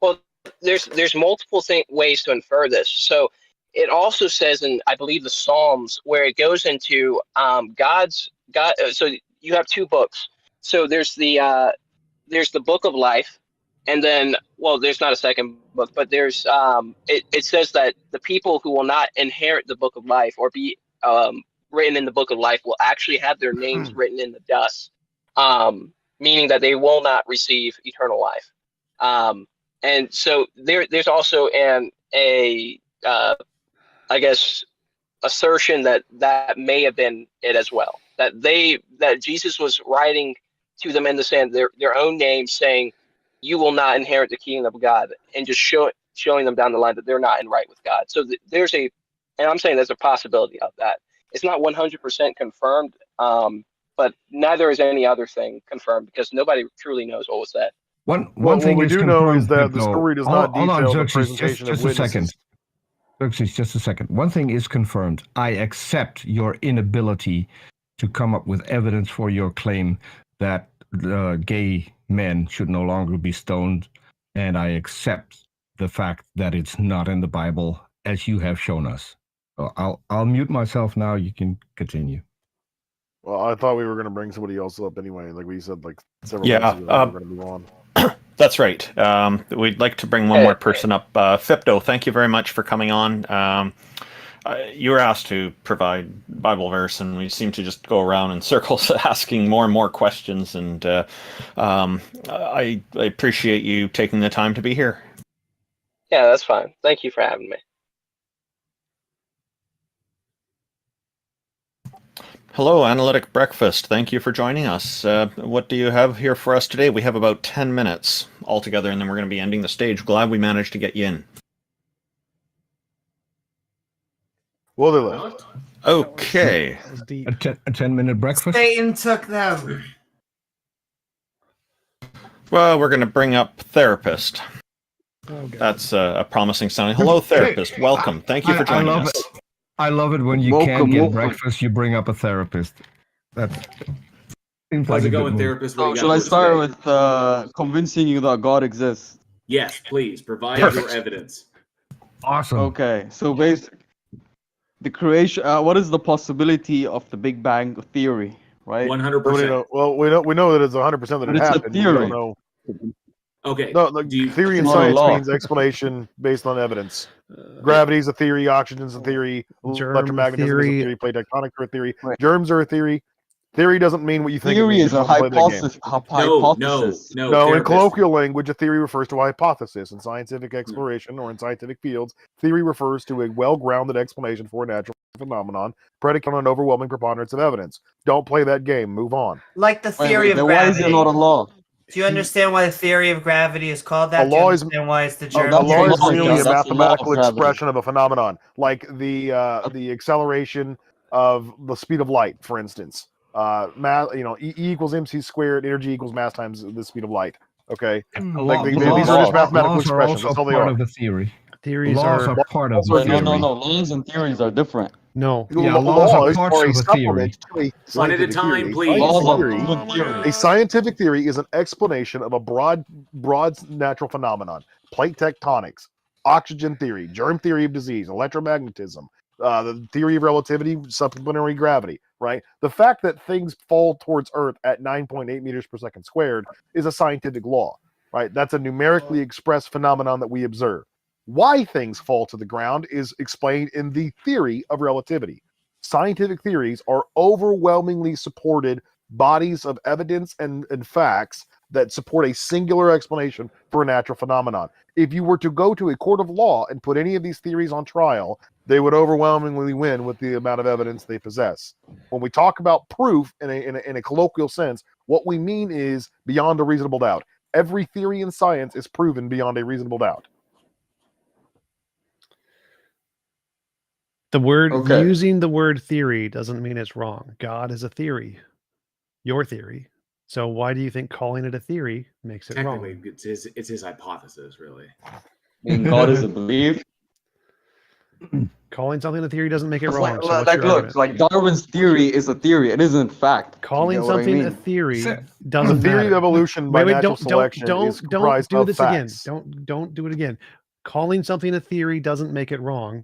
Well, there's multiple ways to infer this. So it also says in, I believe, the Psalms, where it goes into God. So you have 2 books. So there's the book of life, and then, well, there's not a second book, but there's it says that the people who will not inherit the book of life or be written in the book of life will actually have their names written in the dust. Meaning that they will not receive eternal life. And so there's also I guess, assertion that may have been it as well. That Jesus was writing to them in the sand their own names, saying, "You will not inherit the kingdom of God," and just showing them down the line that they're not in right with God. So and I'm saying there's a possibility of that. It's not 100% confirmed. But neither is any other thing confirmed, because nobody truly knows what was said. One thing we is do know is that the story does not detail the Xerxes, presentation of just witnesses. a second. Xerxes, just a second. One thing is confirmed. I accept your inability to come up with evidence for your claim that gay men should no longer be stoned, and I accept the fact that it's not in the Bible, as you have shown us. So I'll mute myself now. You can continue. Well, I thought we were going to bring somebody else up anyway. Like we said, several minutes ago, we were going to move on. That's right. We'd like to bring one more person up. Fipto, thank you very much for coming on. You were asked to provide Bible verse, and we seem to just go around in circles asking more and more questions. And I appreciate you taking the time to be here. Yeah, that's fine. Thank you for having me. Hello, Analytic Breakfast. Thank you for joining us. What do you have here for us today? We have about 10 minutes altogether, and then we're going to be ending the stage. Glad we managed to get you in. Well, they left. Okay. A 10-minute breakfast? Satan took them. Well, we're going to bring up Therapist. That's a promising sounding. Hello, Therapist. Welcome. Thank you for joining us. I love it when you can't get breakfast, you bring up a therapist. That seems like How's a it good going, move. therapist? So should I start with convincing you that God exists? Yes, please. Provide your evidence. Awesome. Okay, so basically, the creation. What is the possibility of the Big Bang theory? Right. 100%. Well, we know that it's 100% that But it it's a happened. We theory. don't know. Okay. No, theory in It's not a science law. means explanation based on evidence. Gravity is a theory, oxygen's a theory, electromagnetism is a theory, plate tectonics are a theory, germs are a theory. Theory doesn't mean what you think. Theory it means. is a Don't play that game. hypothesis. No, in colloquial language, a theory refers to a hypothesis. In scientific exploration or in scientific fields, theory refers to a well-grounded explanation for a natural phenomenon predicated on an overwhelming preponderance of evidence. Don't play that game. Move on. Like the theory of then gravity. why is it not a law? Do you understand why the theory of gravity is called that? A Do you law is understand why it's the a germ law theory? is merely a That's the law of mathematical gravity. expression of a phenomenon, like the acceleration of the speed of light, for instance. E equals mc squared, energy equals mass times the speed of light. Okay, these are just mathematical expressions. That's all they part are. of the theory. Theories Laws are are part of the No, theory. no. Laws and theories are different. No. Yeah, laws are parts of a theory. One at a time, please. A scientific theory is an explanation of a broad natural phenomenon. Plate tectonics, oxygen theory, germ theory of disease, electromagnetism, the theory of relativity, supplementary gravity, right? The fact that things fall towards Earth at 9.8 meters per second squared is a scientific law. right? That's a numerically expressed phenomenon that we observe. Why things fall to the ground is explained in the theory of relativity. Scientific theories are overwhelmingly supported bodies of evidence and facts that support a singular explanation for a natural phenomenon. If you were to go to a court of law and put any of these theories on trial, they would overwhelmingly win with the amount of evidence they possess. When we talk about proof in a colloquial sense, what we mean is beyond a reasonable doubt. Every theory in science is proven beyond a reasonable doubt. The word using the word theory doesn't mean it's wrong. God is a theory, your theory. So why do you think calling it a theory makes it wrong? Technically, it's his hypothesis, really. God is a belief. Calling something a theory doesn't make it wrong. Like, so what's your argument? like Darwin's theory is a theory. It isn't fact. Calling You get what I something mean? a theory The doesn't theory matter. of evolution by natural selection is don't comprised do of this facts. again. Don't do it again. Calling something a theory doesn't make it wrong.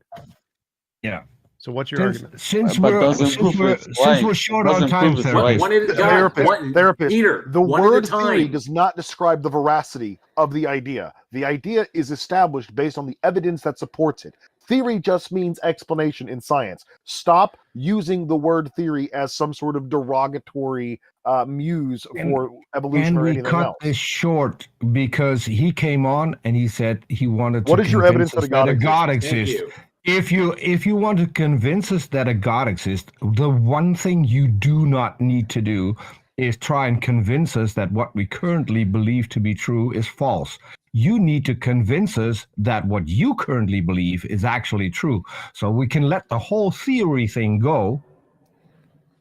Yeah. So what's your argument? Since we're short on time, Therapist, Peter, the one at a word theory time. does not describe the veracity of the idea. The idea is established based on the evidence that supports it. Theory just means explanation in science. Stop using the word theory as some sort of derogatory muse for evolution And or we anything cut else. this short because he came on and he said he wanted to What is your convince evidence that us a God exists. exists? If you want to convince us that a God exists, the one thing you do not need to do is try and convince us that what we currently believe to be true is false. You need to convince us that what you currently believe is actually true. So we can let the whole theory thing go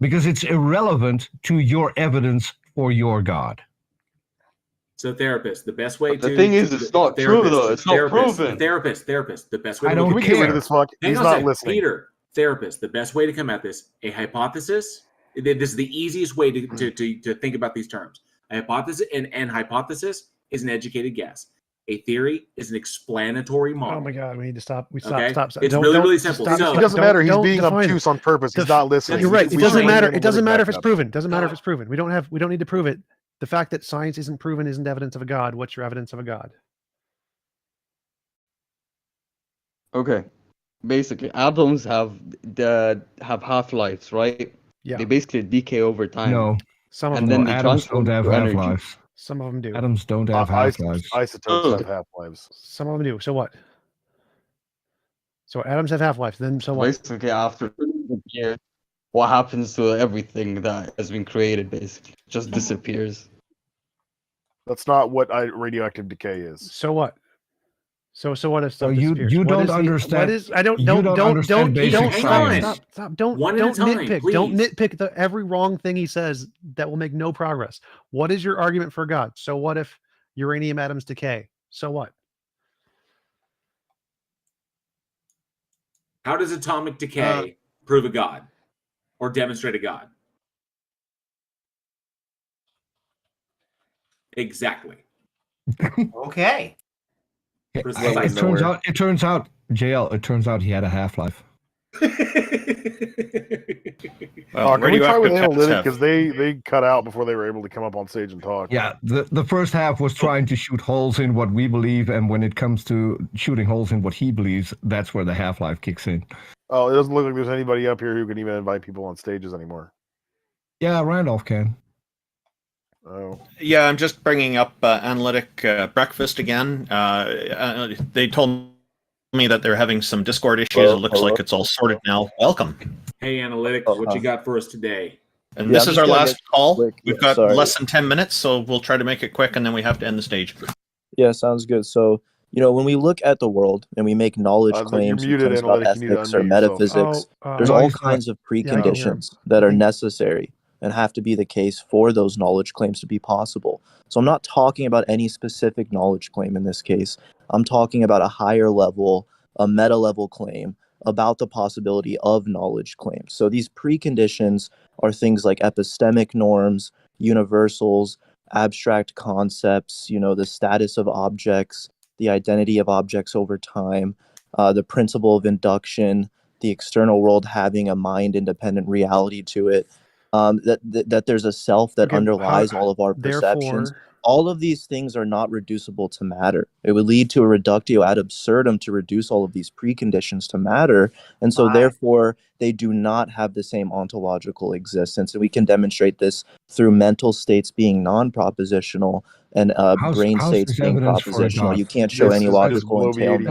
because it's irrelevant to your evidence for your God. So, therapist, the best way The thing is, it's not true though. It's not proven. Therapist, the best way I to don't look at Get rid of this fuck. Hang He's on a not second. listening. Peter, therapist, the best way to come at this, a hypothesis. This is the easiest way to think about these terms. A hypothesis and hypothesis is an educated guess. A theory is an explanatory model. Oh my God, we need to stop. Okay? Stop. It's Don't- really, don't- really simple. stop, So- stop. It doesn't matter. He's Don't being define obtuse it. on purpose. He's not listening. You're right. It doesn't matter. It doesn't matter if it's Backup. proven. Doesn't matter if it's proven. We don't need to prove it. The fact that science isn't proven isn't evidence of a God. What's your evidence of a God? Okay. Basically, atoms have half-lives, right? Yeah. They basically decay over time. No. Some of and them then don't. they Atoms transform don't have into energy. half-lives. Some of them do. Atoms don't have half-lives. Isotopes have half-lives. Some of them do. So what? So atoms have half-lives. Then so what? Basically, after years, what happens to everything that has been created? Basically, just disappears. That's not what radioactive decay is. So what? So what if stuff So you disappears? What don't is the- understand. What is? I don't. you Don't understand basic science. Stop. Don't One at a time, nitpick. please. Don't nitpick every wrong thing he says. That will make no progress. What is your argument for God? So what if uranium atoms decay? So what? How does atomic decay prove a God or demonstrate a God? Exactly. Okay. It turns out, JL. It turns out he had a half-life. Can we try with analytic because they cut out before they were able to come up on stage and talk. Yeah, the first half was trying to shoot holes in what we believe, and when it comes to shooting holes in what he believes, that's where the half-life kicks in. Oh, it doesn't look like there's anybody up here who can even invite people on stages anymore. Yeah, Randolph can. Oh. Yeah, I'm just bringing up Analytic Breakfast again. They told me that they're having some Discord issues. It looks like it's all sorted now. Welcome. Hey, Analytic, what you got for us today? And this is our last call. Quick. We've got Sorry. less than 10 minutes, so we'll try to make it quick, and then we have to end the stage. Yeah, sounds good. So, when we look at the world and we make knowledge You're claims in muted, terms about Analytic. You need to ethics or unmute yourself. metaphysics, there's no, all he's not. kinds of Yeah, I can hear him. preconditions that are necessary and have to be the case for those knowledge claims to be possible. So I'm not talking about any specific knowledge claim in this case. I'm talking about a higher level, a meta level claim about the possibility of knowledge claims. So these preconditions are things like epistemic norms, universals, abstract concepts, the status of objects, the identity of objects over time, the principle of induction, the external world having a mind-independent reality to it, that there's a self that Okay, underlies all of our perceptions. therefore- all of these things are not reducible to matter. It would lead to a reductio ad absurdum to reduce all of these preconditions to matter. And so therefore, they do not have the same ontological existence. And we can demonstrate this through mental states being non-propositional and brain states being propositional. You can't show any logical entailment.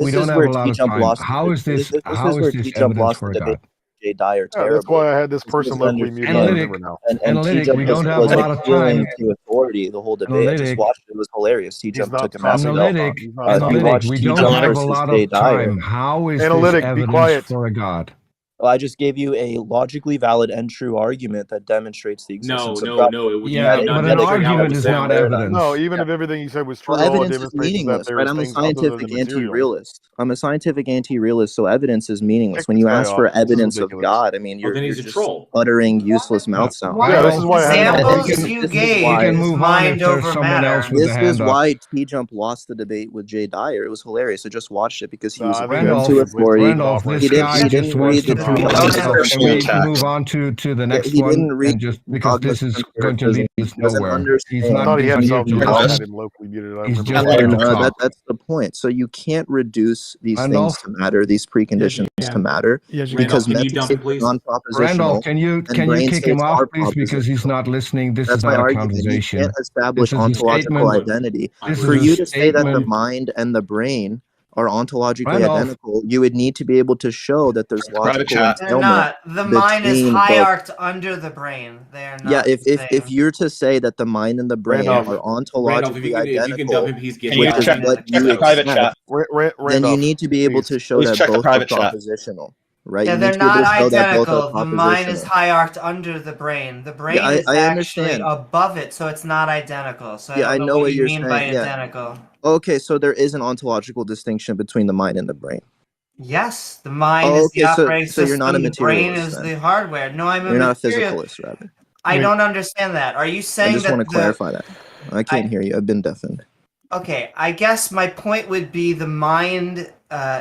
We don't have a lot of time. How is this evidence for a God? J. Dyer Yeah, that's why I had this person locally muted. And TJump we don't have a was lot of appealing time. to authority the whole debate. I just watched it. It was hilarious. TJump took a massive Analytic, we don't have a lot of time. How is this evidence for a God? Well, I just gave you a logically valid and true argument that demonstrates the existence of God. But an argument is not evidence. No, even if everything you said was true, Well, all it evidence is demonstrates is that meaningless, there's right? I'm a things other than the scientific material. anti-realist. I'm a scientific anti-realist, so evidence is meaningless. When you ask for evidence of God, I mean, you're just uttering useless mouth sounds. Yeah, this is why I had examples you gave is mind over matter. This is why TJump lost the debate with Jay Dyer. It was hilarious. I just watched it because he was appealing to authority. Randolph, this guy just wants to prove himself. Can we move on to the next one? And just because this is going to lead us nowhere. He's not had here to listen. him locally muted. I He's remember just that. there to talk. That's the point. So you can't reduce these Randolph? things to matter, these preconditions to matter, because mental states are non-propositional. Randolph, can you brain kick him states off, are please, because he's not listening? This That's is my not a argument. conversation. You can't establish This is a ontological statement. identity. This For is a you to say that the statement. mind and the brain are ontologically Randolph. identical, you would need to be able to show that there's logical They're entailment not. The mind is between both. hierarched under the brain. They are not. Yeah, the if same. you're to say that the mind and the brain Randolph, are ontologically if you can dump identical, him, he's which getting is out. what you accept, then you need to be able to show that both are propositional, right? Yeah, You they're need to be able not to show that both are identical. The mind is propositional. hierarched under the brain. The brain Yeah, is I actually understand. above it, so it's not identical. So Yeah, I I don't know know what you you're mean saying. by Yeah. identical. Okay, so there is an ontological distinction between the mind and the brain. Yes, the mind Oh, is the okay, so operating so you're not a system. The brain materialist is then. the hardware. No, I'm a You're not a material. physicalist, rather. I don't understand that. Are you I saying just that want to clarify that. I can't hear you. I've been deafened. Okay, I guess my point would be the mind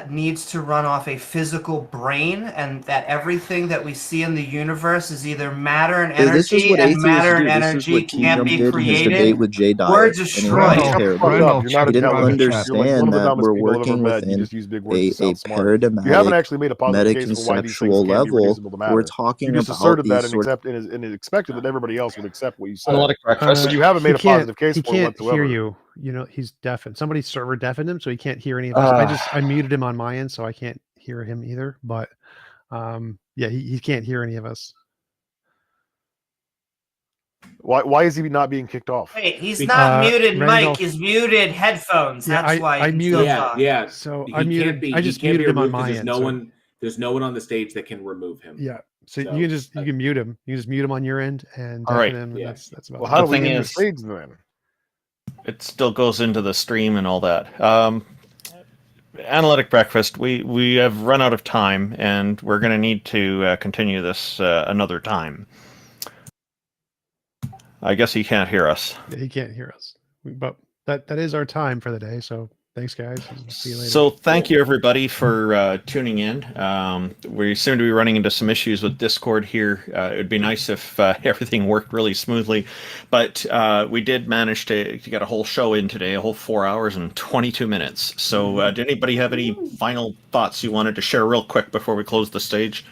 needs to run off a physical brain, and that everything that we see in the universe is either matter and This is energy, what and atheists matter do. and This is energy what can't TJump be did in his created debate with Jay Dyer. or And he destroyed. lost terribly. Randolph, you're not He didn't intelligent. You're like understand one of the that dumbest we're people I've ever working met. You within just use big words to a sound smart. paradigmatic, You haven't actually made a positive case for why these things metaconceptual can be level. reducible to We're matter. talking You just about asserted that these and sorts. expected that everybody else would accept what you said. Analytic breakfast. But you haven't made a positive case He for it can't whatsoever. hear you. You know, he's deafened. Somebody's server deafened him, so he can't hear any of us. I muted him on my end, so I can't hear him either. But yeah, he can't hear any of us. Why is he not being kicked off? Wait, he's not muted. Randolph- Mike is muted. Headphones. Yeah, That's why. I he can muted. still talk. Yeah. So He I muted. can't be, I just he can't be muted him on removed my because end. there's no one on the stage that can remove him. Yeah. So you can mute him. You can just mute him on your end and All right. deafen him. And that's about Well, it. how The do we thing get your is- stage then? It still goes into the stream and all that. Analytic breakfast. We have run out of time, and we're going to need to continue this another time. I guess he can't hear us. Yeah, he can't hear us. But that is our time for the day. So thanks, guys. See you later. So thank you everybody for tuning in. We seem to be running into some issues with Discord here. It would be nice if everything worked really smoothly, but we did manage to get a whole show in today, a whole 4 hours and 22 minutes. So did anybody have any final thoughts you wanted to share real quick before we close the stage?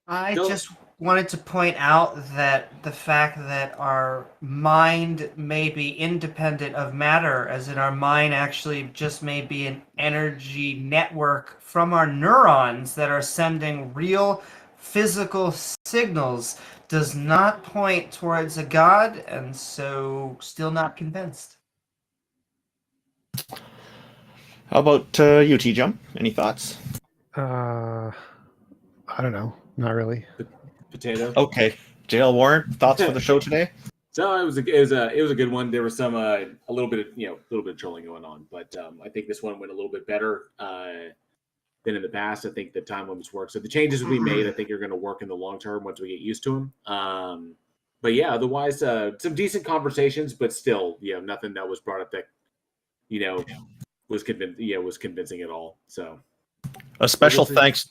I just wanted to point out that the fact that our mind may be independent of matter, as in our mind actually just may be an energy network from our neurons that are sending real physical signals, does not point towards a god, and so still not convinced. How about you, TJump? Any thoughts? I don't know. Not really. Potato. Okay, JL Warren, thoughts for the show today? So it was a good one. There was some a little bit of trolling going on, but I think this one went a little bit better than in the past. I think the time limits work. So the changes we made, I think, are going to work in the long term once we get used to them. But yeah, otherwise, some decent conversations, but still, nothing that was brought up that was convincing at all. So. A special thanks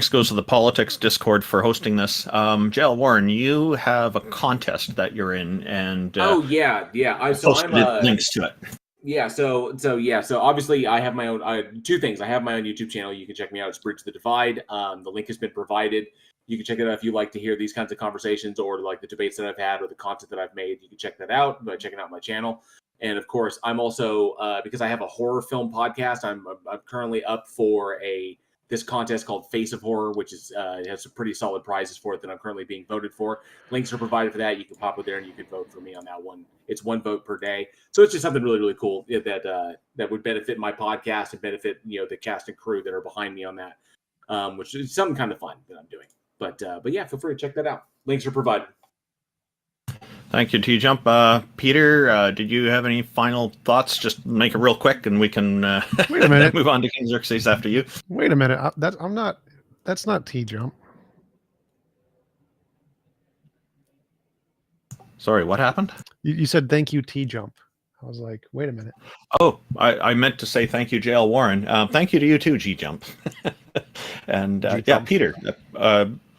goes to the Politics Discord for hosting this. JL Warren, you have a contest that you're in, and oh yeah. I posted links to it. Yeah, so obviously I have my own two things. I have my own YouTube channel. You can check me out. It's Bridge the Divide. The link has been provided. You can check it out if you like to hear these kinds of conversations or like the debates that I've had or the content that I've made. You can check that out by checking out my channel. And of course, I'm also because I have a horror film podcast. I'm currently up for this contest called Face of Horror, which is has some pretty solid prizes for it that I'm currently being voted for. Links are provided for that. You can pop up there and you can vote for me on that one. It's 1 vote per day, so it's just something really, really cool that would benefit my podcast and benefit the cast and crew that are behind me on that, which is something kind of fun that I'm doing. But yeah, feel free to check that out. Links are provided. Thank you, TJump. Peter, did you have any final thoughts? Just make it real quick, and we can wait a minute. Move on to King Xerxes after you. Wait a minute. That's not TJump. Sorry, what happened? You said thank you, TJump. I was like, wait a minute. Oh, I meant to say thank you, JL Warren. Thank you to you too, G-Jump. And yeah, Peter,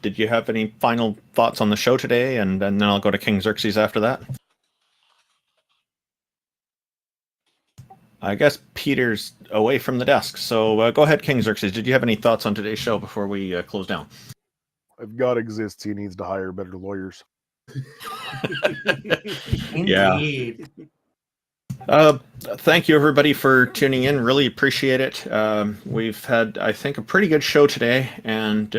did you have any final thoughts on the show today? And then I'll go to King Xerxes after that. I guess Peter's away from the desk. So go ahead, King Xerxes. Did you have any thoughts on today's show before we close down? If God exists, he needs to hire better lawyers. Indeed. Thank you, everybody, for tuning in. Really appreciate it. We've had, I think, a pretty good show today, and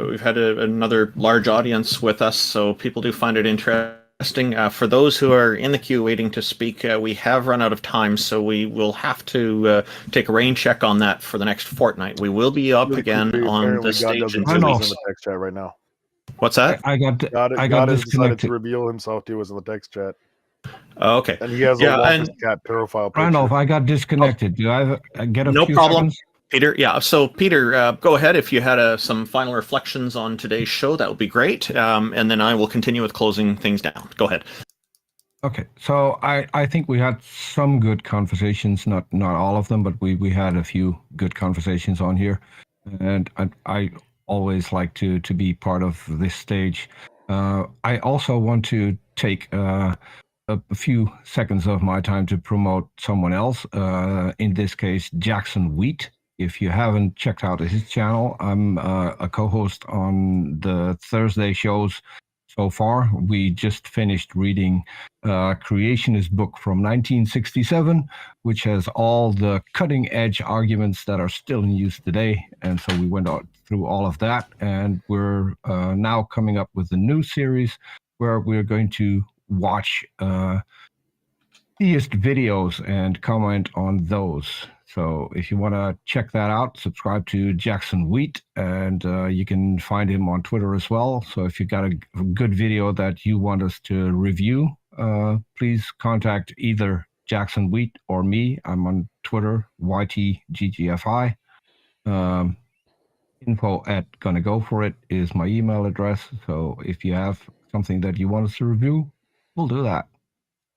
we've had another large audience with us, so people do find it interesting. For those who are in the queue waiting to speak, we have run out of time, so we will have to take a rain check on that for the next fortnight. We will be up again on the stage in 2 weeks. In the text chat right now. What's that? God has decided to reveal himself to us in the text chat. Oh, okay. And he has a Walker's cat profile picture. Randolph, I got disconnected. Do I get a no few problem, seconds? Peter? Yeah. So, Peter, go ahead. If you had some final reflections on today's show, that would be great. And then I will continue with closing things down. Go ahead. Okay. So I think we had some good conversations. Not all of them, but we had a few good conversations on here. And I always like to be part of this stage. I also want to take a few seconds of my time to promote someone else, in this case, Jackson Wheat. If you haven't checked out his channel, I'm a co-host on the Thursday shows so far. We just finished reading Creationist book from 1967, which has all the cutting-edge arguments that are still in use today. And so we went through all of that, and we're now coming up with a new series where we're going to watch theist videos and comment on those. So if you want to check that out, subscribe to Jackson Wheat, and you can find him on Twitter as well. So if you've got a good video that you want us to review, please contact either Jackson Wheat or me. I'm on Twitter, YTGGFI. info@gonnagoforit is my email address. So if you have something that you want us to review, we'll do that.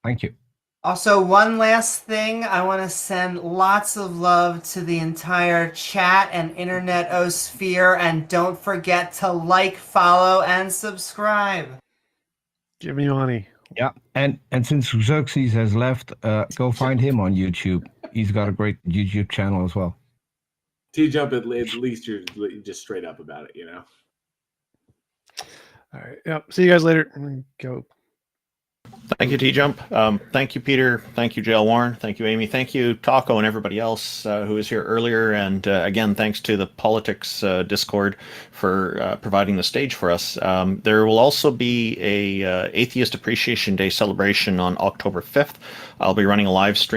Thank you. Also, one last thing, I want to send lots of love to the entire chat and internet-osphere, and don't forget to like, follow, and subscribe. Give me money. Yeah, and since Xerxes has left, go find him on YouTube. He's got a great YouTube channel as well. TJump, at least you're just straight up about it, you know? All right. Yep. See you guys later. I'm gonna go. Thank you, TJump. Thank you, Peter. Thank you, JL Warren. Thank you, Amy. Thank you, Taco, and everybody else who was here earlier. And again, thanks to the Politics Discord for providing the stage for us. There will also be a Atheist Appreciation Day celebration on October 5th. I'll be running a live stream